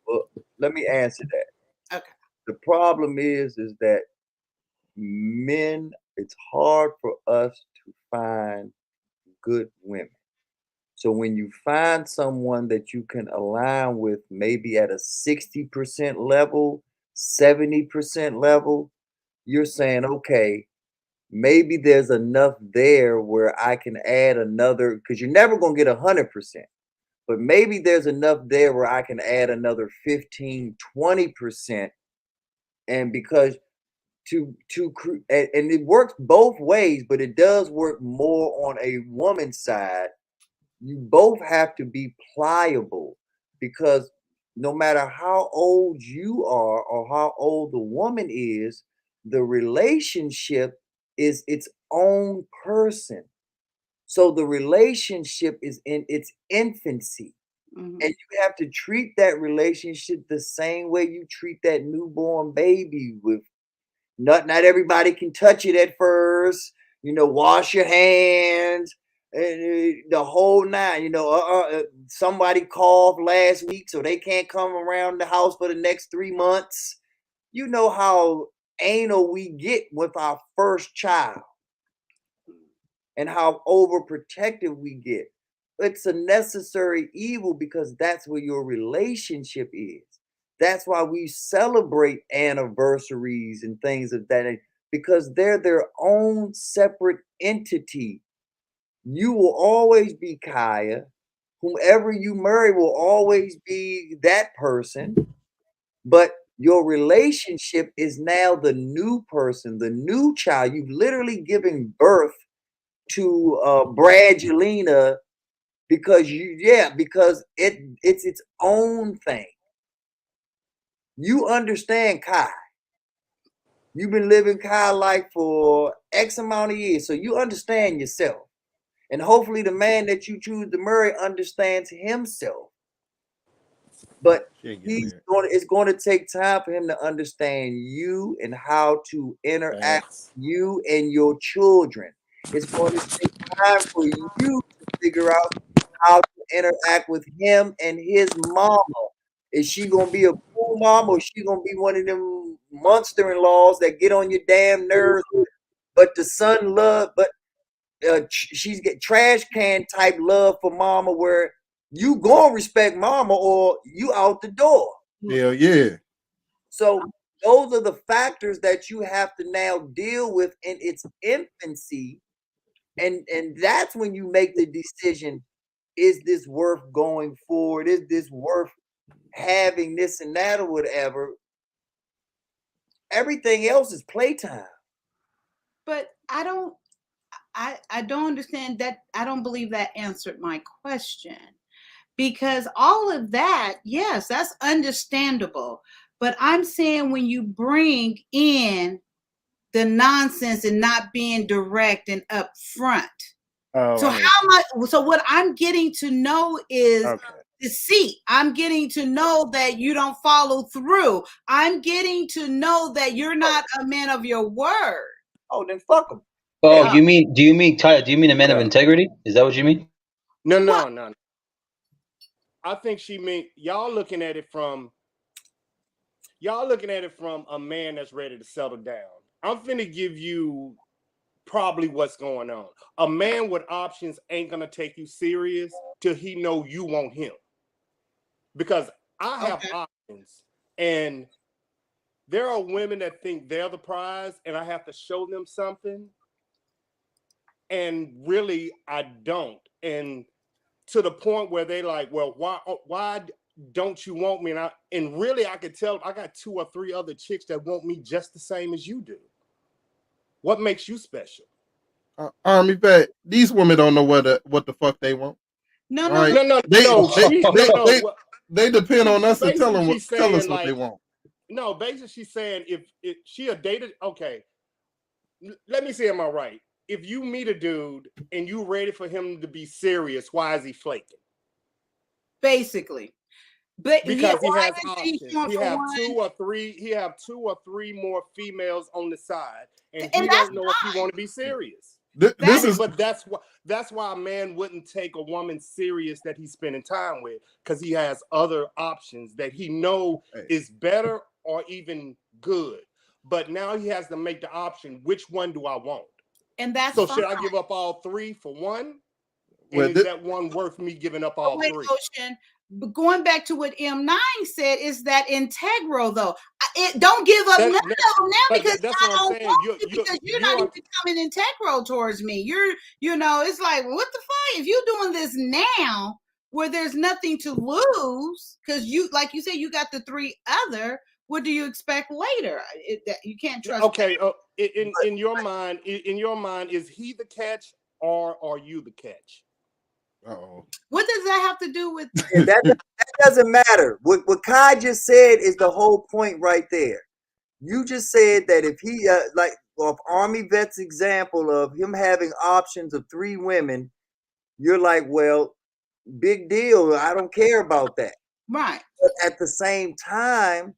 Well, let me answer that. Okay. The problem is that men, it's hard for us to find good women. So when you find someone that you can align with, maybe at a 60% level, 70% level, you're saying, okay, maybe there's enough there where I can add another, because you're never going to get 100%, but maybe there's enough there where I can add another 15, 20%. And because and it works both ways, but it does work more on a woman's side. You both have to be pliable, because no matter how old you are or how old the woman is, the relationship is its own person. So the relationship is in its infancy. And you have to treat that relationship the same way you treat that newborn baby. With not everybody can touch it at first. You know, wash your hands. And the whole nine, you know, somebody coughed last week, so they can't come around the house for the next 3 months. You know how anal we get with our first child and how overprotective we get. It's a necessary evil, because that's where your relationship is. That's why we celebrate anniversaries and things of that, because they're their own separate entity. You will always be Kyia. Whomever you marry will always be that person. But your relationship is now the new person, the new child. You've literally given birth to Bradulina, because it's its own thing. You understand Kai. You've been living Kai life for X amount of years, so you understand yourself. And hopefully the man that you choose to marry understands himself. But it's going to take time for him to understand you and how to interact with you and your children. It's going to take time for you to figure out how to interact with him and his mama. Is she going to be a cool mom, or is she going to be one of them monster-in-laws that get on your damn nerves? But the son love, but she's get trash can type love for mama, where you gonna respect mama or you out the door. Hell yeah. So those are the factors that you have to now deal with in its infancy. And that's when you make the decision, is this worth going forward? Is this worth having this and that or whatever? Everything else is playtime. But I don't understand that. I don't believe that answered my question, because all of that, yes, that's understandable. But I'm saying when you bring in the nonsense and not being direct and upfront. So what I'm getting to know is deceit. I'm getting to know that you don't follow through. I'm getting to know that you're not a man of your word. Oh, then fuck them. Oh, do you mean Tyler? Do you mean a man of integrity? Is that what you mean? No. I think she mean y'all looking at it from a man that's ready to settle down. I'm finna give you probably what's going on. A man with options ain't gonna take you serious till he know you want him. Because I have options, and There are women that think they're the prize and I have to show them something. And really, I don't. And to the point where they like, well, why don't you want me? And really, I could tell I got 2 or 3 other chicks that want me just the same as you do. What makes you special? Army vet, these women don't know what the fuck they want. No, right? No. They depend on us to tell us what like, they want. No, basically she's saying if she a dated, okay, let me say, am I right? If you meet a dude and you ready for him to be serious, why is he flaking? Basically. But because yeah, he has options. He have 2 or 3. He have 2 or 3 more females on the side, and he don't know if he want to be serious. But that's why a man wouldn't take a woman serious that he's spending time with, because he has other options that he know is better or even good. But now he has to make the option: which one do I want? And that's so. Fine. Should I give up all 3 for one? And is that one worth me giving up all 3? Ocean, but going back to what M9 said, is that integral though? Don't give up none of them now, because that's I what I'm don't saying. want you, because you're not even coming integral towards me. It's like, what the fuck? If you're doing this now where there's nothing to lose, because you, like you said, you got the 3 other, what do you expect later? You can't trust. Okay, in your mind, is he the catch or are you the catch? Uh-oh. What does that have to do with that doesn't matter. What Kai just said is the whole point right there. You just said that if he like of Army Vet's example of him having options of 3 women, you're like, well, big deal. I don't care about that. Right. But at the same time,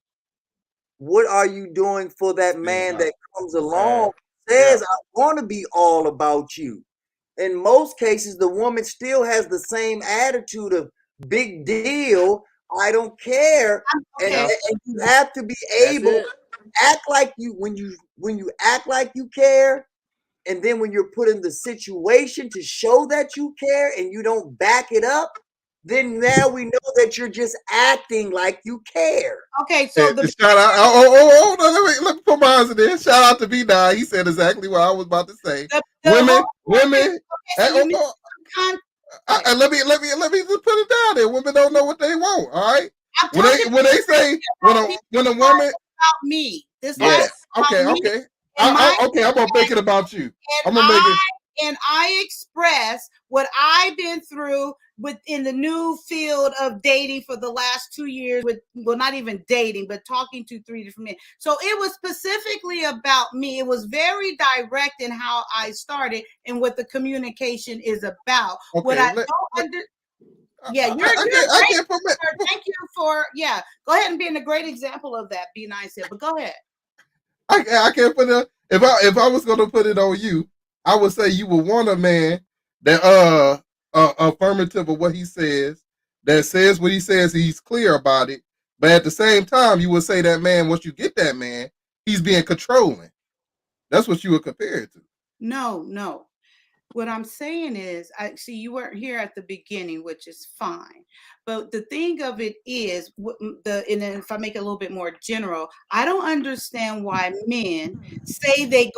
what are you doing for that man that comes along, says, I want to be all about you? In most cases, the woman still has the same attitude of big deal, I don't care. Okay. And you have to be able to act like you when you act like you care, and then when you're put in the situation to show that you care and you don't back it up, then now we know that you're just acting like you care. Okay, so the shout out. Let me put my eyes in there. Shout out to B9. He said exactly what I was about to say. Women. Let me just put it down there. Women don't know what they want. All right. When they say when a woman about me, this okay. I'm gonna make it about you. I'm gonna make it. And I express what I've been through within the new field of dating for the last 2 years not even dating, but talking to 3 different men. So it was specifically about me. It was very direct in how I started and what the communication is about. Okay, what I don't understand. Yeah, you're great. Thank you for, go ahead and being a great example of that, B9 said, but go ahead. I can't put it, if I was gonna put it on you, I would say you would want a man that affirmative of what he says, that says what he says, he's clear about it. But at the same time, you would say that man, once you get that man, he's being controlling. That's what you would compare it to. No. What I'm saying is, I see you weren't here at the beginning, which is fine. But the thing of it is, and if I make it a little bit more general, I don't understand why men say they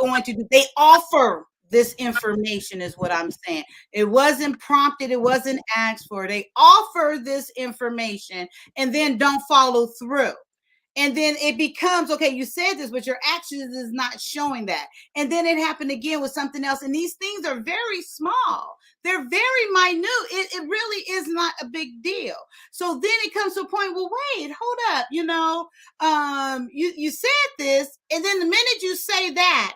offer this information, is what I'm saying. It wasn't prompted. It wasn't asked for. They offer this information and then don't follow through. And then it becomes, okay, you said this, but your actions is not showing that. And then it happened again with something else. And these things are very small. They're very minute. It really is not a big deal. So then it comes to a point, well, wait, hold up. You said this. And then the minute you say that,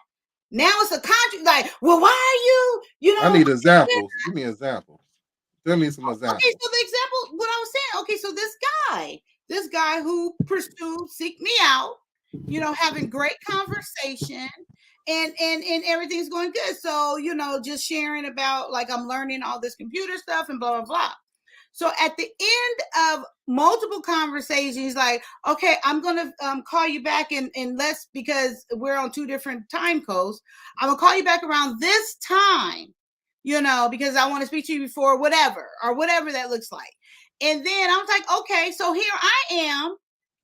now it's a contract. Like, well, why are you? I need examples. Give me examples. Tell me some examples. Okay, so the example, what I was saying, okay, so this guy who seek me out, having great conversation and everything's going good. So, just sharing about, like, I'm learning all this computer stuff and blah, blah, blah. So at the end of multiple conversations, like, okay, I'm going to call you back and because we're on 2 different time codes, I'm going to call you back around this time, because I want to speak to you before whatever that looks like. And then I was like, okay, so here I am.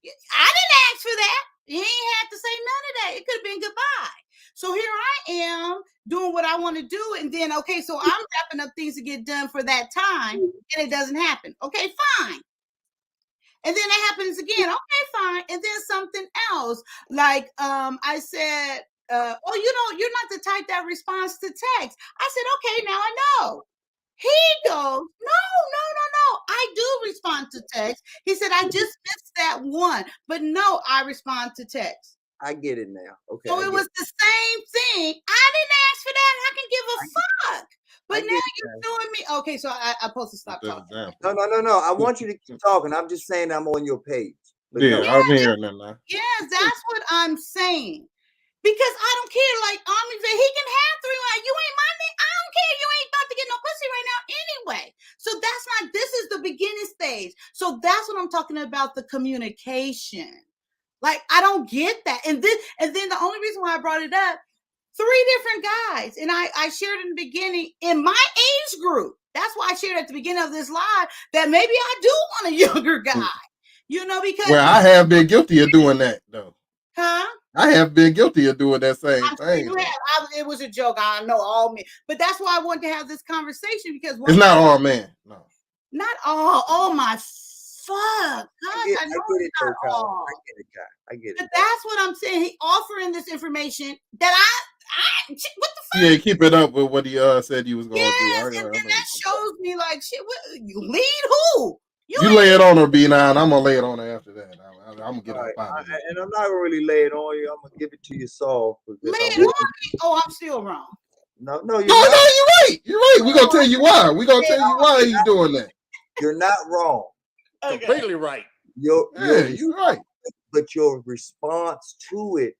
I didn't ask for that. He ain't had to say none of that. It could have been goodbye. So here I am doing what I want to do, and then okay, so I'm wrapping up things to get done for that time, and it doesn't happen. Okay, fine. And then it happens again. Okay, fine. And then something else, like I said, oh, you're not the type that responds to text. I said, okay, now I know. He goes, no. I do respond to text. He said, I just missed that one. But no, I respond to text. I get it now. Okay. So it was the same thing. I didn't ask for that. I can give a fuck. But now you're doing me. Okay, so I'm supposed to stop talking. No. I want you to keep talking. I'm just saying I'm on your page. But yeah, no. I'm hearing that now. Yes, that's what I'm saying. Because I don't care. Like Army said, he can have 3 wives. You ain't my name. I don't care. You ain't about to get no pussy right now anyway. So that's not. This is the beginning stage. So that's what I'm talking about. The communication. Like I don't get that. And then the only reason why I brought it up, 3 different guys, and I shared in the beginning in my age group. That's why I shared at the beginning of this live that maybe I do want a younger guy. You know, because I have been guilty of doing that though. Huh? I have been guilty of doing that same thing. You have. It was a joke. I know all men, but that's why I wanted to have this conversation because it's not all men. No, not all. Oh my fuck! I get it, not all. I get it. But that's what I'm saying. He offering this information that I what the fuck? Yeah, keep it up with what he said he was going to do. And then that shows me like shit. Lead who? You lay it on her, B9. I'm gonna lay it on her after that. I'm gonna get up out of here. And I'm not gonna really lay it on you. I'm gonna give it to you soft. Lay it on me. Oh, I'm still wrong. No, you're right. You're right. We're gonna tell you why. We're gonna tell you why he's doing that. You're not wrong. Okay. Completely right. You're right. But your response to it,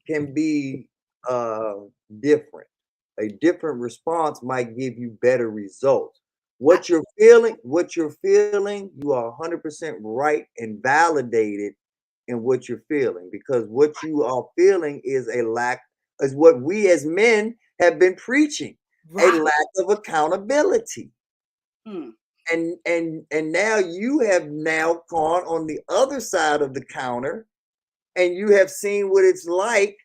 can be different. A different response might give you better results. What you're feeling, you are 100% right and validated in what you're feeling, because what you are feeling is what we as men have been preaching, a lack of accountability. And now you have gone on the other side of the counter, and you have seen what it's like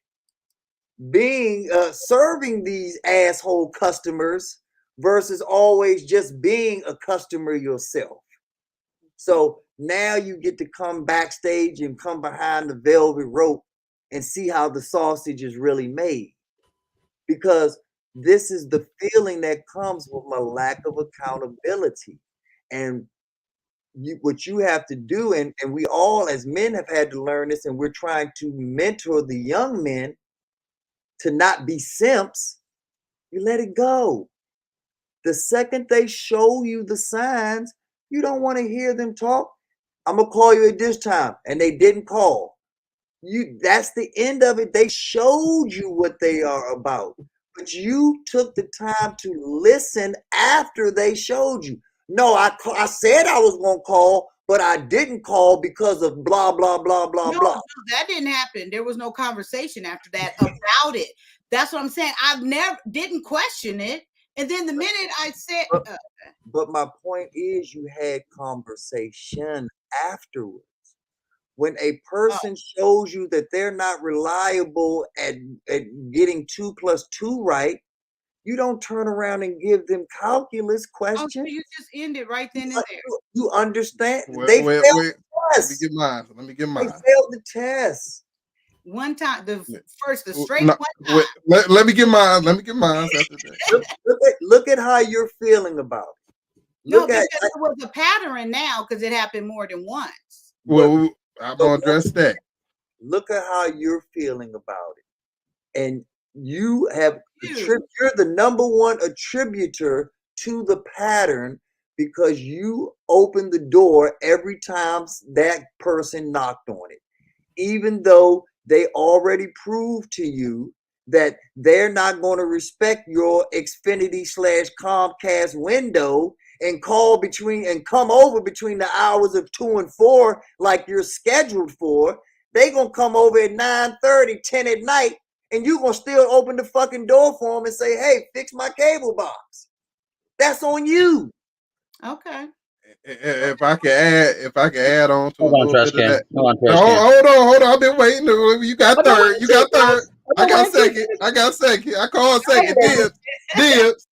being serving these asshole customers versus always just being a customer yourself. So now you get to come backstage and come behind the velvet rope and see how the sausage is really made. Because this is the feeling that comes with a lack of accountability. And what you have to do, and we all as men have had to learn this, and we're trying to mentor the young men to not be simps, you let it go. The second they show you the signs, you don't want to hear them talk. I'm gonna call you at this time, and they didn't call. That's the end of it. They showed you what they are about, but you took the time to listen after they showed you. No, I said I was gonna call, but I didn't call because of blah blah blah blah blah. No, that didn't happen. There was no conversation after that about it. That's what I'm saying. I've never didn't question it. And then the minute I said, but my point is, you had conversation afterwards. When a person shows you that they're not reliable at getting 2 + 2 right, you don't turn around and give them calculus questions. So you just end it right then and there. You understand? They failed the test. Let me get mine. They failed the test. One time, the straight one time. Let me get mine. Let me get mine. Look at how you're feeling about it. Because it was a pattern now because it happened more than once. Well, I'm gonna address that. Look at how you're feeling about it, and you're the number one attributor to the pattern because you opened the door every time that person knocked on it, even though they already proved to you that they're not going to respect your Xfinity/Comcast window and come over between the hours of 2 and 4 like you're scheduled for. They gonna come over at 9:30, 10 at night, and you gonna still open the fucking door for them and say, "Hey, fix my cable box." That's on you. Okay. if I can add on to a Hold on, little trash bit of can. that. Hold on, No, trash can. hold on. I've been waiting. You got third. You got third. I got second. I called second. Dibs.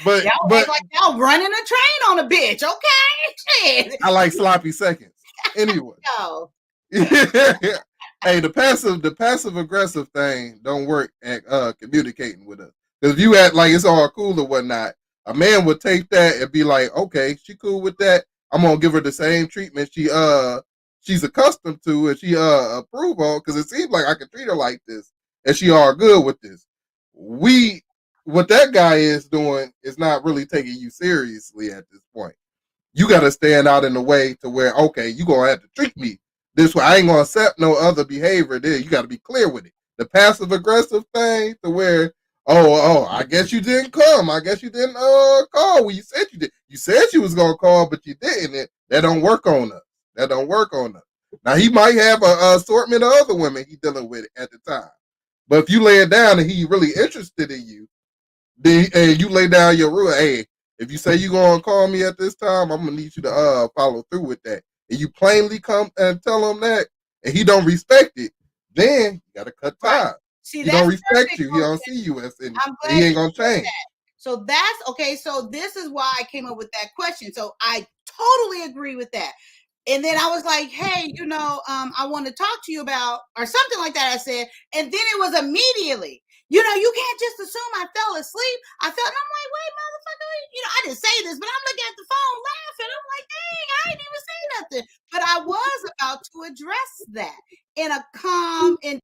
But y'all act like y'all running a train on a bitch. Okay. I like sloppy seconds. Anyway. No. Hey, the passive aggressive thing don't work at communicating with us. Because if you act like it's all cool or whatnot, a man would take that and be like, okay, she cool with that. I'm gonna give her the same treatment she's accustomed to and she approve on, because it seems like I can treat her like this and she all good with this. What that guy is doing is not really taking you seriously at this point. You got to stand out in the way to where, okay, you going to have to treat me this way. I ain't going to accept no other behavior there. You got to be clear with it. The passive aggressive thing to where, oh, I guess you didn't come. I guess you didn't call when you said you did. You said you was going to call, but you didn't. That don't work on us. That don't work on us. Now, he might have a assortment of other women he dealing with at the time. But if you lay it down and he really interested in you, then and you lay down your rule, hey, if you say you're going to call me at this time, I'm going to need you to follow through with that. And you plainly come and tell him that, and he don't respect it, then you got to cut ties. Right. See, he don't respect you. He don't see you as anything. He ain't going to change. So that's okay. So this is why I came up with that question. So I totally agree with that. And then I was like, hey, I want to talk to you about, or something like that, I said. And then it was immediately, you can't just assume I fell asleep. And I'm like, wait, motherfucker, I didn't say this, but I'm looking at the phone laughing. I'm like, dang, I didn't even say nothing. But I was about to address that in a calm and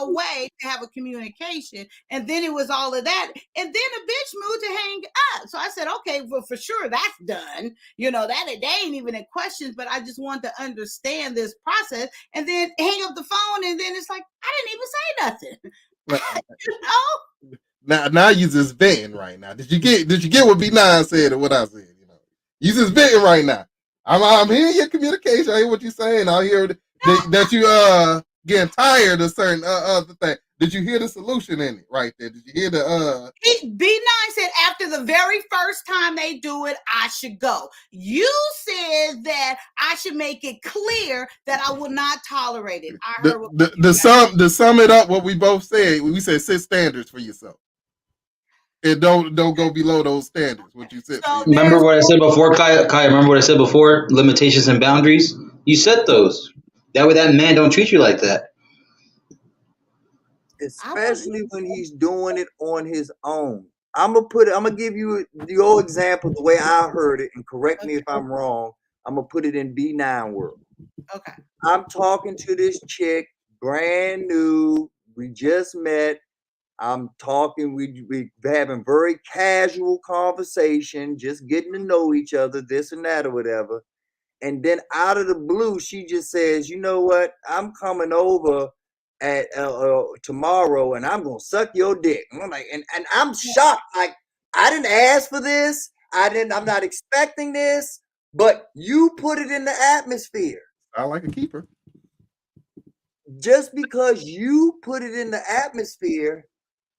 way to have a communication. And then it was all of that. And then the bitch moved to hang up. So I said, okay, well, for sure that's done. That they ain't even in questions, but I just want to understand this process. And then hang up the phone, and then it's like, I didn't even say nothing. Now you just venting right now. Did you get what B9 said or what I said? You just venting right now. I'm hearing your communication. I hear what you're saying. I hear that you getting tired of certain other things. Did you hear the solution in it right there? Did you hear the B9 said after the very first time they do it, I should go. You said that I should make it clear that I will not tolerate it. I heard to sum it up what we both said. We said set standards for yourself. And don't go below those standards. What you said. So remember what I said before, Kyia? Remember what I said before? Limitations and boundaries. You set those. That way, that man don't treat you like that. Especially when he's doing it on his own. I'm gonna give you your example the way I heard it, and correct me if I'm wrong. I'm gonna put it in B9 world. Okay. I'm talking to this chick, brand new. We just met. I'm talking. We having very casual conversation, just getting to know each other, this and that or whatever. And then out of the blue, she just says, "You know what? I'm coming over at tomorrow, and I'm gonna suck your dick." And I'm like, and I'm shocked. Like, I didn't ask for this. I'm not expecting this. But you put it in the atmosphere. I like a keeper. Just because you put it in the atmosphere,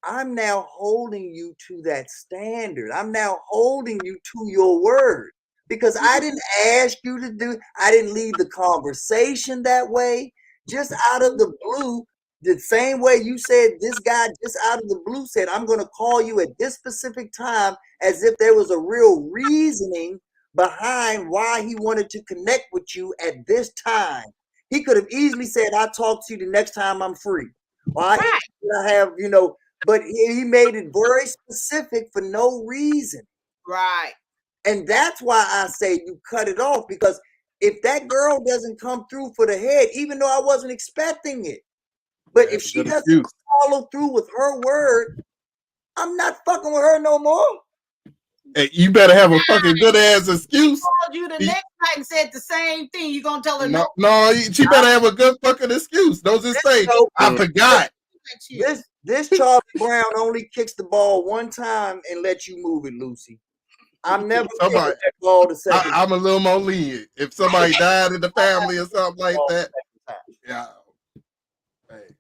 I'm now holding you to that standard. I'm now holding you to your word. Because I didn't ask you to do, I didn't lead the conversation that way. Just out of the blue, the same way you said this guy just out of the blue said, I'm going to call you at this specific time, as if there was a real reasoning behind why he wanted to connect with you at this time. He could have easily said, I'll talk to you the next time I'm free. Or I have, but he made it very specific for no reason. Right. And that's why I say you cut it off, because if that girl doesn't come through for the head, even though I wasn't expecting it, but if she doesn't follow through with her word, I'm not fucking with her no more. Hey, you better have a fucking good ass excuse. She called you the next night and said the same thing. You gonna tell her no? She better have a good fucking excuse. Don't just say I forgot. This Charlie Brown only kicks the ball one time and lets you move it, Lucy. I'm never somebody. That ball the second I'm a little more lenient. If somebody died in the family or something like that, yeah. Hey,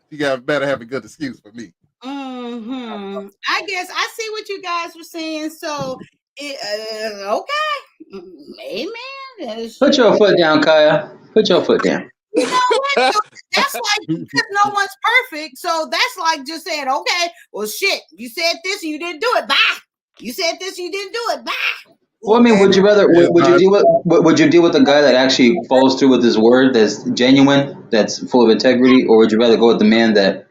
you better have a good excuse for me. I guess I see what you guys were saying. So, okay, Amen. Put your foot down, Kyia. Put your foot down. You know what? That's like, because no one's perfect. So that's like just saying, okay, well, shit, you said this and you didn't do it. Bye. You said this and you didn't do it. Bye. Well, I mean, would you deal with a guy that actually follows through with his word, that's genuine, that's full of integrity, or would you rather go with the man that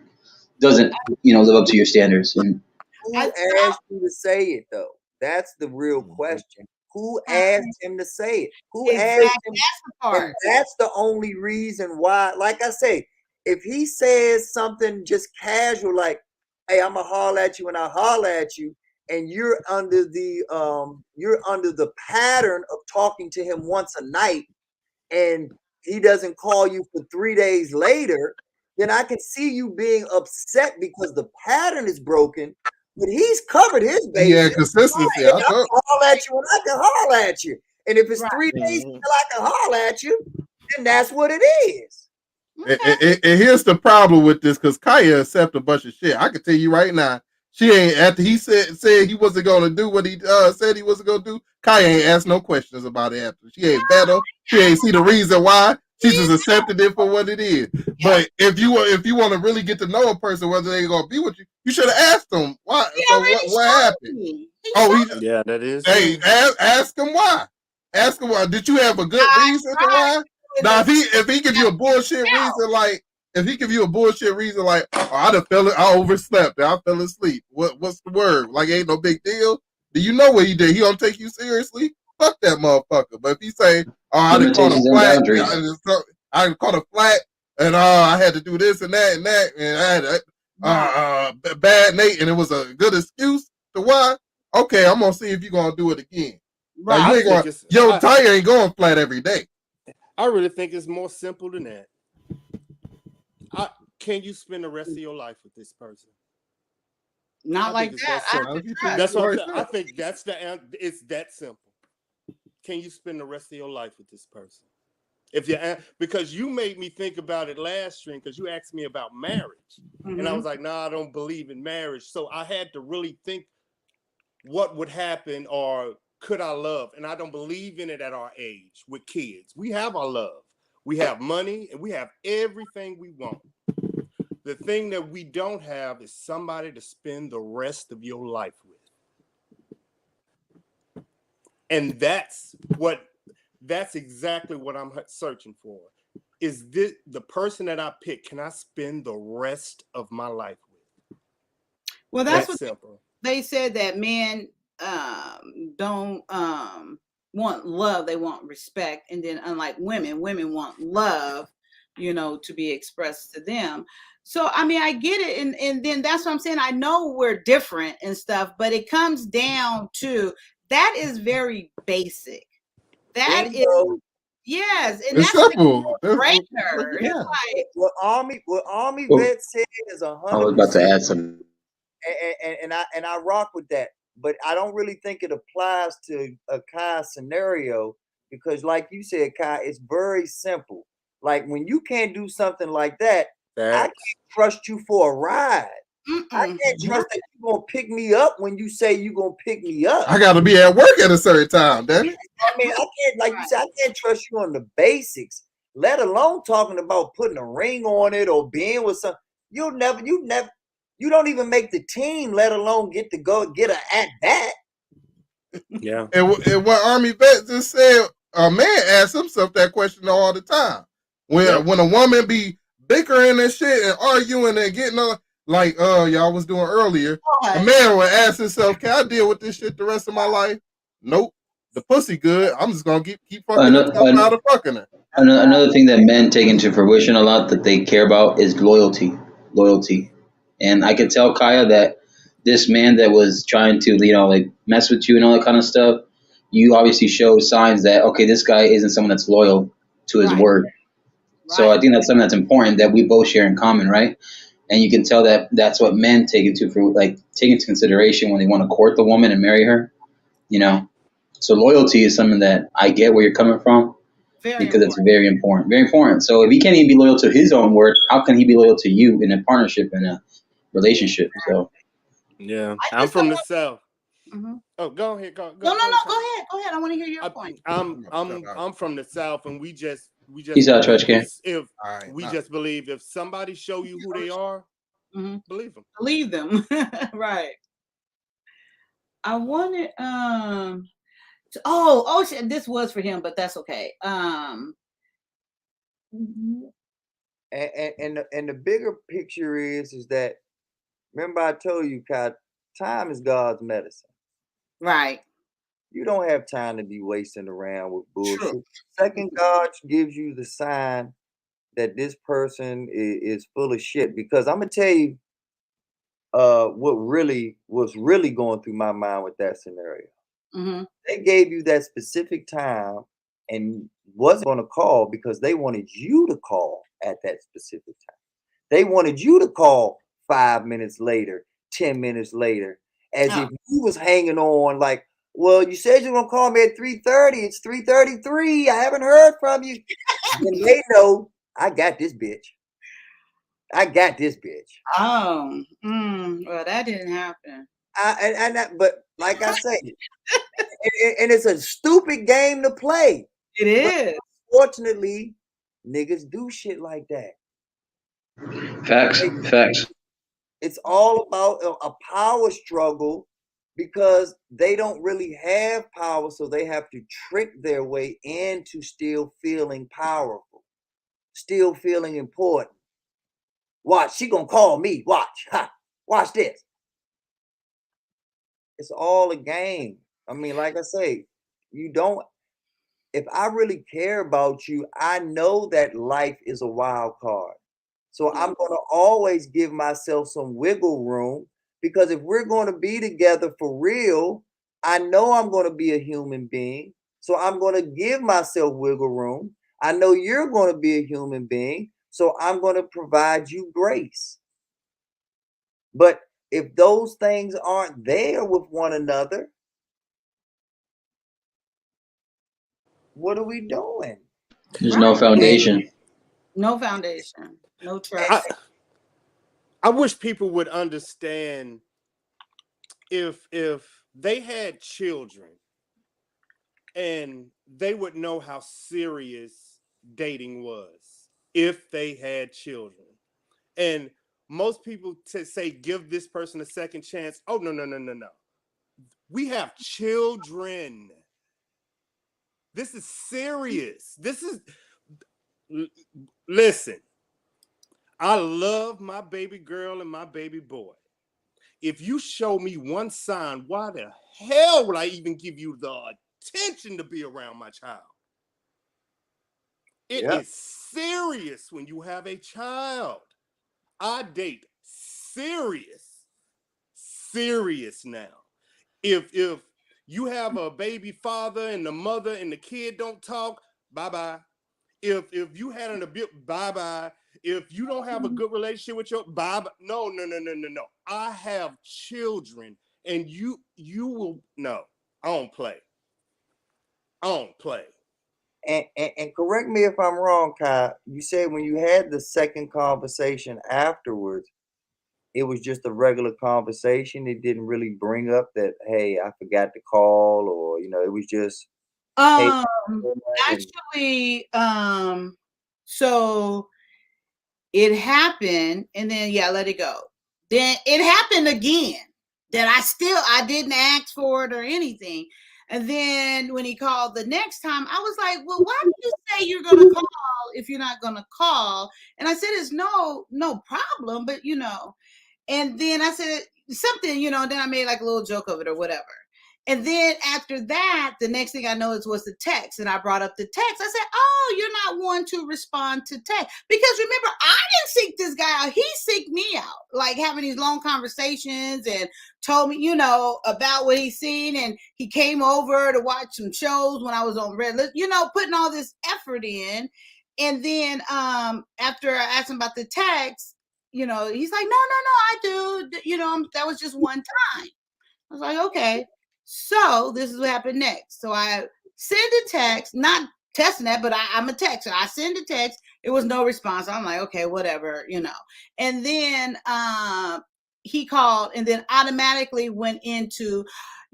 doesn't, live up to your standards? And who asked you to say it though? That's the real question. Who asked him to say it? Who asked him? That's the part. And that's the only reason why. Like I say, if he says something just casual, like, "Hey, I'm gonna holler at you," and I holler at you, and you're under the pattern of talking to him once a night, and he doesn't call you for 3 days later, then I can see you being upset because the pattern is broken. But he's covered his bases. Yeah, consistency. Right, I can holler at you when I can holler at you. And if it's 3 days until I can holler at you, then that's what it is. And here's the problem with this, because Kyia accept a bunch of shit. I can tell you right now, she ain't, after he said he wasn't gonna do what he said he wasn't gonna do, Kyia ain't asked no questions about it after. She ain't better. She ain't see the reason why. She just accepted it for what it is. But if you want to really get to know a person, whether they're gonna be with you, you should have asked them why. So what happened? Yeah, that is. Hey, ask him why. Ask him why. Did you have a good reason to why? Now, if he give you a bullshit reason, like oh, I overslept, I fell asleep. What's the word? Like, ain't no big deal. Do you know what he did? He don't take you seriously. Fuck that motherfucker. But if he say, oh, I done caught a flat, I caught a flat, and I had to do this and that, and I had a bad Nate, and it was a good excuse to why. Okay, I'm gonna see if you're gonna do it again. Right. You ain't your tire ain't going flat every day. I really think it's more simple than that. Can you spend the rest of your life with this person? Not like that. That's what I think. That's it's that simple. Can you spend the rest of your life with this person? Because you made me think about it last stream, because you asked me about marriage, and I was like, I don't believe in marriage. So I had to really think what would happen, or could I love? And I don't believe in it at our age with kids. We have our love. We have money, and we have everything we want. The thing that we don't have is somebody to spend the rest of your life with. And that's exactly what I'm searching for. Is this the person that I pick? Can I spend the rest of my life with? Well, that's what simple. They said, that men don't want love, they want respect. And then unlike women want love, to be expressed to them. So, I mean, I get it. And then that's what I'm saying. I know we're different and stuff, but it comes down to, that is very basic. That is, yes. And it's that's simple. Breaker. Yeah. It's like, what Army Vet said is 100%. I was about to add some. And I rock with that. But I don't really think it applies to a Kai scenario, because like you said, Kai, it's very simple. Like, when you can't do something like that, I can't trust you for a ride. I can't trust that you're going to pick me up when you say you're going to pick me up. I got to be at work at a certain time, damn it. I mean, I can't, like you said, I can't trust you on the basics, let alone talking about putting a ring on it or being with some. You don't even make the team, let alone get to go get a at bat. Yeah. And what Army Vet just said, a man asks himself that question all the time. When a woman be bickering and shit and arguing and getting on, like y'all was doing earlier, a man would ask himself, can I deal with this shit the rest of my life? Nope. The pussy good. I'm just gonna keep fucking out of fucking her. Another thing that men take into fruition a lot that they care about is loyalty. And I could tell Kyia that this man that was trying to, like, mess with you and all that kind of stuff, you obviously show signs that, okay, this guy isn't someone that's loyal to his word. So I think that's something that's important that we both share in common, right? And you can tell that that's what men take into consideration when they want to court the woman and marry her, So loyalty is something that I get where you're coming from, because it's very important, very important. So if he can't even be loyal to his own word, how can he be loyal to you in a partnership and a relationship? So yeah, I'm from the South. Oh, go ahead. Go No, ahead. go ahead. I want to hear your point. I'm from the South, and we just Peace out, Trash Can. if we just believe if somebody show you who they are, believe them. Believe them. Right. I wanted shit, this was for him, but that's okay. And the bigger picture is that, remember I told you, Kai, time is God's medicine. Right. You don't have time to be wasting around with bullshit. True. Second, God gives you the sign that this person is full of shit. Because I'm gonna tell you what was really going through my mind with that scenario. They gave you that specific time and wasn't going to call because they wanted you to call at that specific time. They wanted you to call 5 minutes later, 10 minutes later, as if you was hanging on like, well, you said you were gonna call me at 3:30. It's 3:33. I haven't heard from you. And they know I got this bitch. I got this bitch. Oh, well, that didn't happen. But like I say, and it's a stupid game to play. It is. Fortunately, niggas do shit like that. Facts. It's all about a power struggle because they don't really have power, so they have to trick their way into still feeling powerful, still feeling important. Watch, she gonna call me. Watch, watch this. It's all a game. I mean, like I say, if I really care about you, I know that life is a wild card. So I'm going to always give myself some wiggle room because if we're going to be together for real, I know I'm going to be a human being. So I'm going to give myself wiggle room. I know you're going to be a human being. So I'm going to provide you grace. But if those things aren't there with one another, what are we doing? There's no foundation. No foundation. No trust. I wish people would understand if they had children and they would know how serious dating was if they had children. And most people say give this person a second chance. Oh, no. We have children. This is serious. Listen, I love my baby girl and my baby boy. If you show me one sign, why the hell would I even give you the attention to be around my child? It is serious when you have a child. I date serious now. If you have a baby father and the mother and the kid don't talk, bye-bye. If you had an abuse, bye-bye. If you don't have a good relationship with your bye-bye. No. I have children and you will no. I don't play. And correct me if I'm wrong, Kai. You said when you had the second conversation afterwards, it was just a regular conversation. It didn't really bring up that, hey, I forgot to call, or it was just actually, so it happened, and then let it go. Then it happened again. That I didn't ask for it or anything. And then when he called the next time, I was like, well, why did you say you're gonna call if you're not gonna call? And I said, it's no problem, but and then I said something, then I made like a little joke of it or whatever. And then after that, the next thing I noticed was the text. And I brought up the text. I said, oh, you're not one to respond to text. Because remember, I didn't seek this guy out. He seeked me out, like having these long conversations and told me, about what he's seen. And he came over to watch some shows when I was on Red List, putting all this effort in. And then after I asked him about the text, he's like, no, I do. That was just one time. I was like, okay. So this is what happened next. So I send a text, not testing that, but I'm a texter. I send a text. It was no response. I'm like, okay, whatever, And then he called and then automatically went into,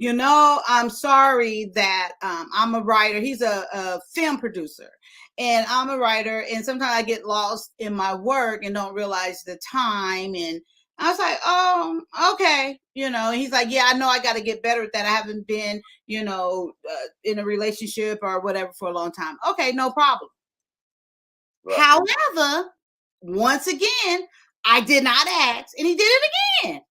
I'm sorry that I'm a writer. He's a film producer, and I'm a writer, and sometimes I get lost in my work and don't realize the time. And I was like, oh, okay. And he's like, yeah, I know I got to get better at that. I haven't been, in a relationship or whatever for a long time. Okay, no problem. Right. However, once again, I did not ask, and he did it again.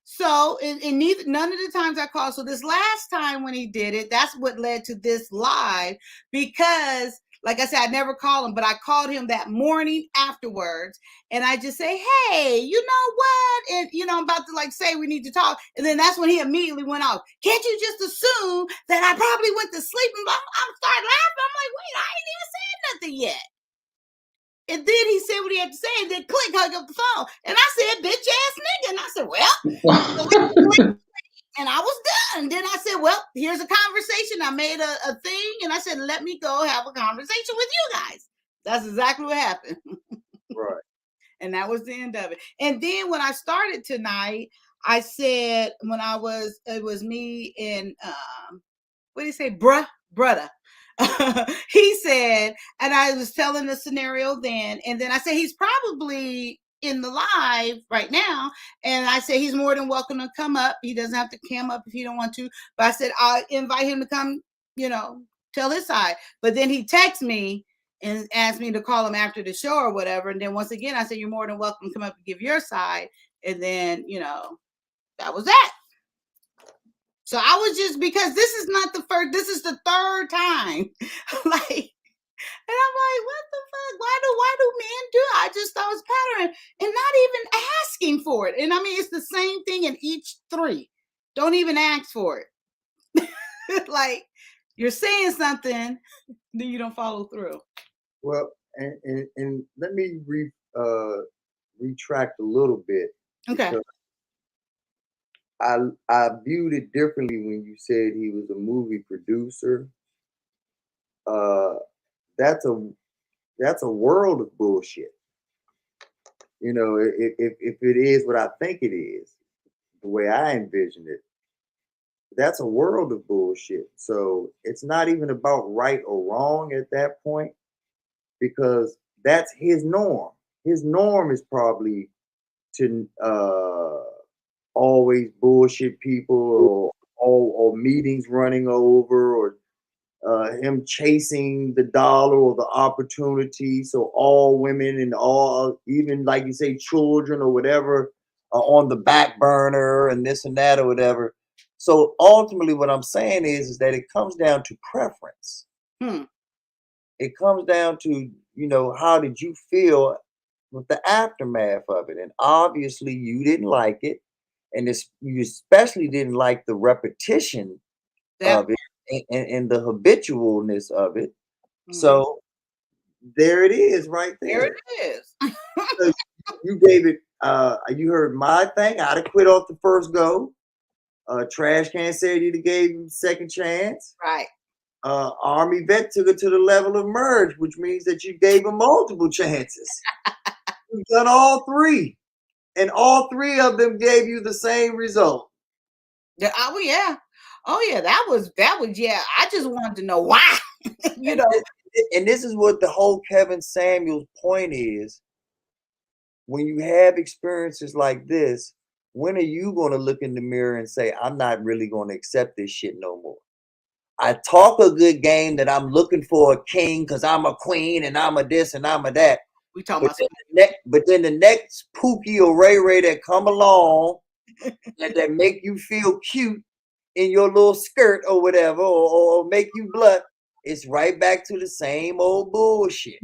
So, none of the times I called. So this last time when he did it, that's what led to this live, because like I said, I never called him, but I called him that morning afterwards, and I just say, hey, you know what? And I'm about to say we need to talk. And then that's when he immediately went off. Can't you just assume that I probably went to sleep? And I'm starting laughing. I'm like, wait, I ain't even said nothing yet. And then he said what he had to say, and then click, hung up the phone. And I said, bitch ass nigga. And I said, well, and I was done. Then I said, well, here's a conversation. I made a thing, and I said, let me go have a conversation with you guys. That's exactly what happened. Right. And that was the end of it. And then when I started tonight, I said, it was me and, what did he say? Brother. He said, and I was telling the scenario then, and then I said, he's probably in the live right now, and I said he's more than welcome to come up. He doesn't have to come up if he don't want to, but I said I'll invite him to come, tell his side. But then he texted me and asked me to call him after the show or whatever, and then once again I said, you're more than welcome to come up and give your side. And then that was that. So I was just, because this is not the first, this is the third time. And I'm like, what the fuck? Why do men do it? I just thought it was pattern and not even asking for it. And I mean, it's the same thing in each three. Don't even ask for it. Like, you're saying something, then you don't follow through. Well, and let me retract a little bit. Okay. I viewed it differently when you said he was a movie producer. That's a world of bullshit. If it is what I think it is, the way I envision it, that's a world of bullshit. So it's not even about right or wrong at that point, because that's his norm. His norm is probably to always bullshit people, or meetings running over, or him chasing the dollar or the opportunity. So all women and all, even like you say, children or whatever, are on the back burner and this and that or whatever. So ultimately what I'm saying is that it comes down to preference. It comes down to, how did you feel with the aftermath of it? And obviously you didn't like it. And you especially didn't like the repetition of it and the habitualness of it. So there it is right there. There it is. So you gave it, you heard my thing. I'd have quit off the first go. Trash Can said you'd have gave him second chance. Right. Army Vet took it to the level of merge, which means that you gave him multiple chances. You've done all three. And all three of them gave you the same result. Yeah. Oh yeah. Oh yeah. That was yeah. I just wanted to know why. And this is what the whole Kevin Samuels point is. When you have experiences like this, when are you going to look in the mirror and say, I'm not really going to accept this shit no more? I talk a good game that I'm looking for a king because I'm a queen and I'm a this and I'm a that. We talking but then the next Pookie or Ray Ray that come along and that make you feel cute in your little skirt or whatever, or make you blunt, it's right back to the same old bullshit.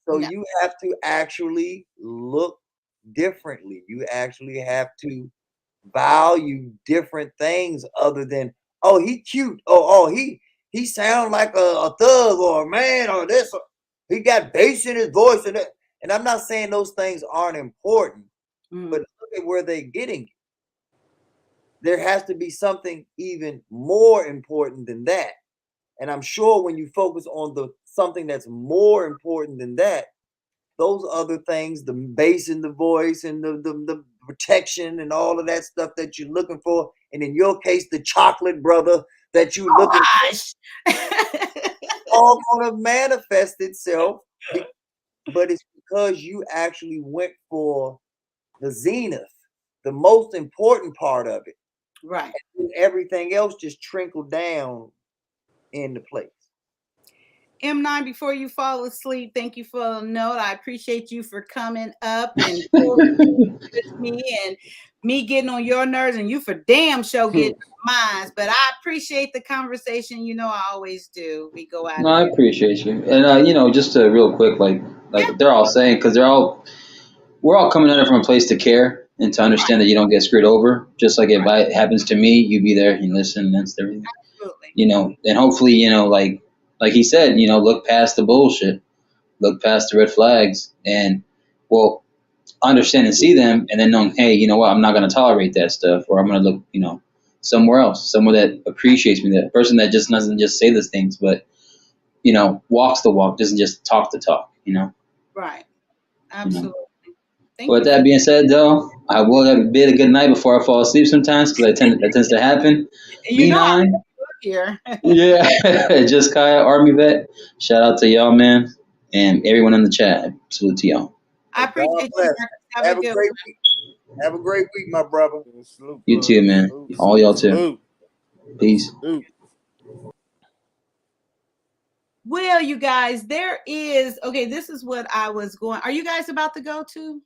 So you have to actually look differently. You actually have to value different things other than, oh, he cute. Oh, he sound like a thug or a man or this. Or, he got bass in his voice and that. And I'm not saying those things aren't important, but look at where they're getting you. There has to be something even more important than that. And I'm sure when you focus on something that's more important than that, those other things, the bass in the voice and the protection and all of that stuff that you're looking for. And in your case, the chocolate brother that you're looking for, all going to manifest itself. But it's because you actually went for the zenith, the most important part of it. Right. And everything else just trickled down into place. M9, before you fall asleep, thank you for the note. I appreciate you for coming up and with me and me getting on your nerves, and you for damn sure getting on mine. But I appreciate the conversation. You know I always do. We go out. No, I appreciate you. And just to real quick, like they're all saying, because we're all coming at it from a place to care and to understand that you don't get screwed over. Just like if it happens to me, you be there and listen and that's everything. Absolutely. And hopefully, like he said, look past the bullshit, look past the red flags, and understand and see them, and then knowing, hey, you know what, I'm not going to tolerate that stuff, or I'm going to look, somewhere else, somewhere that appreciates me, that person that just doesn't just say those things, but walks the walk, doesn't just talk the talk. Right. Absolutely. With that being said, though, I will have a bit of good night before I fall asleep sometimes, because that tends to happen. I'm here. Yeah, Juss Kyia, Army vet. Shout out to y'all, man, and everyone in the chat. Salute to y'all. I appreciate you. Have a great week. Have a great week, my brother. You too, man. All y'all too. Peace. Well, you guys, this is what I was going. Are you guys about to go to?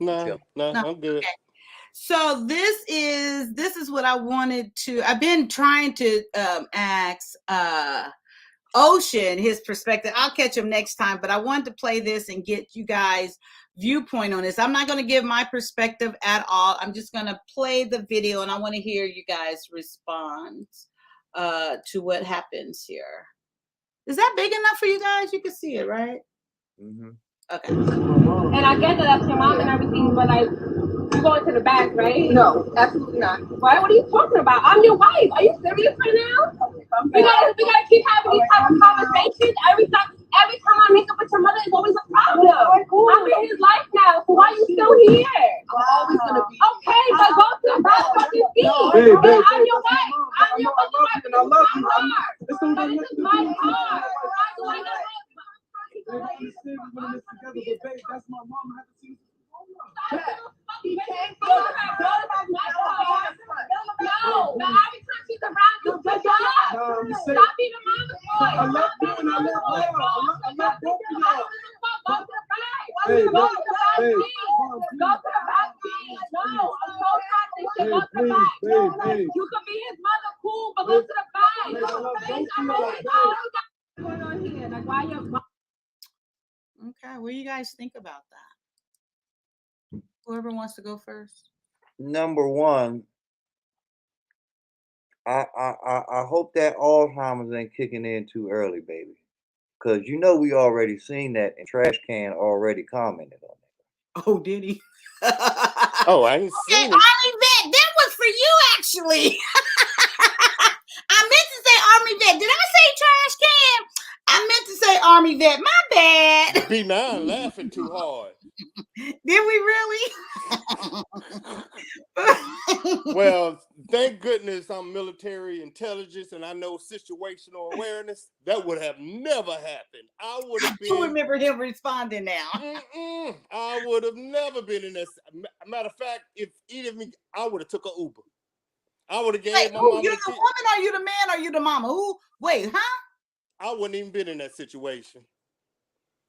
No, I'm good. Okay. So this is what I wanted to. I've been trying to ask Ocean his perspective. I'll catch him next time, but I wanted to play this and get you guys' viewpoint on this. I'm not going to give my perspective at all. I'm just going to play the video, and I want to hear you guys respond to what happens here. Is that big enough for you guys? You can see it, right? Mm-hmm. Okay. And I get that that's your mom and everything, but like, you going to the back, right? No, absolutely not. Why? What are you talking about? I'm your wife. Are you serious right now? We gotta keep having these type of conversations. Every time I meet up with your mother, it's always a problem. I'm in his life now, so why are you still here? I'm always gonna be. Okay, but go to the back of your feet. I'm your wife. I'm your wife. And I love you. This is my car. That's my mom. I haven't seen No, every time she's around, you just stop being a mama's boy. I love you and I love y'all. I love both of y'all. Go to the back. Go to the back. Go to the back. No, I'm so tired. Go to the back. You can be his mother, cool, but go to the back. What's going on here? Like, why you? Okay, what do you guys think about that? Whoever wants to go first. Number one, I hope that Alzheimer's ain't kicking in too early, baby. Because we already seen that, and Trash Can already commented on it. Oh, did he? Oh, I ain't seen it. Army Vet, that was for you, actually. I meant to say Army Vet. Did I say Trash Can? I meant to say Army Vet. My bad. B9 laughing too hard. Did we really? Well, thank goodness I'm military intelligence and I know situational awareness. That would have never happened. I would have been. You remember him responding now. I would have never been in this. Matter of fact, if either of me, I would have took an Uber. I would have gave my mama. You the woman? Are you the man? Are you the mama? Who? Wait, huh? I wouldn't even been in that situation.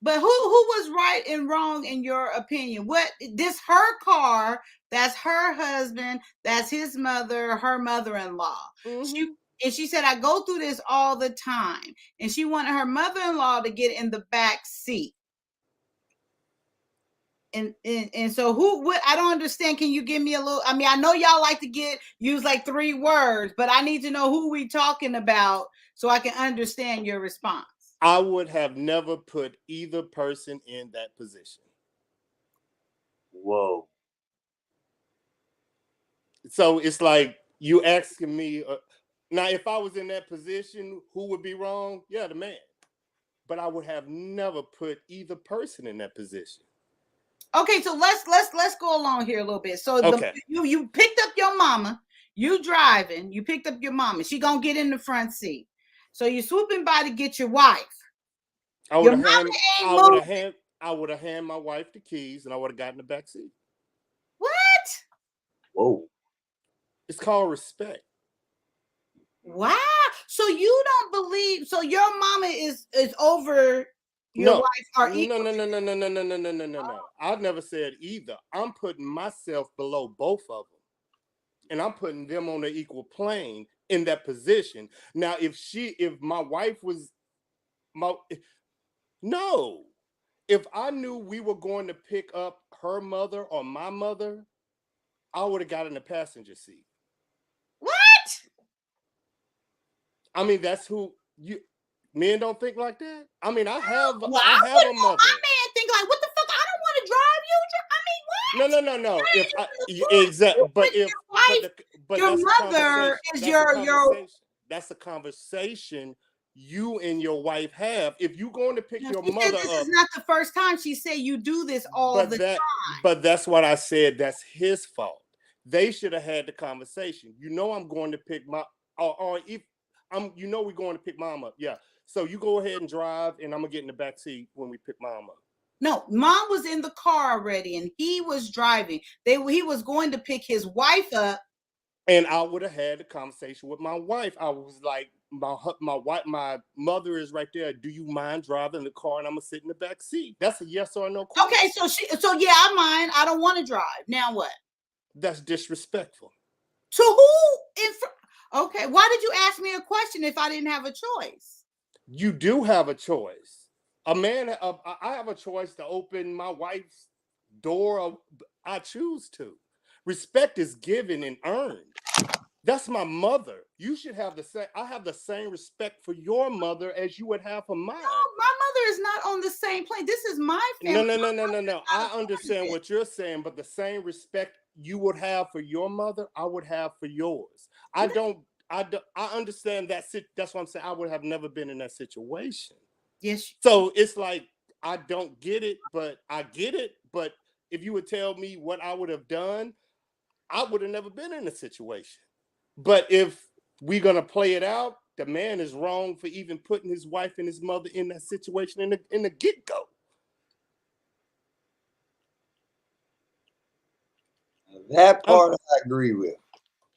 But who was right and wrong in your opinion? What this her car? That's her husband. That's his mother. Her mother-in-law. Mm-hmm. She said, I go through this all the time, and she wanted her mother-in-law to get in the back seat. And so what I don't understand. Can you give me a little? I mean, I know y'all like to use like 3 words, but I need to know who we talking about so I can understand your response. I would have never put either person in that position. Whoa. So it's like you asking me, now if I was in that position, who would be wrong? Yeah, the man. But I would have never put either person in that position. Okay, so let's go along here a little bit. So Okay. you picked up your mama, you driving, you picked up your mama. She gonna get in the front seat. So you swooping by to get your wife. I would have handed my wife the keys and I would have gotten the back seat. What? Whoa. It's called respect. Wow. So you don't believe so your mama is over your wife or equal? No. I've never said either. I'm putting myself below both of them. And I'm putting them on an equal plane in that position. Now, if my wife was no. If I knew we were going to pick up her mother or my mother, I would have got in the passenger seat. What? I mean, that's who men don't think like that. I mean, I have a mother. My man think like, what the fuck? I don't want to drive you. I mean, what? No. Your mother is your. That's a conversation you and your wife have. If you're going to pick your mother up, this is not the first time she said you do this all the time. But that's what I said. That's his fault. They should have had the conversation. I'm going to pick my, or if we're going to pick mom up. Yeah. So you go ahead and drive, and I'm gonna get in the back seat when we pick mom up. No, mom was in the car already, and he was driving. He was going to pick his wife up. And I would have had a conversation with my wife. I was like, my mother is right there. Do you mind driving the car? And I'm gonna sit in the back seat. That's a yes or no question. Okay, so yeah, I mind. I don't want to drive. Now what? That's disrespectful. To who? Okay, why did you ask me a question if I didn't have a choice? You do have a choice. I have a choice to open my wife's door. I choose to. Respect is given and earned. That's my mother. You should have the same. I have the same respect for your mother as you would have for mine. No, my mother is not on the same plane. This is my family. No. I understand what you're saying, but the same respect you would have for your mother, I would have for yours. I understand that. That's what I'm saying. I would have never been in that situation. Yes. So it's like I don't get it, but I get it. But if you would tell me what I would have done, I would have never been in a situation. But if we're gonna play it out, the man is wrong for even putting his wife and his mother in that situation in the get-go. That part I agree with.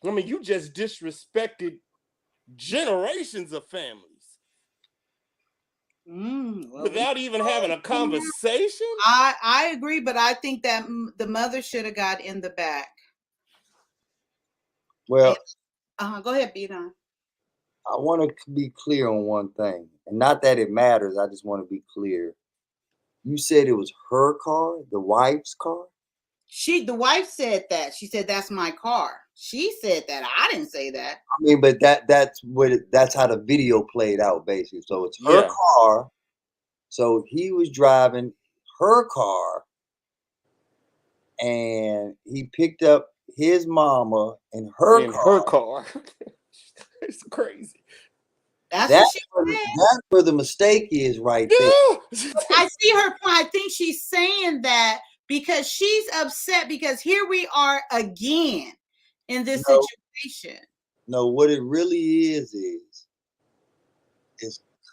I mean, you just disrespected generations of families. Without even having a conversation. I agree, but I think that the mother should have got in the back. Well, go ahead, Beaton. I want to be clear on one thing, and not that it matters. I just want to be clear. You said it was her car, the wife's car. The wife said that. She said that's my car. She said that. I didn't say that. I mean, but that's how the video played out, basically. So it's her car. So he was driving her car, and he picked up his mama in her car. It's crazy. That's where the mistake is right there. I see her point. I think she's saying that because she's upset because here we are again in this situation. No, what it really is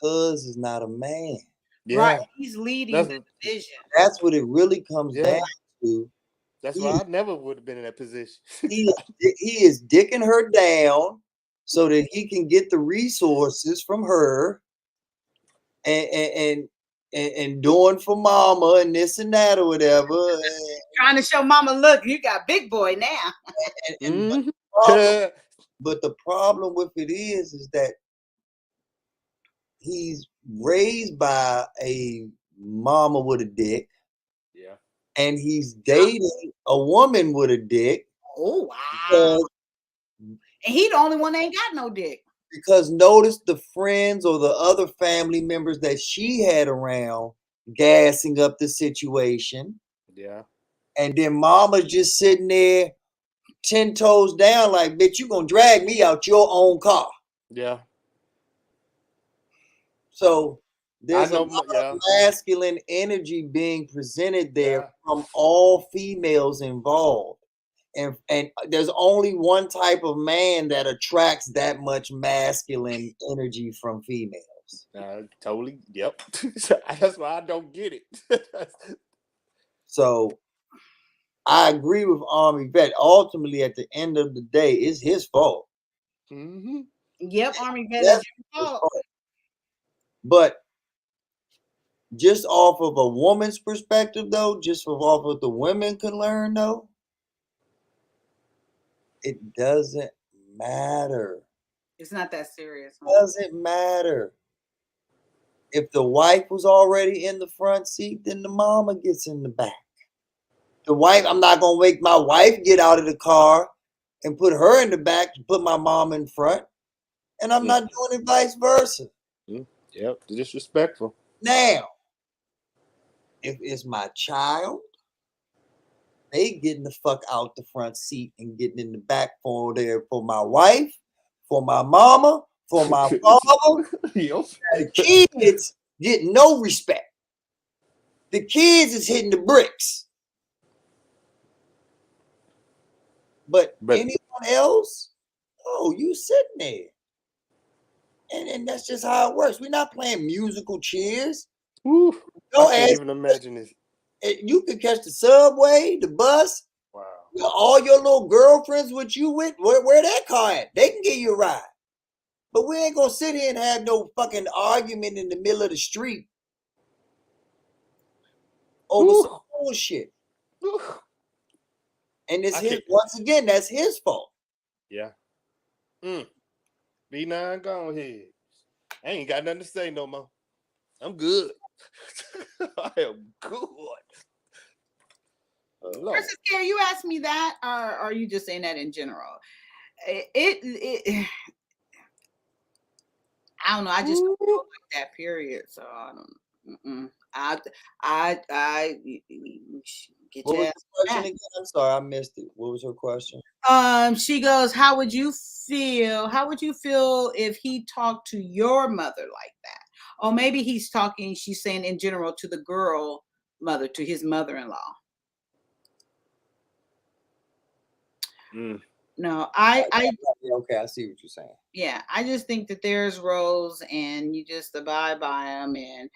cuz is not a man. Yeah. Right. He's leading the division. That's what it really comes down to. That's why I never would have been in that position. he is dicking her down so that he can get the resources from her and doing for mama and this and that or whatever. Trying to show mama, look, you got big boy now. But the problem with it is that he's raised by a mama with a dick. Yeah. And he's dating a woman with a dick. Oh, wow. And he the only one that ain't got no dick. Because notice the friends or the other family members that she had around gassing up the situation. Yeah. And then mama just sitting there 10 toes down like, bitch, you gonna drag me out your own car. Yeah. So There's a lot of masculine energy being presented there from all females involved. And there's only one type of man that attracts that much masculine energy from females. Totally. Yep. That's why I don't get it. So I agree with Army Vet. Ultimately, at the end of the day, it's his fault. Mm-hmm. Yep, Army Vet is your fault. But just off of a woman's perspective, though, just off of the women can learn, though, it doesn't matter. It's not that serious. Huh? Doesn't matter. If the wife was already in the front seat, then the mama gets in the back. The wife, I'm not going to make my wife get out of the car and put her in the back to put my mom in front. And I'm not doing it vice versa. Yep, disrespectful. Now, if it's my child, they getting the fuck out the front seat and getting in the back for my wife, for my mama, for my father. The kids get no respect. The kids is hitting the bricks. But anyone else, oh, you sitting there. And that's just how it works. We're not playing musical chairs. I can't even imagine this. You can catch the subway, the bus. Wow. All your little girlfriends with you with, where that car at? They can give you a ride. But we ain't gonna sit here and have no fucking argument in the middle of the street over some bullshit. And it's once again, that's his fault. Yeah. B9, go ahead. I ain't got nothing to say no more. I'm good. I am good. Princess Kyia, you asked me that, or are you just saying that in general? I don't know. I just don't like that period. So I don't. I get What your was ass the question back. again? I'm sorry, I missed it. What was her question? She goes, how would you feel if he talked to your mother like that? Or maybe she's saying in general to the girl mother, to his mother-in-law. No, okay, I see what you're saying. Yeah, I just think that there's roles and you just abide by them, and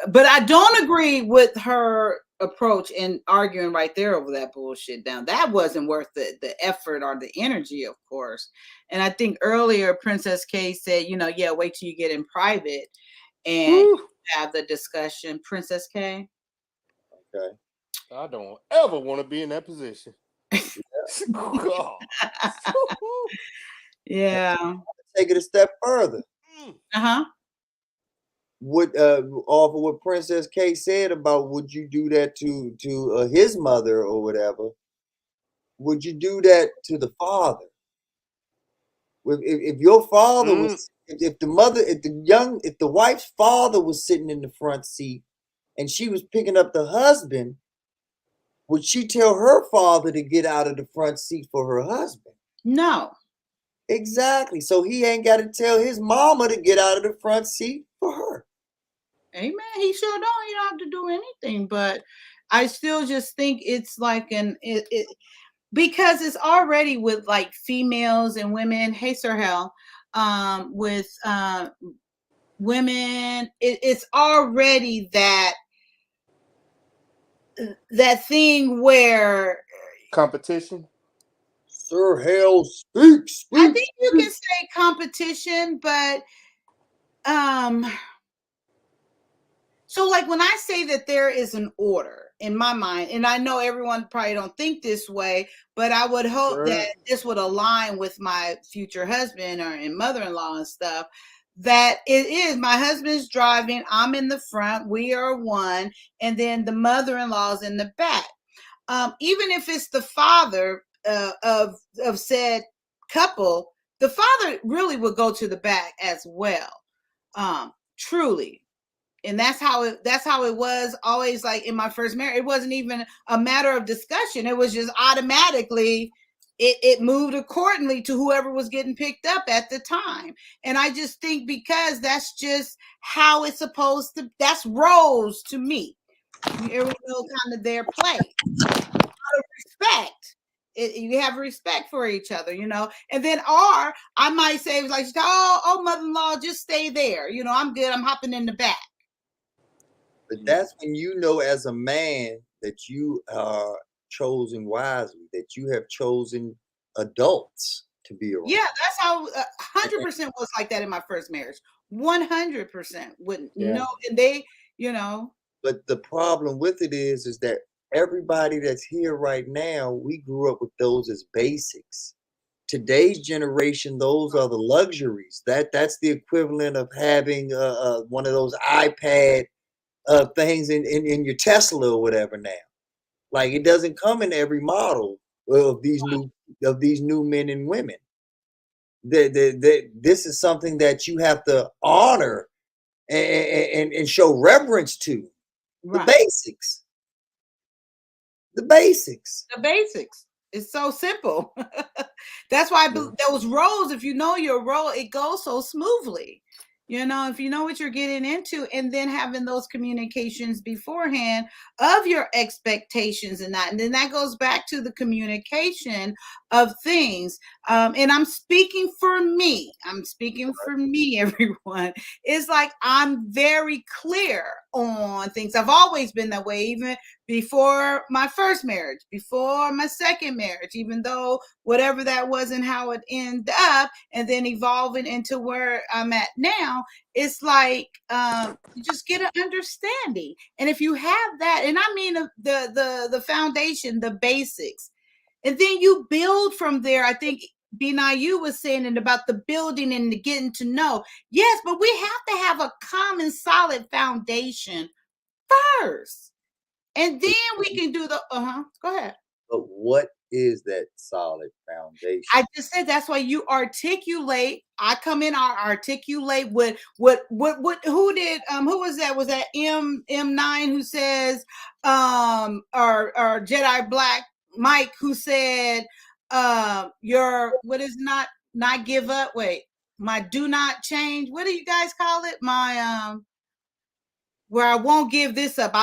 but I don't agree with her approach in arguing right there over that bullshit down. That wasn't worth the effort or the energy, of course. And I think earlier Princess K said, wait till you get in private and have the discussion. Princess K. Okay. I don't ever want to be in that position. God. Yeah. Take it a step further. What off of what Princess K said about would you do that to his mother or whatever? Would you do that to the father? If your father was, if the wife's father was sitting in the front seat and she was picking up the husband, would she tell her father to get out of the front seat for her husband? No. Exactly. So he ain't got to tell his mama to get out of the front seat for her. Amen. He sure don't. He don't have to do anything. But I still just think it's like because it's already with like females and women. Hey, Sir Hell, with women, it's already that thing where competition. Sir Hell speaks. I think you can say competition, but so like when I say that there is an order in my mind, and I know everyone probably don't think this way, but I would hope that this would align with my future husband and mother-in-law and stuff, that it is my husband's driving, I'm in the front, we are one, and then the mother-in-law is in the back. Even if it's the father of said couple, the father really would go to the back as well. Truly. And that's how it was always. Like in my first marriage, it wasn't even a matter of discussion. It was just automatically it moved accordingly to whoever was getting picked up at the time. And I just think because that's just how it's supposed to, that's roles to me. Everyone knows kind of their play. Out of respect. You have respect for each other, you know. And then I might say like, oh, mother-in-law, just stay there. You know, I'm good. I'm hopping in the back. But that's when you know as a man that you are chosen wisely, that you have chosen adults to be around. Yeah, that's how 100% was like that in my first marriage. 100% wouldn't know, and they, you know. But the problem with it is that everybody that's here right now, we grew up with those as basics. Today's generation, those are the luxuries. That's the equivalent of having one of those iPad things in your Tesla or whatever now. Like it doesn't come in every model of these new men and women. This is something that you have to honor and show reverence to. Right. The basics. The basics. The basics. It's so simple. That's why those roles, if you know your role, it goes so smoothly. You know, if you know what you're getting into, and then having those communications beforehand of your expectations and that. And then that goes back to the communication of things. And I'm speaking for me. I'm speaking for me, everyone. It's like I'm very clear on things. I've always been that way, even before my first marriage, before my second marriage, even though whatever that was and how it ended up, and then evolving into where I'm at now, it's like you just get an understanding. And if you have that, and I mean the foundation, the basics, and then you build from there. I think Binayu was saying it about the building and the getting to know. Yes, but we have to have a common solid foundation first. And then we can do the, go ahead. But what is that solid foundation? I just said that's why you articulate. I come in, I articulate what, who did, who was that? Was that M9 who says, or Jedi Black Mike who said, what is not give up? Wait, my do not change. What do you guys call it? My, where I won't give this up.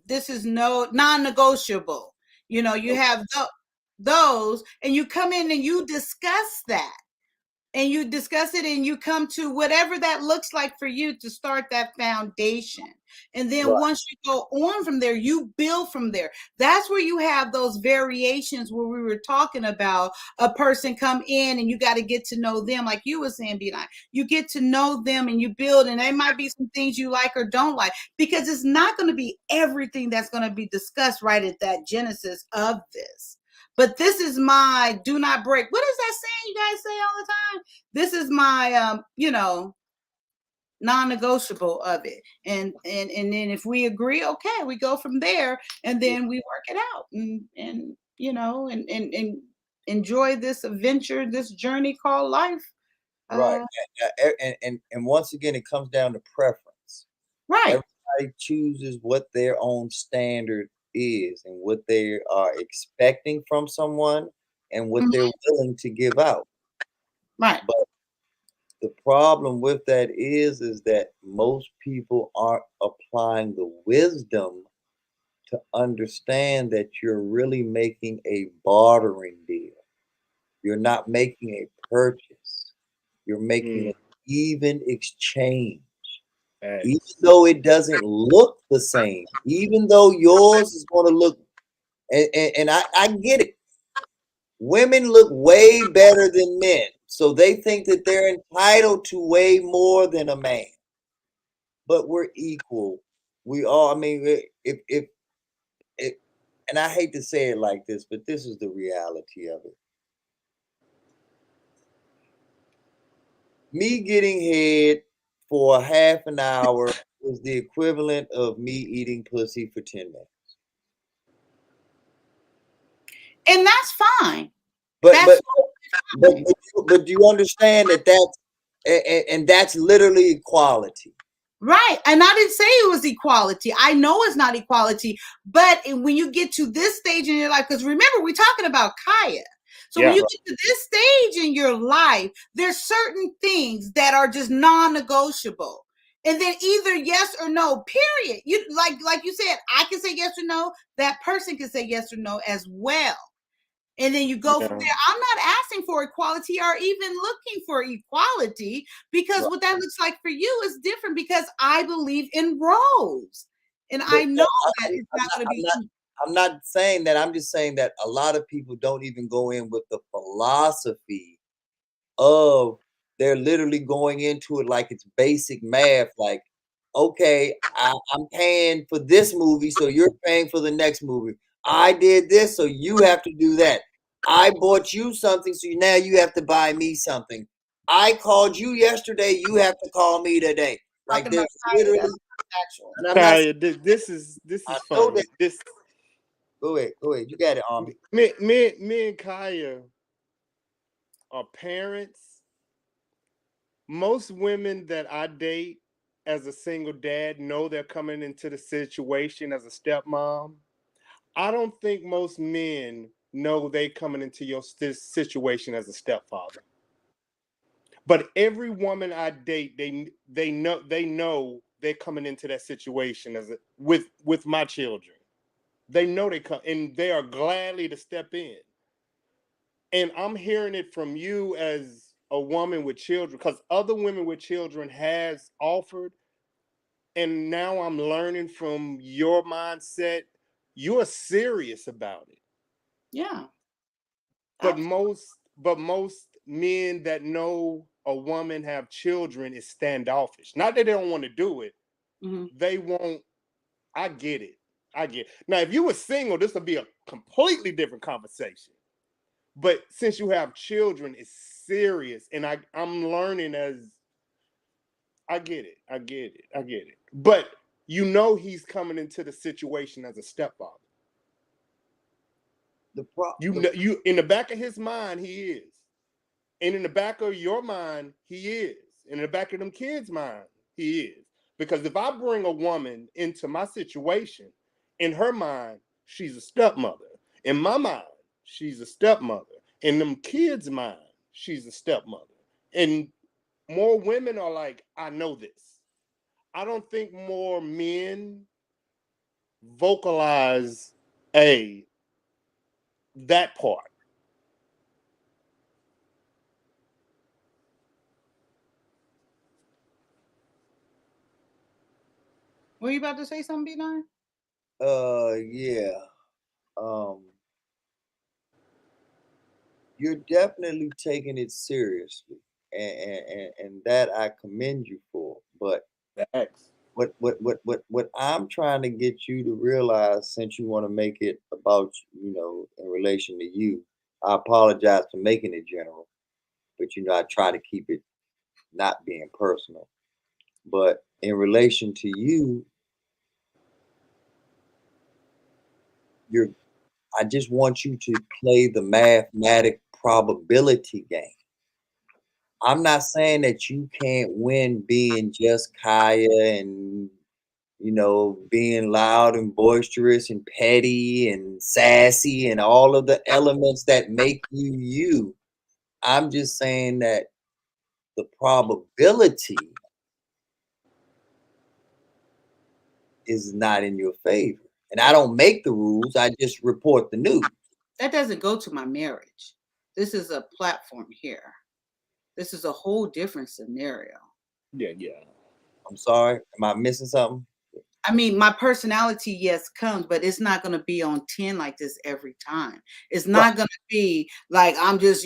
This is non-negotiable. You know, you have those, and you come in and you discuss that. And you discuss it and you come to whatever that looks like for you to start that foundation. And then once you go on from there, you build from there. That's where you have those variations where we were talking about a person come in and you got to get to know them. Like you were saying, B9, you get to know them and you build, and there might be some things you like or don't like, because it's not going to be everything that's going to be discussed right at that genesis of this. But this is my do not break. What is that saying you guys say all the time? This is my, you know, non-negotiable of it. And then if we agree, okay, we go from there, and then we work it out and you know, and enjoy this adventure, this journey called life. Right. And once again, it comes down to preference. Right. Everybody chooses what their own standard is and what they are expecting from someone and what they're willing to give out. Right. But the problem with that is that most people aren't applying the wisdom to understand that you're really making a bartering deal. You're not making a purchase. You're making an even exchange. Even though it doesn't look the same, even though yours is going to look, and I get it. Women look way better than men, so they think that they're entitled to way more than a man. But we're equal. We are. I mean, if and I hate to say it like this, but this is the reality of it. Me getting head for a half an hour is the equivalent of me eating pussy for 10 minutes. And that's fine. But do you understand that that's literally equality? Right. And I didn't say it was equality. I know it's not equality, but when you get to this stage in your life, because remember, we're talking about Kyia. So when you get to this stage in your life, there's certain things that are just non-negotiable. And then either yes or no, period. You like you said, I can say yes or no, that person can say yes or no as well. And then you go from there. I'm not asking for equality or even looking for equality, because what that looks like for you is different, because I believe in roles. And I know that it's not going to be. I'm not saying that. I'm just saying that a lot of people don't even go in with the philosophy of, they're literally going into it like it's basic math. Like, okay, I'm paying for this movie, so you're paying for the next movie. I did this, so you have to do that. I bought you something, so now you have to buy me something. I called you yesterday, you have to call me today. Like, there's literally actual. And I'm not. This is funny. Go ahead. You got it, Army. Me and Kyia are parents. Most women that I date as a single dad know they're coming into the situation as a stepmom. I don't think most men know they coming into this situation as a stepfather. But every woman I date, they know they're coming into that situation with my children. They know they come, and they are gladly to step in. And I'm hearing it from you as a woman with children, because other women with children has offered. And now I'm learning from your mindset, you're serious about it. Yeah. But most men that know a woman have children is standoffish. Not that they don't want to do it. They won't. I get it. Now, if you were single, this would be a completely different conversation. But since you have children, it's serious. And I'm learning as I get it. But you know he's coming into the situation as a stepfather. You in the back of his mind, he is. And in the back of your mind, he is. And in the back of them kids' mind, he is. Because if I bring a woman into my situation, in her mind, she's a stepmother. In my mind, she's a stepmother. In them kids' mind, she's a stepmother. And more women are like, I know this. I don't think more men vocalize that part. Were you about to say something, B9? Yeah. You're definitely taking it seriously, and that I commend you for. But what I'm trying to get you to realize, since you want to make it about, in relation to you, I apologize for making it general, but I try to keep it not being personal. But in relation to you, I just want you to play the mathematic probability game. I'm not saying that you can't win being Juss Kyia and, being loud and boisterous and petty and sassy and all of the elements that make you you. I'm just saying that the probability is not in your favor. And I don't make the rules, I just report the news. That doesn't go to my marriage. This is a platform here. This is a whole different scenario. Yeah. I'm sorry. Am I missing something? I mean, my personality, yes, comes, but it's not going to be on 10 like this every time. It's not going to be like I'm just,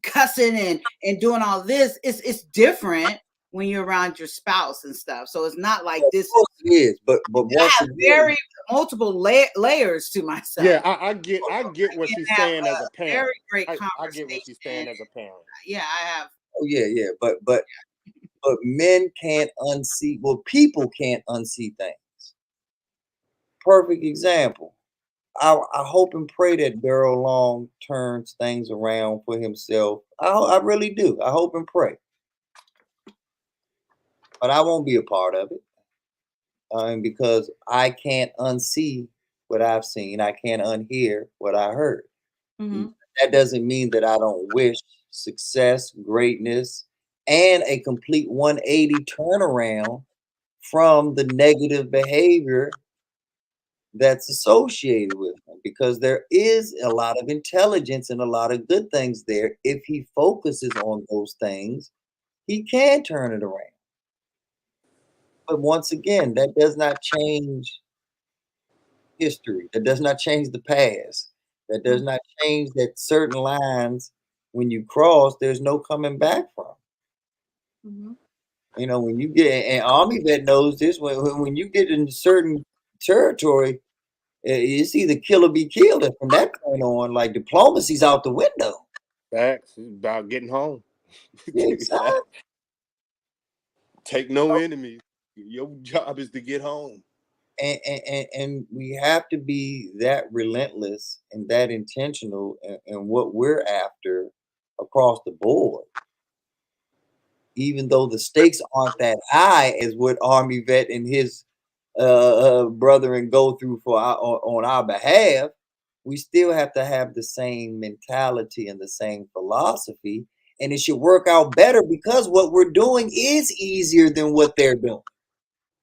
cussing and doing all this. It's different when you're around your spouse and stuff. So it's not like this. Of course it is, but I have very multiple layers to myself. Yeah, I get what she's saying as a parent. Very great conversation. I get what she's saying as a parent. Yeah, I have. Oh yeah, but men can't unsee. Well, people can't unsee things. Perfect example. I hope and pray that Daryl Long turns things around for himself. I really do. I hope and pray. But I won't be a part of it. Because I can't unsee what I've seen. I can't unhear what I heard. that doesn't mean that I don't wish success, greatness, and a complete 180 turnaround from the negative behavior that's associated with him, because there is a lot of intelligence and a lot of good things there. If he focuses on those things, he can turn it around. But once again, that does not change history. That does not change the past. That does not change that certain lines, when you cross, there's no coming back from. You know, when you get, and Army vet knows this, when you get into certain territory, it's either kill or be killed. And from that point on, like, diplomacy's out the window. Facts. It's about getting home. Exactly. Take no enemies. Your job is to get home. And we have to be that relentless and that intentional in what we're after across the board. Even though the stakes aren't that high as what Army vet and his brethren go through on our behalf, we still have to have the same mentality and the same philosophy, and it should work out better because what we're doing is easier than what they're doing.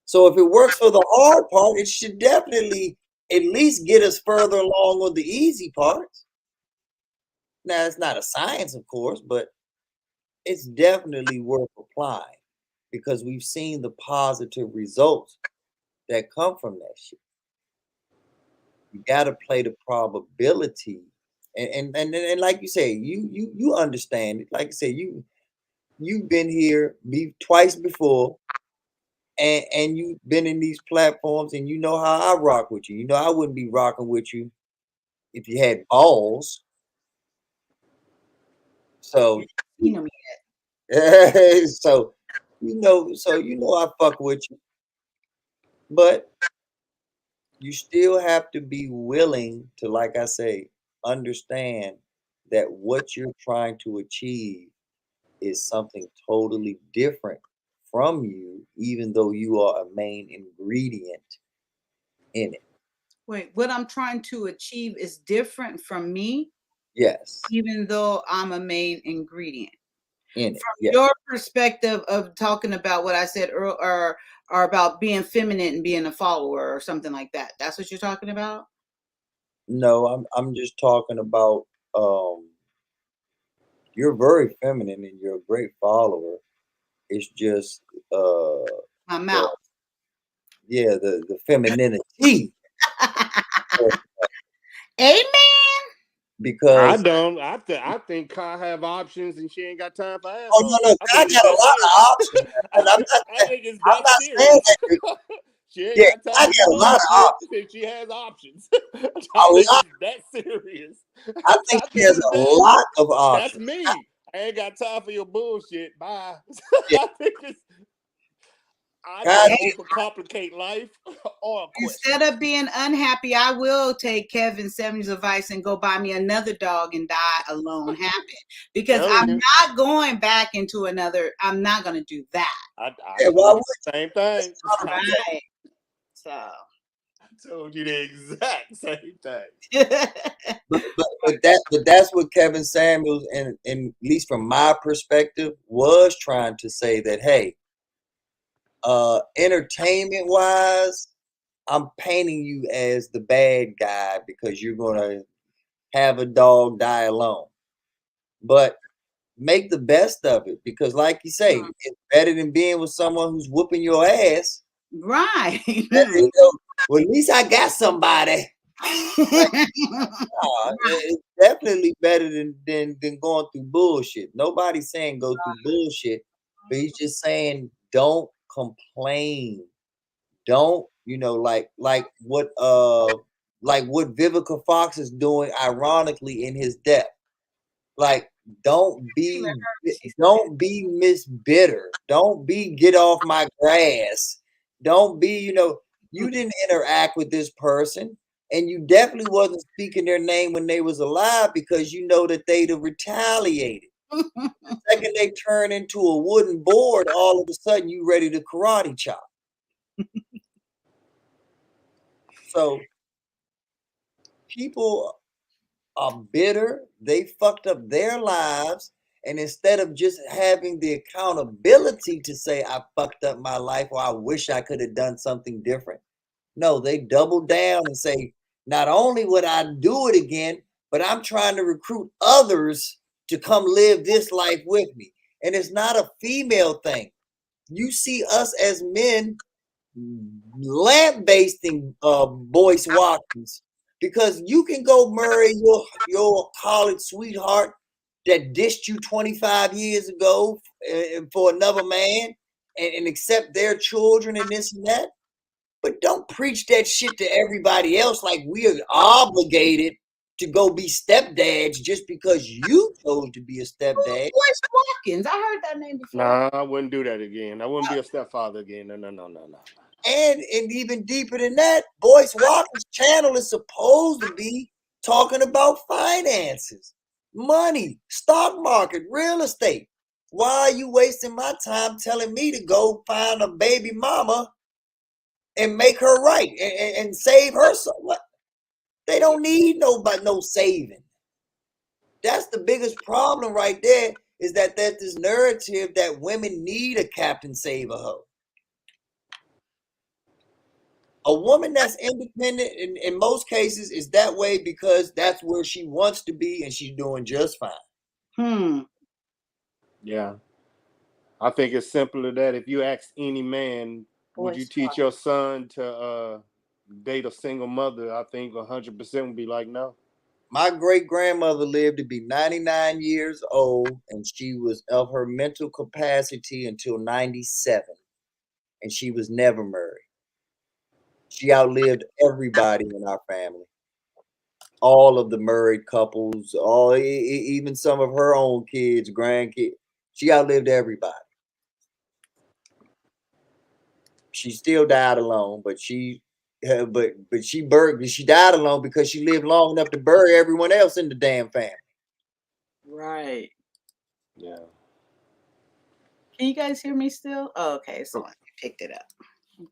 So if it works for the hard part, it should definitely at least get us further along on the easy parts. Now, it's not a science, of course, but it's definitely worth applying because we've seen the positive results that come from that shit. You got to play the probability, and like you say, you understand it. Like I said, you've been here twice before, and you've been in these platforms, and you know how I rock with you. You know I wouldn't be rocking with you if you had balls. So You know me so you know I fuck with you, but you still have to be willing to, like I say, understand that what you're trying to achieve is something totally different from you, even though you are a main ingredient in it. Wait, what I'm trying to achieve is different from me? Yes. Even though I'm a main ingredient. In it. From Yes. your perspective of talking about what I said earlier, or about being feminine and being a follower or something like that. That's what you're talking about? No, I'm just talking about you're very feminine and you're a great follower. It's just My mouth. The femininity. Amen. Because I think Kai have options and she ain't got time for assholes. Oh no, Kai got a lot of options. And I think it's that serious. Saying that. She ain't Yeah, got I time got for a lot of options. bullshit. She has options. A I think lot. it's that serious. I think she has a lot of That's options. me. I ain't got time for your bullshit. Bye. Yeah. I think it's I God, don't overcomplicate life or a question. Instead of being unhappy, I will take Kevin Samuel's advice and go buy me another dog and die alone happy. Because I'm not going back into another. I'm not going to do that. I told you the same thing. Right. So I told you the exact same thing. but that's what Kevin Samuels and at least from my perspective was trying to say, that hey, entertainment wise, I'm painting you as the bad guy because you're gonna have a dog die alone. But make the best of it, because like you say, it's better than being with someone who's whooping your ass. Right. You know, well, at least I got somebody. Like, it's definitely better than going through bullshit. Nobody's saying go through bullshit, but he's just saying don't complain. Don't, like what Vivica Fox is doing ironically in his death. Like, don't be Miss Bitter. Don't be get off my grass. Don't be, you didn't interact with this person, and you definitely wasn't speaking their name when they was alive because you know that they'd have retaliated. The second they turn into a wooden board, all of a sudden you ready to karate chop. So people are bitter. They fucked up their lives. And instead of just having the accountability to say, I fucked up my life, or I wish I could have done something different. No, they double down and say, not only would I do it again, but I'm trying to recruit others to come live this life with me. And it's not a female thing. You see us as men lambasting Boyce Watkins, because you can go marry your college sweetheart that dished you 25 years ago for another man and accept their children and this and that. But don't preach that shit to everybody else like we are obligated to go be stepdads just because you chose to be a stepdad. Boyce Watkins. I heard that name before. Nah, I wouldn't do that again. I wouldn't be a stepfather again. No. And even deeper than that, Boyce Watkins' channel is supposed to be talking about finances, money, stock market, real estate. Why are you wasting my time telling me to go find a baby mama and make her right and save her? What? They don't need nobody, no saving. That's the biggest problem right there, is that there's this narrative that women need a Captain Save-A-Hoe. A woman that's independent in most cases is that way because that's where she wants to be and she's doing just fine. Yeah. I think it's simple as that. If you ask any man, would you teach your son to date a single mother? I think 100% would be like, no. My great-grandmother lived to be 99 years old, and she was of her mental capacity until 97, and she was never married. She outlived everybody in our family. All of the married couples, even some of her own kids, grandkids. She outlived everybody. She still died alone, but she died alone because she lived long enough to bury everyone else in the damn family. Right. Yeah. Can you guys hear me still? Oh, okay, so I picked it up. Okay.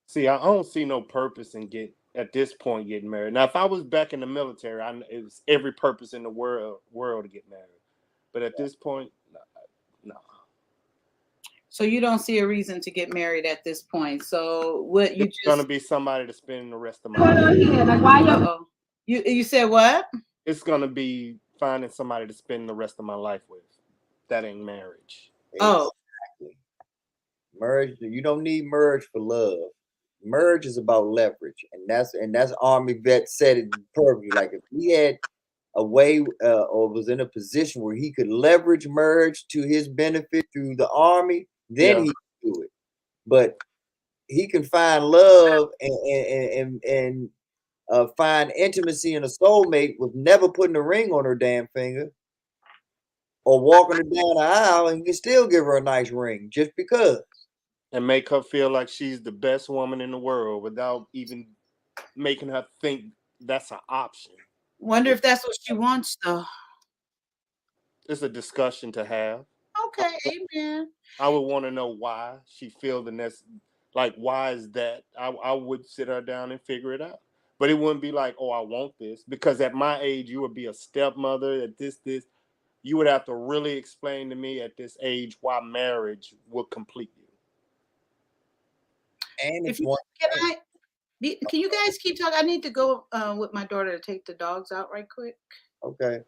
See, I don't see no purpose in at this point getting married. Now, if I was back in the military, it was every purpose in the world to get married. But at this point, no. So you don't see a reason to get married at this point. So what you it's gonna be somebody to spend the rest of my life. You said what? It's gonna be finding somebody to spend the rest of my life with. That ain't marriage. Oh. Exactly. Marriage, you don't need marriage for love. Marriage is about leverage, and that's Army vet said it perfectly. Like if he had a way or was in a position where he could leverage marriage to his benefit through the Army, then he could do it. But he can find love and find intimacy in a soulmate with never putting a ring on her damn finger or walking her down the aisle, and he can still give her a nice ring just because. And make her feel like she's the best woman in the world without even making her think that's an option. Wonder if that's what she wants, though. It's a discussion to have. Okay, amen. I would want to know why she feels the next, like, why is that? I would sit her down and figure it out. But it wouldn't be like, oh, I want this. Because at my age, you would be a stepmother, at this. You would have to really explain to me at this age why marriage would complete you. And can you guys keep talking? I need to go with my daughter to take the dogs out right quick. Okay.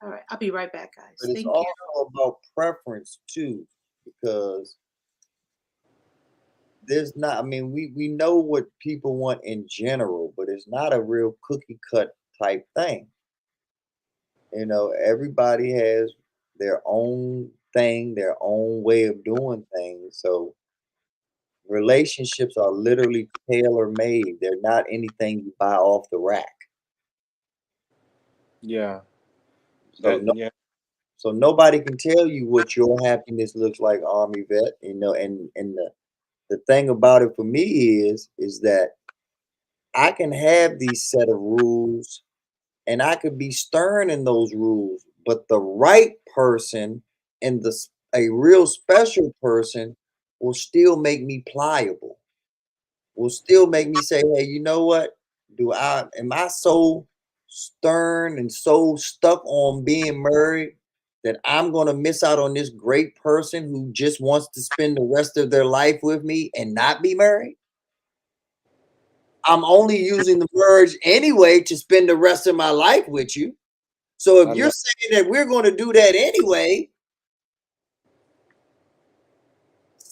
All right, I'll be right back, guys. But it's Thank also you. about preference too, because there's not. I mean, we know what people want in general, but it's not a real cookie cut type thing. You know, everybody has their own thing, their own way of doing things. So relationships are literally tailor made. They're not anything you buy off the rack. Yeah. So nobody can tell you what your happiness looks like, Army vet. You know, and the thing about it for me is that I can have these set of rules and I could be stern in those rules, but the right person and a real special person will still make me pliable, will still make me say, hey, you know what? Am I so stern and so stuck on being married that I'm going to miss out on this great person who just wants to spend the rest of their life with me and not be married? I'm only using the words anyway to spend the rest of my life with you. So if you're saying that we're going to do that anyway,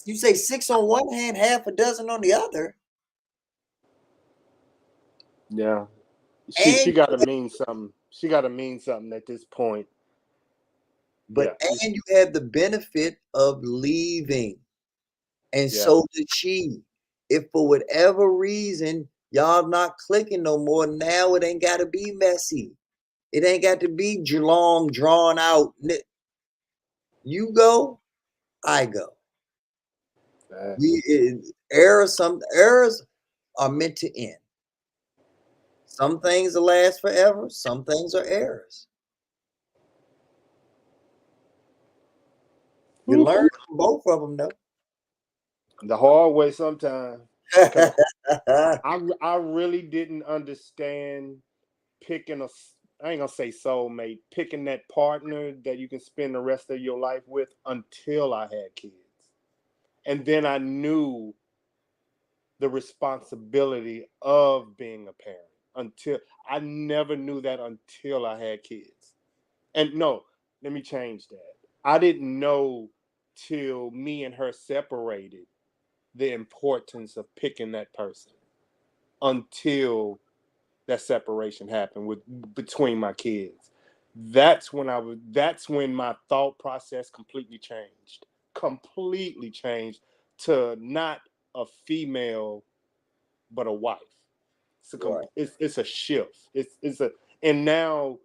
you say 6 on one hand, half a dozen on the other. Yeah. She got to mean something. She got to mean something at this point. But and you have the benefit of leaving. And so did she. If for whatever reason y'all not clicking no more, now it ain't got to be messy. It ain't got to be long, drawn out. You go, I go. Errors are meant to end. Some things will last forever. Some things are errors. You learn from both of them, though. The hard way sometimes. I really didn't understand picking I ain't gonna say soulmate, picking that partner that you can spend the rest of your life with until I had kids. And then I knew the responsibility of being a parent. Until I never knew that until I had kids. And no, let me change that. I didn't know till me and her separated the importance of picking that person until that separation happened between my kids. That's when my thought process completely changed to not a female but a wife. It's a shift. And now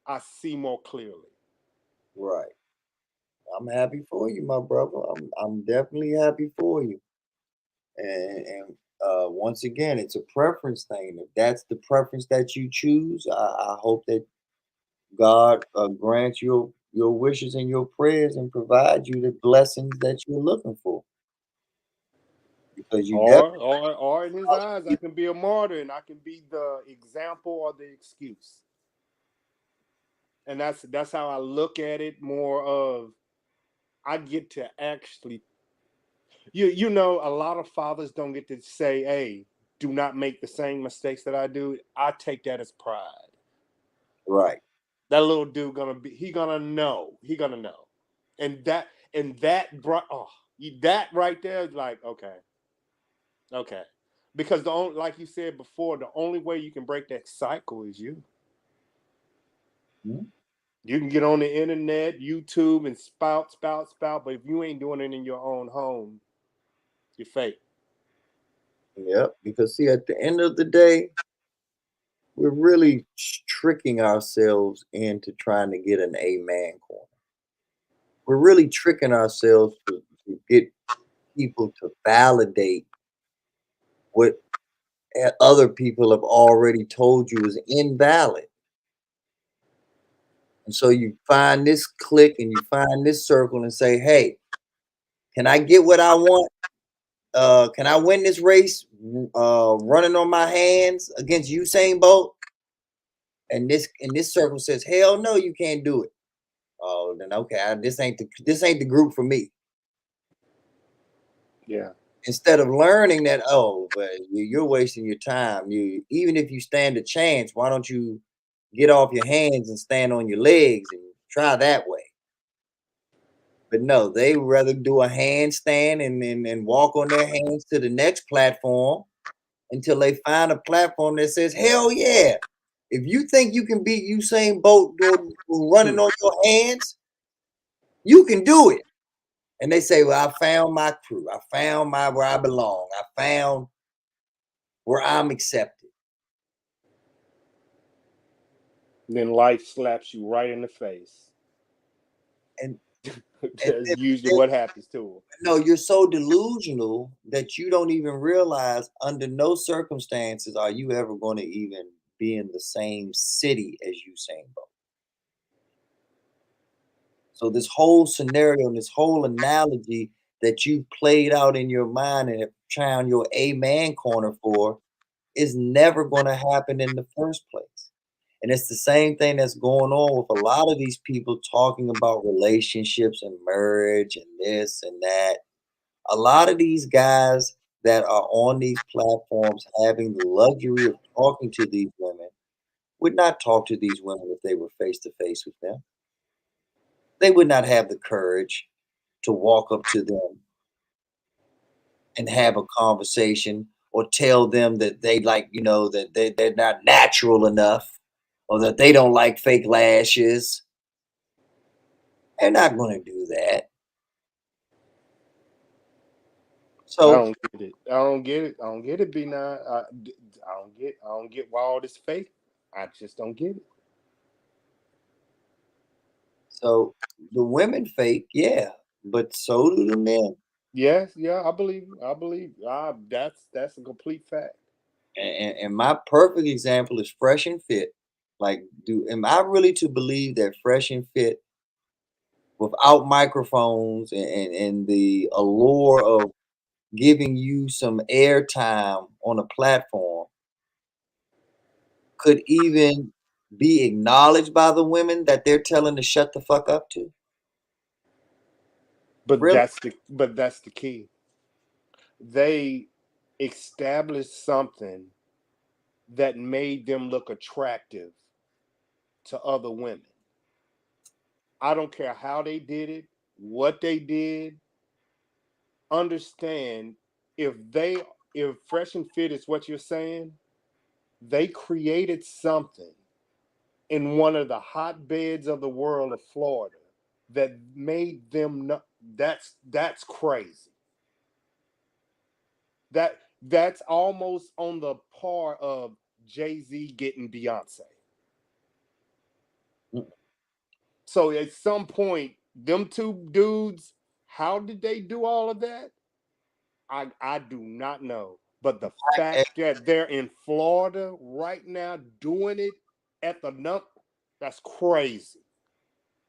I see more clearly. Right. I'm happy for you, my brother. I'm definitely happy for you. And once again, it's a preference thing. If that's the preference that you choose, I hope that God grants your wishes and your prayers and provide you the blessings that you're looking for. Because you or in his eyes, I can be a martyr and I can be the example or the excuse. And that's how I look at it. More of I get to actually, you know, a lot of fathers don't get to say, "Hey, do not make the same mistakes that I do." I take that as pride. Right. That little dude he gonna know, and that that right there is like okay, because like you said before, the only way you can break that cycle is you. Mm-hmm. You can get on the internet, YouTube, and spout, but if you ain't doing it in your own home, you're fake. Yep. Because see, at the end of the day, we're really tricking ourselves into trying to get an amen corner. We're really tricking ourselves to get people to validate what other people have already told you is invalid. And so you find this clique and you find this circle and say, hey, can I get what I want? Can I win this race running on my hands against Usain Bolt? And this circle says, hell no, you can't do it. Oh, then okay, this ain't the group for me. Yeah. Instead of learning that, but you're wasting your time. Even if you stand a chance, why don't you get off your hands and stand on your legs and try that way? But no, they rather do a handstand and walk on their hands to the next platform until they find a platform that says, hell yeah. If you think you can beat Usain Bolt running on your hands, you can do it. And they say, well, I found my crew. I found where I belong. I found where I'm accepted. Then life slaps you right in the face. And that's usually what happens to them. No, you're so delusional that you don't even realize under no circumstances are you ever going to even be in the same city as Usain Bolt. So this whole scenario and this whole analogy that you played out in your mind and found your amen corner for is never going to happen in the first place. And it's the same thing that's going on with a lot of these people talking about relationships and marriage and this and that. A lot of these guys that are on these platforms having the luxury of talking to these women would not talk to these women if they were face to face with them. They would not have the courage to walk up to them and have a conversation or tell them that they like, that they're not natural enough or that they don't like fake lashes. They're not going to do that. So I don't get it. I don't get it. I don't get it, B9. I don't get why all this fake. I just don't get it. So the women fake, yeah, but so do the men. Yes, yeah, I believe. That's a complete fact. And my perfect example is Fresh and Fit. Like, am I really to believe that Fresh and Fit, without microphones and the allure of giving you some airtime on a platform, could even be acknowledged by the women that they're telling to shut the fuck up to? But Really? that's the key. They established something that made them look attractive to other women. I don't care how they did it, what they did. Understand, if Fresh and Fit is what you're saying, they created something in one of the hotbeds of the world of Florida that made them that's crazy. That's almost on the par of Jay-Z getting Beyonce. So at some point, them two dudes, how did they do all of that? I do not know. But the fact that they're in Florida right now doing it at the that's crazy.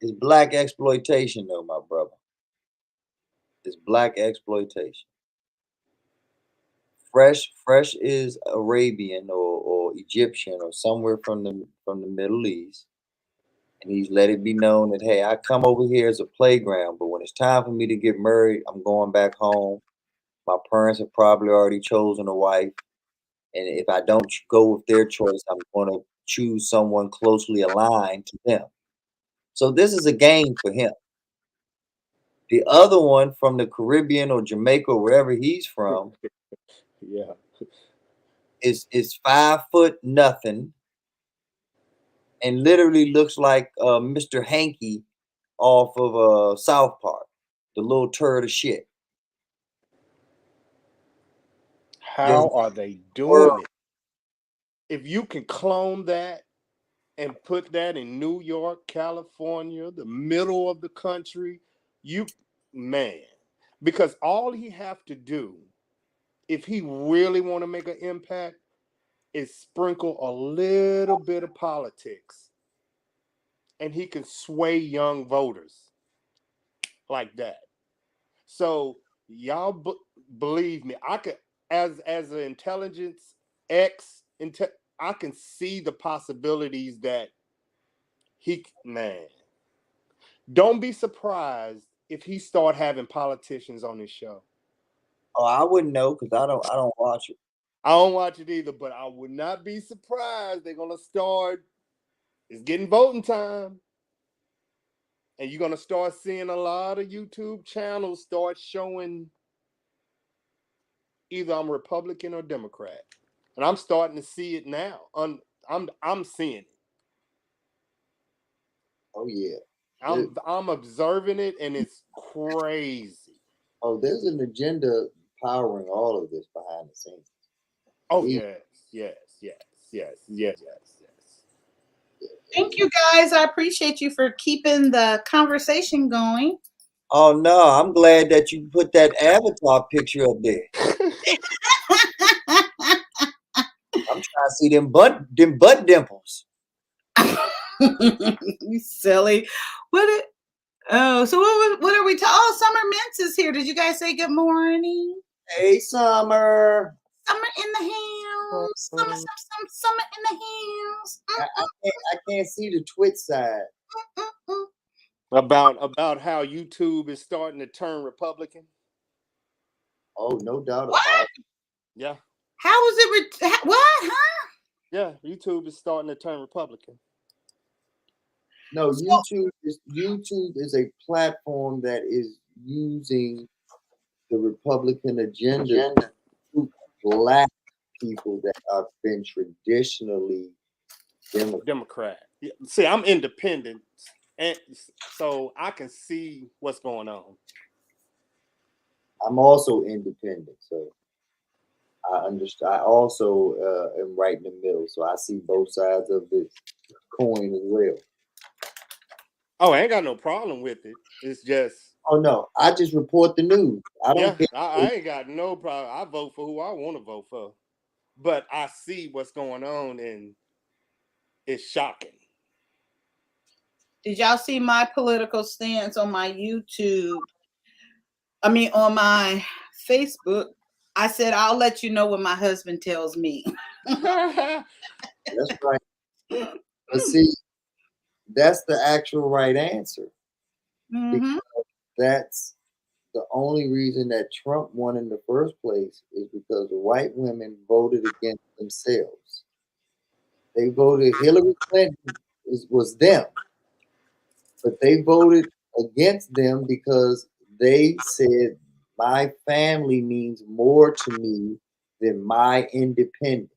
It's black exploitation, though, my brother. It's black exploitation. Fresh is Arabian or Egyptian or somewhere from the Middle East. And he's let it be known that, hey, I come over here as a playground, but when it's time for me to get married, I'm going back home. My parents have probably already chosen a wife. And if I don't go with their choice, I'm going to choose someone closely aligned to them. So this is a game for him. The other one from the Caribbean or Jamaica or wherever he's from, yeah, is 5 foot nothing and literally looks like Mr. Hanky off of South Park, the little turd of shit. How are they doing it? If you can clone that and put that in New York, California, the middle of the country, because all he have to do, if he really want to make an impact, is sprinkle a little bit of politics, and he can sway young voters like that. So y'all believe me, I could, as an intelligence I can see the possibilities that don't be surprised if he start having politicians on his show. Oh, I wouldn't know because I don't watch it. I don't watch it either, but I would not be surprised. They're gonna start. It's getting voting time, and you're gonna start seeing a lot of YouTube channels start showing either I'm Republican or Democrat, and I'm starting to see it now. I'm seeing it. Oh yeah. I'm observing it, and it's crazy. Oh, there's an agenda powering all of this behind the scenes. Oh yes. Thank you guys. I appreciate you for keeping the conversation going. Oh no, I'm glad that you put that avatar picture up there. I'm trying to see them butt dimples. You silly. So what are we talking? Oh, Summer Mintz is here. Did you guys say good morning? Hey, Summer. Summer in the house. Summer in the house. I can't see the Twitch side. About how YouTube is starting to turn Republican. Oh, no doubt about it. Yeah. How is it? What? Huh? Yeah, YouTube is starting to turn Republican. No, YouTube is a platform that is using the Republican agenda to black people that have been traditionally Democrat. Yeah. See, I'm independent, and so I can see what's going on. I'm also independent, so I understand. I also am right in the middle, so I see both sides of the coin as well. Oh, I ain't got no problem with it. It's just. Oh no, I just report the news. I don't care. I ain't got no problem. I vote for who I want to vote for, but I see what's going on, and it's shocking. Did y'all see my political stance on my YouTube? I mean, on my Facebook, I said, I'll let you know when my husband tells me. That's right. But see, that's the actual right answer. Mm-hmm. That's the only reason that Trump won in the first place is because white women voted against themselves. They voted Hillary Clinton was them, but they voted against them because they said my family means more to me than my independence.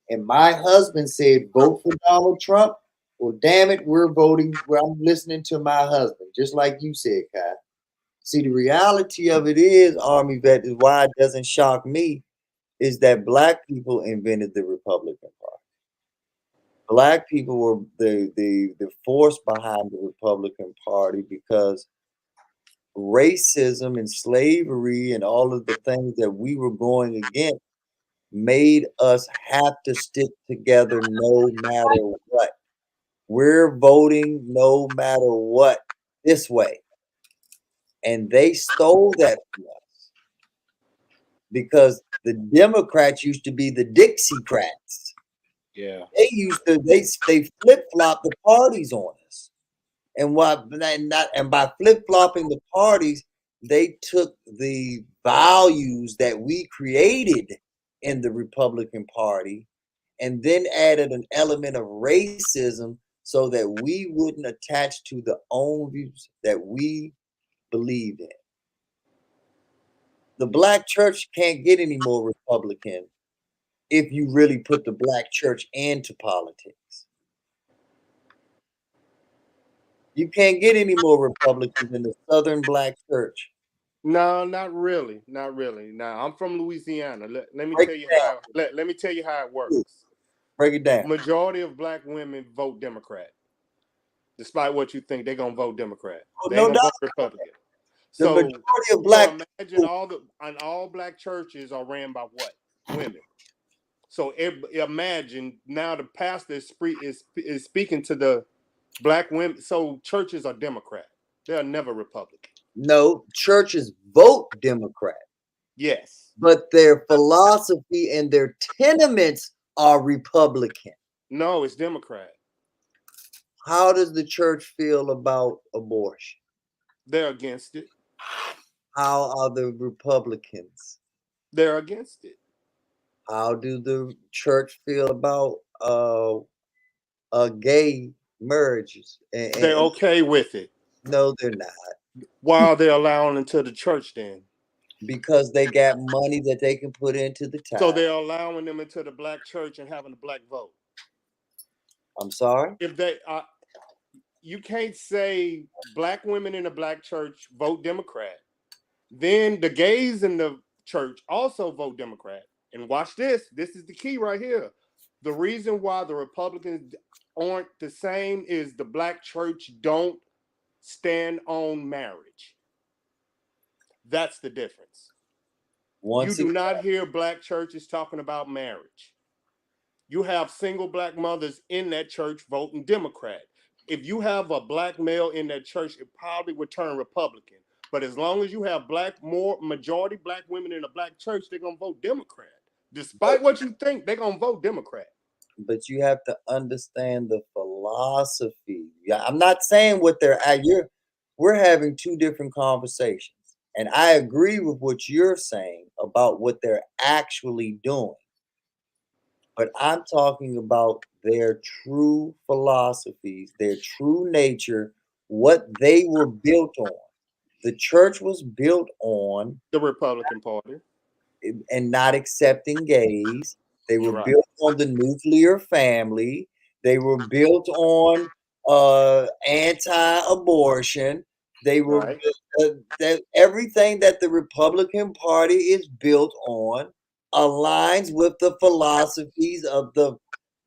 And my husband said, vote for Donald Trump. Well, damn it, we're voting. Well, I'm listening to my husband, just like you said, Kai. See, the reality of it is, Army vet, is why it doesn't shock me, is that black people invented the Republican Party. Black people were the force behind the Republican Party because racism and slavery and all of the things that we were going against made us have to stick together no matter what. We're voting no matter what this way. And they stole that from us because the Democrats used to be the Dixiecrats. Yeah. They used to they flip-flop the parties on us. And by flip-flopping the parties, they took the values that we created in the Republican Party and then added an element of racism so that we wouldn't attach to the own views that we believed in. The black church can't get any more Republican if you really put the black church into politics. You can't get any more Republicans in the Southern Black church. No, not really. Not really. Now, I'm from Louisiana. Let me tell you how. Let me tell you how it works. Break it down. Majority of black women vote Democrat. Despite what you think, they're gonna vote Democrat. Oh, They no ain't gonna doubt. vote Republican. The So, majority of black imagine all black churches are ran by what? Women. So imagine now the pastor is speaking to the black women. So churches are Democrat. They are never Republican. No, churches vote Democrat. Yes. But their philosophy and their tenements are Republican. No, it's Democrat. How does the church feel about abortion? They're against it. How are the Republicans? They're against it. How do the church feel about gay marriages? They're okay with it. No, they're not. Why are they allowing into the church then? Because they got money that they can put into the tithe. So they're allowing them into the black church and having a black vote. I'm sorry? If they you can't say black women in the black church vote Democrat. Then the gays in the church also vote Democrat. And watch this. This is the key right here. The reason why the Republicans aren't the same is the black church don't stand on marriage. That's the difference. You do not hear black churches talking about marriage. You have single black mothers in that church voting Democrat. If you have a black male in that church, it probably would turn Republican. But as long as you have majority black women in a black church, they're gonna vote Democrat. Despite what you think, they're gonna vote Democrat. but you have to understand the philosophy. Yeah, I'm not saying what they're at. We're having two different conversations. And I agree with what you're saying about what they're actually doing. But I'm talking about their true philosophies, their true nature, what they were built on. The church was built on the Republican Party and not accepting gays. They were Right. built on the nuclear family. They were built on anti-abortion. They were Right. that everything that the Republican Party is built on aligns with the philosophies of the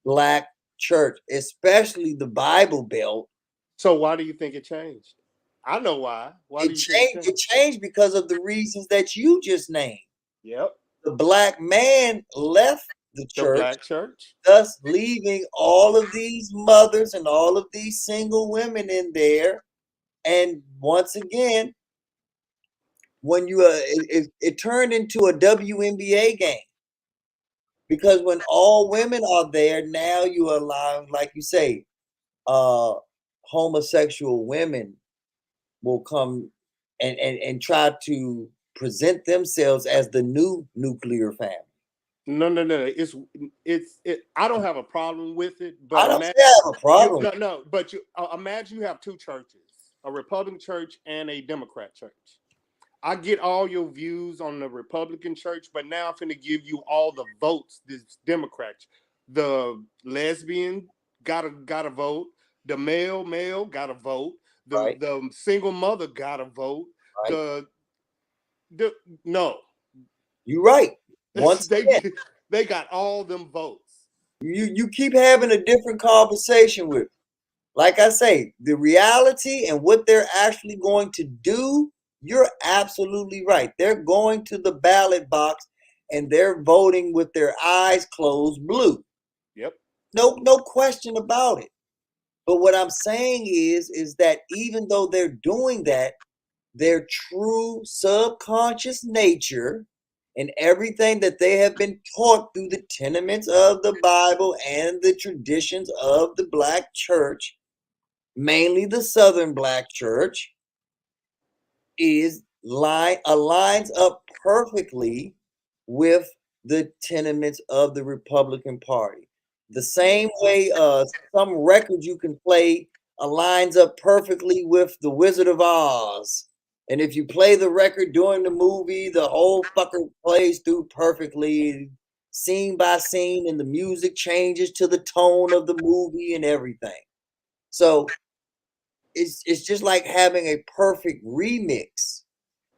Black church, especially the Bible Belt. So why do you think it changed? I know why. Why do you think it changed? It changed because of the reasons that you just named. Yep. The Black man left the church, Black church, thus leaving all of these mothers and all of these single women in there. And once again, when you it turned into a WNBA game, because when all women are there, now you allow, like you say, homosexual women will come and try to present themselves as the new nuclear family. No. I don't have a problem with it, but I don't say I have a problem. But you imagine you have two churches, a Republican church and a Democrat church. I get all your views on the Republican church, but now I'm going to give you all the votes. This Democrats, the lesbian got a vote, the male got a vote, the single mother got a vote, right. No. You're right. Once they got all them votes. You keep having a different conversation with. Like I say, the reality and what they're actually going to do, you're absolutely right. They're going to the ballot box and they're voting with their eyes closed blue. Yep. No question about it. But what I'm saying is that even though they're doing that, their true subconscious nature and everything that they have been taught through the tenements of the Bible and the traditions of the Black church, mainly the Southern Black church, aligns up perfectly with the tenements of the Republican Party. The same way some records you can play aligns up perfectly with the Wizard of Oz. And if you play the record during the movie, the whole fucker plays through perfectly, scene by scene, and the music changes to the tone of the movie and everything. So it's just like having a perfect remix,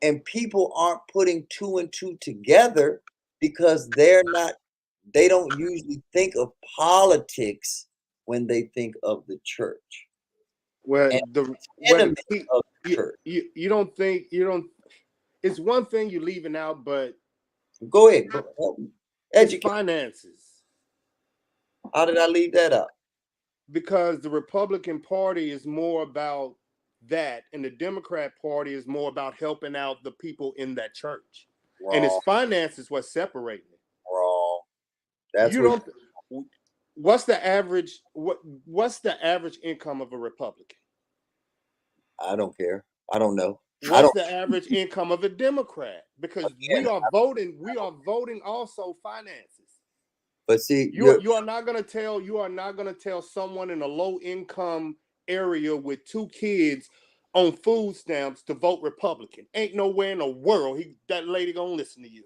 and people aren't putting two and two together because they don't usually think of politics when they think of the church. Well, church. You don't think it's one thing you're leaving out, but go ahead. It's finances. How did I leave that out? Because the Republican Party is more about that, and the Democrat Party is more about helping out the people in that church. Wrong. And it's finances what's separating it. Wrong. That's what's the average income of a Republican? I don't care. I don't know. What's the average income of a Democrat? Because we are voting also finances. But see, you are not going to tell someone in a low income area with 2 kids on food stamps to vote Republican. Ain't nowhere in the world that lady gonna listen to you.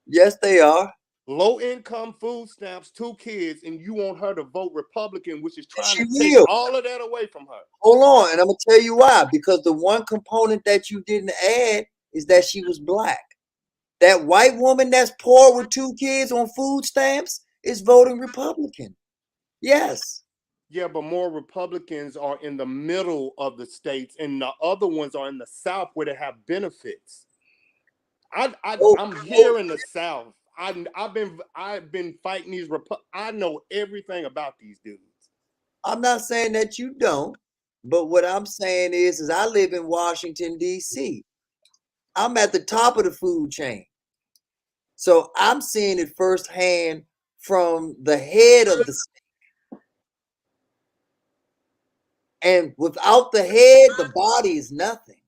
Yes, they are. Low income food stamps, 2 kids, and you want her to vote Republican, which is trying to take all of that away from her. Hold on, and I'm gonna tell you why. Because the one component that you didn't add is that she was Black. That white woman that's poor with 2 kids on food stamps is voting Republican. Yes. Yeah, but more Republicans are in the middle of the states, and the other ones are in the South where they have benefits. I'm here in the South. I've been fighting these I know everything about these dudes. I'm not saying that you don't, but what I'm saying is I live in Washington, D.C. I'm at the top of the food chain. So I'm seeing it firsthand from the head of the state. And without the head, the body is nothing.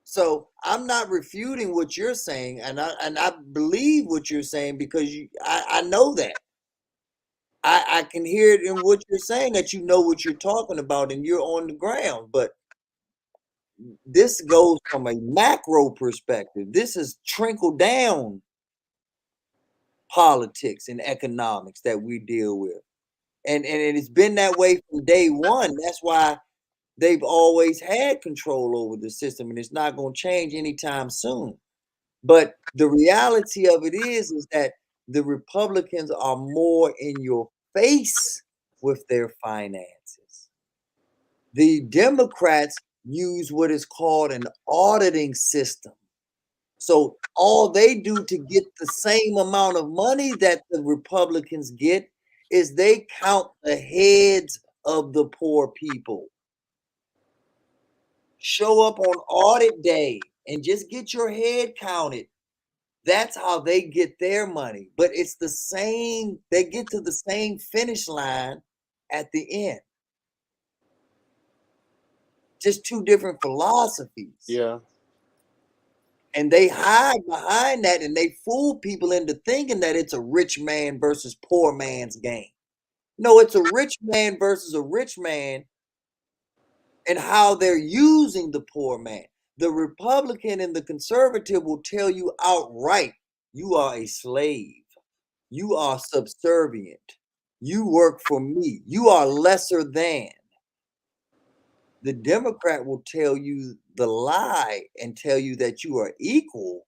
So I'm not refuting what you're saying, and I believe what you're saying because I know that. I can hear it in what you're saying, that you know what you're talking about and you're on the ground. But this goes from a macro perspective. This is trickle down politics and economics that we deal with. And it's been that way from day one. That's why they've always had control over the system, and it's not going to change anytime soon. But the reality of it is that the Republicans are more in your face with their finances. The Democrats use what is called an auditing system. So all they do to get the same amount of money that the Republicans get is they count the heads of the poor people. Show up on audit day and just get your head counted. That's how they get their money. But it's the same, they get to the same finish line at the end. Just two different philosophies. Yeah. And they hide behind that, and they fool people into thinking that it's a rich man versus poor man's game. No, it's a rich man versus a rich man, and how they're using the poor man. The Republican and the conservative will tell you outright, you are a slave. You are subservient. You work for me. You are lesser than. The Democrat will tell you the lie and tell you that you are equal.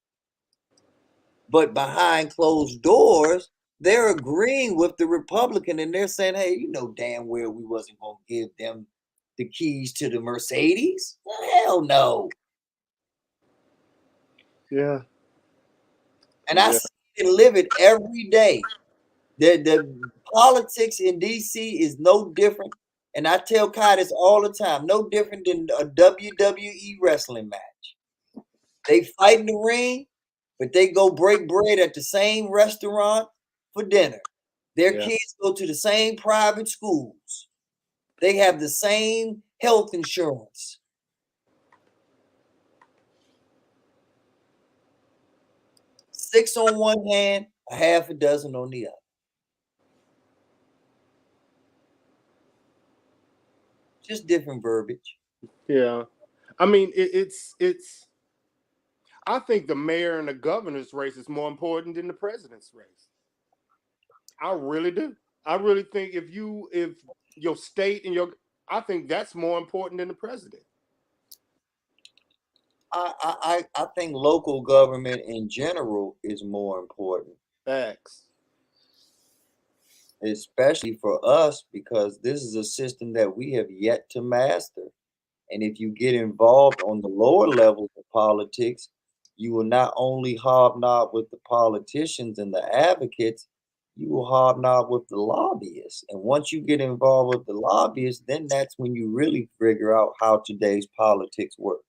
But behind closed doors, they're agreeing with the Republican, and they're saying, hey, you know damn well we wasn't going to give them the keys to the Mercedes. Hell no. Yeah. And I see it and live it every day. The politics in DC is no different. And I tell Kai this all the time, no different than a WWE wrestling match. They fight in the ring, but they go break bread at the same restaurant for dinner. Their kids go to the same private schools. They have the same health insurance. Six on one hand, a half a dozen on the other. Just different verbiage. Yeah. I mean, it's I think the mayor and the governor's race is more important than the president's race. I really do. I really think if your state and I think that's more important than the president. I think local government in general is more important. Facts. Especially for us, because this is a system that we have yet to master. And if you get involved on the lower levels of politics, you will not only hobnob with the politicians and the advocates, you will hobnob with the lobbyists. And once you get involved with the lobbyists, then that's when you really figure out how today's politics works.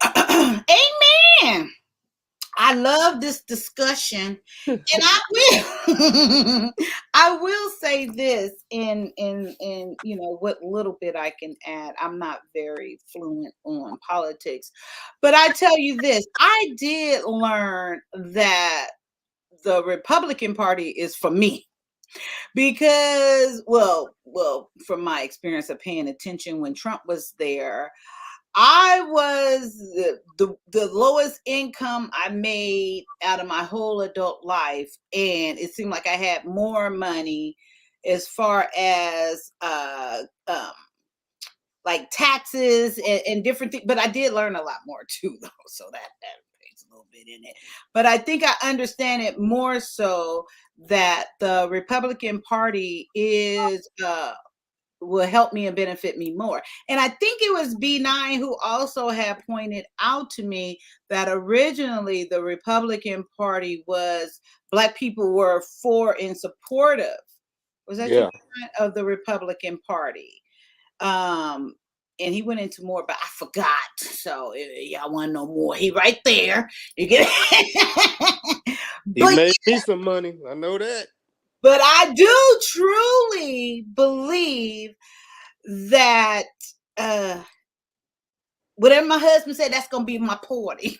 Amen. I love this discussion, and I will. I will say this in you know what little bit I can add. I'm not very fluent on politics, but I tell you this: I did learn that the Republican Party is for me. Because, well, from my experience of paying attention when Trump was there, I was the lowest income I made out of my whole adult life, and it seemed like I had more money as far as like taxes and different things. But I did learn a lot more too, though, so that plays a little bit in it. But I think I understand it more so that the Republican Party is will help me and benefit me more. And I think it was B9 who also had pointed out to me that originally the Republican Party was Black people were for and supportive. Was that your point of the Republican Party? and he went into more, but I forgot. So y'all want to know more? He right there. You get it? He made me some money. I know that. But I do truly believe that whatever my husband said, that's gonna be my party.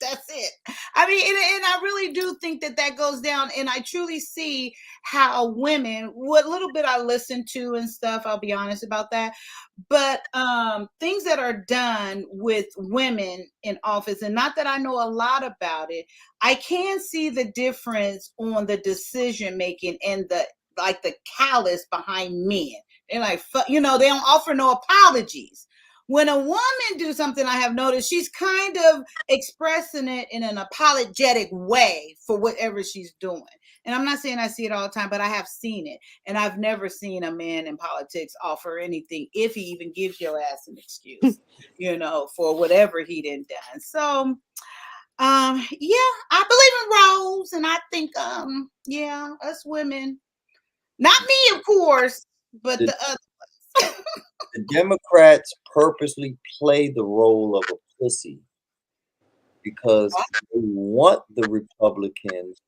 That's it. I mean, and I really do think that goes down, and I truly see how women, what little bit I listen to and stuff, I'll be honest about that, but things that are done with women in office, and not that I know a lot about it, I can see the difference on the decision making and the callous behind men. They're like, they don't offer no apologies. When a woman do something, I have noticed she's kind of expressing it in an apologetic way for whatever she's doing. And I'm not saying I see it all the time, but I have seen it. And I've never seen a man in politics offer anything, if he even gives your ass an excuse, for whatever he done done. So, yeah, I believe in roles. And I think, us women, not me, of course, but the others. The Democrats purposely play the role of a pussy because they want the Republicans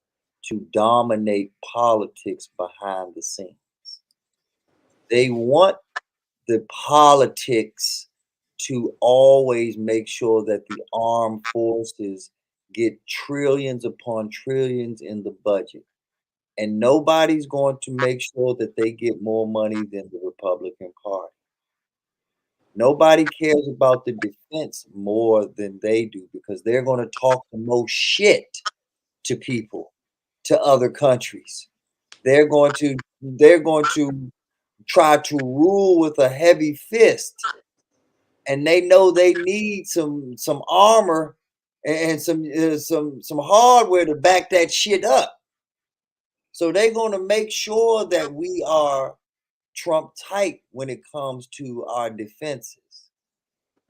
to dominate politics behind the scenes. They want the politics to always make sure that the armed forces get trillions upon trillions in the budget. And nobody's going to make sure that they get more money than the Republican Party. Nobody cares about the defense more than they do because they're going to talk the most shit to people, to other countries. They're going to try to rule with a heavy fist, and they know they need some armor and some hardware to back that shit up. So they're going to make sure that we are Trump tight when it comes to our defenses.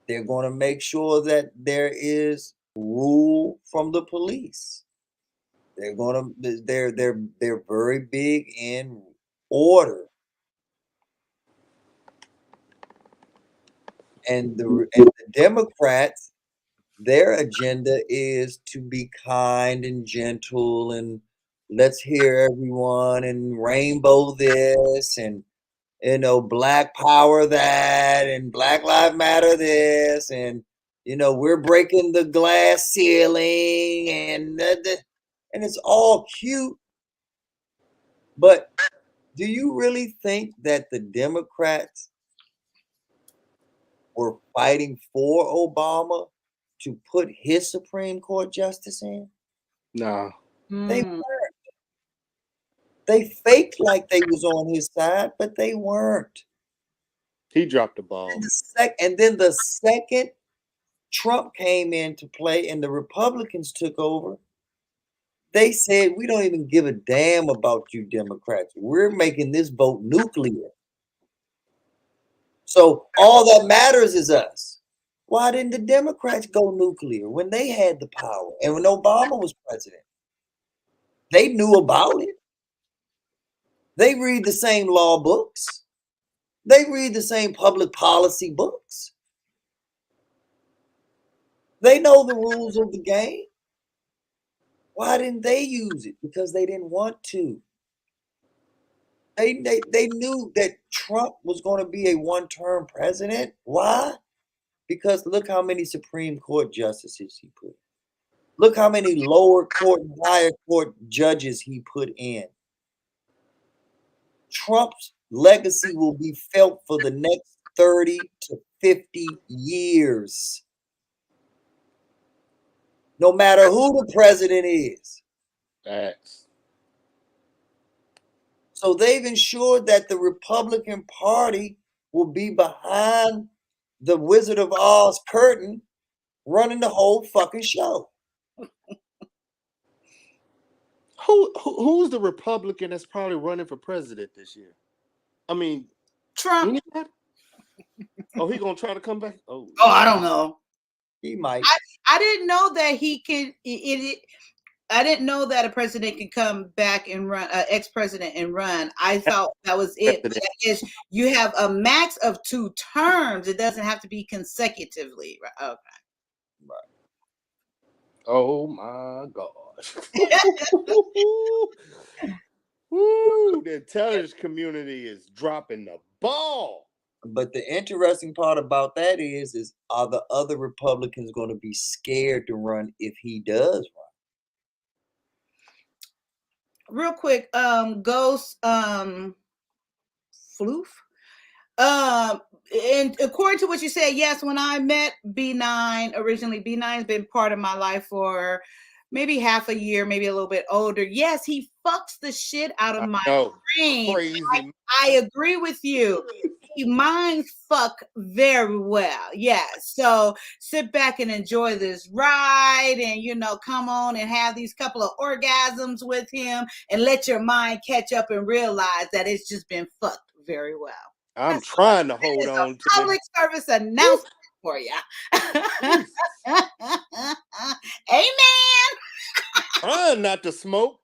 They're going to make sure that there is rule from the police. They're very big in order. And the Democrats, their agenda is to be kind and gentle and let's hear everyone and rainbow this and Black Power that and Black Lives Matter this and we're breaking the glass ceiling and it's all cute. But do you really think that the Democrats were fighting for Obama to put his Supreme Court justice in? No. They weren't. They faked like they was on his side, but they weren't. He dropped the ball. And then the second Trump came into play and the Republicans took over, they said, we don't even give a damn about you Democrats. We're making this vote nuclear. So all that matters is us. Why didn't the Democrats go nuclear when they had the power and when Obama was president? They knew about it. They read the same law books. They read the same public policy books. They know the rules of the game. Why didn't they use it? Because they didn't want to. They knew that Trump was going to be a one-term president. Why? Because look how many Supreme Court justices he put. Look how many lower court and higher court judges he put in. Trump's legacy will be felt for the next 30 to 50 years. No matter who the president is. Facts. So they've ensured that the Republican Party will be behind the Wizard of Oz curtain running the whole fucking show. Who's the Republican that's probably running for president this year? I mean, Trump. Anybody? Oh, he gonna try to come back? Oh, I don't know. He might. I didn't know that he can. I didn't know that a president can come back and run, ex-president and run. I thought that was it. But I guess you have a max of 2 terms. It doesn't have to be consecutively. Right? Okay. Oh my gosh. Woo, the intelligence community is dropping the ball. But the interesting part about that is are the other Republicans going to be scared to run if he does run? Real quick, Ghost, Floof. And according to what you said, yes, when I met B9 originally, B9's been part of my life for maybe half a year, maybe a little bit older. Yes, he fucks the shit out of my brain. Crazy. I agree with you. He mind fuck very well. Yeah. So sit back and enjoy this ride and, you know, come on and have these couple of orgasms with him and let your mind catch up and realize that it's just been fucked very well. I'm trying to hold on to public service announcement for you. Amen. Trying not to smoke.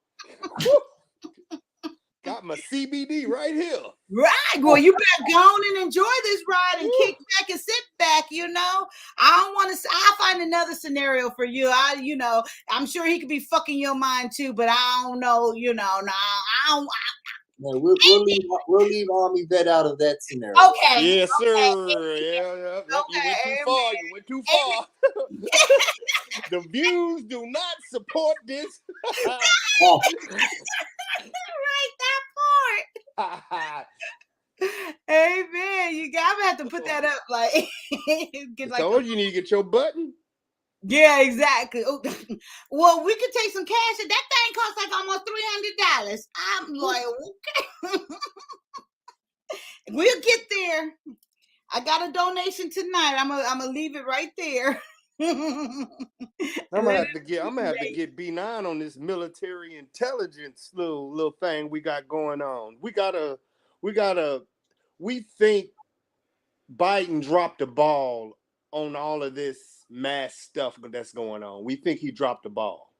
Got my CBD right here. Right. Well, you better go on and enjoy this ride and kick back and sit back, you know. I don't want to, I'll find another scenario for you. You know, I'm sure he could be fucking your mind too, but I don't know, you know, no, I don't. No, we'll leave Army Vet out of that scenario. Okay. Yes, sir. Okay. Yeah. You went too far. You went too far. The views do not support this. Right, that part. Amen. You gotta have to put that up, like. Get like you need to get your button. Yeah, exactly. Well, we could take some cash. That thing costs like almost $300. I'm like, okay. We'll get there. I got a donation tonight. I'm gonna leave it right there. I'm gonna have to get B9 on this military intelligence little thing we got going on. We think Biden dropped the ball on all of this mass stuff that's going on. We think he dropped the ball.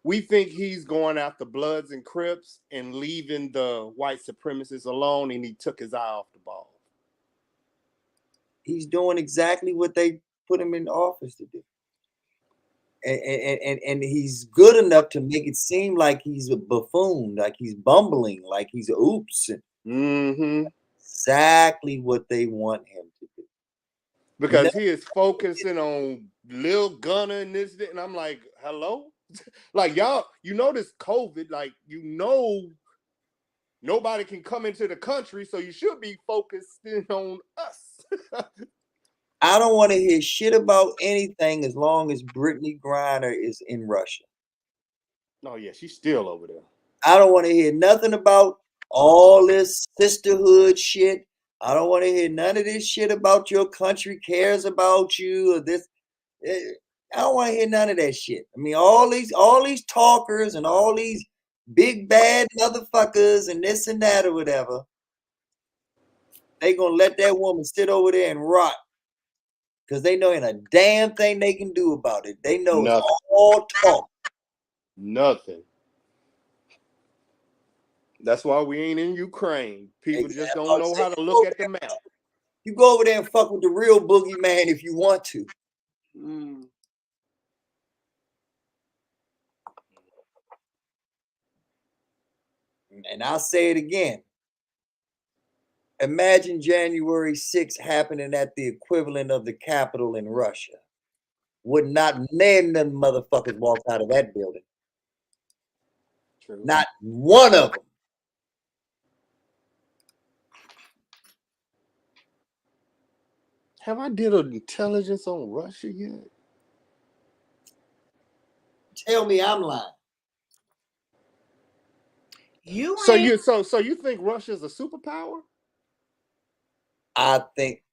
We think he's going after Bloods and Crips and leaving the white supremacists alone, and he took his eye off the ball. He's doing exactly what they put him in office to do. And he's good enough to make it seem like he's a buffoon, like he's bumbling, like he's oops. Exactly what they want him to do. Because he is focusing on Lil Gunna and this, and I'm like, hello? Like, y'all, you know this COVID, like, you know nobody can come into the country, so you should be focusing on us. I don't want to hear shit about anything as long as Brittany Griner is in Russia. Oh, yeah, she's still over there. I don't want to hear nothing about all this sisterhood shit. I don't want to hear none of this shit about your country cares about you or this. I don't want to hear none of that shit. I mean, all these talkers and all these big bad motherfuckers and this and that or whatever, they gonna let that woman sit over there and rot. Because they know ain't a damn thing they can do about it. They know Nothing. It's all talk. Nothing. That's why we ain't in Ukraine. People just don't know how to look at the map. You go over there and fuck with the real boogeyman if you want to. And I'll say it again. Imagine January 6th happening at the equivalent of the Capitol in Russia. Would not none of them motherfuckers walk out of that building. True. Not one of them. Have I did an intelligence on Russia yet? Tell me I'm lying. So you think Russia's a superpower? I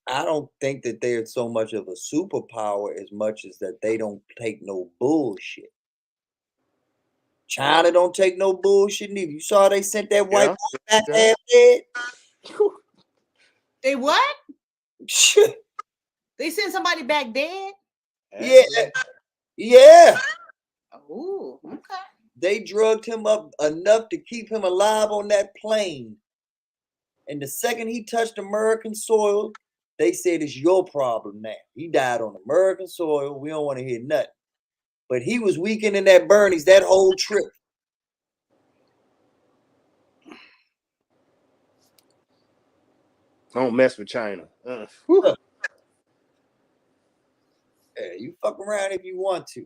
don't think that they're so much of a superpower as much as that they don't take no bullshit. China don't take no bullshit neither. You saw they sent that white boy back half dead? They what? They sent somebody back dead? Yeah. Oh, okay. They drugged him up enough to keep him alive on that plane. And the second he touched American soil, they said it's your problem now. He died on American soil. We don't want to hear nothing. But he was weakening that Bernie's that whole trip. Don't mess with China. Yeah, you fuck around if you want to.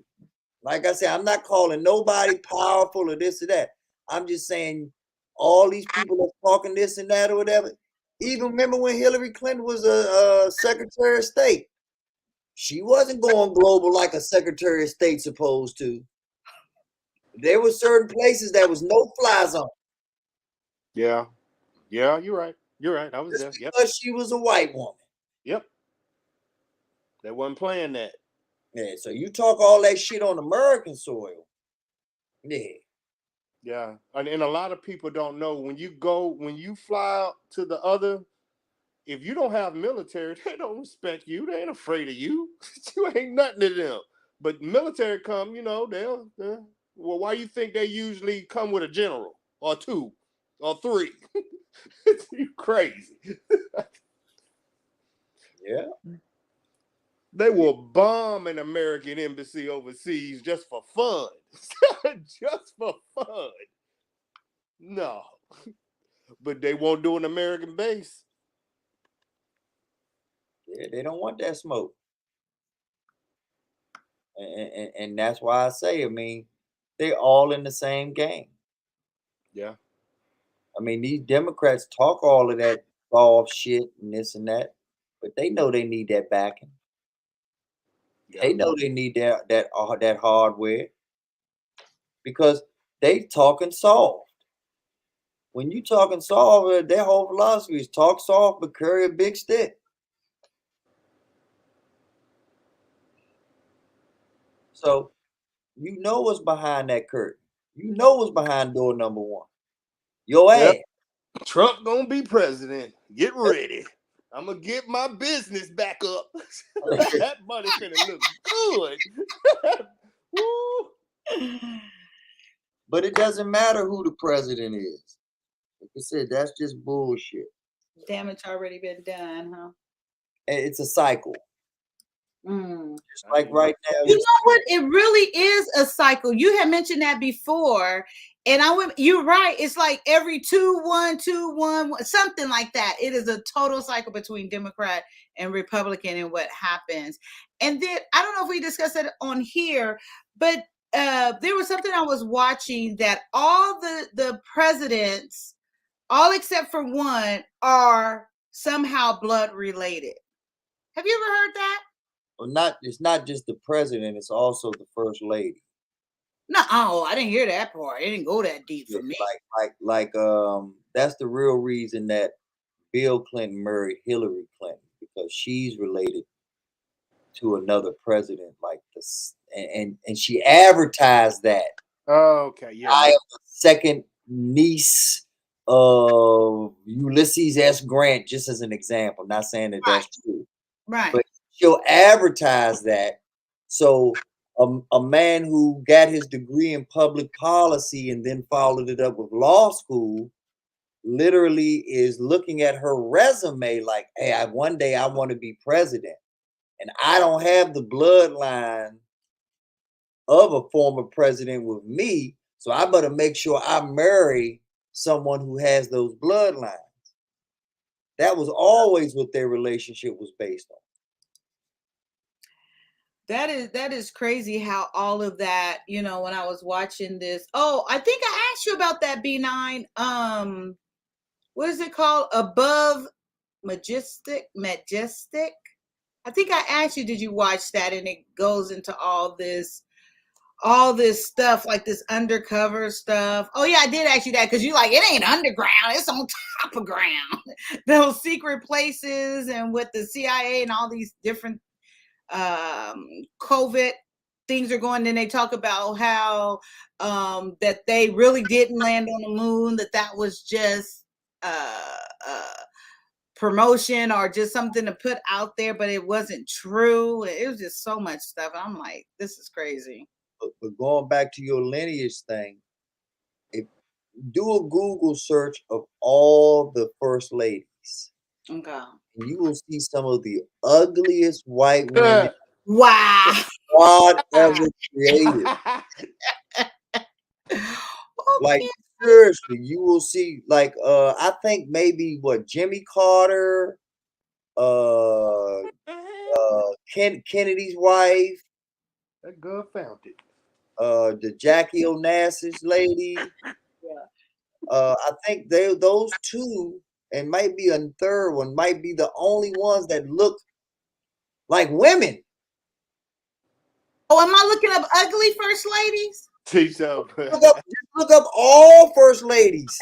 Like I said, I'm not calling nobody powerful or this or that. I'm just saying all these people that's talking this and that or whatever. Even remember when Hillary Clinton was a Secretary of State? She wasn't going global like a Secretary of State supposed to. There were certain places that was no fly zone. Yeah, you're right. You're right. I was there. Yep. Because she was a white woman. Yep. They wasn't playing that. Yeah, so you talk all that shit on American soil. Yeah. Yeah. And a lot of people don't know when you fly out to the other, if you don't have military, they don't respect you. They ain't afraid of you. You ain't nothing to them. But military come, they'll well, why you think they usually come with a general or two or three? You crazy. Yeah. They will bomb an American embassy overseas just for fun. Just for fun. No. But they won't do an American base. Yeah, they don't want that smoke. And that's why I say, I mean, they're all in the same game. Yeah. I mean, these Democrats talk all of that soft shit and this and that, but they know they need that backing. Yeah. They know they need that hardware because they talking soft. When you talking soft, their whole philosophy is talk soft but carry a big stick. So you know what's behind that curtain. You know what's behind door number one. Your ass. Trump gonna be president. Get ready. I'm gonna get my business back up. That money finna look good. Woo. But it doesn't matter who the president is. Like I said, that's just bullshit. Damage already been done, huh? It's a cycle. Just like right now. You know what? It really is a cycle. You had mentioned that before. And you're right. It's like every 2-1, 2-1, something like that. It is a total cycle between Democrat and Republican and what happens. And then I don't know if we discussed it on here, but there was something I was watching that all the presidents, all except for one, are somehow blood related. Have you ever heard that? Well, it's not just the president, it's also the first lady. No, I didn't hear that part. It didn't go that deep for me. Like that's the real reason that Bill Clinton married Hillary Clinton, because she's related to another president like this. And she advertised that. Oh, okay, yeah. I am the second niece of Ulysses S. Grant, just as an example. Not saying that that's true. Right. But she'll advertise that. So a man who got his degree in public policy and then followed it up with law school literally is looking at her resume like, hey, one day I want to be president. And I don't have the bloodline of a former president with me, so I better make sure I marry someone who has those bloodlines. That was always what their relationship was based on. That is crazy how all of that, when I was watching this. Oh, I think I asked you about that B9. What is it called? Above Majestic. I think I asked you, did you watch that? And it goes into all this stuff, like this undercover stuff. Oh yeah, I did ask you that because you like, it ain't underground, it's on top of ground. Those secret places and with the CIA and all these different COVID things are going. Then they talk about how that they really didn't land on the moon, that was just promotion or just something to put out there, but it wasn't true. It was just so much stuff. I'm like, this is crazy. But going back to your lineage thing, do a Google search of all the first ladies. Okay. And you will see some of the ugliest white women Wow. God ever created. Like seriously, you will see like I think maybe what Jimmy Carter, Kennedy's wife, That girl found it. the Jackie Onassis lady. I think those two, and might be a third one, might be the only ones that look like women. Oh, am I looking up ugly first ladies? Teach up. Look up all first ladies.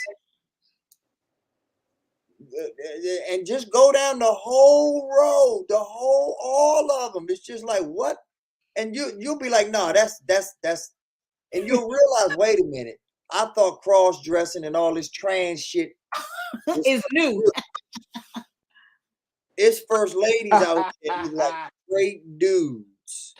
And just go down the whole road, all of them. It's just like what? And you'll be like, no, that's, and you'll realize, wait a minute, I thought cross dressing and all this trans shit is new. It's first ladies out there, like great dudes.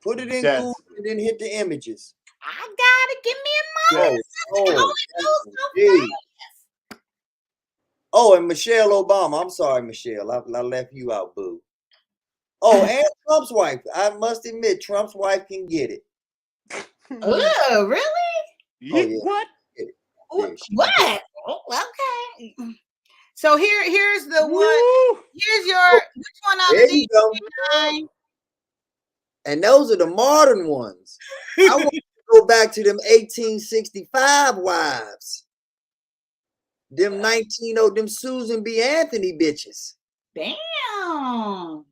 Put it in Google and then hit the images. I gotta give me a moment. Oh, and Michelle Obama. I'm sorry, Michelle. I left you out, boo. Oh, and Trump's wife. I must admit, Trump's wife can get it. Oh, really? Oh, yeah. What? What? Oh, okay. So here's the one. Here's your which one of There these? you go. And those are the modern ones. I want to go back to them 1865 wives. Them them Susan B. Anthony bitches. Damn.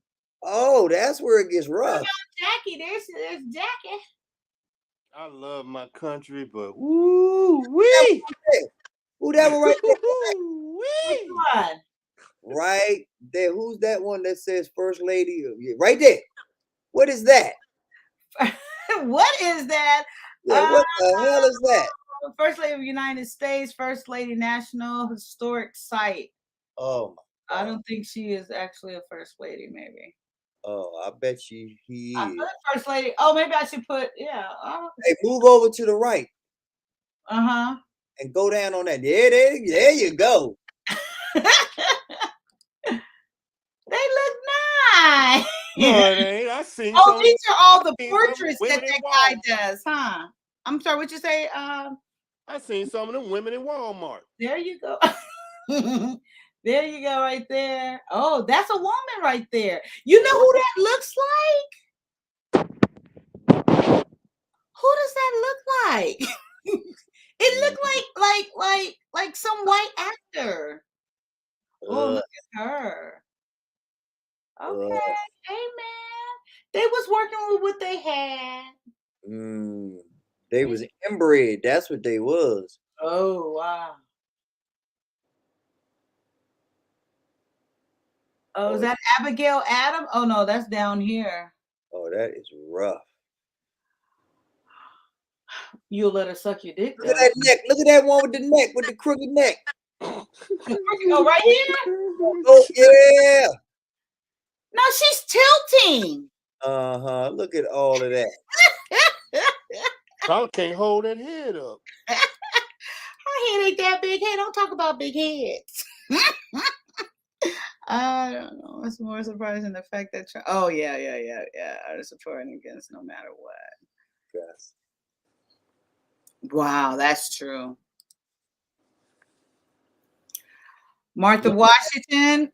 Oh, that's where it gets rough. Jackie, there's Jackie. I love my country, but ooh wee. Who that one right there? Which one? Right there. Who's that one that says first lady? Right there. What is that? What is that? Yeah, what the hell is that? First Lady of the United States, First Lady National Historic Site. Oh my God. I don't think she is actually a first lady, maybe. Oh, I bet he I is. put first lady. Oh, maybe I should put, yeah. Hey, move over to the right. Uh-huh. And go down on that. There you go. They look nice. No, it ain't. I seen Oh, these are all the seen portraits that guy does, huh? I'm sorry, what you say? I seen some of them women in Walmart. There you go. There you go, right there. Oh, that's a woman right there. You know who that looks like? Who does that look like? It looked like some white actor. Oh, look at her. Okay, hey man. They was working with what they had. They was inbred. That's what they was. Oh wow. Oh, is that Abigail Adam? Oh no, that's down here. Oh, that is rough. You'll let her suck your dick. Look at that neck. Look at that one with the neck, with the crooked neck. Oh, right here? Oh, yeah. No, she's tilting. Uh-huh. Look at all of that. I can't hold that head up. Her head ain't that big. Hey, don't talk about big heads. I don't know. It's more surprising the fact that are supporting against no matter what. Yes. Wow, that's true. Martha Washington,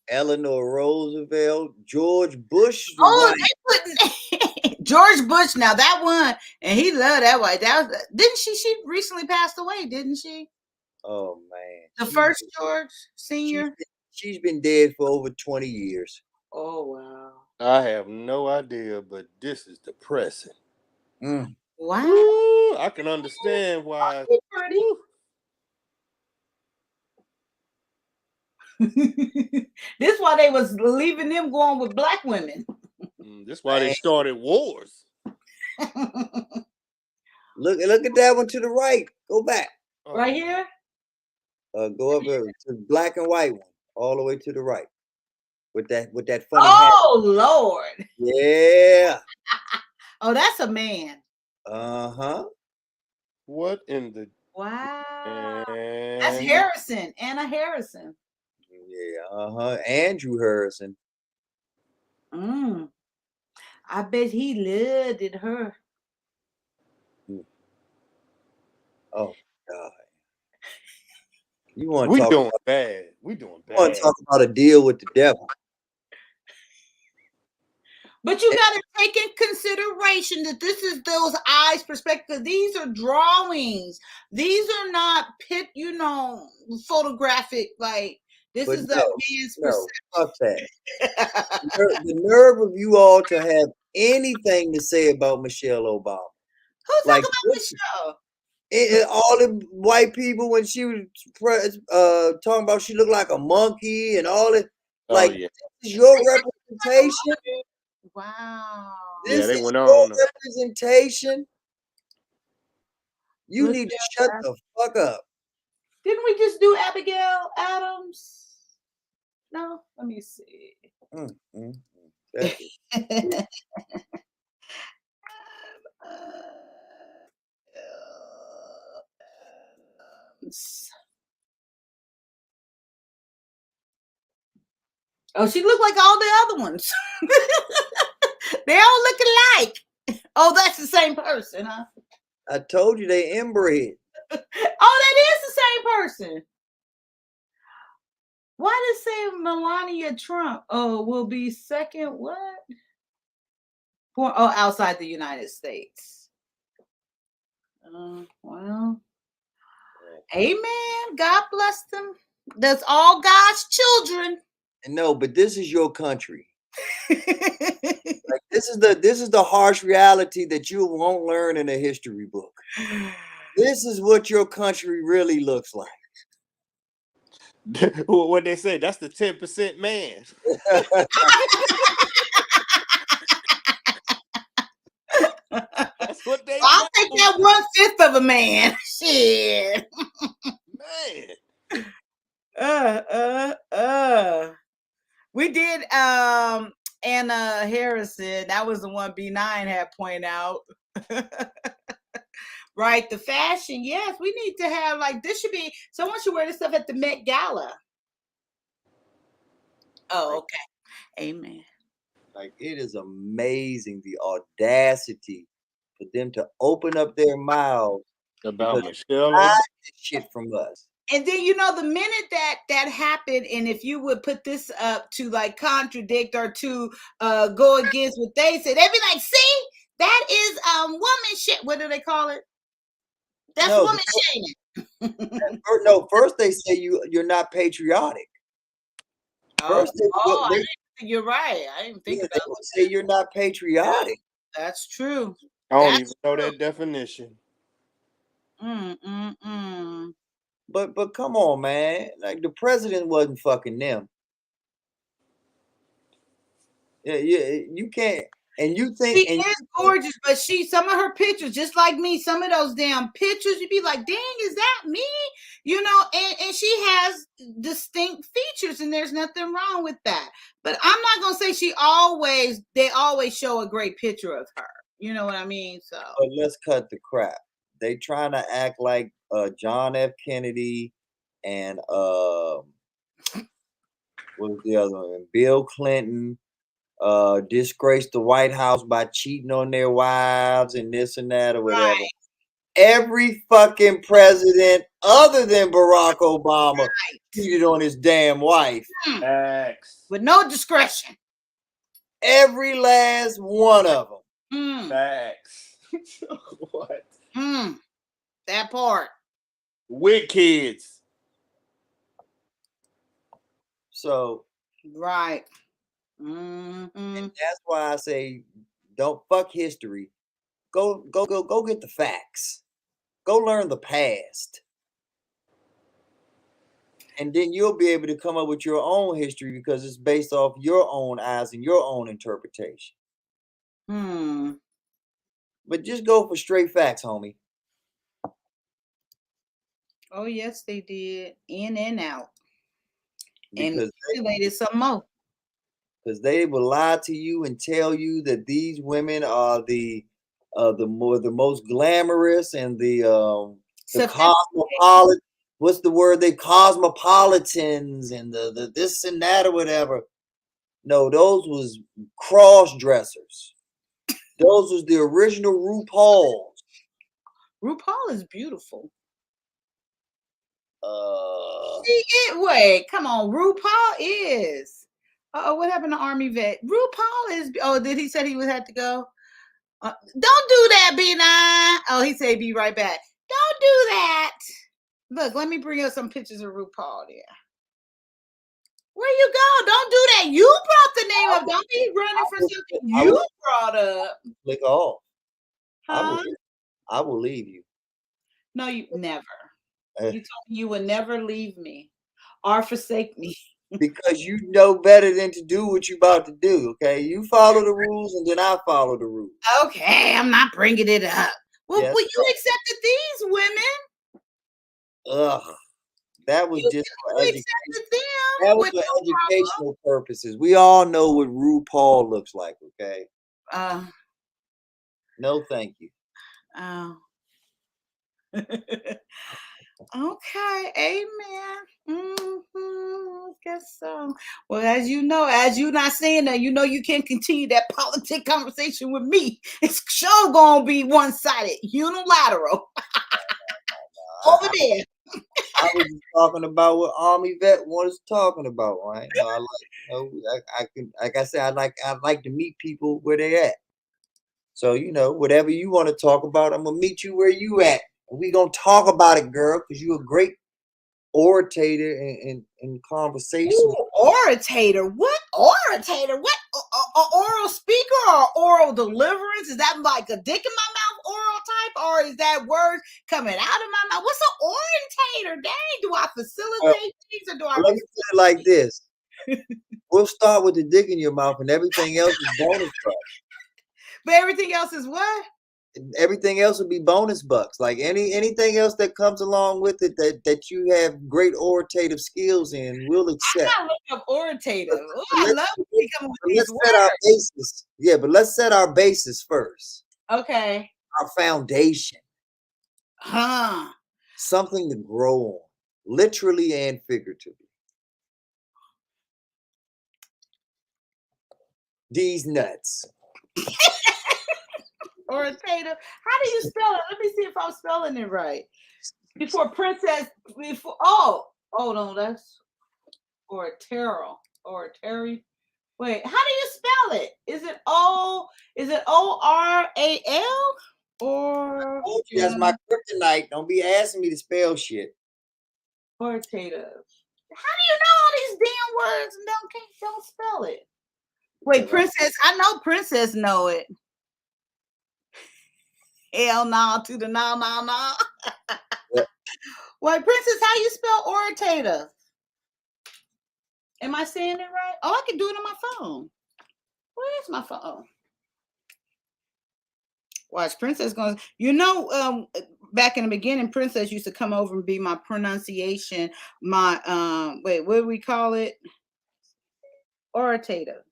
Eleanor Roosevelt, George Bush. Oh, they put George Bush. Now that one, and he loved that white. That was, didn't she? She recently passed away, didn't she? Oh man, The first George Senior. She's been dead for over 20 years. Oh wow. I have no idea, but this is depressing. Wow. Ooh, I can understand why. This why they was leaving them going with black women. This why they started wars. Look at that one to the right. Go back. Right here. Go up to the black and white one, all the way to the right. With that funny Oh hat. Lord. Yeah. Oh, that's a man. Uh-huh. What in the? Wow. That's Harrison. Anna Harrison. Yeah, uh-huh. Andrew Harrison. I bet he loved it, her. Oh God. You want to We talk doing about, bad. We doing you want bad. to talk about a deal with the devil. But you got to take in consideration that this is those eyes' perspective. These are drawings. These are not photographic. Like this But is that man's perception. fuck that. The nerve of you all to have anything to say about Michelle Obama. Who's Like talking about Michelle? All the white people when she was talking about she looked like a monkey and all that. Like yeah. this is your representation. Wow. This they is went your on. representation. You need to shut the fuck up. Didn't we just do Abigail Adams? No, let me see. Oh, she looked like all the other ones. They all look alike. Oh, that's the same person, huh? I told you they inbred. Oh, that is the same person. Why did it say Melania Trump? Oh, will be second what? Outside the United States. Well, amen. God bless them. That's all God's children. No, but this is your country. Like this is the harsh reality that you won't learn in a history book. This is what your country really looks like. What they say? That's the 10% man. That's what they. I'll take that 1/5 of a man. Shit. Man. We did Anna Harrison. That was the one B9 had pointed out. Right, the fashion. Yes, we need to have this should be someone should wear this stuff at the Met Gala. Oh, okay. Amen. Like it is amazing the audacity for them to open up their mouths about Michelle hide this shit from us. And then the minute that happened, and if you would put this up to contradict or to go against what they said, they'd be like, "See, that is woman shit." What do they call it? That's woman shaming. No, first they say you're not patriotic. First, you're right. I didn't think about they would say you're not patriotic. That's true. I don't even know that definition. But come on, man. Like the president wasn't fucking them. Yeah, you can't. And you think she is gorgeous, but some of her pictures, just like me, some of those damn pictures, you'd be like, dang, is that me? And she has distinct features, and there's nothing wrong with that. But I'm not gonna say they always show a great picture of her. You know what I mean? So but let's cut the crap. They trying to act like John F. Kennedy and what was the other one? Bill Clinton disgraced the White House by cheating on their wives and this and that or whatever. Right. Every fucking president other than Barack Obama cheated on his damn wife. Facts. With no discretion. Every last one of them. Facts. What? That part. With kids. So. Right. And that's why I say, don't fuck history. Go get the facts. Go learn the past. And then you'll be able to come up with your own history because it's based off your own eyes and your own interpretation. But just go for straight facts, homie. Oh, yes, they did. In and out. Because they did some more. Because they will lie to you and tell you that these women are the the most glamorous and the cosmopolitan. What's the word? They cosmopolitans and the this and that or whatever. No, those was cross dressers. Those was the original RuPaul's. RuPaul is beautiful. Wait, come on. RuPaul is. What happened to Army vet? RuPaul is. Oh, did he said he would have to go? Don't do that, B9. Oh, he said be right back. Don't do that. Look, let me bring up some pictures of RuPaul there. Where you go? Don't do that. You brought the name up. Don't be running for something you brought up. Click off. Huh? I will leave you. No, you never. You told me you would never leave me or forsake me. Because you know better than to do what you about to do, okay? You follow the rules and then I follow the rules. Okay, I'm not bringing it up. Well, Yes, you accepted these women. Ugh. That was just for accepted them. That was for educational purposes. We all know what RuPaul looks like, okay? No, thank you. Oh. Okay, amen. Guess so. Well, as you know, as you're not saying that, you know you can't continue that politic conversation with me. It's sure gonna be one-sided, unilateral. Over there. I was just talking about what Army vet was talking about, right? No, I like, I can, like I said, I like to meet people where they at. So, whatever you want to talk about, I'm gonna meet you where you at. We gonna talk about it, girl, because you a great orator in conversation. Ooh, orator? What orator? What oral speaker or oral deliverance? Is that like a dick in my mouth oral type, or is that words coming out of my mouth? What's an orator? Dang, do I facilitate things or do I? Let me put it like this: we'll start with the dick in your mouth, and everything else is bonus bucks. But everything else is what? Everything else would be bonus bucks. Like anything else that comes along with it that you have great orative skills in, we'll accept. I look up orative. I love when you come with these words. Set our basis. Yeah, but let's set our basis first. Okay. Our foundation. Something to grow on, literally and figuratively. These nuts. Orator. How do you spell it? Let me see if I'm spelling it right. Before princess, no, that's oratorial. Oratory. Wait, how do you spell it? Is it ORAL? Or that's my kryptonite. Don't be asking me to spell shit. Orative. How do you know all these damn words and don't spell it? Wait, princess. I know princess know it. Hell no to the no. Wait, princess, how you spell orator? Am I saying it right? Oh, I can do it on my phone. Where's my phone? Watch, princess going. Back in the beginning, princess used to come over and be my pronunciation. My wait, what do we call it? Orator.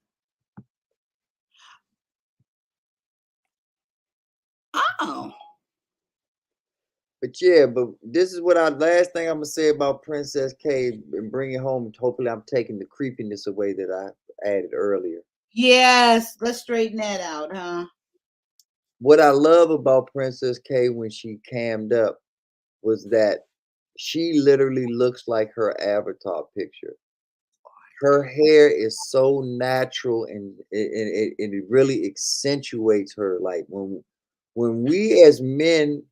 Oh. But yeah, this is what last thing I'm gonna say about Princess K and bring it home. Hopefully, I'm taking the creepiness away that I added earlier. Yes, let's straighten that out, huh? What I love about Princess K when she cammed up was that she literally looks like her avatar picture. Her hair is so natural and it really accentuates her. Like when we as men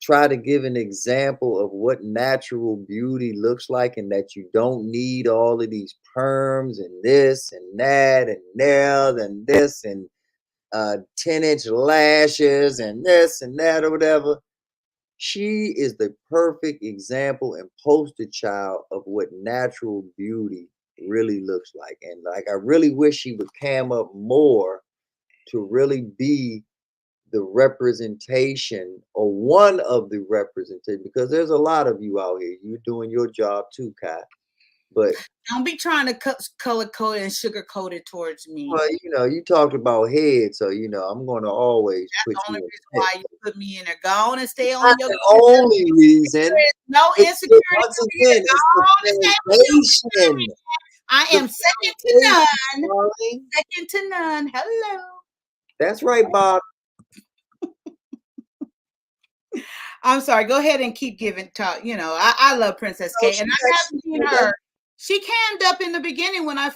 try to give an example of what natural beauty looks like and that you don't need all of these perms and this and that and nails and this and 10-inch lashes and this and that or whatever. She is the perfect example and poster child of what natural beauty really looks like. And like, I really wish she would cam up more to really be the representation or one of the representation, because there's a lot of you out here. You're doing your job too, Kai. But don't be trying to color code and sugar coat it towards me. well, you know, you talked about head, so you know I'm going to always That's put the only you in reason why you put me in there. Go on and stay on Not your. the only reason. No It's insecurity. once again, it's the foundation. I am second to none. Second to none. Hello. That's right, Bob. I'm sorry. Go ahead and keep giving talk. You know, I love Princess K, and I haven't seen her. She cammed up in the beginning when I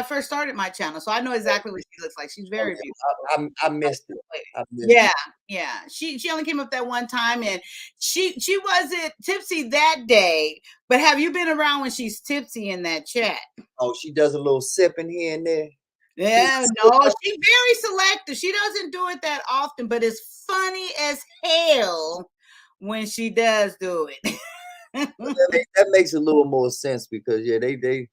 first started my channel, so I know exactly what she looks like. She's very beautiful. I missed it. Yeah. She only came up that one time, and she wasn't tipsy that day. But have you been around when she's tipsy in that chat? Oh, she does a little sipping here and there. Yeah, no, she's very selective. She doesn't do it that often, but it's funny as hell when she does do it. that makes a little more sense because yeah, they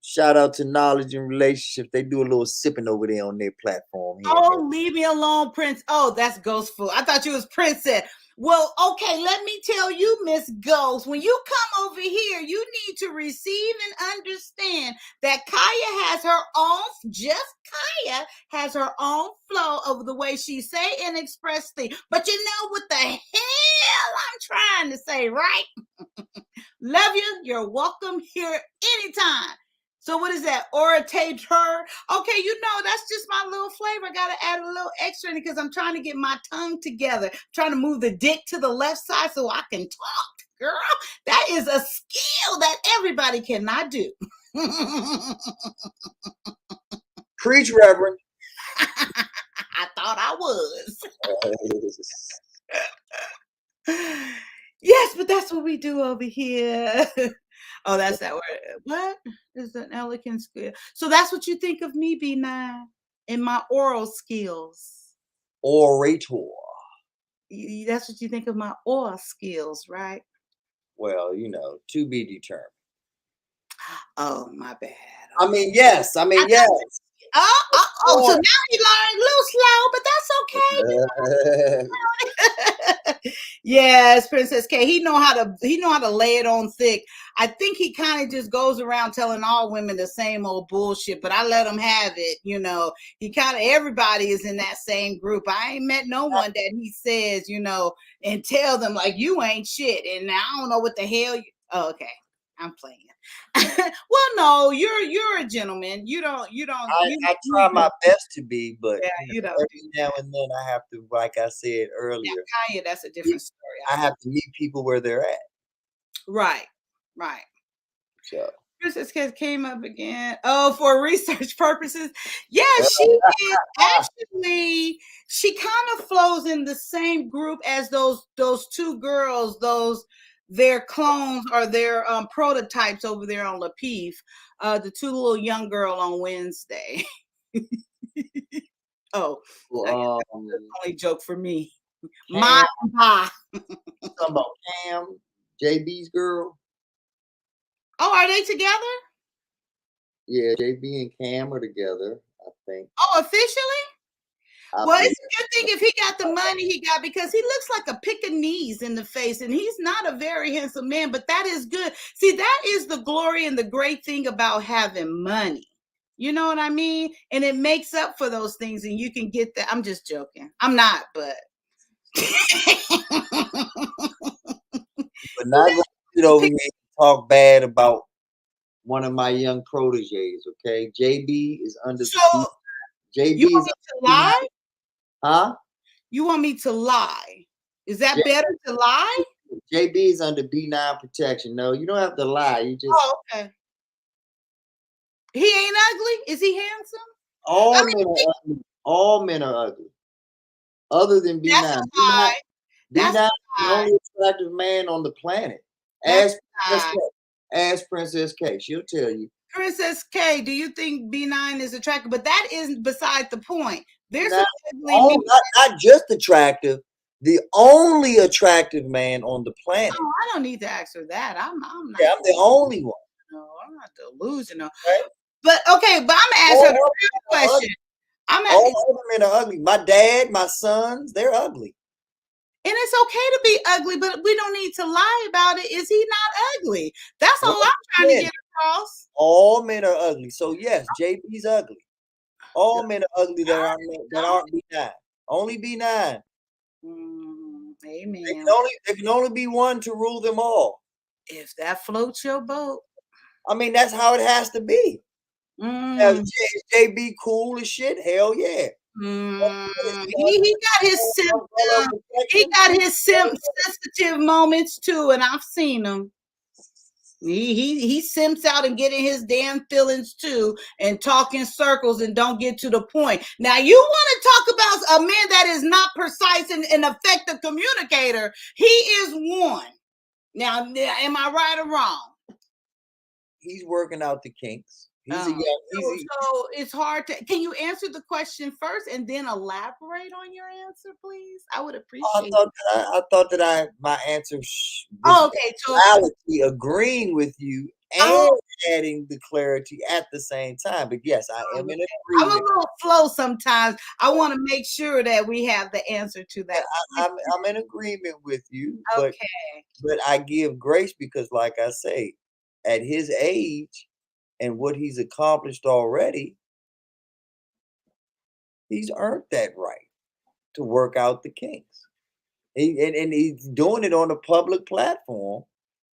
shout out to Knowledge and Relationships. They do a little sipping over there on their platform. Oh, leave me alone, Prince. Oh, that's Ghostful. I thought you was Princess. Well, okay, let me tell you, Miss Ghost, when you come over here, you need to receive and understand that Kyia has her own, just Kyia has her own flow of the way she say and express things. But you know what the hell I'm trying to say, right? Love you. You're welcome here anytime. So what is that? Orator? Okay, you know, that's just my little flavor. I got to add a little extra in it because I'm trying to get my tongue together. Trying to move the dick to the left side so I can talk, girl. That is a skill that everybody cannot do. Preach, Reverend. I thought I was. Yes, but that's what we do over here. Oh, that's that word. What is an elegant skill? So that's what you think of me, B9, in my oral skills. Orator. That's what you think of my oral skills, right? Well, you know, to be determined. Oh, my bad. I mean, yes. So now you learned a little slow, but that's okay. Yes, Princess K. He know how to lay it on thick. I think he kind of just goes around telling all women the same old bullshit, but I let him have it. You know, everybody is in that same group. I ain't met no one that he says, you know, and tell them like you ain't shit. And I don't know what the hell. Oh, okay, I'm playing. Well, no, you're a gentleman. You don't. I try my best to be, but yeah, you know, every now and then I have to, like I said earlier, Kyia, that's a different story. I have to meet people where they're at. Right. So Princess came up again. Oh, for research purposes. Yeah, she is actually. She kind of flows in the same group as those two girls. Their clones or their prototypes over there on Lapeef. The two little young girl on Wednesday. Oh, only joke for me. My talking about Cam, JB's girl. Oh, are they together? Yeah, JB and Cam are together, I think. Oh, officially? Well, it's a good thing if he got the money he got because he looks like a Pekingese in the face and he's not a very handsome man, but that is good. See, that is the glory and the great thing about having money. You know what I mean? And it makes up for those things and you can get that. I'm just joking. I'm not, but. But not going to sit over me and talk bad about one of my young proteges, okay? JB is under JB you want me to lie? Huh? You want me to lie? Is that better to lie? JB is under B9 protection. No, you don't have to lie. You just okay. He ain't ugly? Is he handsome? All men are ugly. All men are ugly. Other than B9. That's a lie. B9 is the only attractive man on the planet. Ask Princess K. She'll tell you. Princess K, do you think B9 is attractive? But that isn't beside the point. There's not just attractive, the only attractive man on the planet. Oh, I don't need to ask her that. I'm not. Yeah, I'm the only one. No, I'm not delusional. Right? But okay, but I'm gonna ask her the real question. All other men are ugly. My dad, my sons, they're ugly. And it's okay to be ugly, but we don't need to lie about it. Is he not ugly? That's all I'm trying to get across. All men are ugly. So yes, JB's ugly. All men are ugly that aren't B9. Only B9. Amen. There can only be one to rule them all. If that floats your boat. I mean, that's how it has to be. Now, is JB cool as shit? Hell yeah. He got his sensitive moments too, and I've seen them. He simps out and getting his damn feelings too, and talk in circles and don't get to the point. Now you want to talk about a man that is not precise and an effective communicator? He is one. Now, am I right or wrong? He's working out the kinks. So it's hard to. Can you answer the question first and then elaborate on your answer, please? I would appreciate. I thought that my answer was reality, agreeing with you and adding the clarity at the same time. But yes, I am in agreement. I'm a little slow sometimes. I want to make sure that we have the answer to that. I'm in agreement with you. But I give grace because, like I say, at his age and what he's accomplished already, he's earned that right to work out the kinks. And he's doing it on a public platform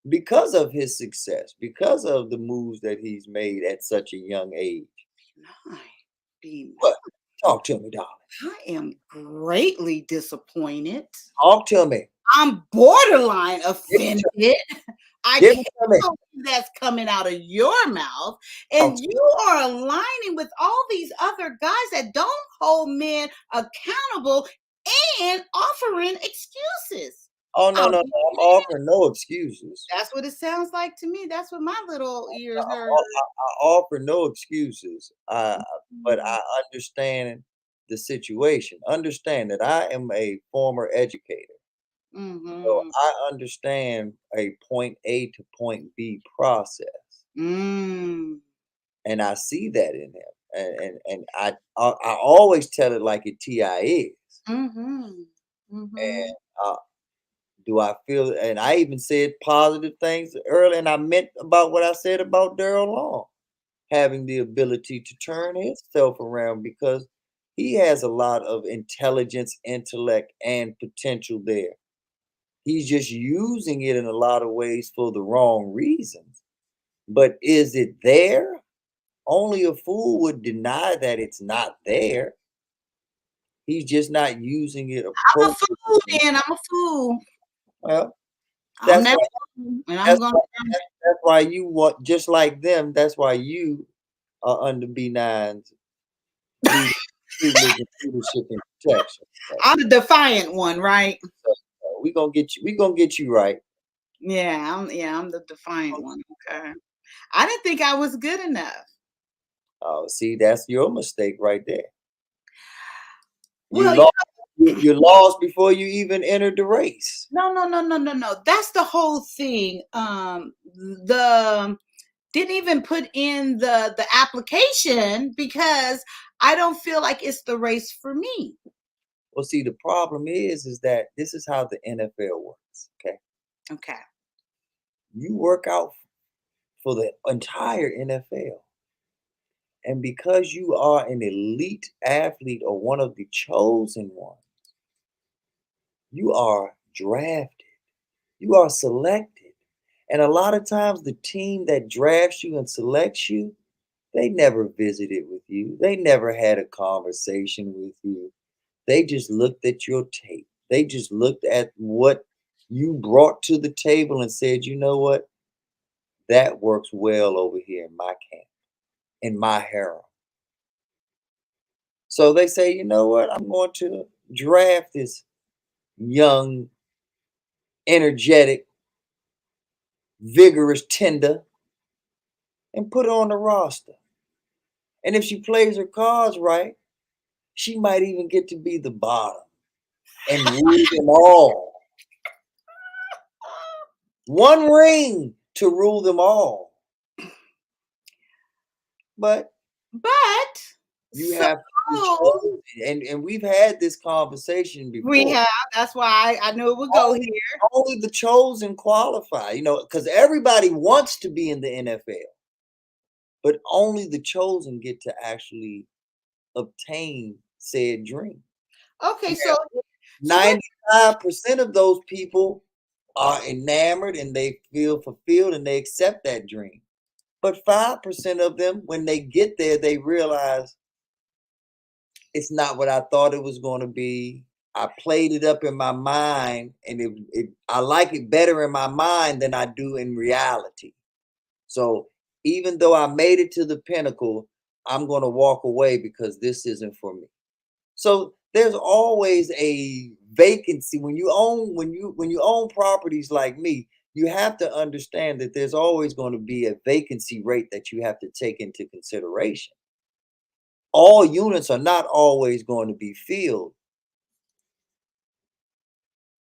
because of his success, because of the moves that he's made at such a young age. What? Talk to me, darling. I am greatly disappointed. Talk to me. I'm borderline offended. I can't believe that's coming out of your mouth. And you are aligning with all these other guys that don't hold men accountable and offering excuses. Oh, no. I'm offering no excuses. That's what it sounds like to me. That's what my little ears heard. I offer no excuses, but I understand the situation. Understand that I am a former educator. So I understand a point A to point B process. And I see that in him. And I always tell it like it TI is. And do I feel, and I even said positive things earlier, and I meant about what I said about Daryl Long having the ability to turn himself around because he has a lot of intelligence, intellect, and potential there. He's just using it in a lot of ways for the wrong reasons. But is it there? Only a fool would deny that it's not there. He's just not using it appropriately. I'm a fool, then. I'm a fool. Well, that's why you want, just like them, that's why you are under B9's leadership and protection. I'm the defiant one, right? We're gonna get you right. Yeah, I'm the defiant one. Okay. I didn't think I was good enough. Oh, see, that's your mistake right there. Well, you lost before you even entered the race. No. That's the whole thing. Didn't even put in the application because I don't feel like it's the race for me. Well, see, the problem is that this is how the NFL works. Okay. You work out for the entire NFL. And because you are an elite athlete or one of the chosen ones, you are drafted. You are selected. And a lot of times the team that drafts you and selects you, they never visited with you. They never had a conversation with you. They just looked at your tape. They just looked at what you brought to the table and said, you know what? That works well over here in my camp, in my harem. So they say, you know what? I'm going to draft this young, energetic, vigorous tender and put her on the roster. And if she plays her cards right, she might even get to be the bottom and rule them all. One ring to rule them all. But You have to be chosen. And we've had this conversation before. We have. That's why I knew it would go here. Only the chosen qualify, because everybody wants to be in the NFL, but only the chosen get to actually obtain said dream. Okay, so 95% of those people are enamored and they feel fulfilled and they accept that dream. But 5% of them, when they get there, they realize it's not what I thought it was going to be. I played it up in my mind, and I like it better in my mind than I do in reality. So even though I made it to the pinnacle, I'm going to walk away because this isn't for me. So there's always a vacancy when you own properties like me. You have to understand that there's always going to be a vacancy rate that you have to take into consideration. All units are not always going to be filled.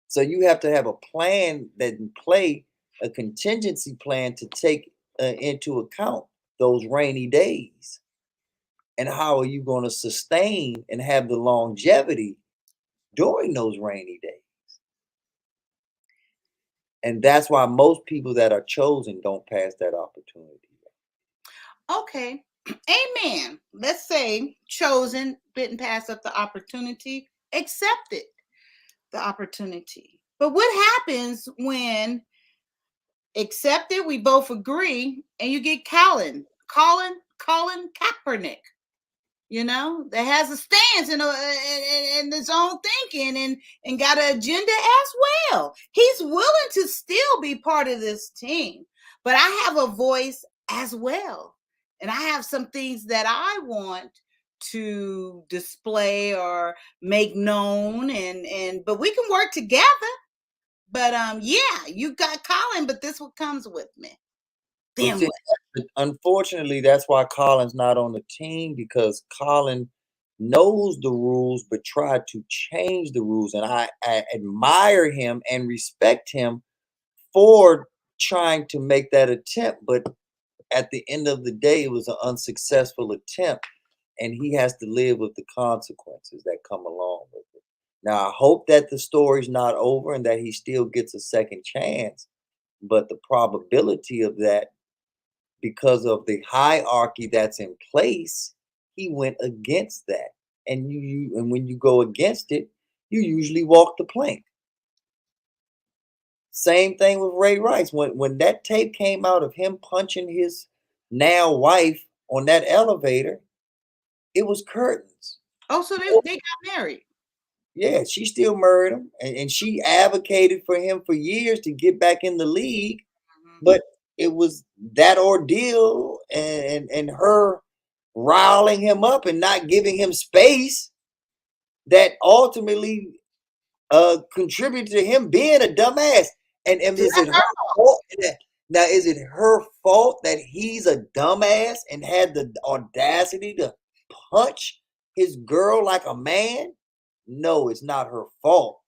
So you have to have a plan that in play, a contingency plan to take into account those rainy days. And how are you going to sustain and have the longevity during those rainy days? And that's why most people that are chosen don't pass that opportunity. Okay. Amen. Let's say chosen didn't pass up the opportunity, accepted the opportunity. But what happens when accepted, we both agree, and you get Colin Kaepernick, that has a stance and his own thinking and got an agenda as well. He's willing to still be part of this team, but I have a voice as well. And I have some things that I want to display or make known, but we can work together. But yeah, you got Colin, but this what comes with me. Then what? Unfortunately, that's why Colin's not on the team, because Colin knows the rules but tried to change the rules. And I admire him and respect him for trying to make that attempt. But at the end of the day, it was an unsuccessful attempt, and he has to live with the consequences that come along with it. Now, I hope that the story's not over and that he still gets a second chance, but the probability of that, because of the hierarchy that's in place, he went against that. And and when you go against it, you usually walk the plank. Same thing with Ray Rice. When that tape came out of him punching his now wife on that elevator, it was curtains. Oh, so they got married. Yeah, she still married him, and she advocated for him for years to get back in the league. But it was that ordeal and her riling him up and not giving him space that ultimately contributed to him being a dumbass. And is it her fault? Now, is it her fault that he's a dumbass and had the audacity to punch his girl like a man? No, it's not her fault.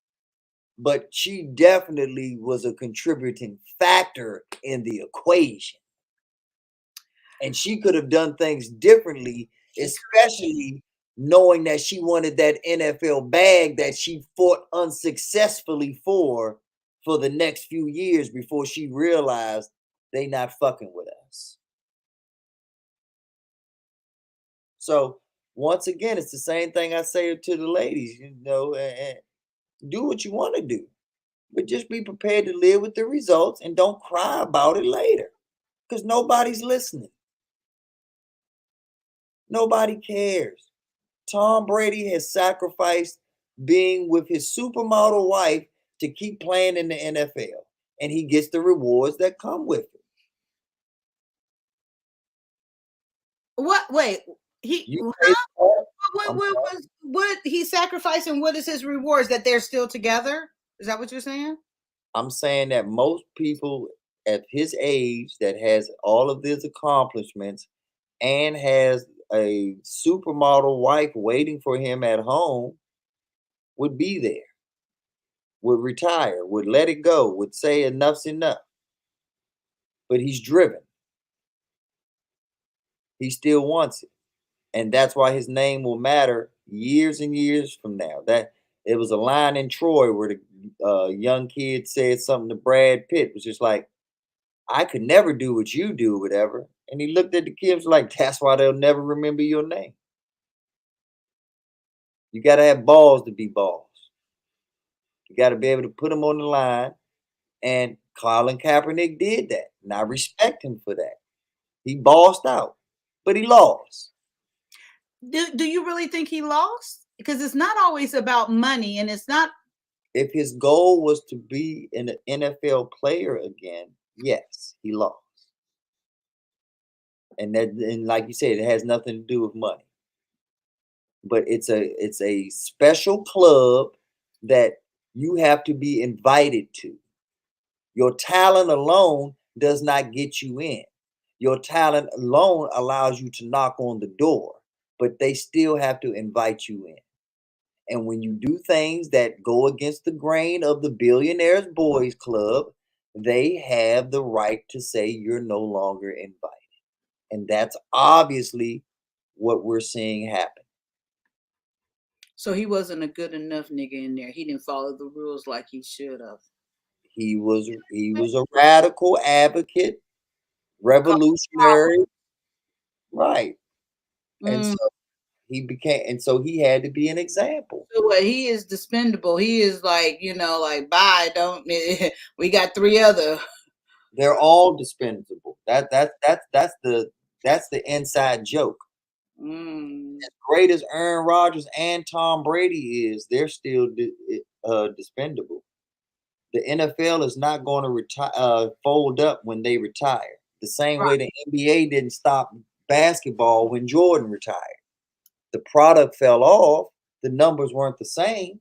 But she definitely was a contributing factor in the equation. And she could have done things differently, especially knowing that she wanted that NFL bag that she fought unsuccessfully for the next few years before she realized they not fucking with us. So once again, it's the same thing I say to the ladies, do what you want to do, but just be prepared to live with the results and don't cry about it later, because nobody's listening. Nobody cares. Tom Brady has sacrificed being with his supermodel wife to keep playing in the NFL, and he gets the rewards that come with it. What? Wait, what he sacrificed, and what is his rewards? That they're still together? Is that what you're saying? I'm saying that most people at his age that has all of these accomplishments and has a supermodel wife waiting for him at home would be there, would retire, would let it go, would say enough's enough. But he's driven. He still wants it. And that's why his name will matter years and years from now. That it was a line in Troy where the young kid said something to Brad Pitt, was just like, I could never do what you do, whatever. And he looked at the kids like, that's why they'll never remember your name. You got to have balls to be balls. You got to be able to put them on the line. And Colin Kaepernick did that. And I respect him for that. He bossed out, but he lost. Do you really think he lost? Because it's not always about money, and it's not. If his goal was to be an NFL player again, yes, he lost. And like you said, it has nothing to do with money. But it's a special club that you have to be invited to. Your talent alone does not get you in. Your talent alone allows you to knock on the door, but they still have to invite you in. And when you do things that go against the grain of the Billionaires Boys Club, they have the right to say you're no longer invited. And that's obviously what we're seeing happen. So he wasn't a good enough nigga in there. He didn't follow the rules like he should have. He was a radical advocate, revolutionary, right? And so he had to be an example. So what? He is dispendable. He is like, like, bye. Don't we got 3 other? They're all dispensable. That's the inside joke. As great as Aaron Rodgers and Tom Brady is, they're still dispendable. The NFL is not going to fold up when they retire. The same way the NBA didn't stop basketball when Jordan retired. The product fell off. The numbers weren't the same.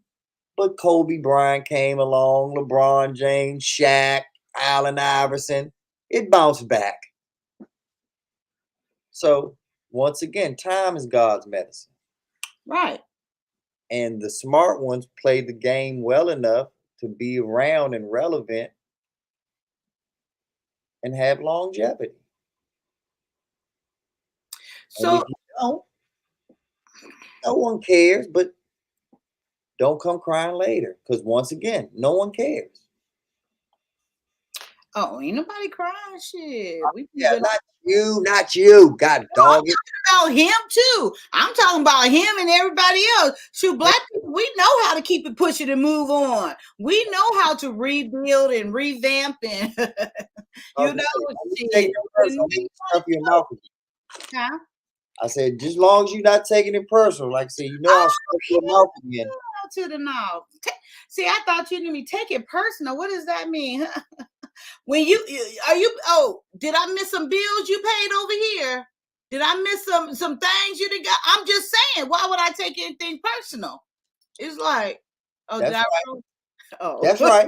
But Kobe Bryant came along, LeBron James, Shaq, Allen Iverson. It bounced back. So once again, time is God's medicine. Right. And the smart ones play the game well enough to be around and relevant and have longevity. So and if you don't, no one cares, but don't come crying later. Because once again, no one cares. Oh, ain't nobody crying shit. Not you. God dog it. I'm talking about him too. I'm talking about him and everybody else. Shoot, black people, we know how to keep it pushing and move on. We know how to rebuild and revamp and I said, just as long as you're not taking it personal, like I said, I'll stuff your mouth again. To the mouth. See, I thought you knew me. Take it personal. What does that mean? When did I miss some bills you paid over here? Did I miss some things you didn't got? I'm just saying, why would I take anything personal? It's like, that's right. Oh, that's right.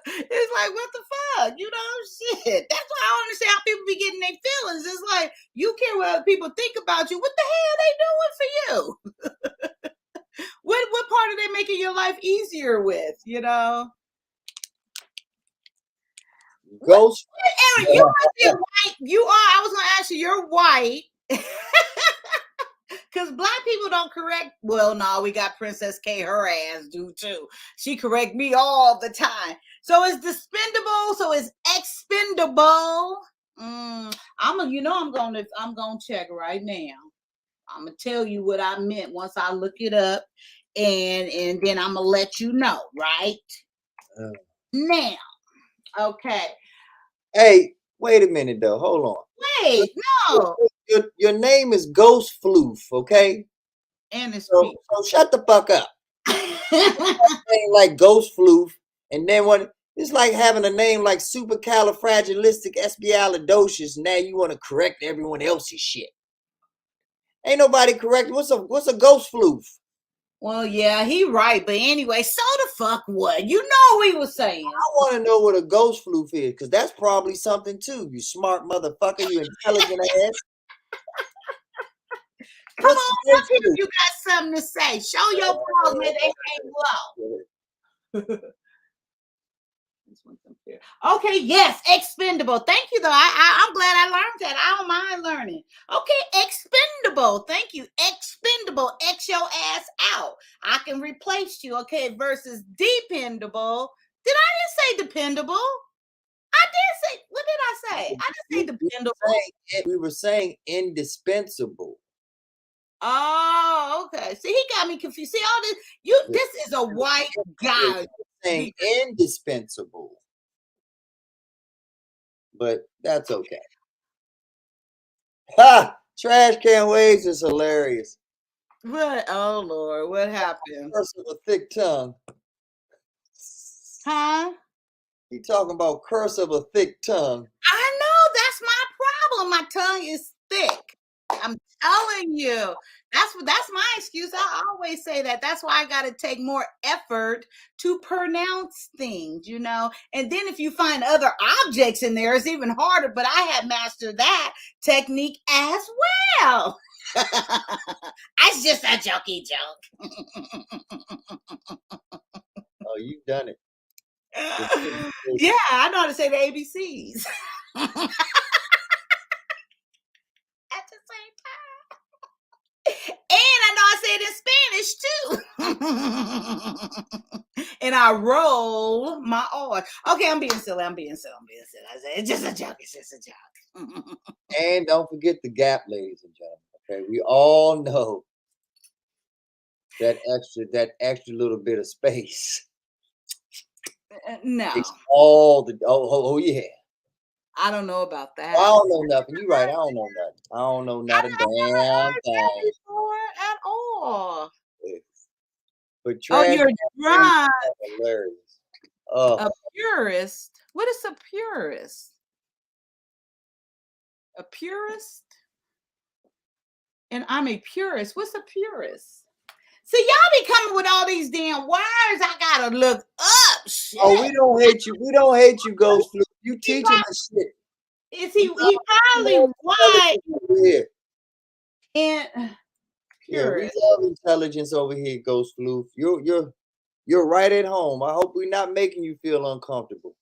It's like, what the fuck? Shit. That's why I don't understand how people be getting their feelings. It's like, you care what other people think about you. What the hell are they doing for you? What part are they making your life easier with, Ghost. Aaron, you must be white. You are. I was going to ask you, you're white. Because black people don't correct. Well, no, we got Princess K. Her ass do too. She correct me all the time. So it's dispendable. So it's expendable. I'm gonna check right now. I'm gonna tell you what I meant once I look it up, and then I'm gonna let you know. Right now, okay. Hey, wait a minute though. Hold on. Wait, no. Your name is Ghost Floof, okay? And it's so shut the fuck up. Name like Ghost Floof, and then it's like having a name like Supercalifragilisticexpialidocious. Now you want to correct everyone else's shit. Ain't nobody correct. What's a Ghost Floof? Well, yeah, he right, but anyway, so the fuck what? You know what he was saying. I want to know what a Ghost Floof is, because that's probably something too. You smart motherfucker, you intelligent ass. Come on, you got something to say. Show your balls where they can't blow. Okay, yes, expendable. Thank you, though. I'm glad I learned that. I don't mind learning. Okay, expendable. Thank you. Expendable. X your ass out. I can replace you. Okay, versus dependable. Did I just say dependable? I did say. What did I say? I didn't say dependable. We were saying indispensable. Oh, okay. See, he got me confused. See all this. This is a white guy. Saying indispensable. But that's okay. Ha! Trash can waves is hilarious. What? Oh Lord, what happened? Curse of a thick tongue. Huh? He talking about curse of a thick tongue. I know, that's my problem. My tongue is thick. I'm telling you. That's my excuse. I always say that. That's why I got to take more effort to pronounce things, you know. And then if you find other objects in there, it's even harder. But I have mastered that technique as well. It's just a jokey joke. Oh, you've done it. Yeah, I know how to say the ABCs. At the same time. And I know I say it in Spanish too. And I roll my R. Okay, I'm being silly. I say it's just a joke. It's just a joke. And don't forget the gap, ladies and gentlemen. Okay, we all know that extra little bit of space. No. It's all the oh yeah. I don't know about that. I don't know nothing. You're right. I don't know nothing. I don't know not a damn thing. At all. But trash you're right. Hilarious. A purist. What is a purist? A purist? And I'm a purist. What's a purist? See, y'all be coming with all these damn words. I gotta look up. Shit. Oh, we don't hate you. We don't hate you, Ghost Flip. You teaching us shit. Is he probably white? And yeah, we love intelligence over here, Ghost Floof. You're right at home. I hope we're not making you feel uncomfortable.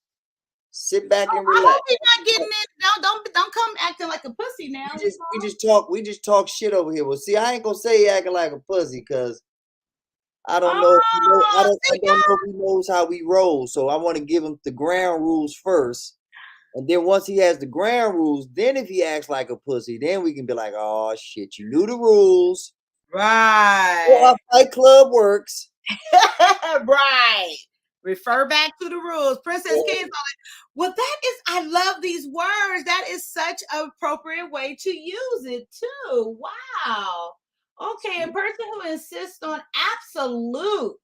Sit back and relax. I hope you're not getting in. Don't come acting like a pussy now. We just talk shit over here. Well, see, I ain't gonna say he acting like a pussy because I don't know. I don't know if he knows how we roll. So I want to give him the ground rules first. And then once he has the ground rules, then if he acts like a pussy, then we can be like, oh shit, you knew the rules. Right. Well, our Fight Club works. Right. Refer back to the rules. Princess Kids. Well, that is, I love these words. That is such an appropriate way to use it too. Wow. Okay, a person who insists on absolute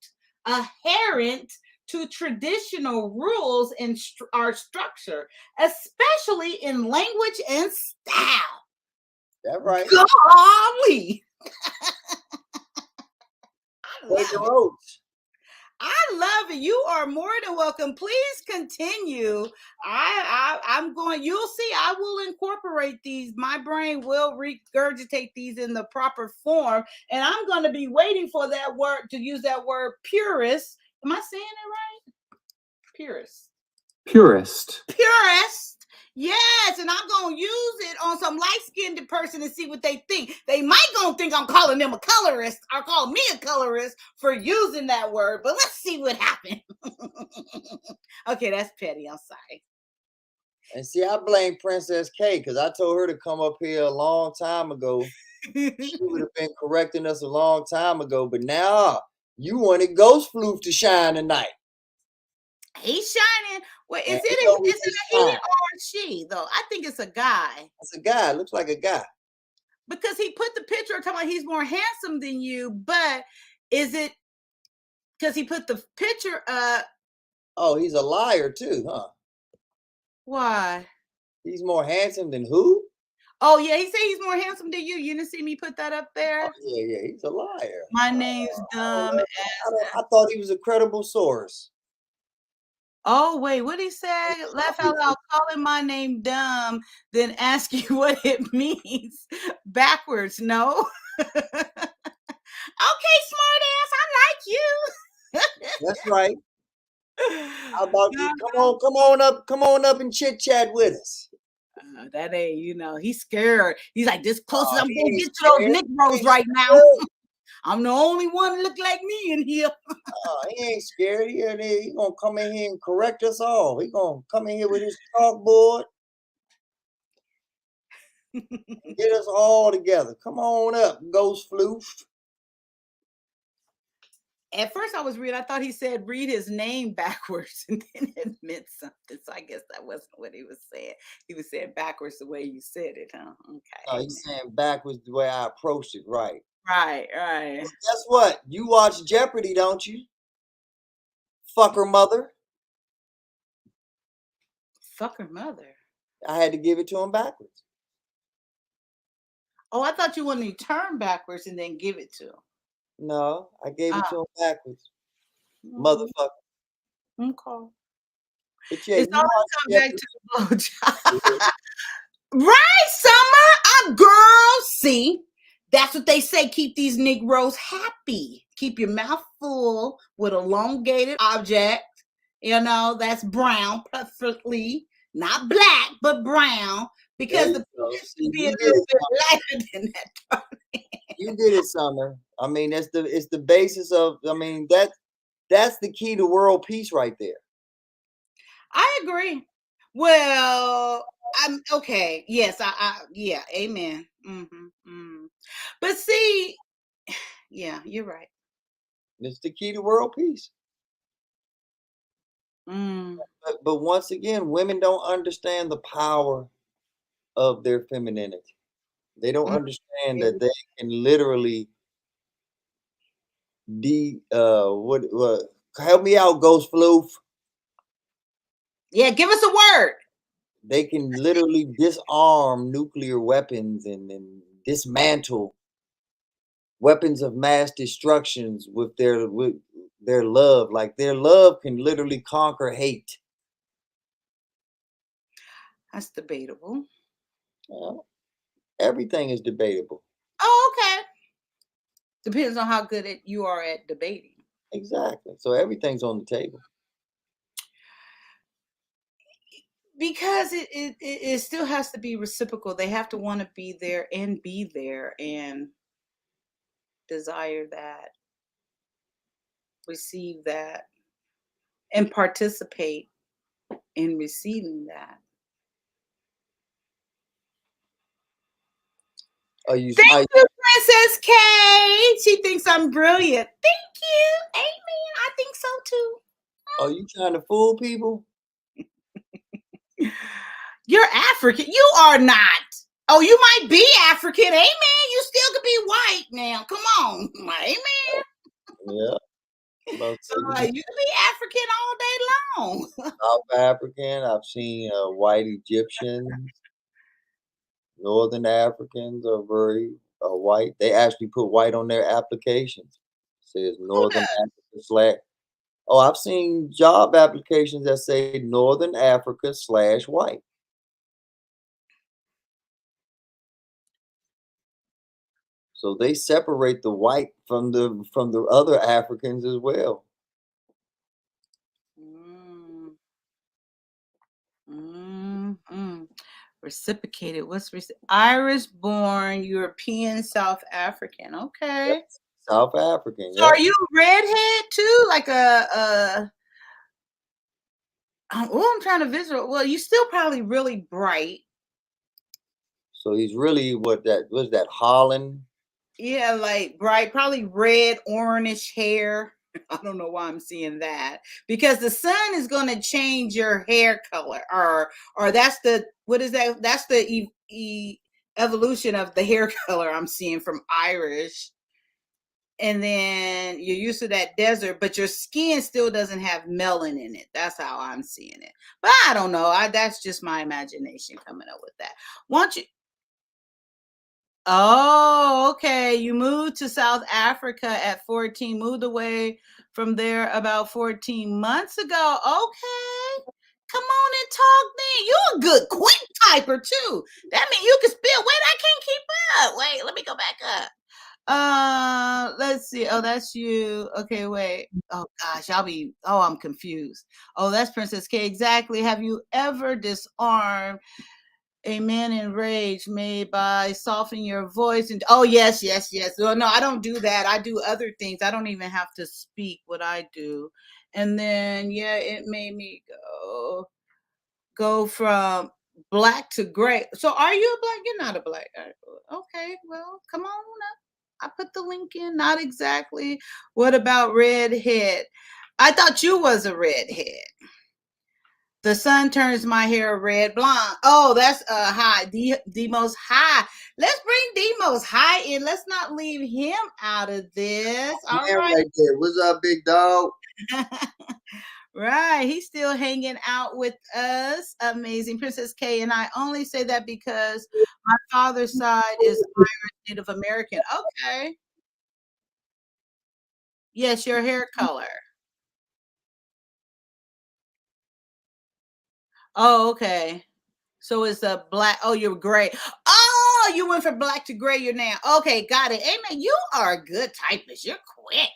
adherent to traditional rules and our structure, especially in language and style. That's right. Golly. I love it. You are more than welcome. Please continue. I'm going, you'll see, I will incorporate these. My brain will regurgitate these in the proper form. And I'm going to be waiting for that word, to use that word purist. Am I saying it right? Purist. Purist. Purist. Yes, and I'm going to use it on some light-skinned person and see what they think. They might going to think I'm calling them a colorist or call me a colorist for using that word, but let's see what happens. Okay, that's petty. I'm sorry. And see, I blame Princess K because I told her to come up here a long time ago. She would have been correcting us a long time ago, but now you wanted Ghost Floof to shine tonight. He's shining. Well, is it a he or a she, though? I think it's a guy. It's a guy. It looks like a guy. Because he put the picture talking about he's more handsome than you, but is it because he put the picture up? Oh, he's a liar too, huh? Why? He's more handsome than who? Oh, yeah, he said he's more handsome than you. You didn't see me put that up there? Oh, yeah, he's a liar. My name's dumb. I thought he was a credible source. Oh, wait, what did he say? Laugh out loud, calling my name dumb, then ask you what it means. Backwards, no? Okay, smart ass, I like you. That's right. How about you? Come on up and chit chat with us. That ain't, he's scared. He's like, this close as I'm gonna get to scared. those Negroes right now. I'm the only one that look like me in here. He ain't scared. He gonna come in here and correct us all. He gonna come in here with his chalkboard and get us all together. Come on up, Ghost Floof. At first I was reading, I thought he said read his name backwards, and then it meant something. So I guess that wasn't what he was saying. He was saying backwards the way you said it, huh? Okay. No, he's saying backwards the way I approached it, right. Right. Well, guess what? You watch Jeopardy, don't you? Fucker mother. Fucker mother. I had to give it to him backwards. Oh, I thought you wanted to turn backwards and then give it to him. No, I gave it to him backwards. Motherfucker. Okay. But yeah, It's always come back to the blowjob. Right, Summer? Girl, see? That's what they say. Keep these Negroes happy. Keep your mouth full with elongated object. That's brown, preferably. Not black, but brown. Because the penis should be a little bit lighter than that. You did it, Summer. I mean, it's the basis of, that's the key to world peace right there. I agree. Well, I'm okay. Yes, yeah, amen. But see, yeah, you're right. It's the key to world peace. But once again, women don't understand the power of their femininity. They don't understand that they can literally help me out, Ghost Floof. Yeah, give us a word. They can literally disarm nuclear weapons and dismantle weapons of mass destructions with their love. Like their love can literally conquer hate. That's debatable. Well, everything is debatable. Oh, okay. Depends on how good you are at debating. Exactly. So everything's on the table. Because it still has to be reciprocal. They have to want to be there and desire that, receive that, and participate in receiving that. Thank you, Princess K. She thinks I'm brilliant. Thank you. Amen. I think so too. Are you trying to fool people? You're African. You are not. Oh, you might be African. Amen. You still could be white now. Come on. Amen. Yeah. So you can be African all day long. South African. I've seen white Egyptians. Northern Africans are very white. They actually put white on their applications. It says Northern Africa / Oh, I've seen job applications that say Northern Africa / white. So they separate the white from the other Africans as well. Reciprocated. What's Irish born, European, South African. Okay. Yes, South African. So are you a redhead too? Like I'm trying to visual. Well, you still probably really bright. So he's really was that Holland? Yeah, like bright, probably red, orange hair. I don't know why I'm seeing that, because the sun is going to change your hair color, or that's the, what is that? That's the evolution of the hair color I'm seeing from Irish. And then you're used to that desert, but your skin still doesn't have melanin in it. That's how I'm seeing it. But I don't know. That's just my imagination coming up with that. Won't you? Oh, okay. You moved to South Africa at 14, moved away from there about 14 months ago. Okay. Come on and talk then. You're a good quick typer too. That means you can spell. Wait, I can't keep up. Wait, let me go back up. Let's see. Oh, that's you. Okay, wait. Oh gosh, I'm confused. Oh, that's Princess K. Exactly. Have you ever disarmed a man in rage made by softening your voice? And oh yes. Well, no, I don't do that. I do other things. I don't even have to speak what I do. And then yeah, it made me go from black to gray. So are you a black? You're not a black. Okay, well, come on up. I put the link in. Not exactly. What about redhead? I thought you was a redhead. The sun turns my hair red blonde. Oh, that's high. Demos high. Let's bring Demos high in. Let's not leave him out of this. All right. Right there. What's up, big dog? Right. He's still hanging out with us. Amazing. Princess K. And I only say that because my father's side is Irish Native American. Okay. Yes, your hair color. Oh, okay. So it's a black. Oh, you're gray. Oh, you went from black to gray. You're now. Okay, got it. Amen. You are a good typist. You're quick.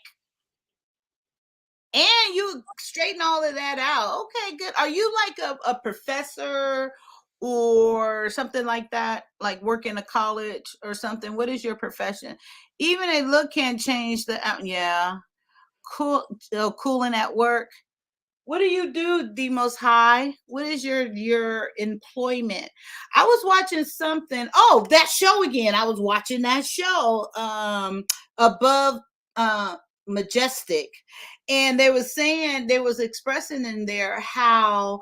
And you straighten all of that out. Okay, good. Are you like a professor or something like that? Like work in a college or something? What is your profession? Even a look can change the yeah. Cool. Cooling at work. What do you do, the most high? What is your employment? I was watching something. Oh, that show again. I was watching that show, Above Majestic. And they was expressing in there how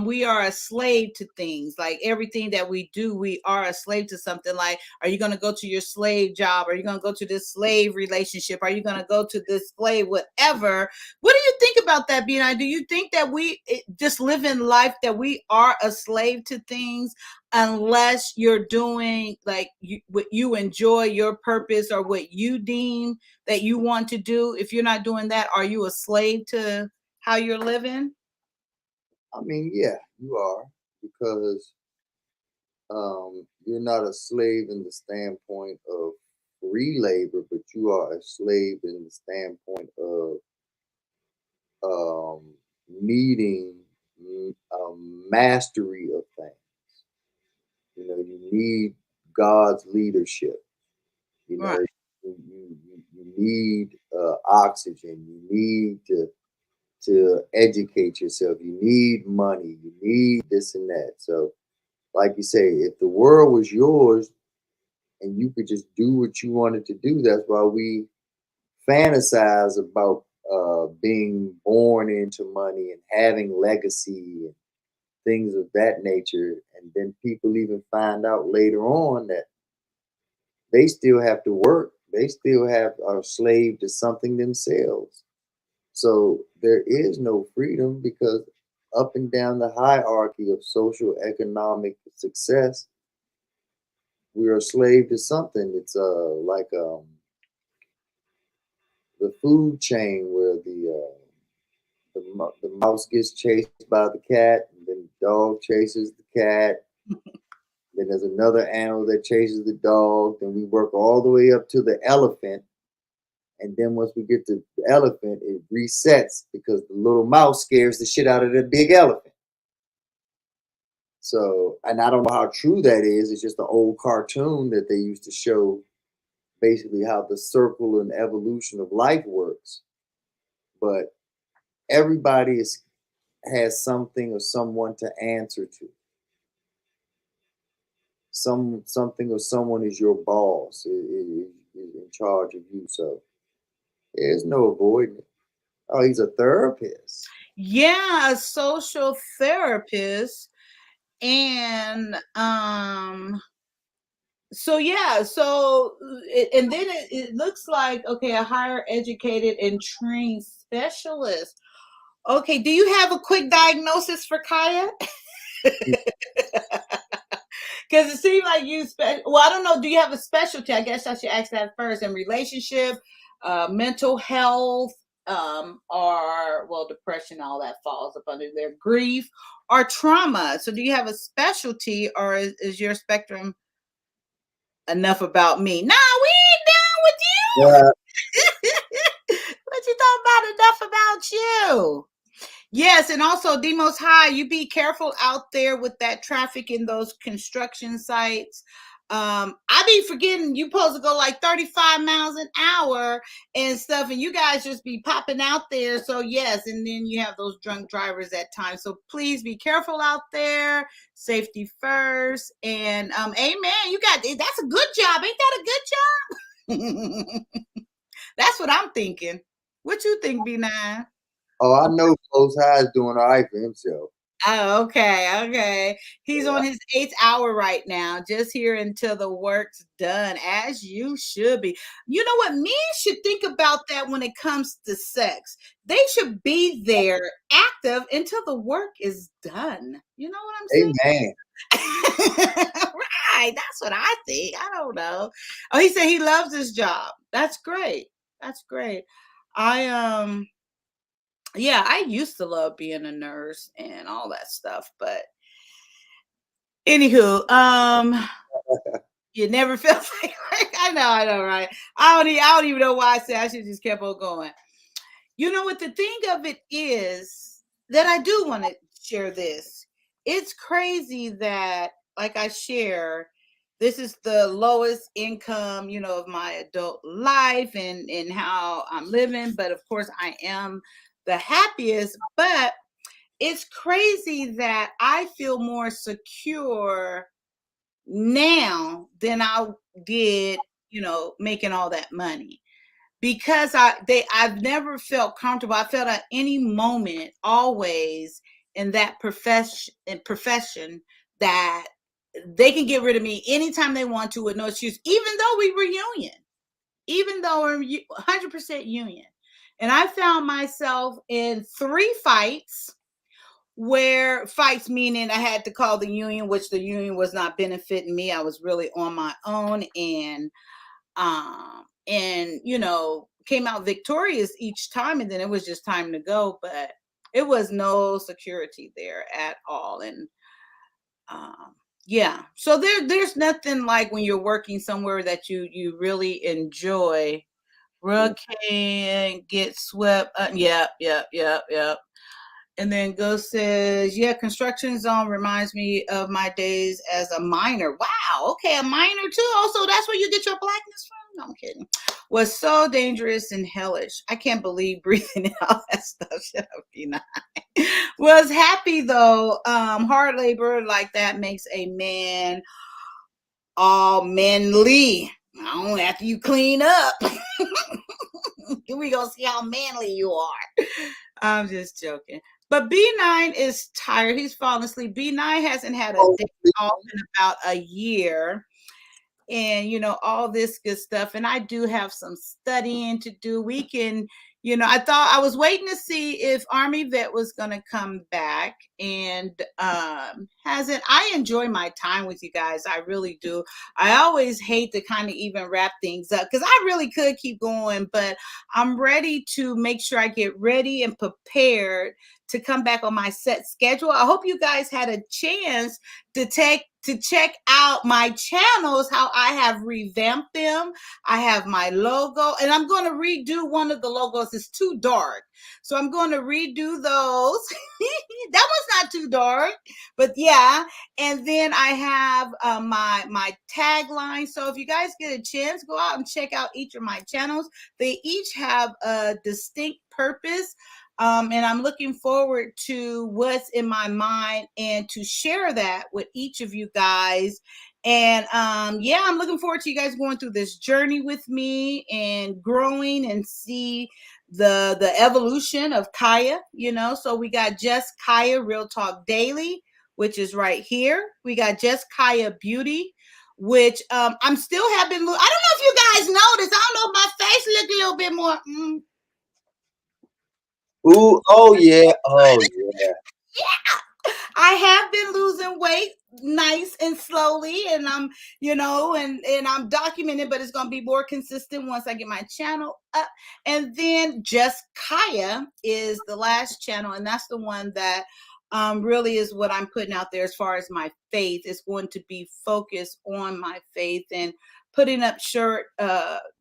we are a slave to things. Like everything that we do, we are a slave to something. Like, are you going to go to your slave job? Are you going to go to this slave relationship? Are you going to go to this slave whatever? What do you think about that, B&I? Do you think that we just live in life that we are a slave to things unless you're doing like what you enjoy, your purpose, or what you deem that you want to do? If you're not doing that, are you a slave to how you're living? I mean, yeah, you are, because you're not a slave in the standpoint of free labor, but you are a slave in the standpoint of needing mastery of things. You know, you need God's leadership. You know, Right. you need oxygen. You need to educate yourself. You need money. You need this and that. So, like you say, if the world was yours and you could just do what you wanted to do, that's why we fantasize about being born into money and having legacy and things of that nature. And then people even find out later on that they still have to work. They still are slave to something themselves. So there is no freedom, because up and down the hierarchy of social economic success, we're a slave to something. It's like the food chain where the mouse gets chased by the cat, and then the dog chases the cat. Then there's another animal that chases the dog. Then we work all the way up to the elephant. And then once we get to the elephant, it resets because the little mouse scares the shit out of the big elephant. So, and I don't know how true that is. It's just an old cartoon that they used to show basically how the circle and evolution of life works. But everybody has something or someone to answer to. Something or someone is your boss, is in charge of you. So there's no avoiding it. Oh, he's a therapist. Yeah, a social therapist. And so yeah, so and then it looks like, okay, a higher educated and trained specialist. Okay, do you have a quick diagnosis for Kyia? Because it seems like well, I don't know, do you have a specialty? I guess I should ask that first. In relationship, mental health, or well, depression, all that falls up under their grief or trauma. So do you have a specialty, or is your spectrum enough about me? Nah, we ain't down with Yeah. What you talking about? Enough about you. Yes, and also D Most High, you be careful out there with that traffic in those construction sites. I be forgetting you supposed to go like 35 miles an hour and stuff, and you guys just be popping out there. So yes, and then you have those drunk drivers at times. So please be careful out there. Safety first. And amen. You got that's a good job. Ain't that a good job? That's what I'm thinking. What you think, B9? Oh, I know Most High is doing all right for himself. Oh, okay. He's on his 8th hour right now, just here until the work's done, as you should be. You know what? Men should think about that when it comes to sex. They should be there active until the work is done. You know what I'm saying? Amen. Right. That's what I think. I don't know. Oh, he said he loves his job. That's great. That's great. Yeah, I used to love being a nurse and all that stuff, but anywho, you never felt like I know, right? I don't even know why I said I should just kept on going. You know what the thing of it is that I do want to share this. It's crazy that, like I share, this is the lowest income, of my adult life and how I'm living. But of course, I am the happiest. But it's crazy that I feel more secure now than I did, making all that money. Because I've never felt comfortable. I felt at any moment, always in that profession that they can get rid of me anytime they want to with no excuse, even though we were union, even though we're 100% union. And I found myself in 3 fights, where fights meaning I had to call the union, which the union was not benefiting me. I was really on my own, and came out victorious each time, and then it was just time to go. But it was no security there at all. And yeah, so there's nothing like when you're working somewhere that you really enjoy. Rug can't get swept. Yep. And then Ghost says, yeah, construction zone reminds me of my days as a miner. Wow, okay, a miner too. Also, that's where you get your blackness from? No, I'm kidding. Was so dangerous and hellish. I can't believe breathing in all that stuff. Shut up, B9. Was happy though. Hard labor like that makes a man all manly. After you clean up. We gonna see how manly you are. I'm just joking. But B9 is tired. He's falling asleep. B9 hasn't had a day off in about a year. And, all this good stuff. And I do have some studying to do. We can, I thought I was waiting to see if Army Vet was going to come back, and hasn't. I enjoy my time with you guys. I really do. I always hate to kind of even wrap things up because I really could keep going, but I'm ready to make sure I get ready and prepared to come back on my set schedule. I hope you guys had a chance to check out my channels, how I have revamped them. I have my logo, and I'm going to redo one of the logos. It's too dark, so I'm going to redo those. That was not too dark, but yeah. And then I have my tagline. So if you guys get a chance, go out and check out each of my channels. They each have a distinct purpose. And I'm looking forward to what's in my mind and to share that with each of you guys. And yeah, I'm looking forward to you guys going through this journey with me and growing and see the evolution of Kyia, So we got Juss Kyia Real Talk Daily, which is right here. We got Juss Kyia Beauty, which I'm still having. I don't know if you guys noticed. I don't know if my face looked a little bit more. Ooh, oh yeah. Yeah, I have been losing weight nice and slowly, and I'm, and I'm documenting, but it's going to be more consistent once I get my channel up. And then Juss Kyia is the last channel, and that's the one that really is what I'm putting out there as far as my faith. Is going to be focused on my faith and putting up short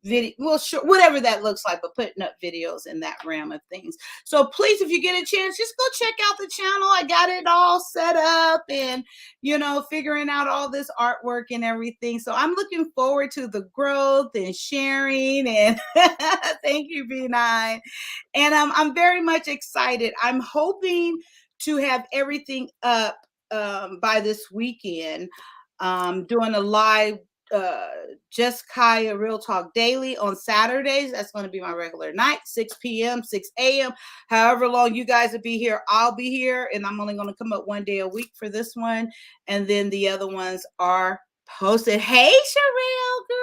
video, well, sure, whatever that looks like, but putting up videos in that realm of things. So please, if you get a chance, just go check out the channel. I got it all set up and, you know, figuring out all this artwork and everything. So I'm looking forward to the growth and sharing, and thank you, B9. And I'm very much excited. I'm hoping to have everything up by this weekend. Doing a live Juss Kyia Real Talk Daily on Saturdays. That's going to be my regular night, 6 p.m., 6 a.m. However long you guys will be here, I'll be here. And I'm only going to come up one day a week for this one. And then the other ones are posted. Hey, Sherelle, girl.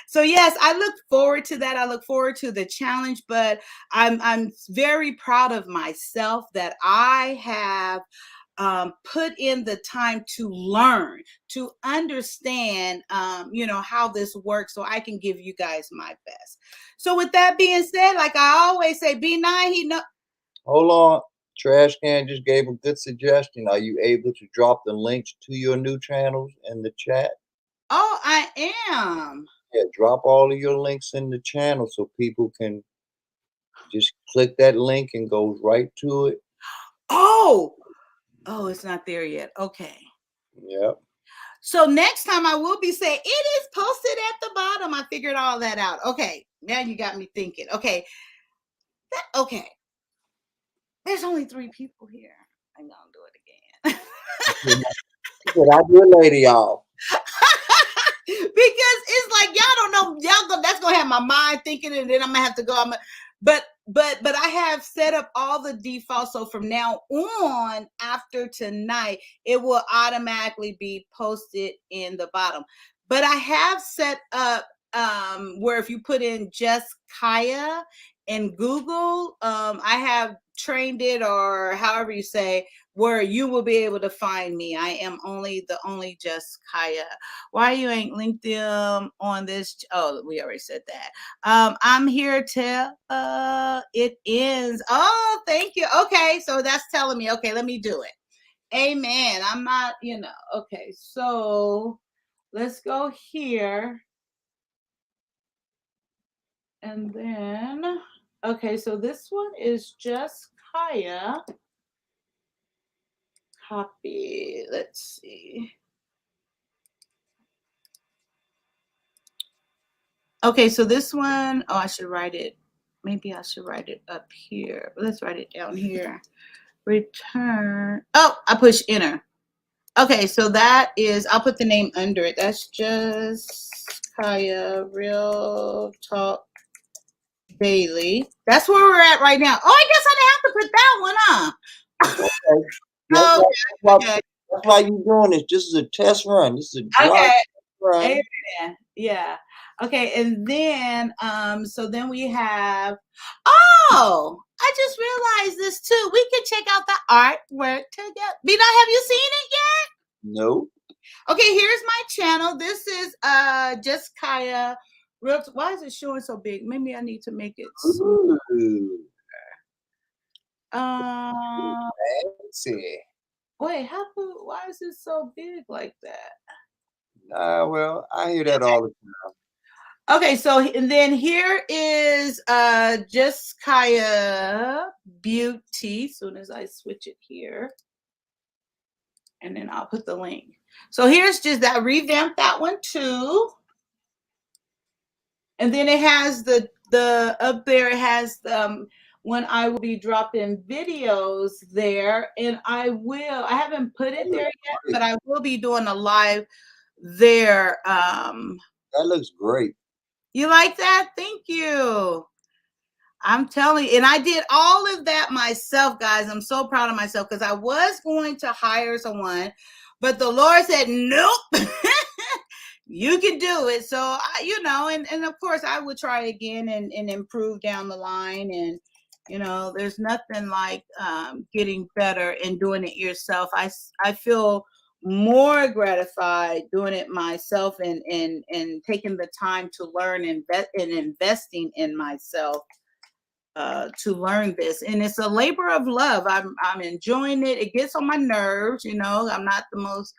So yes, I look forward to that. I look forward to the challenge, but I'm very proud of myself that I have put in the time to learn, to understand, you know, how this works, so I can give you guys my best. So with that being said, like I always say, B9, he know. Hold on. Trash Can just gave a good suggestion. Are you able to drop the links to your new channels in the chat? Oh, I am. Yeah, drop all of your links in the channel so people can just click that link and go right to it. Oh, it's not there yet. Okay. Yep. So next time I will be saying it is posted at the bottom. I figured all that out. Okay. Now you got me thinking. Okay. Okay. There's only 3 people here. I'm gonna do it again. I do it later, y'all. Because it's like y'all don't know, that's gonna have my mind thinking, and then I'm gonna have to go. But I have set up all the defaults, so from now on, after tonight, it will automatically be posted in the bottom. But I have set up where if you put in Juss Kyia in Google, I have trained it, or however you say, where you will be able to find me. I am the only Juss Kyia. Why you ain't linked them on this? Oh, we already said that. I'm here till it ends. Oh, thank you. Okay, so that's telling me, okay, let me do it. Amen. I'm not, you know, okay, so let's go here. And then, okay, so this one is Juss Kyia. Copy. Let's see. Okay, so this one, oh, I should write it. Maybe I should write it up here. Let's write it down here. Return. Oh, I push enter. Okay, so that is, I'll put the name under it. That's Juss Kyia Real Talk Daily. That's where we're at right now. Oh, I guess I didn't have to put that one, huh? Okay. That's why you're doing this. This is a test run. This is a dry run. Amen. Yeah. Okay, and then so then we have, oh, I just realized this too. We can check out the artwork together. Bina, have you seen it yet? No. Okay, here's my channel. This is Juss Kyia Real. Why is it showing so big? Maybe I need to make it smaller. Fancy. Wait, why is it so big like that? Well, I hear that all the time. Okay, so and then here is Juss Kyia Beauty. As soon as I switch it here, and then I'll put the link. So here's just that, revamped that one too. And then it has the up there, it has when I will be dropping videos there, and I haven't put it there yet, but I will be doing a live there. That looks great. You like that? Thank you. I'm telling you, and I did all of that myself, guys. I'm so proud of myself because I was going to hire someone, but the Lord said, nope, you can do it. So, you know, and of course I would try again and improve down the line. And, you know, there's nothing like getting better and doing it yourself. I feel more gratified doing it myself and taking the time to learn and investing in myself to learn this. And it's a labor of love. I'm enjoying it. It gets on my nerves, you know. I'm not the most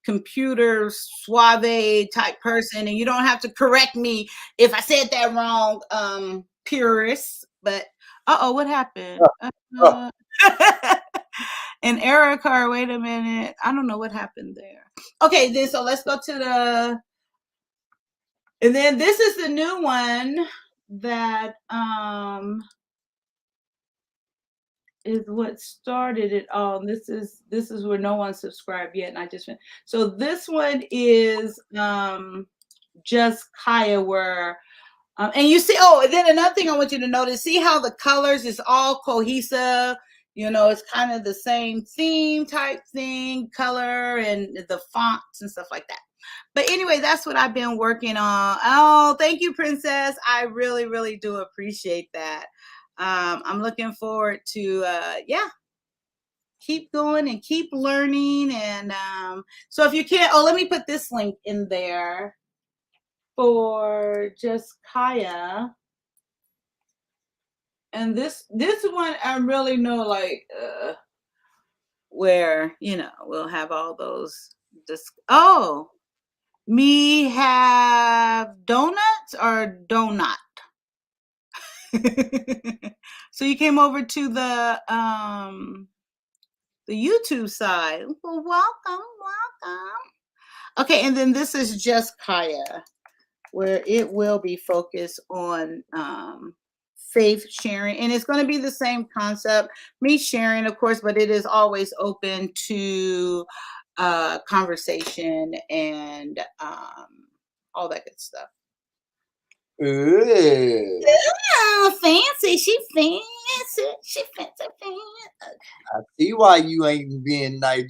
computer suave type person, and you don't have to correct me if I said that wrong, purists. But what happened? An error card. Wait a minute. I don't know what happened there. Okay, then so let's go to the. And then this is the new one that is what started it all. This is where no one subscribed yet, and I just went. So this one is Juss Kyia, where and you see. Oh, and then another thing I want you to notice: see how the colors is all cohesive. You know, it's kind of the same theme type thing, color, and the fonts and stuff like that. But anyway, that's what I've been working on. Oh, thank you, Princess. I really, really do appreciate that. I'm looking forward to, keep going and keep learning. And so if you can't, let me put this link in there for Juss Kyia. And this one, I really know, like, where, we'll have all those. Me have donuts or donut? So you came over to the YouTube side. Well, welcome. Okay, and then this is Juss Kyia, where it will be focused on faith sharing, and it's going to be the same concept, me sharing, of course, but it is always open to conversation and all that good stuff. Ooh. Oh, fancy. She fancy. She fancy. I see why you ain't being nice.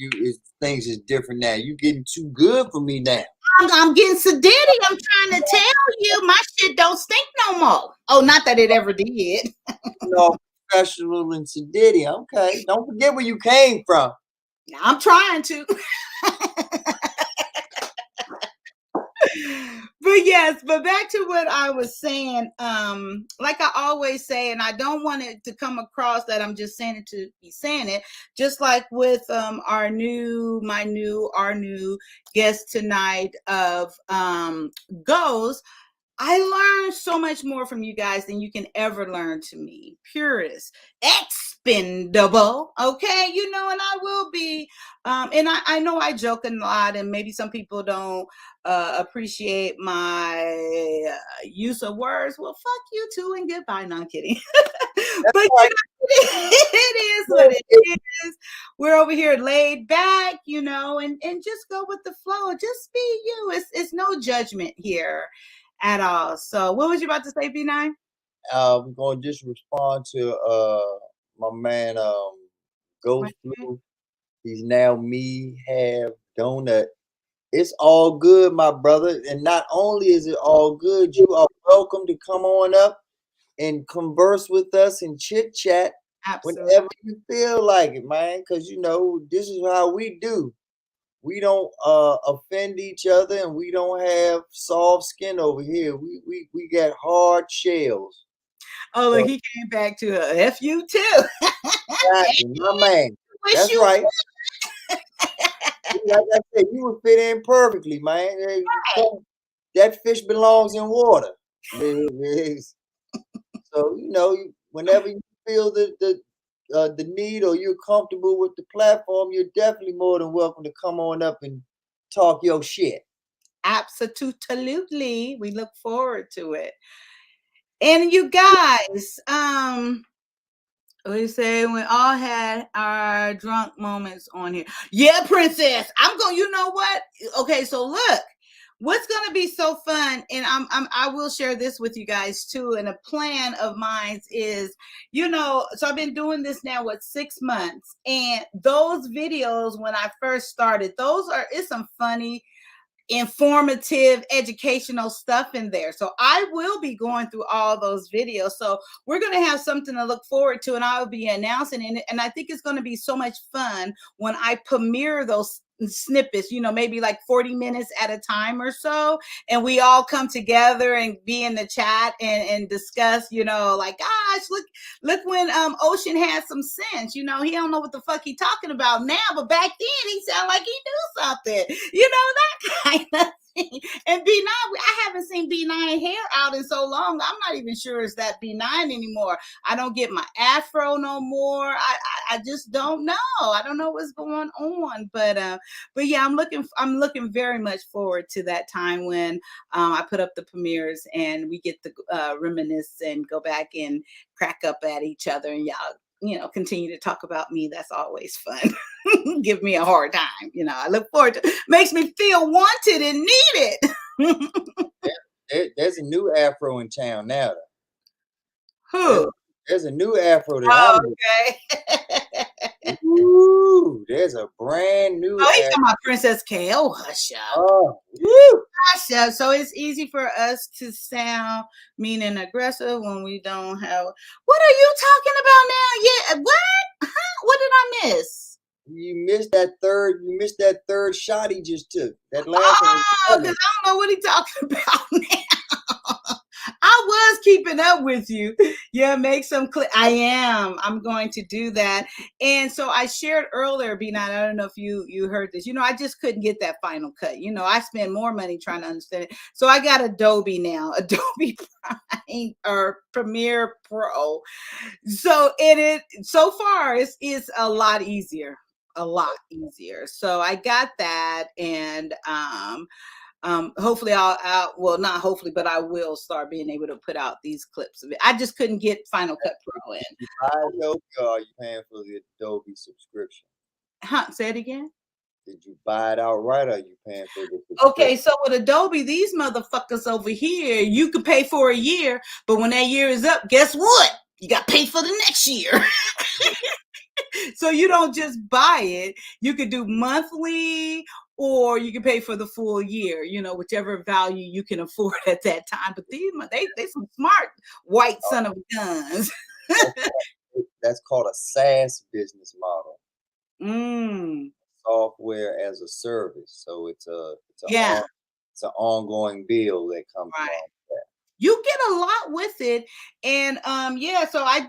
Things is different now. You getting too good for me now. I'm getting sedity. I'm trying to tell you, my shit don't stink no more. Oh, not that it ever did. No, professional and sedity. Okay, don't forget where you came from. I'm trying to. But yes, but back to what I was saying, like I always say, and I don't want it to come across that I'm just saying it to be saying it, just like with our new guest tonight of Goes. I learned so much more from you guys than you can ever learn to me. Purist, expendable, okay? And I will be, and I know I joke a lot, and maybe some people don't appreciate my use of words. Well, fuck you too, and goodbye. No, I'm kidding. But it is what it is. We're over here laid back, and just go with the flow. Just be you. It's no judgment here at all. So what was you about to say, B9? I'm going to just respond to my man Ghost Blue. He's now me have donut. It's all good, my brother. And not only is it all good, you are welcome to come on up and converse with us and chit chat whenever you feel like it, man. Because this is how we do. We don't offend each other, and we don't have soft skin over here. We got hard shells. Oh, look, he came back to F you too. Exactly, my man. That's right. Like I said, you would fit in perfectly, man. That fish belongs in water. So whenever you feel the need, or you're comfortable with the platform, you're definitely more than welcome to come on up and talk your shit. Absolutely. We look forward to it. And you guys, we say we all had our drunk moments on here. Yeah, Princess. You know what? Okay, so look. What's going to be so fun, and I will share this with you guys too, and a plan of mine is, so I've been doing this now, 6 months, and those videos when I first started, it's some funny, informative, educational stuff in there. So I will be going through all those videos. So we're going to have something to look forward to, and I'll be announcing it. And I think it's going to be so much fun when I premiere those snippets, maybe like 40 minutes at a time or so. And we all come together and be in the chat and discuss, like, gosh, look when Ocean had some sense. He don't know what the fuck he talking about now, but back then he sounded like he knew something, that kind of thing. And B9, I haven't seen B9 hair out in so long. I'm not even sure it's that B9 anymore. I don't get my afro no more. I just don't know. I don't know what's going on, but yeah, I'm looking very much forward to that time when I put up the premieres and we get to reminisce and go back and crack up at each other, and y'all continue to talk about me. That's always fun. Give me a hard time. I look forward to it. Makes me feel wanted and needed. There's a new afro in town now. Who? There's a new afro that Oh, okay. Ooh, there's a brand new. Oh, he's talking about Princess K. Oh, hush up. Oh, woo. Hush up. So it's easy for us to sound mean and aggressive when we don't have. What are you talking about now? Yeah, what? Huh? What did I miss? You missed that third shot he just took. That last one. Oh, because I don't know what he's talking about now. I was keeping up with you. Yeah, make some clip. I'm going to do that. And so I shared earlier, B9, I don't know if you heard this. I just couldn't get that final cut. I spend more money trying to understand it. So I got Adobe now, Adobe Prime or Premiere Pro. So so far it's a lot easier. So I got that, and hopefully well, not hopefully, but I will start being able to put out these clips of it. I just couldn't get Final Cut Pro in. You buy Adobe, or are you paying for the Adobe subscription? Say it again. Did you buy it outright, or are you paying for the subscription? Okay, so with Adobe, these motherfuckers over here, you could pay for a year, but when that year is up, guess what? You got to pay for the next year. So you don't just buy it. You could do monthly, or you can pay for the full year, whichever value you can afford at that time. But they some smart white son of guns. That's called a SaaS business model. Software as a service. So it's an ongoing bill that comes along with that. You get a lot with it. And so I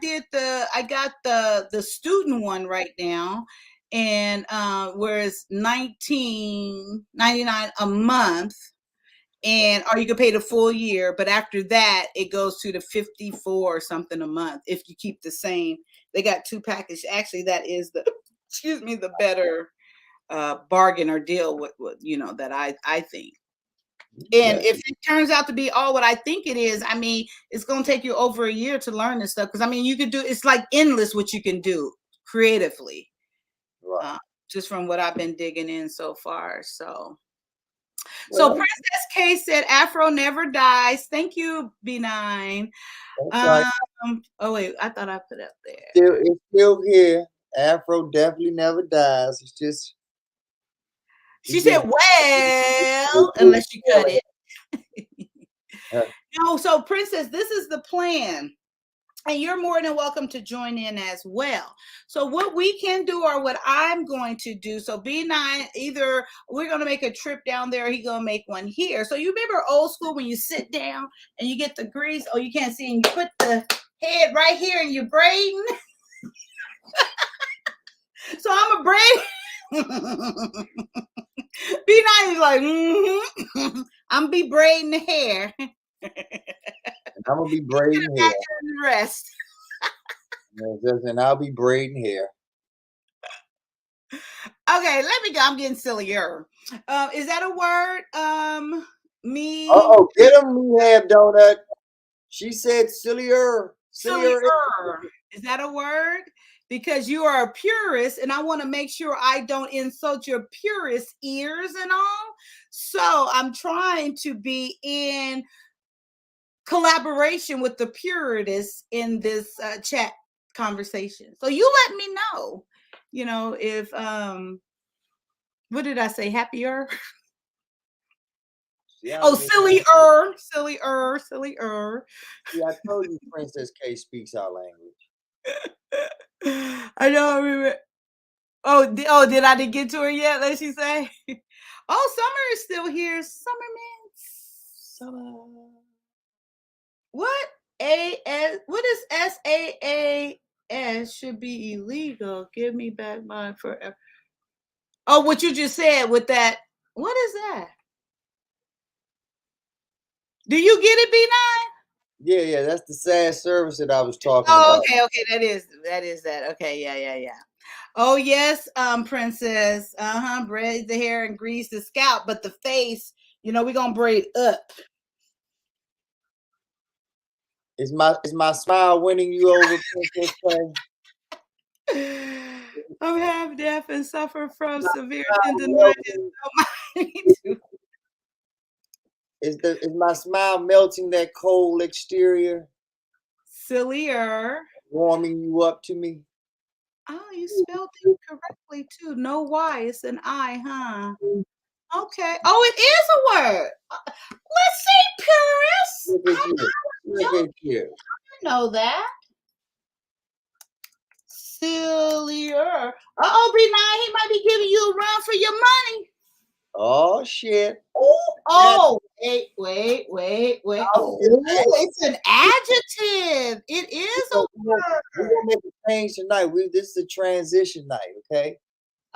got the student one right now, and where it's $19.99 a month, or you can pay the full year, but after that it goes to the $54 or something a month if you keep the same. They got two packages. Actually, that is the better bargain or deal with that I think. And if it turns out to be all what I think it is, it's going to take you over a year to learn this stuff. Because you could do, it's like endless what you can do creatively, just from what I've been digging in so far. So Princess K said, Afro never dies. Thank you, B9. Oh wait, I thought I put up there. It's still here. Afro definitely never dies. It's just. She said, well, unless you cut it. No, so Princess, this is the plan. And you're more than welcome to join in as well. So what we can do, or what I'm going to do, so B9, either we're going to make a trip down there, or he's going to make one here. So you remember old school when you sit down and you get the grease, you can't see, and you put the head right here and you're braiding. So I'm a braid. B9 is like, I'm be braiding the hair. I'm gonna be braiding hair. Rest. And I'll be braiding hair. Okay, let me go. I'm getting sillier. Is that a word? Me. Oh, get him, Rehab Donut. She said sillier. Sillier. Is that a word? Because you are a purist, and I want to make sure I don't insult your purist ears and all. So I'm trying to be in collaboration with the purists in this chat conversation. So you let me know, if what did I say? Happier? Sillier. Yeah, I told you Princess K speaks our language. I know. Did I didn't get to her yet? Let she say. Oh, Summer is still here. Summer. What what is SAAS should be illegal? Give me back mine forever. Oh, what you just said with that. What is that? Do you get it, B9? Yeah, that's the sad service that I was talking Oh, about. okay, that is that. Okay, yeah. Oh yes, Princess. Braid the hair and grease the scalp, but the face, we're gonna braid up. Is my smile winning you over, Princess I'm half deaf and suffer from severe tendonitis. Is my smile melting that cold exterior? Sillier. Warming you up to me? Oh, you spelled it correctly too. No Y, it's an I, huh? Okay. Oh, it is a word. Let's see, purist. Look at you. I know that. Sillier. B9, he might be giving you a run for your money. Oh shit. Oh, wait. Oh, it's an adjective. It is a word. We're gonna make a change tonight. This is a transition night, okay?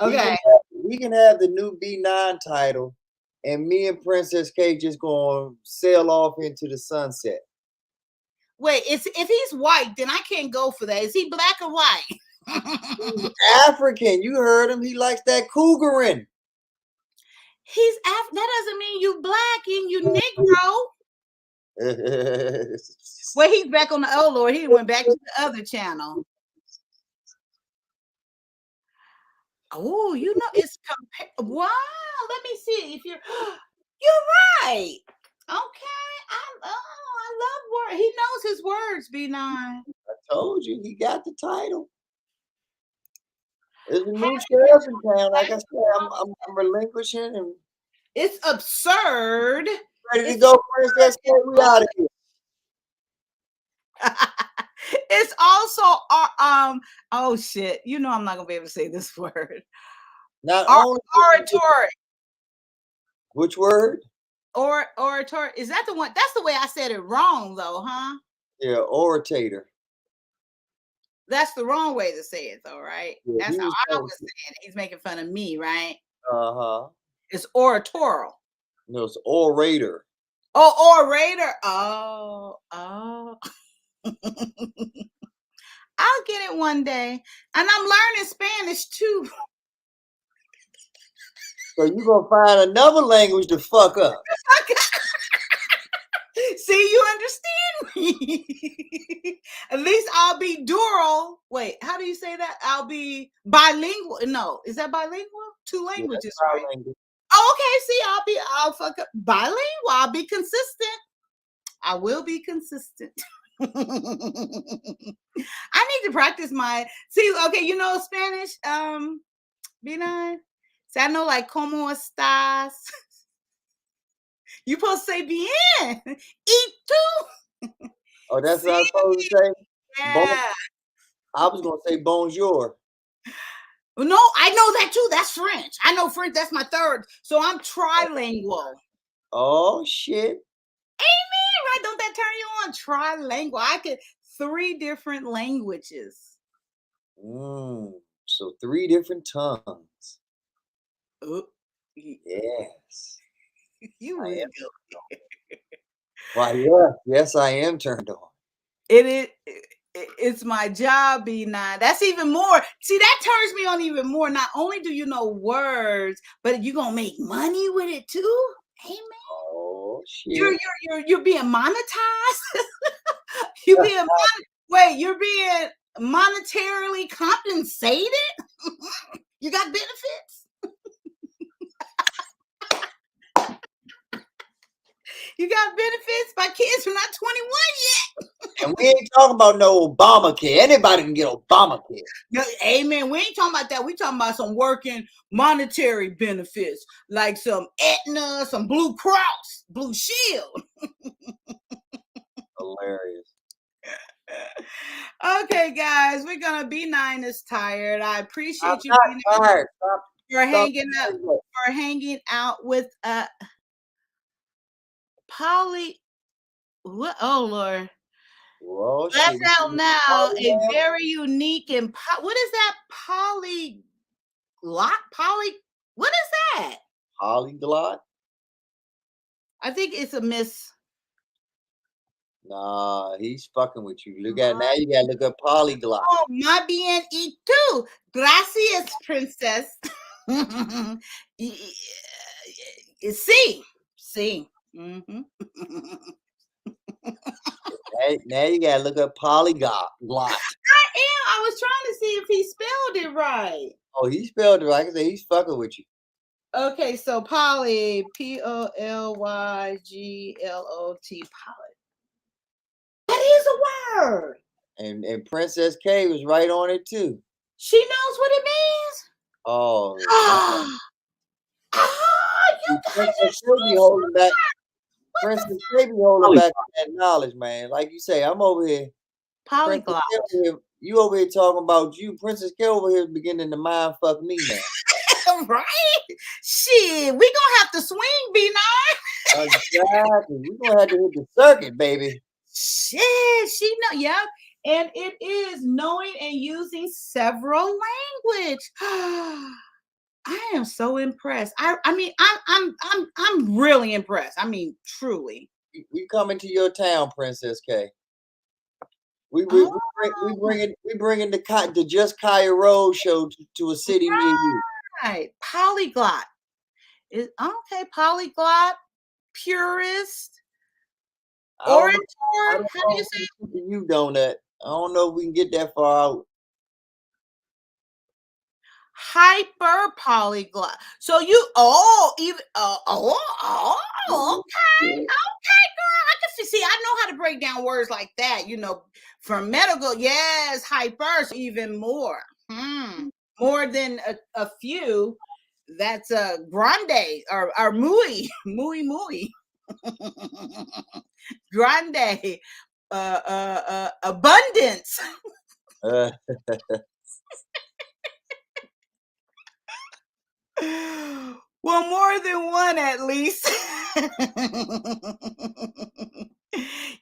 Okay. We can have the new B9 title, and me and Princess K just gonna sail off into the sunset. Wait, if he's white, then I can't go for that. Is he black or white? He's African. You heard him. He likes that cougarin. That doesn't mean you black and you Negro. Well, he's back on the old Lord. He went back to the other channel. Oh, it's wow. Let me see if you're right. Okay. I love words. He knows his words, B9. I told you he got the title. There's a new sheriff in town. Like I said, I'm relinquishing and it's absurd. Ready to go, Princess K. We out of here. It's also oh shit. I'm not gonna be able to say this word. Not only oratory. Which word? Oratory. Is that the one? That's the way I said it wrong, though, huh? Yeah, orator. That's the wrong way to say it, though, right? Yeah, that's how I was saying it. He's making fun of me, right? It's oratorial. No, it's orator. Oh, orator. Oh. I'll get it one day. And I'm learning Spanish too. So you're gonna find another language to fuck up. See, you understand me. At least I'll be dual. Wait, how do you say that? I'll be bilingual. No, is that bilingual? Two languages, right? Oh, okay. See, I'll fuck up bilingual. I'll be consistent. I will be consistent. I need to practice okay, Spanish, B9. See, I know like como estás. You supposed to say bien. Eat too. Oh, that's what I was supposed to say? Yeah. I was gonna say bonjour. No, I know that too. That's French. I know French. That's my third. So I'm trilingual. Oh shit. Amen. Right? Don't that turn you on? Trilingual. I could 3 different languages. So 3 different tongues. Yes. You really Well, yes, I am turned on. It's my job, B9. That's even more. See, that turns me on even more. Not only do you know words, but you're gonna make money with it too. Amen. Oh shit. You're being monetized. You're being monetarily compensated. You got benefits. You got benefits. My kids are not 21 yet. And we ain't talking about no Obamacare. Anybody can get Obamacare. No, amen. We ain't talking about that. We talking about some working monetary benefits, like some Aetna, some Blue Cross, Blue Shield. Hilarious. Okay, guys, we're gonna B9 is tired. I appreciate I'm you not being tired. for hanging out with Polly. What? Oh Lord. Well, That's shit. out now. A very unique and what is that? What is that? Polyglot? I think it's a miss. Nah, he's fucking with you. Look at now. You gotta look up polyglot. Oh, más bien y tú. Gracias, princess. Sí. Mm-hmm. Now you gotta look up polyglot. I was trying to see if he spelled it right. Oh, he spelled it right. I can say he's fucking with you. Okay, so poly, Polyglot, poly. That is a word. And Princess K was right on it too. She knows what it means. Oh, you guys are holding back. Princess K be holding back that knowledge, man. Like you say, I'm over here. Polyglot. You over here talking about you. Princess K over here beginning to mind fuck me now. Right? Shit, we gonna have to swing, B9. Exactly. We gonna have to hit the circuit, baby. Shit, she know. Yep. And it is knowing and using several language. I am so impressed. I mean, I'm really impressed. I mean, truly. We coming to your town, Princess K. We bringing the Juss Kyia Road show to a city near you. Right. Polyglot. Is okay, polyglot, purist, orator. How do you say you, Donut? I don't know if we can get that far out. Hyper polyglot. So you okay, girl. I can see. I know how to break down words like that. You know, from medical, yes, hyper, even more. More than a few. That's a grande or muy. Grande. Abundance. Well, more than one at least.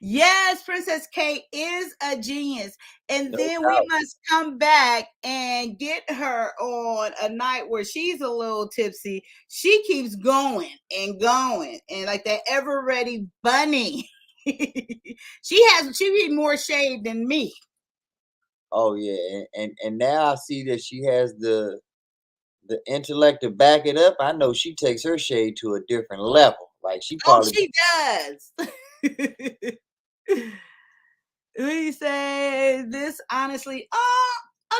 Yes, Princess K is a genius. And then we must come back and get her on a night where she's a little tipsy. She keeps going and going. And like that ever ready bunny. she be more shade than me. Oh yeah. And now I see that she has the intellect to back it up. I know she takes her shade to a different level. Like she probably she does. We say this honestly.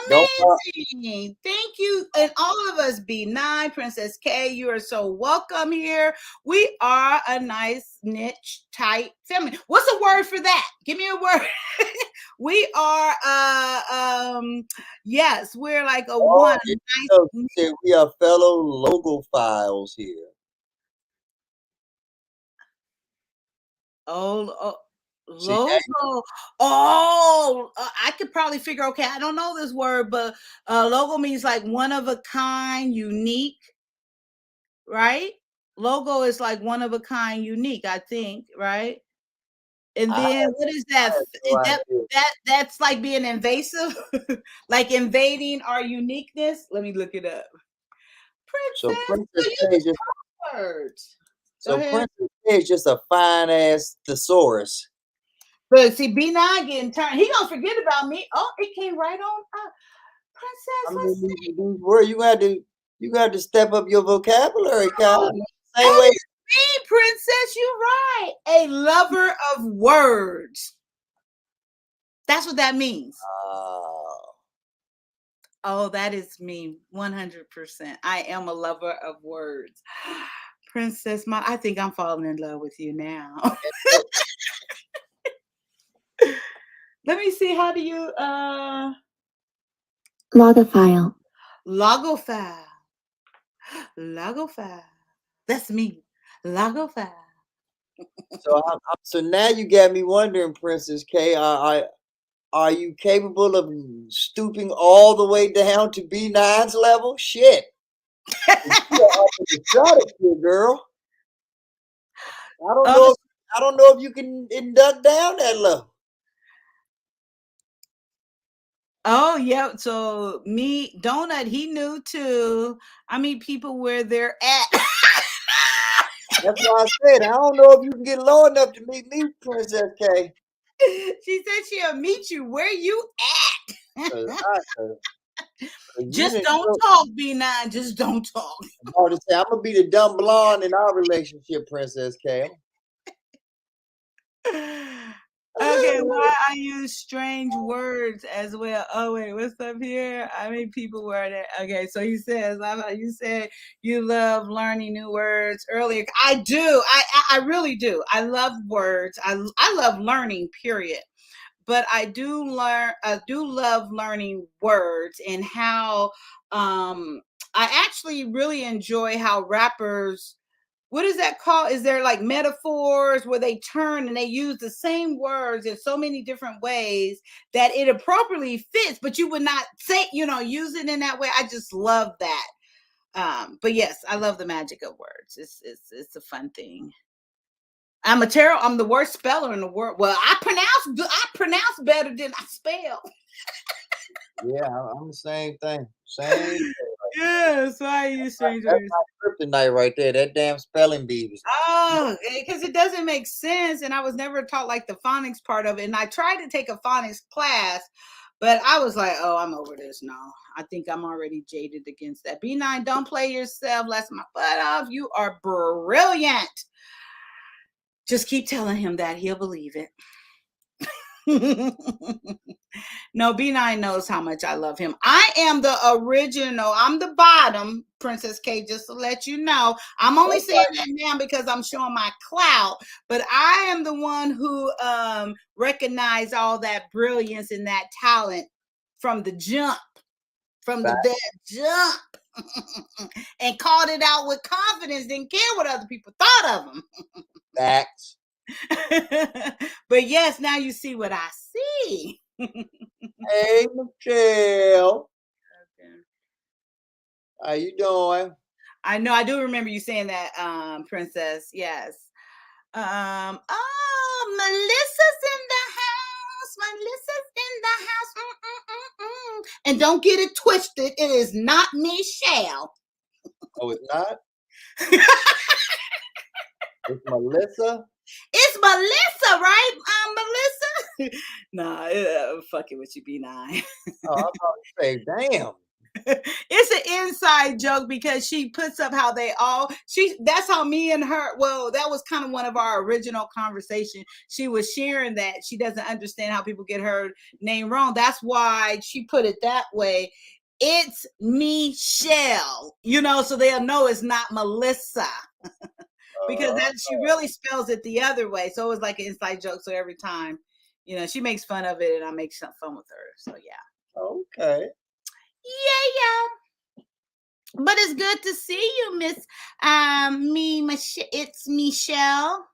Amazing. Thank you. And all of us, B9, Princess K, you are so welcome here. We are a nice, niche, tight family. What's a word for that? Give me a word. We are yes, we're like a one. Nice. We are fellow logophiles here. Logo. I could probably figure. Okay, I don't know this word, but logo means like one of a kind, unique, right? Logo is like one of a kind, unique. I think, right? And then what is that? That's like being invasive, like invading our uniqueness. Let me look it up. Princess Princess K is just a fine ass thesaurus. But see, B9 getting turned. He gonna forget about me. Oh, it came right on up. Princess, you got to step up your vocabulary, Kyle. Same way. Me, Princess, you're right. A lover of words. That's what that means. Oh, that is me, 100%. I am a lover of words. Princess, I think I'm falling in love with you now. Let me see. How do you Logophile. Logophile. That's me. Logophile. So now you got me wondering, Princess K. are you capable of stooping all the way down to B9's level? Shit. You're up in the stratosphere, girl. I don't know if you can induct down that low. Oh, yeah. So me, Donut, he knew too. I mean, people where they're at. That's why I said, I don't know if you can get low enough to meet me, Princess K. She said she'll meet you where you at. Just don't talk, B9. Just don't talk. I'm going to say, I'm going to be the dumb blonde in our relationship, Princess K. Okay, why I use strange words as well. Oh wait, what's up here? I mean, people were there. Okay, so he says, you said you love learning new words earlier. I do. I really do. I love words. I love learning. Period. But I do love learning words and how I actually really enjoy how rappers. What is that called? Is there like metaphors where they turn and they use the same words in so many different ways that it appropriately fits, but you would not say, use it in that way. I just love that. But yes, I love the magic of words. It's a fun thing. I'm the worst speller in the world. Well, I pronounce better than I spell. Yeah, I'm the same thing. Same thing. Yeah, so I use strange words. That's my kryptonite right there. That damn spelling bee. Oh, because it doesn't make sense, and I was never taught like the phonics part of it. And I tried to take a phonics class, but I was like, "Oh, I'm over this now. I think I'm already jaded against that." B9, don't play yourself. Let's my butt off. You are brilliant. Just keep telling him that he'll believe it. No, B9 knows how much I love him. I am the original. I'm the bottom, Princess K, just to let you know. I'm only saying that now because I'm showing my clout, but I am the one who recognized all that brilliance and that talent from the jump, that jump, and called it out with confidence, didn't care what other people thought of him. Facts. But yes, now you see what I see. Hey, Michelle. Okay. How you doing? I know. I do remember you saying that, Princess. Yes. Oh, Melissa's in the house. Melissa's in the house. And don't get it twisted. It is not Michelle. Oh, it's not? It's Melissa? It's Melissa, right? Melissa? Nah, fucking with you, B9. Oh, I'm about to say, damn. It's an inside joke because she puts up how that's how me and her, well, that was kind of one of our original conversations. She was sharing that she doesn't understand how people get her name wrong. That's why she put it that way. It's Michelle, so they'll know it's not Melissa. Because she really spells it the other way. So it was like an inside joke. So every time, she makes fun of it and I make some fun with her. So yeah. Okay. Yeah. But it's good to see you, Miss it's Michelle.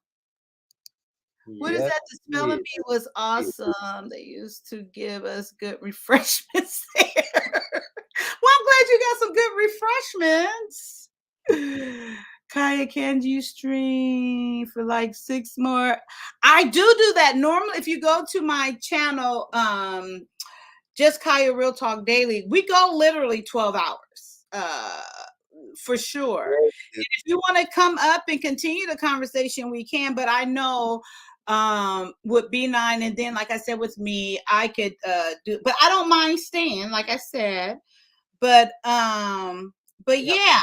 What is that? The spelling bee was awesome. They used to give us good refreshments there. Well, I'm glad you got some good refreshments. Kyia, can you stream for like 6 more? I do that normally. If you go to my channel, Juss Kyia Real Talk Daily, we go literally 12 hours, for sure. And if you want to come up and continue the conversation, we can. But I know with B9 and then, like I said, with me, I could do. But I don't mind staying, like I said. But yeah.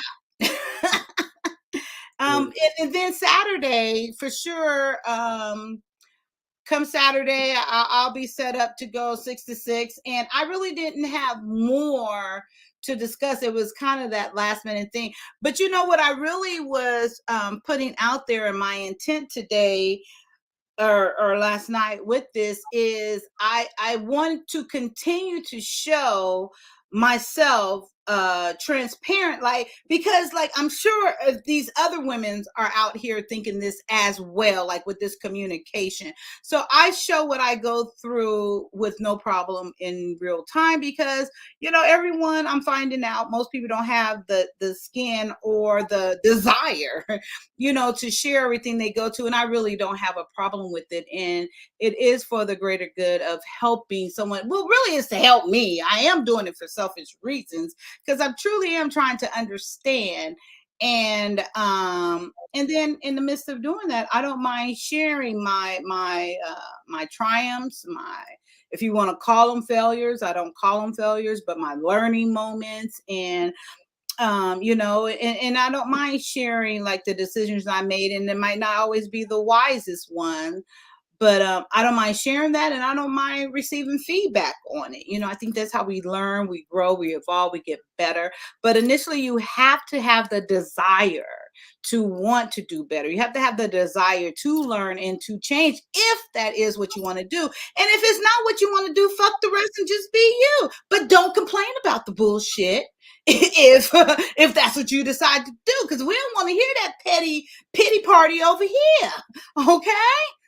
And then Saturday for sure. Come Saturday, I'll be set up to go 6 to 6, and I really didn't have more to discuss. It was kind of that last minute thing. But you know what I really was putting out there in my intent today or last night with this is I want to continue to show myself transparent, like, because like I'm sure if these other women are out here thinking this as well, like with this communication. So I show what I go through with no problem in real time, because everyone, I'm finding out most people don't have the skin or the desire to share everything they go to, and I really don't have a problem with it. And it is for the greater good of helping someone. Well, really is to help me. I am doing it for selfish reasons, because I truly am trying to understand. And then in the midst of doing that, I don't mind sharing my triumphs, if you want to call them failures, I don't call them failures, but my learning moments. And and I don't mind sharing like the decisions I made, and it might not always be the wisest one, but I don't mind sharing that, and I don't mind receiving feedback on it. I think that's how we learn, we grow, we evolve, we get better. But initially, you have to have the desire to want to do better. You have to have the desire to learn and to change, if that is what you want to do. And if it's not what you want to do, fuck the rest and just be you. But don't complain about the bullshit if that's what you decide to do, because we don't want to hear that pity party over here. Okay?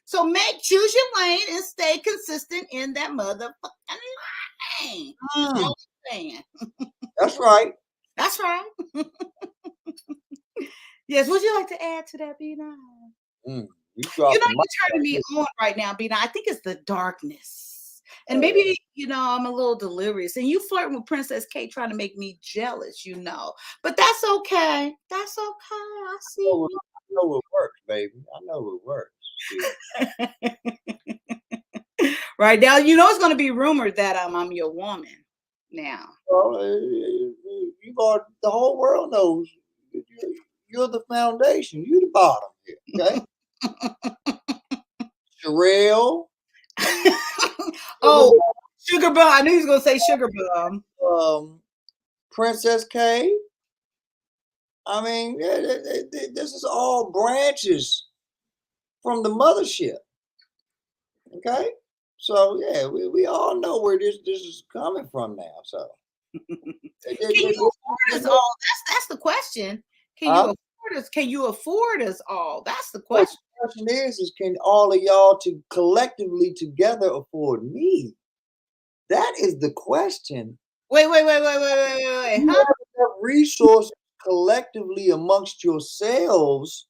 So choose your lane and stay consistent in that motherfucking lane. That's all I'm saying. That's right. That's right. Yes, would you like to add to that, B9? You're turning me on right now, B9. I think it's the darkness. And maybe, I'm a little delirious. And you flirting with Princess K, trying to make me jealous, But that's okay. That's okay. I see you. I know it works, baby. I know it works. Right now, it's going to be rumored that I'm your woman now. Well, you got the whole world knows you're the foundation. You're the bottom here, okay? Sherelle. Oh, Sugar Bum. I knew he was going to say Sugar Bum. Princess K. I mean, this is all branches from the mothership. Okay? So, yeah, we all know where this is coming from now. So, can you afford us all? That's the question. Can you afford us? Can you afford us all? That's the question. The question is can all of y'all collectively together afford me? That is the question. Wait. You have enough resources collectively amongst yourselves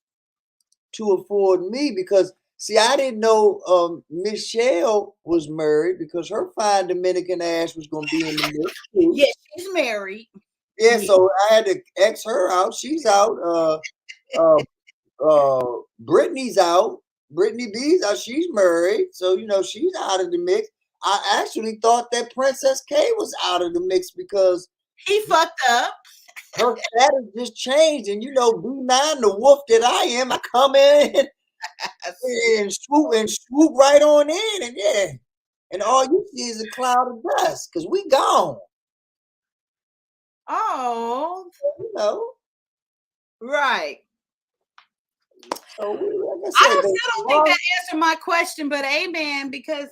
to afford me, because see, I didn't know Michelle was married, because her fine Dominican ass was going to be in the mix too. Yeah, she's married. Yeah, so I had to X her out. She's out. Brittany's out. Brittany B's out. She's married, so she's out of the mix. I actually thought that Princess K was out of the mix because he fucked up. Her status just changed, and B9, the wolf that I am, I come in and swoop right on in, and all you see is a cloud of dust because we gone. Oh, right. So like I still don't think that answered my question, but amen, because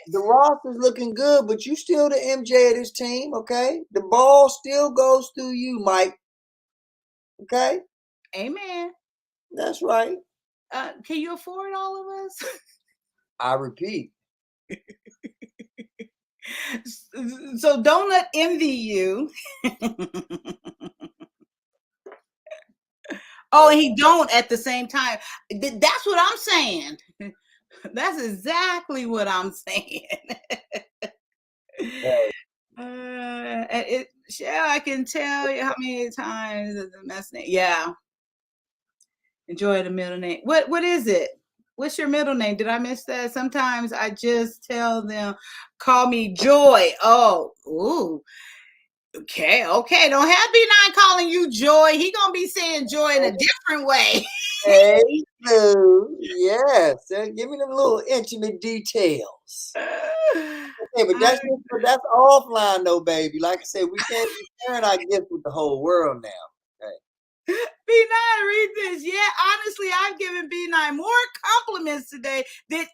the roster is looking good, but you still the MJ of this team, okay? The ball still goes through you, Mike. Okay? Amen. That's right. Can you afford all of us? I repeat. So don't let envy you. Oh, and he don't at the same time. That's what I'm saying. That's exactly what I'm saying. I can tell you how many times the mess name. Yeah. Enjoy the middle name. What is it? What's your middle name? Did I miss that? Sometimes I just tell them, call me Joy. Oh, ooh. Okay. Don't have B9 calling you Joy. He gonna be saying Joy in a different way. Hey, Lou. Yes. Give me them little intimate details. Okay, but that's offline though, baby. Like I said, we can't be sharing our gift with the whole world now. Okay. B9, read this. Yeah, honestly, I've given B9 more compliments today than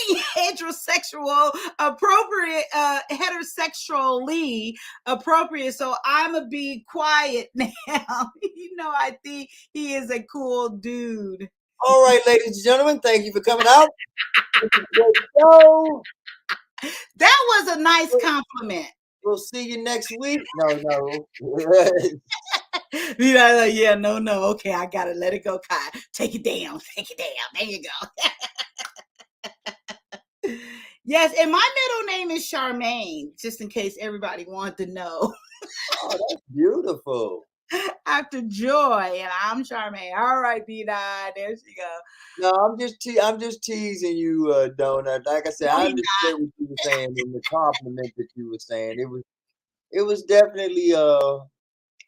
any heterosexually appropriate. So I'm gonna be quiet now. I think he is a cool dude. All right, ladies and gentlemen, thank you for coming out. Show. That was a nice compliment. We'll see you next week. No. Yeah, no. Okay, I gotta let it go, Kai. Take it down. There you go. Yes, and my middle name is Charmaine, just in case everybody wanted to know. Oh, that's beautiful. After Joy, and I'm Charmaine. All right, B9, there she go. No, I'm just teasing you, Donut. Like I said, I understand what you were saying in the compliment that you were saying. It was definitely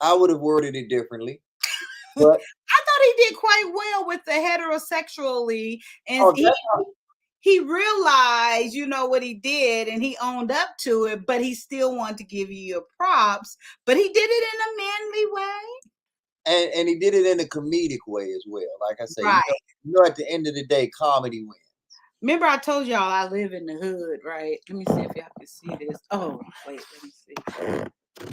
I would have worded it differently. But I thought he did quite well with the heterosexually, and he realized, what he did, and he owned up to it, but he still wanted to give you your props, but he did it in a manly way. And he did it in a comedic way as well. Like I said, right. At the end of the day, comedy wins. Remember I told y'all I live in the hood, right? Let me see if y'all can see this. Oh, wait, let me see.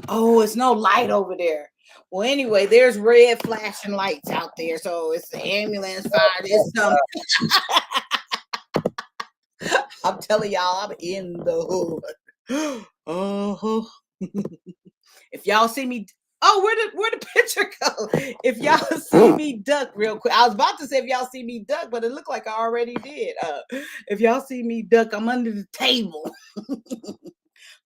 Oh, it's no light over there. Well, anyway, there's red flashing lights out there, so it's the ambulance, fire, there's something. I'm telling y'all, I'm in the hood. Oh, if y'all see me, where'd the picture go? If y'all see me duck real quick, I was about to say if y'all see me duck, but it looked like I already did. If y'all see me duck, I'm under the table.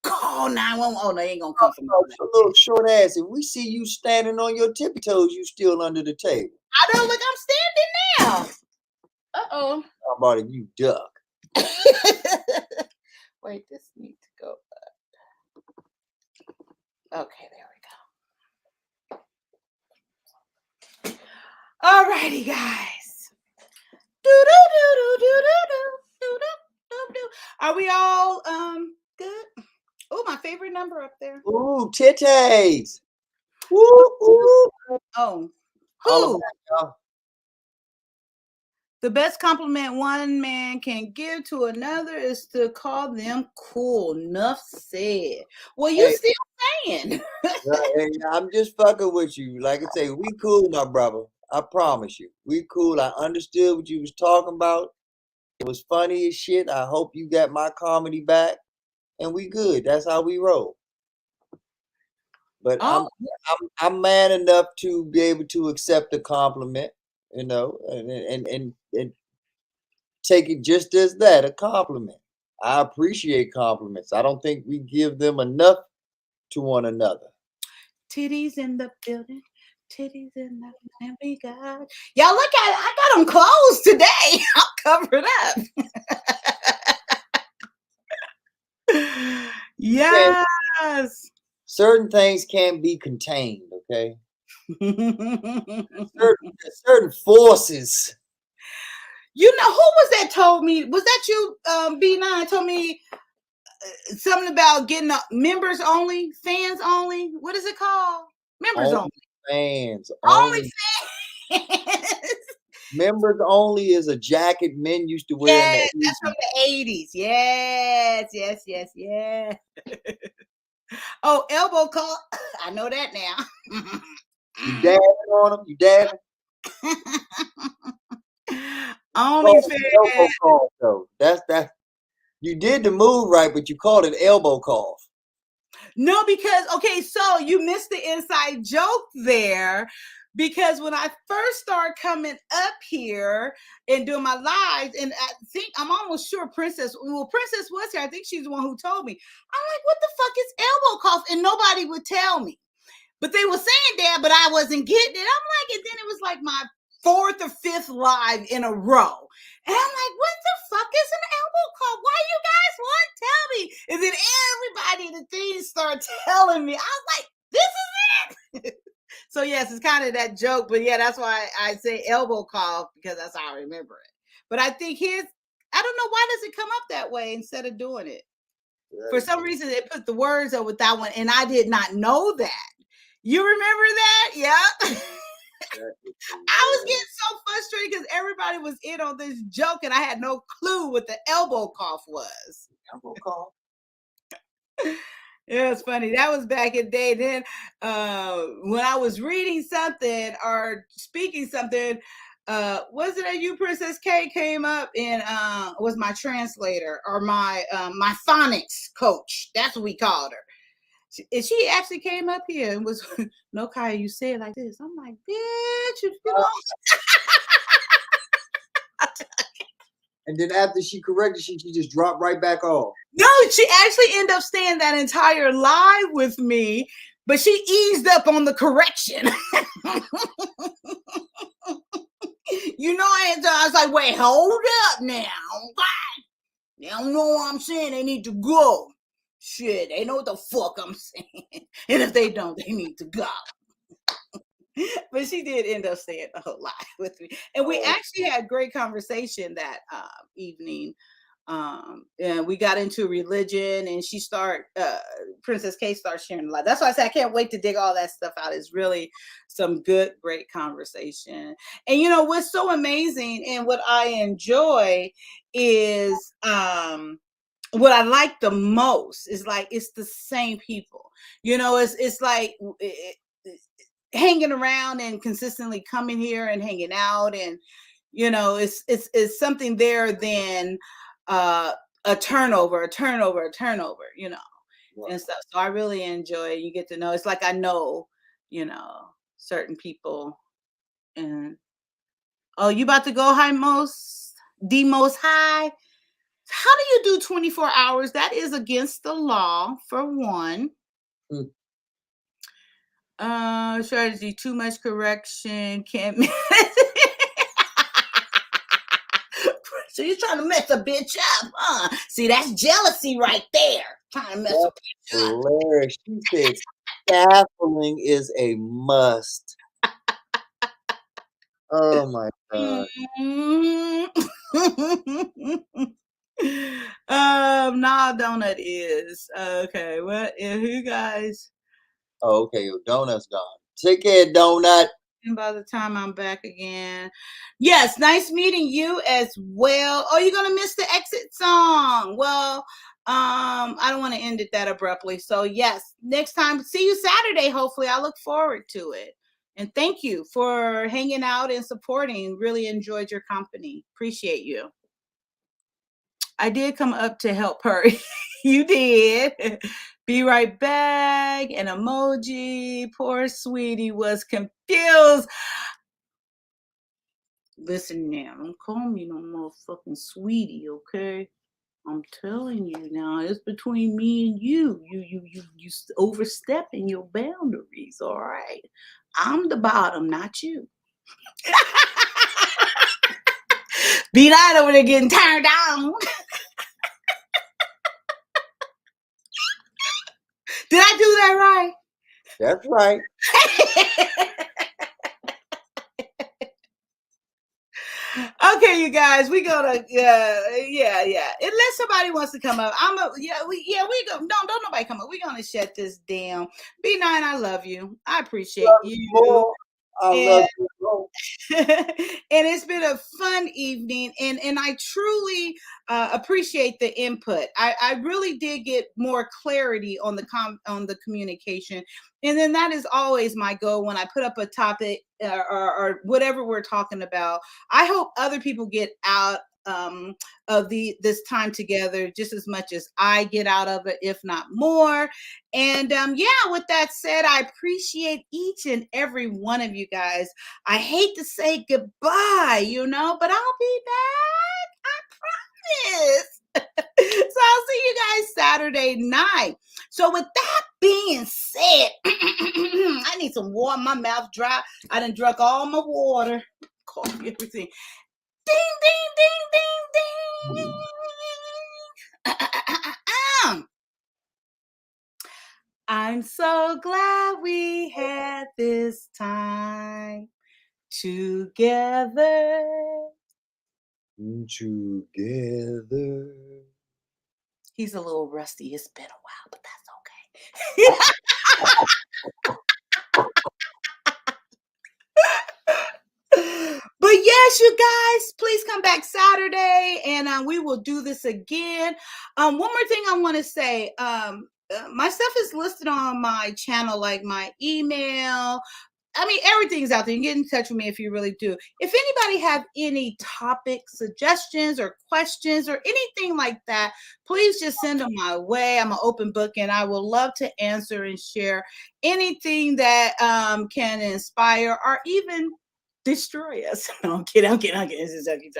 Call 911. Oh, no, they ain't gonna come from a little short ass. If we see you standing on your tippy toes, you still under the table. I know. Look, I'm standing now. Uh-oh. How about if you duck? Wait, this needs to go up. Okay, there we go. All righty, guys. Are we all good? Oh, my favorite number up there. Ooh, titties. Woo, woo. Oh, who? The best compliment one man can give to another is to call them cool. Enough said. Well, you still saying. Hey, I'm just fucking with you. Like I say, we cool, my brother. I promise you. We cool. I understood what you was talking about. It was funny as shit. I hope you got my comedy back. And we good. That's how we roll. But I'm man enough to be able to accept a compliment, and take it just as that, a compliment. I appreciate compliments. I don't think we give them enough to one another. Titties in the building. Titties in the building. We got. Y'all look at it. I got them clothes today. I'm covered up. Yes. Certain things can't be contained, okay? certain forces. Who was that told me? Was that you, B9, told me something about getting members only, fans only? What is it called? Members only. Fans. Only fans. Members only is a jacket men used to wear in the 80s. That's from the 80s. Yes. Oh, elbow call. I know that now. You dabbing on them? You dabbing? Only elbow cough, though. That's you did the move right, but you called it elbow cough. No, because so you missed the inside joke there. Because when I first started coming up here and doing my lives, and I think I'm almost sure Princess was here. I think she's the one who told me. I'm like, what the fuck is elbow cough? And nobody would tell me. But they were saying that, but I wasn't getting it. I'm like, and then it was like my 4th or 5th live in a row. And I'm like, what the fuck is an elbow cough? Why you guys won't tell me? And then everybody in the thing started telling me. I was like, this is it. So yes, it's kind of that joke, but yeah, that's why I say elbow cough, because that's how I remember it. But I think I don't know, why does it come up that way instead of doing it? For some reason, they put the words up with that one, and I did not know that. You remember that? Yeah. I was getting so frustrated because everybody was in on this joke and I had no clue what the elbow cough was. Elbow cough. It was funny. That was back in the day. Then when I was reading something or speaking something, wasn't it you, Princess K, came up and was my translator or my my phonics coach. That's what we called her. And she actually came up here and was, no, Kyia, you say it like this. I'm like, bitch, you know. And then after she corrected, she just dropped right back off. No, she actually ended up staying that entire live with me, but she eased up on the correction. You know, I was like, wait, hold up now. They don't know what I'm saying. They need to go. Shit, they know what the fuck I'm saying. And if they don't, they need to go. But she did end up staying the whole live with me. And we actually had great conversation that evening. And we got into religion and Princess K started sharing a lot. That's why I said I can't wait to dig all that stuff out. It's really some good, great conversation. And you know what's so amazing and what I enjoy is what I like the most is like it's the same people. You know, it's like hanging around and consistently coming here and hanging out, and you know, it's something there than a turnover, you know, and stuff. So I really enjoy it. You get to know. It's like I know, you know, certain people. And oh, you about to go high most high? How do you do 24 hours? That is against the law, for one. Strategy, too much correction, can't miss. So you're trying to mess a bitch up, huh? See, that's jealousy right there. Trying to mess a bitch up. Hilarious. She said scaffolding is a must. Oh my God. Nah, donut is. Okay, what who guys? Oh, okay, your donut's gone. Take care, donut. And by the time I'm back again. Yes, nice meeting you as well. Oh, you're gonna miss the exit song. Well, I don't want to end it that abruptly. So yes, next time, see you Saturday, hopefully. I look forward to it. And thank you for hanging out and supporting. Really enjoyed your company. Appreciate you. I did come up to help her. You did. Be right back. An emoji. Poor sweetie was confused. Listen now, don't call me no motherfucking sweetie, okay? I'm telling you now, it's between me and you. You overstepping your boundaries, all right? I'm the bottom, not you. Be not over there getting turned down. Did I do that right? That's right. Okay, you guys, we gonna yeah. Unless somebody wants to come up, we go. Don't nobody come up. We're gonna shut this down. B9, I love you. I appreciate you. I love you. And it's been a fun evening, and I truly appreciate the input. I really did get more clarity on the communication, and then that is always my goal when I put up a topic or whatever we're talking about. I hope other people get out of this time together just as much as I get out of it, if not more. And with that said, I appreciate each and every one of you guys. I hate to say goodbye, but I'll be back. I promise. So I'll see you guys Saturday night. So with that being said, I need some water. My mouth dry. I done drunk all my water, coffee, everything. Ding, ding, ding, ding, ding. I'm so glad we had this time together. Together. He's a little rusty. It's been a while, but that's okay. But yes, you guys, please come back Saturday, and we will do this again. One more thing I want to say. My stuff is listed on my channel, like my email. I mean, everything's out there. You can get in touch with me if you really do. If anybody have any topic suggestions or questions or anything like that, please just send them my way. I'm an open book, and I will love to answer and share anything that can inspire or even destroy us. No, I'm kidding. This is joking.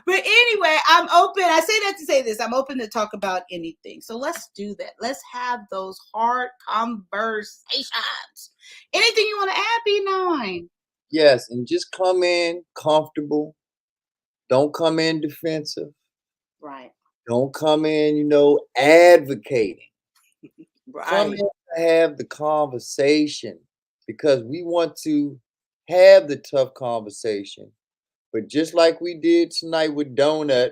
But anyway, I'm open. I say that to say this. I'm open to talk about anything. So let's do that. Let's have those hard conversations. Anything you want to add, B9? Yes, and just come in comfortable. Don't come in defensive. Right. Don't come in, advocating. Right. Come in to have the conversation, because we want to have the tough conversation. But just like we did tonight with Donut,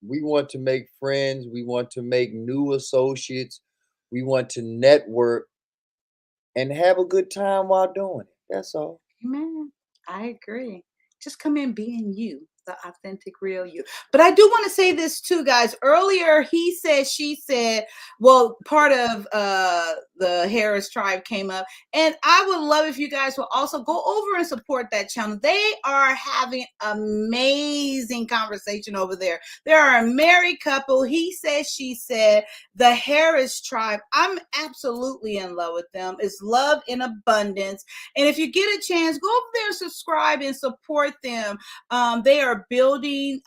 we want to make friends. We want to make new associates. We want to network and have a good time while doing it. That's all. Amen. I agree. Just come in being you, the authentic, real you. But I do want to say this too, guys. Earlier, he said, she said, well, part of the Harris tribe came up. And I would love if you guys will also go over and support that channel. They are having amazing conversation over there. They are a married couple. He said, she said, the Harris tribe. I'm absolutely in love with them. It's love in abundance. And if you get a chance, go over there and subscribe and support them. They are building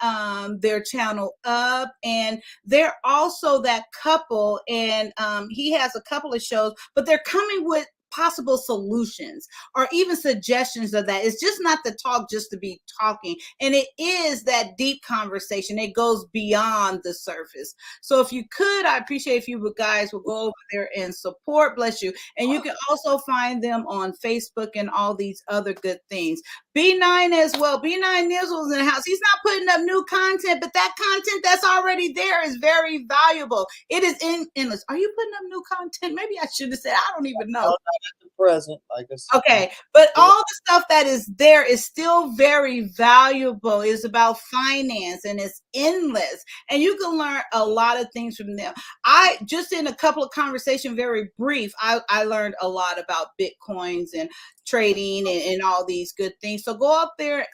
their channel up, and they're also that couple, and he has a couple of shows, but they're coming with possible solutions or even suggestions of that. It's just not the talk just to be talking, and it is that deep conversation. It goes beyond the surface. So if you could, I appreciate if you guys will go over there and support. Bless you. And you can also find them on Facebook and all these other good things. B9 as well. B9 Nizzles in the house. He's not putting up new content, but that content that's already there is very valuable. It is endless. Are you putting up new content? Maybe I should have said, I don't even know. Not at the present, like I said. Okay, but all the stuff that is there is still very valuable. It's about finance, and it's endless, and you can learn a lot of things from them. I just, in a couple of conversations, very brief, I learned a lot about Bitcoins and trading and all these good things. So go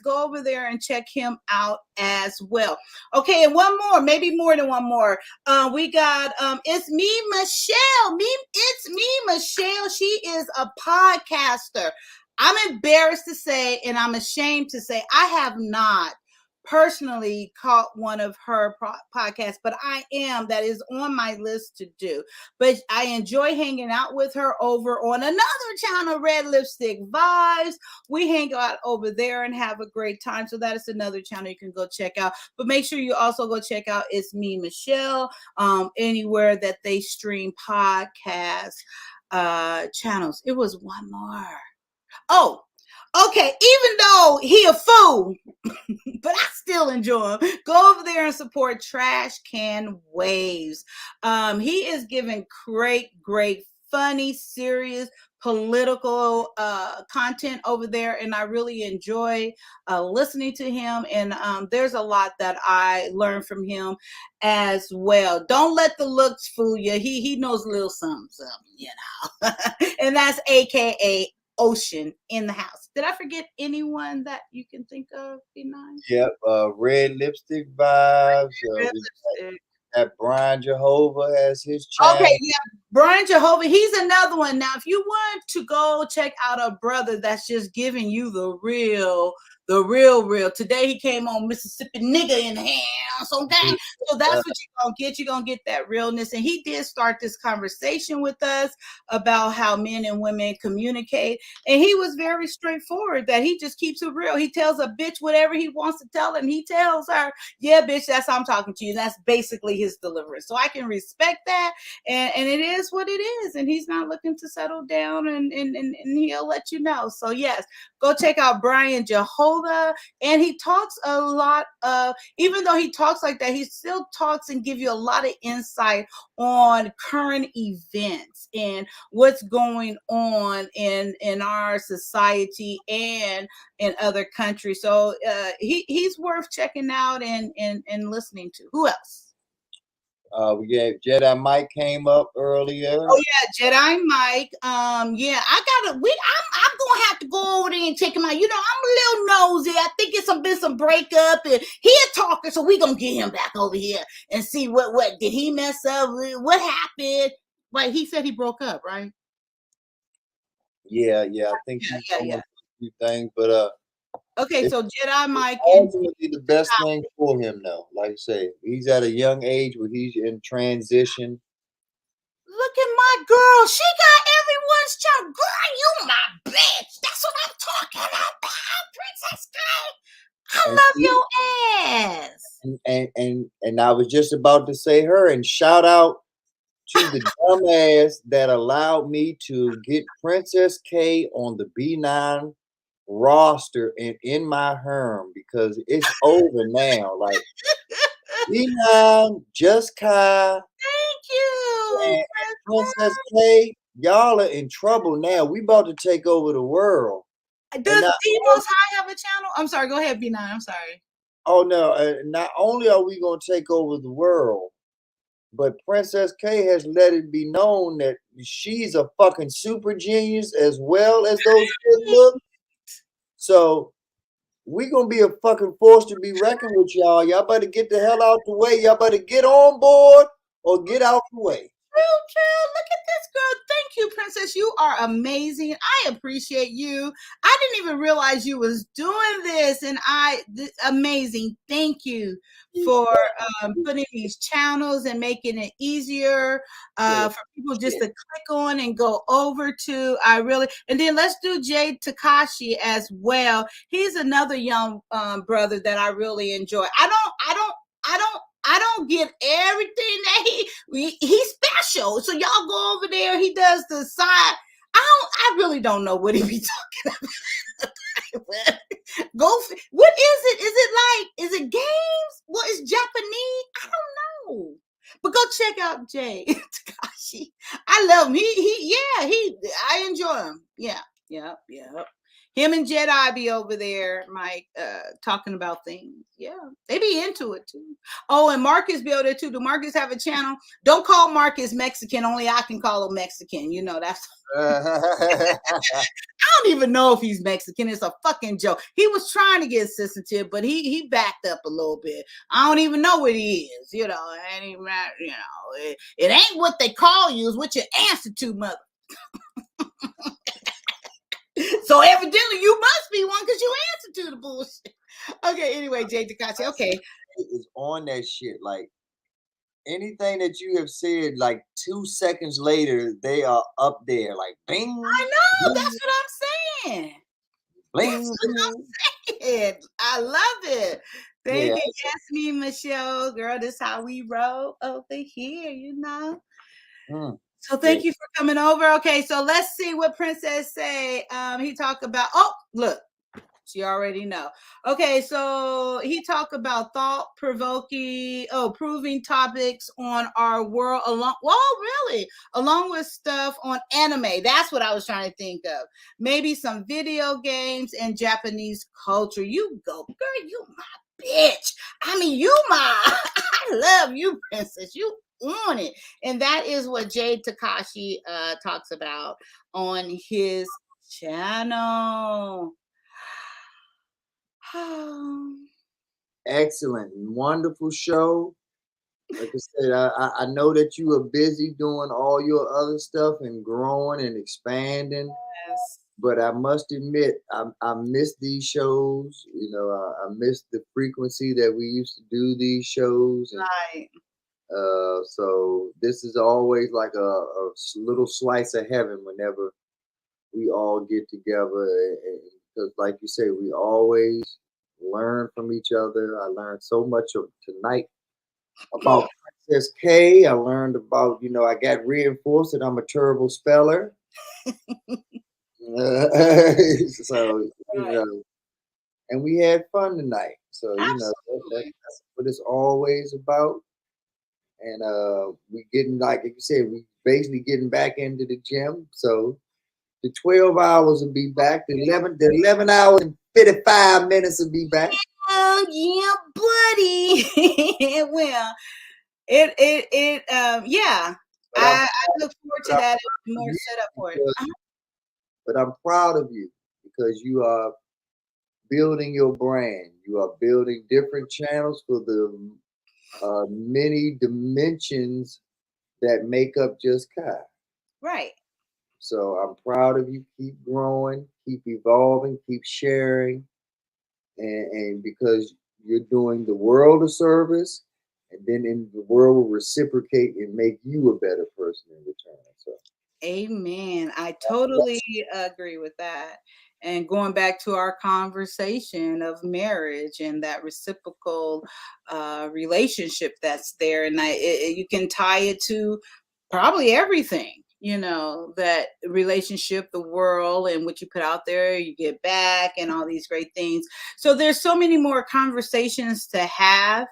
over there and check him out as well. Okay, and one more, maybe more than one more. We got it's me, Michelle. It's me, Michelle. She is a podcaster. I'm embarrassed to say, and I'm ashamed to say, I have not personally caught one of her podcasts, but that is on my list to do. But I enjoy hanging out with her over on another channel, Red Lipstick Vibes. We hang out over there and have a great time. So that is another channel you can go check out. But make sure you also go check out It's Me, Michelle, anywhere that they stream podcast channels. It was one more. Oh, okay. Even though he a fool, but I still enjoy him. Go over there and support Trash Can Waves. He is giving great, funny, serious, political content over there, and I really enjoy listening to him. And there's a lot that I learned from him as well. Don't let the looks fool you. He knows a little something, and that's AKA Ocean in the house. Did I forget anyone that you can think of? B9? Yep. Red Lipstick Vibes. Red Lipstick. That Brian Jehovah has his channel. Okay, yeah, Brian Jehovah. He's another one. Now, if you want to go check out a brother that's just giving you the real. Today he came on Mississippi nigga in the house. Okay, so that's what you're gonna get. You're gonna get that realness. And he did start this conversation with us about how men and women communicate. And he was very straightforward that he just keeps it real. He tells a bitch whatever he wants to tell her, and he tells her, yeah, bitch, that's how I'm talking to you. And that's basically his deliverance. So I can respect that. And it is what it is. And he's not looking to settle down, and he'll let you know. So yes, go check out Brian Jehovah yoga, and he talks a lot of, even though he talks like that, he still talks and give you a lot of insight on current events and what's going on in our society and in other countries. So he's worth checking out and listening to. Who else? We gave Jedi Mike came up earlier. Oh yeah, Jedi Mike. Yeah, I'm gonna have to go over there and check him out. You know, I'm a little nosy. I think it's been some breakup, and he a talker, so we gonna get him back over here and see what did he mess up? What happened? Right, he said he broke up, right? Yeah, I think he's going through a few things, but okay, so Jedi Mike ultimately the best thing for him though. Like I say, he's at a young age where he's in transition. Look at my girl. She got everyone's child. Girl, you my bitch. That's what I'm talking about, Princess K. I love your ass. And I was just about to say her, and shout out to the dumbass that allowed me to get Princess K on the B9 roster and in my harem, because it's over now. Like B9, Juss Kyia, thank you, and Princess K, y'all are in trouble now. We about to take over the world. Does the Most High have a channel? I'm sorry, go ahead, B9. I'm sorry. Oh no, not only are we gonna take over the world, but Princess K has let it be known that she's a fucking super genius as well as those good looks. So we gonna be a fucking force to be reckoned with, y'all. Y'all better get the hell out the way. Y'all better get on board or get out the way. True. Look at this girl. Thank you, Princess. You are amazing. I appreciate you. I didn't even realize you was doing this, and amazing. Thank you for putting these channels and making it easier for people just to click on and go over to. And then let's do Jay Takashi as well. He's another young brother that I really enjoy. I don't get everything that he's special. So y'all go over there. He does the side. I really don't know what he be talking about. What is it? Is it games? What is Japanese? I don't know. But go check out Jay Takashi. I love him. I enjoy him. Yeah. Him and Jedi be over there, Mike, talking about things. Yeah, they be into it too. Oh, and Marcus be over there too. Do Marcus have a channel? Don't call Marcus Mexican. Only I can call him Mexican. You know, that's. I don't even know if he's Mexican. It's a fucking joke. He was trying to get sensitive, but he backed up a little bit. I don't even know what he is. You know, it ain't what they call you. It's what you answer to, mother. So evidently you must be one because you answer to the bullshit. Okay, anyway, Jay Takashi. Okay. Is on that shit. Like anything that you have said, like 2 seconds later, they are up there. Like bing. I know, that's what I'm saying. Bling. That's what I'm saying. I love it. Thank you. Yes, me, Michelle. Girl, this is how we roll over here, you know. So thank you for coming over. Okay, so let's see what Princess say. He talked about, look, she already know. Okay, so he talked about thought-provoking, proving topics on our world along with stuff on anime. That's what I was trying to think of. Maybe some video games and Japanese culture. You go, girl, you my bitch. I mean, I love you, Princess. You on it. And that is what Jay Takashi talks about on his channel. Excellent, wonderful show. Like I said, I know that you are busy doing all your other stuff and growing and expanding. Yes. But I must admit, I miss these shows. You know, I miss the frequency that we used to do these shows. And, right. So this is always like a little slice of heaven whenever we all get together. Because like you say, we always learn from each other. I learned so much of tonight about Princess K. I learned about, I got reinforced that I'm a terrible speller. So, and we had fun tonight. So you know that's what it's always about. And we getting, like you said, we basically getting back into the gym. So the 12 hours will be back. The 11 hours and 55 minutes will be back. Oh yeah, buddy. Well, yeah. I look forward to that. More set up for it. But I'm proud of you because you are building your brand. You are building different channels for the many dimensions that make up Juss Kyia. Right. So I'm proud of you. Keep growing, keep evolving, keep sharing, and because you're doing the world a service, and then in the world will reciprocate and make you a better person in return. So, amen. I totally agree with that. And going back to our conversation of marriage and that reciprocal relationship that's there, and you can tie it to probably everything. You know, that relationship, the world, and what you put out there, you get back, and all these great things. So there's so many more conversations to have.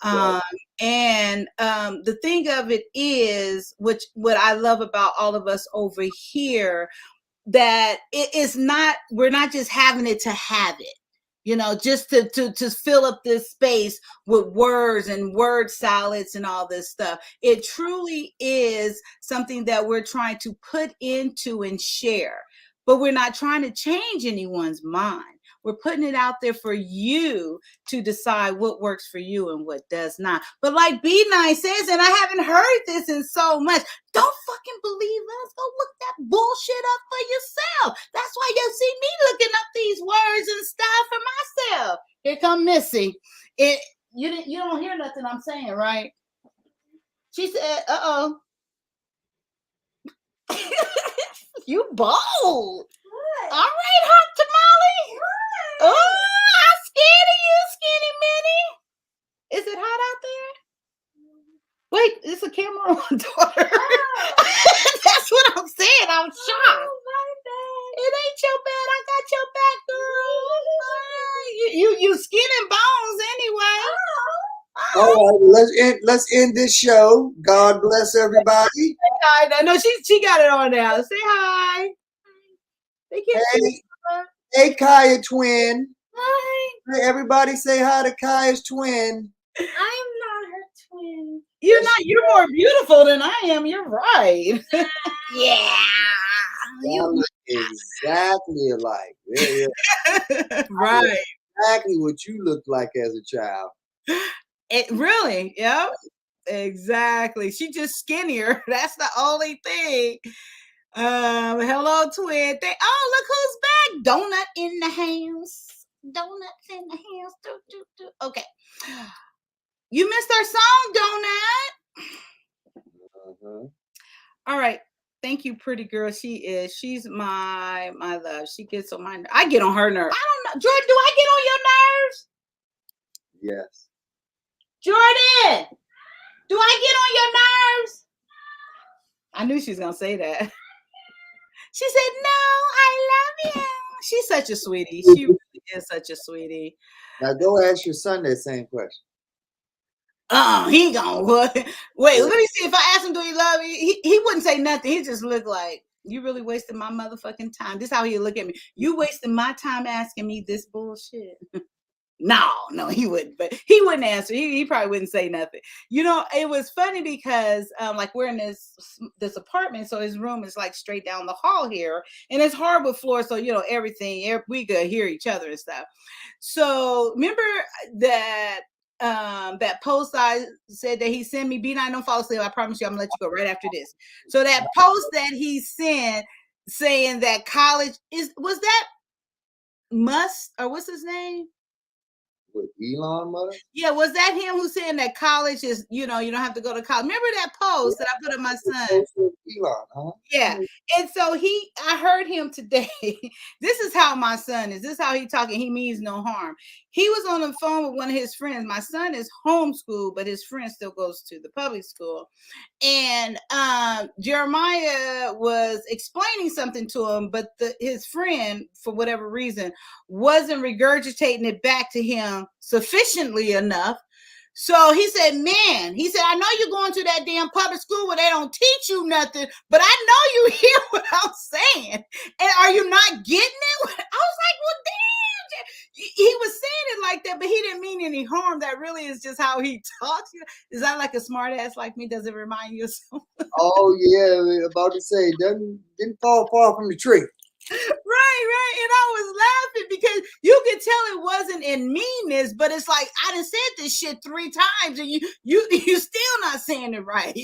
And the thing of it is, what I love about all of us over here, that it is not, we're not just having it to have it. You know, just to fill up this space with words and word salads and all this stuff. It truly is something that we're trying to put into and share, but we're not trying to change anyone's mind. We're putting it out there for you to decide what works for you and what does not. But like B Nice says, and I haven't heard this in so much, don't fucking believe us. Go look that bullshit up for yourself. That's why you see me looking up these words and stuff for myself. Here come Missy. You don't hear nothing I'm saying, right? She said, uh-oh. You bold. What? All right, hot tamale. What? Oh, I'm scared of you, skinny Minnie. Is it hot out there? Wait, it's a camera on, daughter. Oh. That's what I'm saying. I'm shocked. Oh, my bad. It ain't your bad. I got your back, girl. You skin and bones anyway. all right, let's end this show. God bless everybody. I know she got it on now. Say hi. They can't see her. Hey, Kyia twin. Hi. Hey, everybody say hi to Kyia's twin. I'm not her twin. You're not. You're more beautiful than I am. You're right. Yeah. You look exactly alike. Yeah. Right. Exactly what you looked like as a child. It really, yep. Exactly. She just skinnier. That's the only thing. Hello, twin. Oh, look who's back. Donut in the house. Donuts in the house. Okay. You missed our song, Donut. All right. Thank you, pretty girl. She's my love. She gets on my nerves. I get on her nerves. I don't know. Jordan, do I get on your nerves? Yes. Jordan, do I get on your nerves? I knew she was going to say that. She said, no, I love you. She's such a sweetie. She really is such a sweetie. Now go ask your son that same question. He gonna what? Wait, let me see if I ask him, do he love me? He wouldn't say nothing. He just looked like, you really wasted my motherfucking time. This is how he look at me. You wasted my time asking me this bullshit. No, he wouldn't. But he wouldn't answer. He probably wouldn't say nothing. You know, it was funny because like we're in this apartment, so his room is like straight down the hall here, and it's hardwood floor, so you know everything. We could hear each other and stuff. So remember that that post I said that he sent me, B9, don't fall asleep. I promise you I'm gonna let you go right after this. So that post that he sent saying that college was that Must, or what's his name? With Elon Musk? Yeah, was that him who saying that college is, you don't have to go to college? Remember that post that I put on my son? Elon, huh? Yeah. And so I heard him today. This is how my son is. This is how he talking. He means no harm. He was on the phone with one of his friends. My son is homeschooled, but his friend still goes to the public school. And Jeremiah was explaining something to him, but his friend, for whatever reason, wasn't regurgitating it back to him sufficiently enough. So he said, I know you're going to that damn public school where they don't teach you nothing, but I know you hear what I'm saying. And are you not getting it? I was like, well, damn. He was saying it like that, but he didn't mean any harm. That really is just how he talks. Is that like a smart ass like me? Does it remind you of something? Oh, yeah. About to say, didn't fall far from the tree. Right. And I was laughing because you could tell it wasn't in meanness, but it's like, I done said this shit 3 times and you still not saying it right.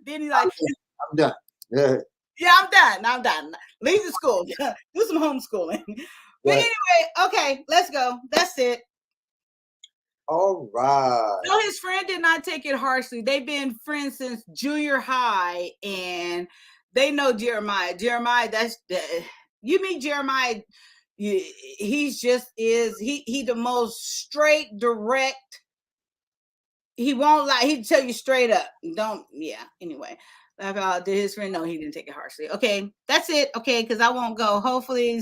Then he's like, I'm done. Yeah, I'm done. Leave the school. Do some homeschooling. But anyway, okay, let's go. That's it. All right. No, his friend did not take it harshly. They've been friends since junior high, and they know Jeremiah. Jeremiah, you meet Jeremiah, he's just he the most straight, direct. He won't lie. He'd tell you straight up. Anyway. Did his friend know he didn't take it harshly? Okay, that's it. Okay, because I won't go. Hopefully,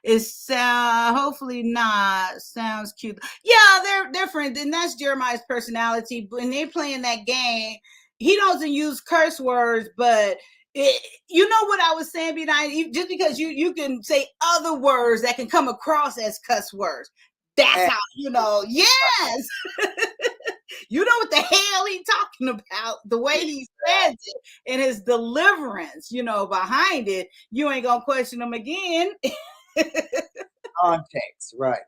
hopefully not. Sounds cute. Yeah, they're friends, and that's Jeremiah's personality. When they're playing that game, he doesn't use curse words, but you know what I was saying, B9? Just because you can say other words that can come across as cuss words. That's how yes. You know what the hell he's talking about, the way he says it and his deliverance, behind it. You ain't gonna question him again. Context, right.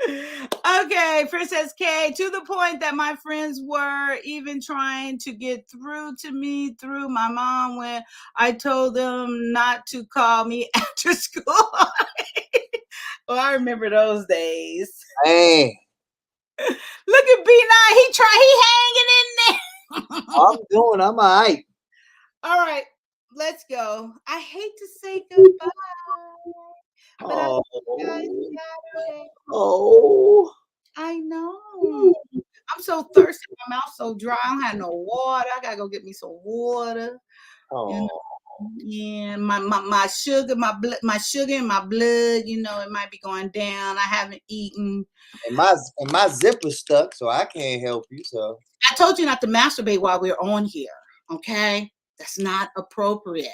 Okay, Princess K, to the point that my friends were even trying to get through to me through my mom when I told them not to call me after school. Well, I remember those days. Hey. Look at B9. He hanging in there. I'm all right. All right, let's go. I hate to say goodbye. But I know. I'm so thirsty. My mouth's so dry. I don't have no water. I gotta go get me some water. Yeah, my sugar, my sugar in my blood, it might be going down. I haven't eaten. And my zipper's stuck, so I can't help you. So I told you not to masturbate while we're on here. Okay, that's not appropriate.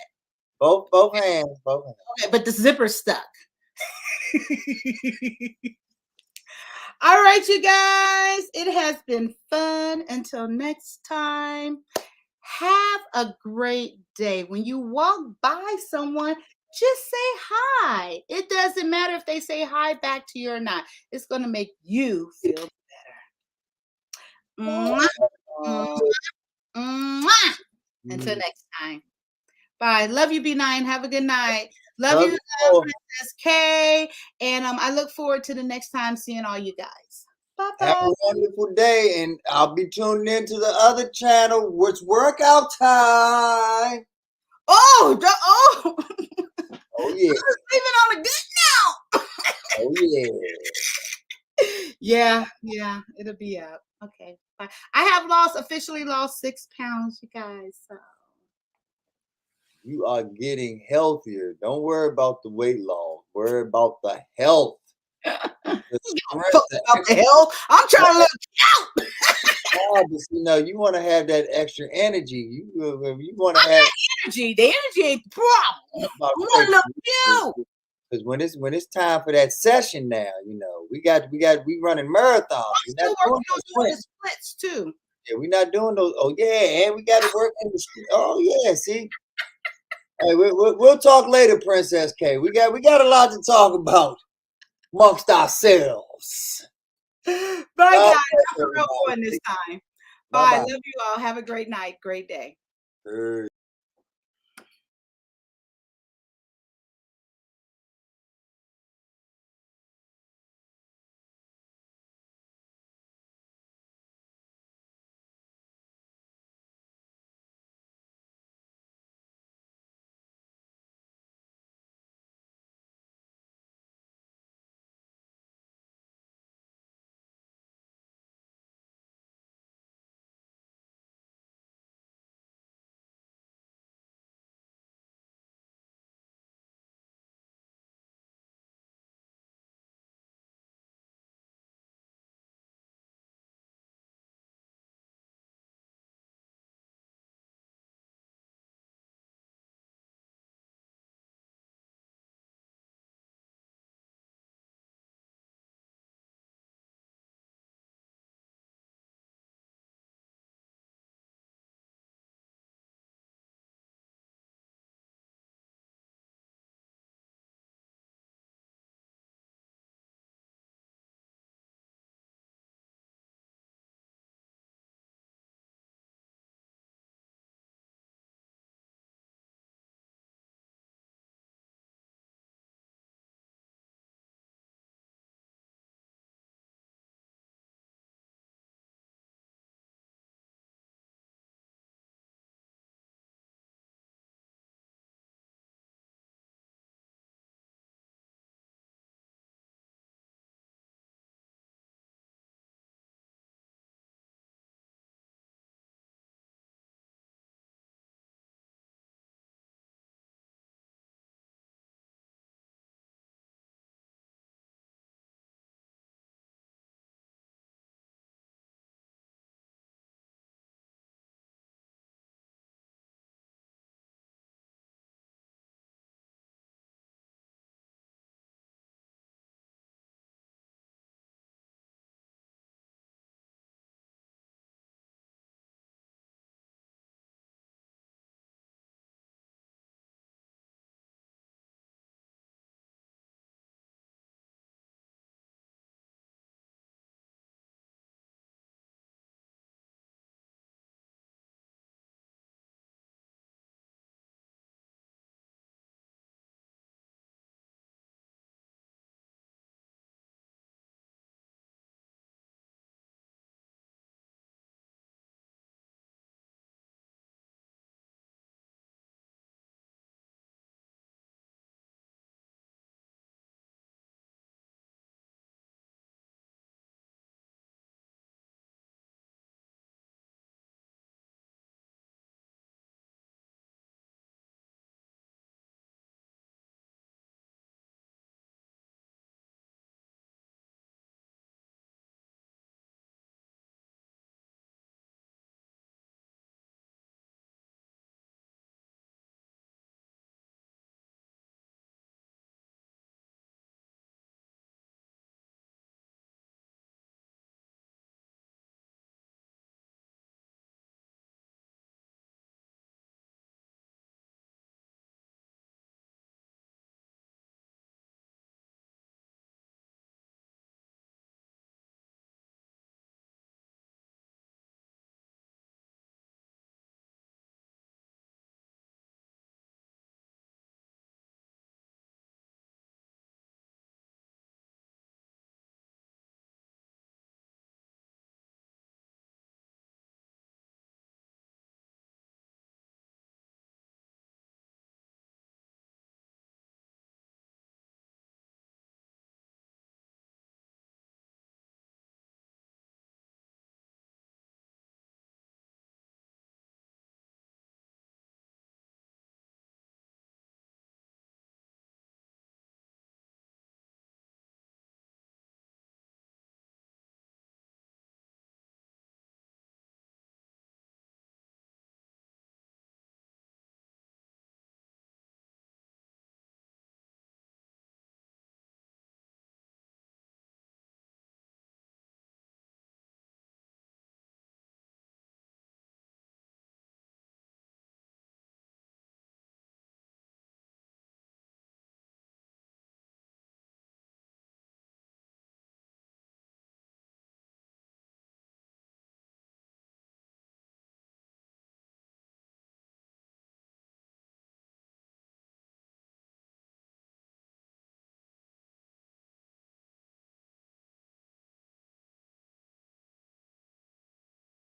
Both hands. Okay, but the zipper's stuck. All right, you guys. It has been fun. Until next time. Have a great day. When you walk by someone, just say hi. It doesn't matter if they say hi back to you or not. It's going to make you feel better. Mwah, mwah, mwah. Until next time. Bye. Love you, B9. Have a good night. Love you, Princess K. And I look forward to the next time seeing all you guys. Bye-bye. Have a wonderful day, and I'll be tuning in to the other channel, which workout time. Oh yeah. Oh yeah. Leaving on a good note. Oh yeah. Yeah. It'll be out. Okay. Bye. I have officially lost 6 pounds, you guys. So. You are getting healthier. Don't worry about the weight loss. Worry about the health. The health. I'm trying to look out. You want to have that extra energy. You want to have energy. The energy ain't the problem. I want to look you. Because when it's time for that session now, we running marathons. I'm still working on doing the splits too. Yeah, we're not doing those. Oh yeah, and we got to work in the. Oh yeah, see. Hey, we'll talk later, Princess K. We got a lot to talk about amongst ourselves. Bye, guys. I'm for real going this time. Bye. Love you all. Have a great night. Great day.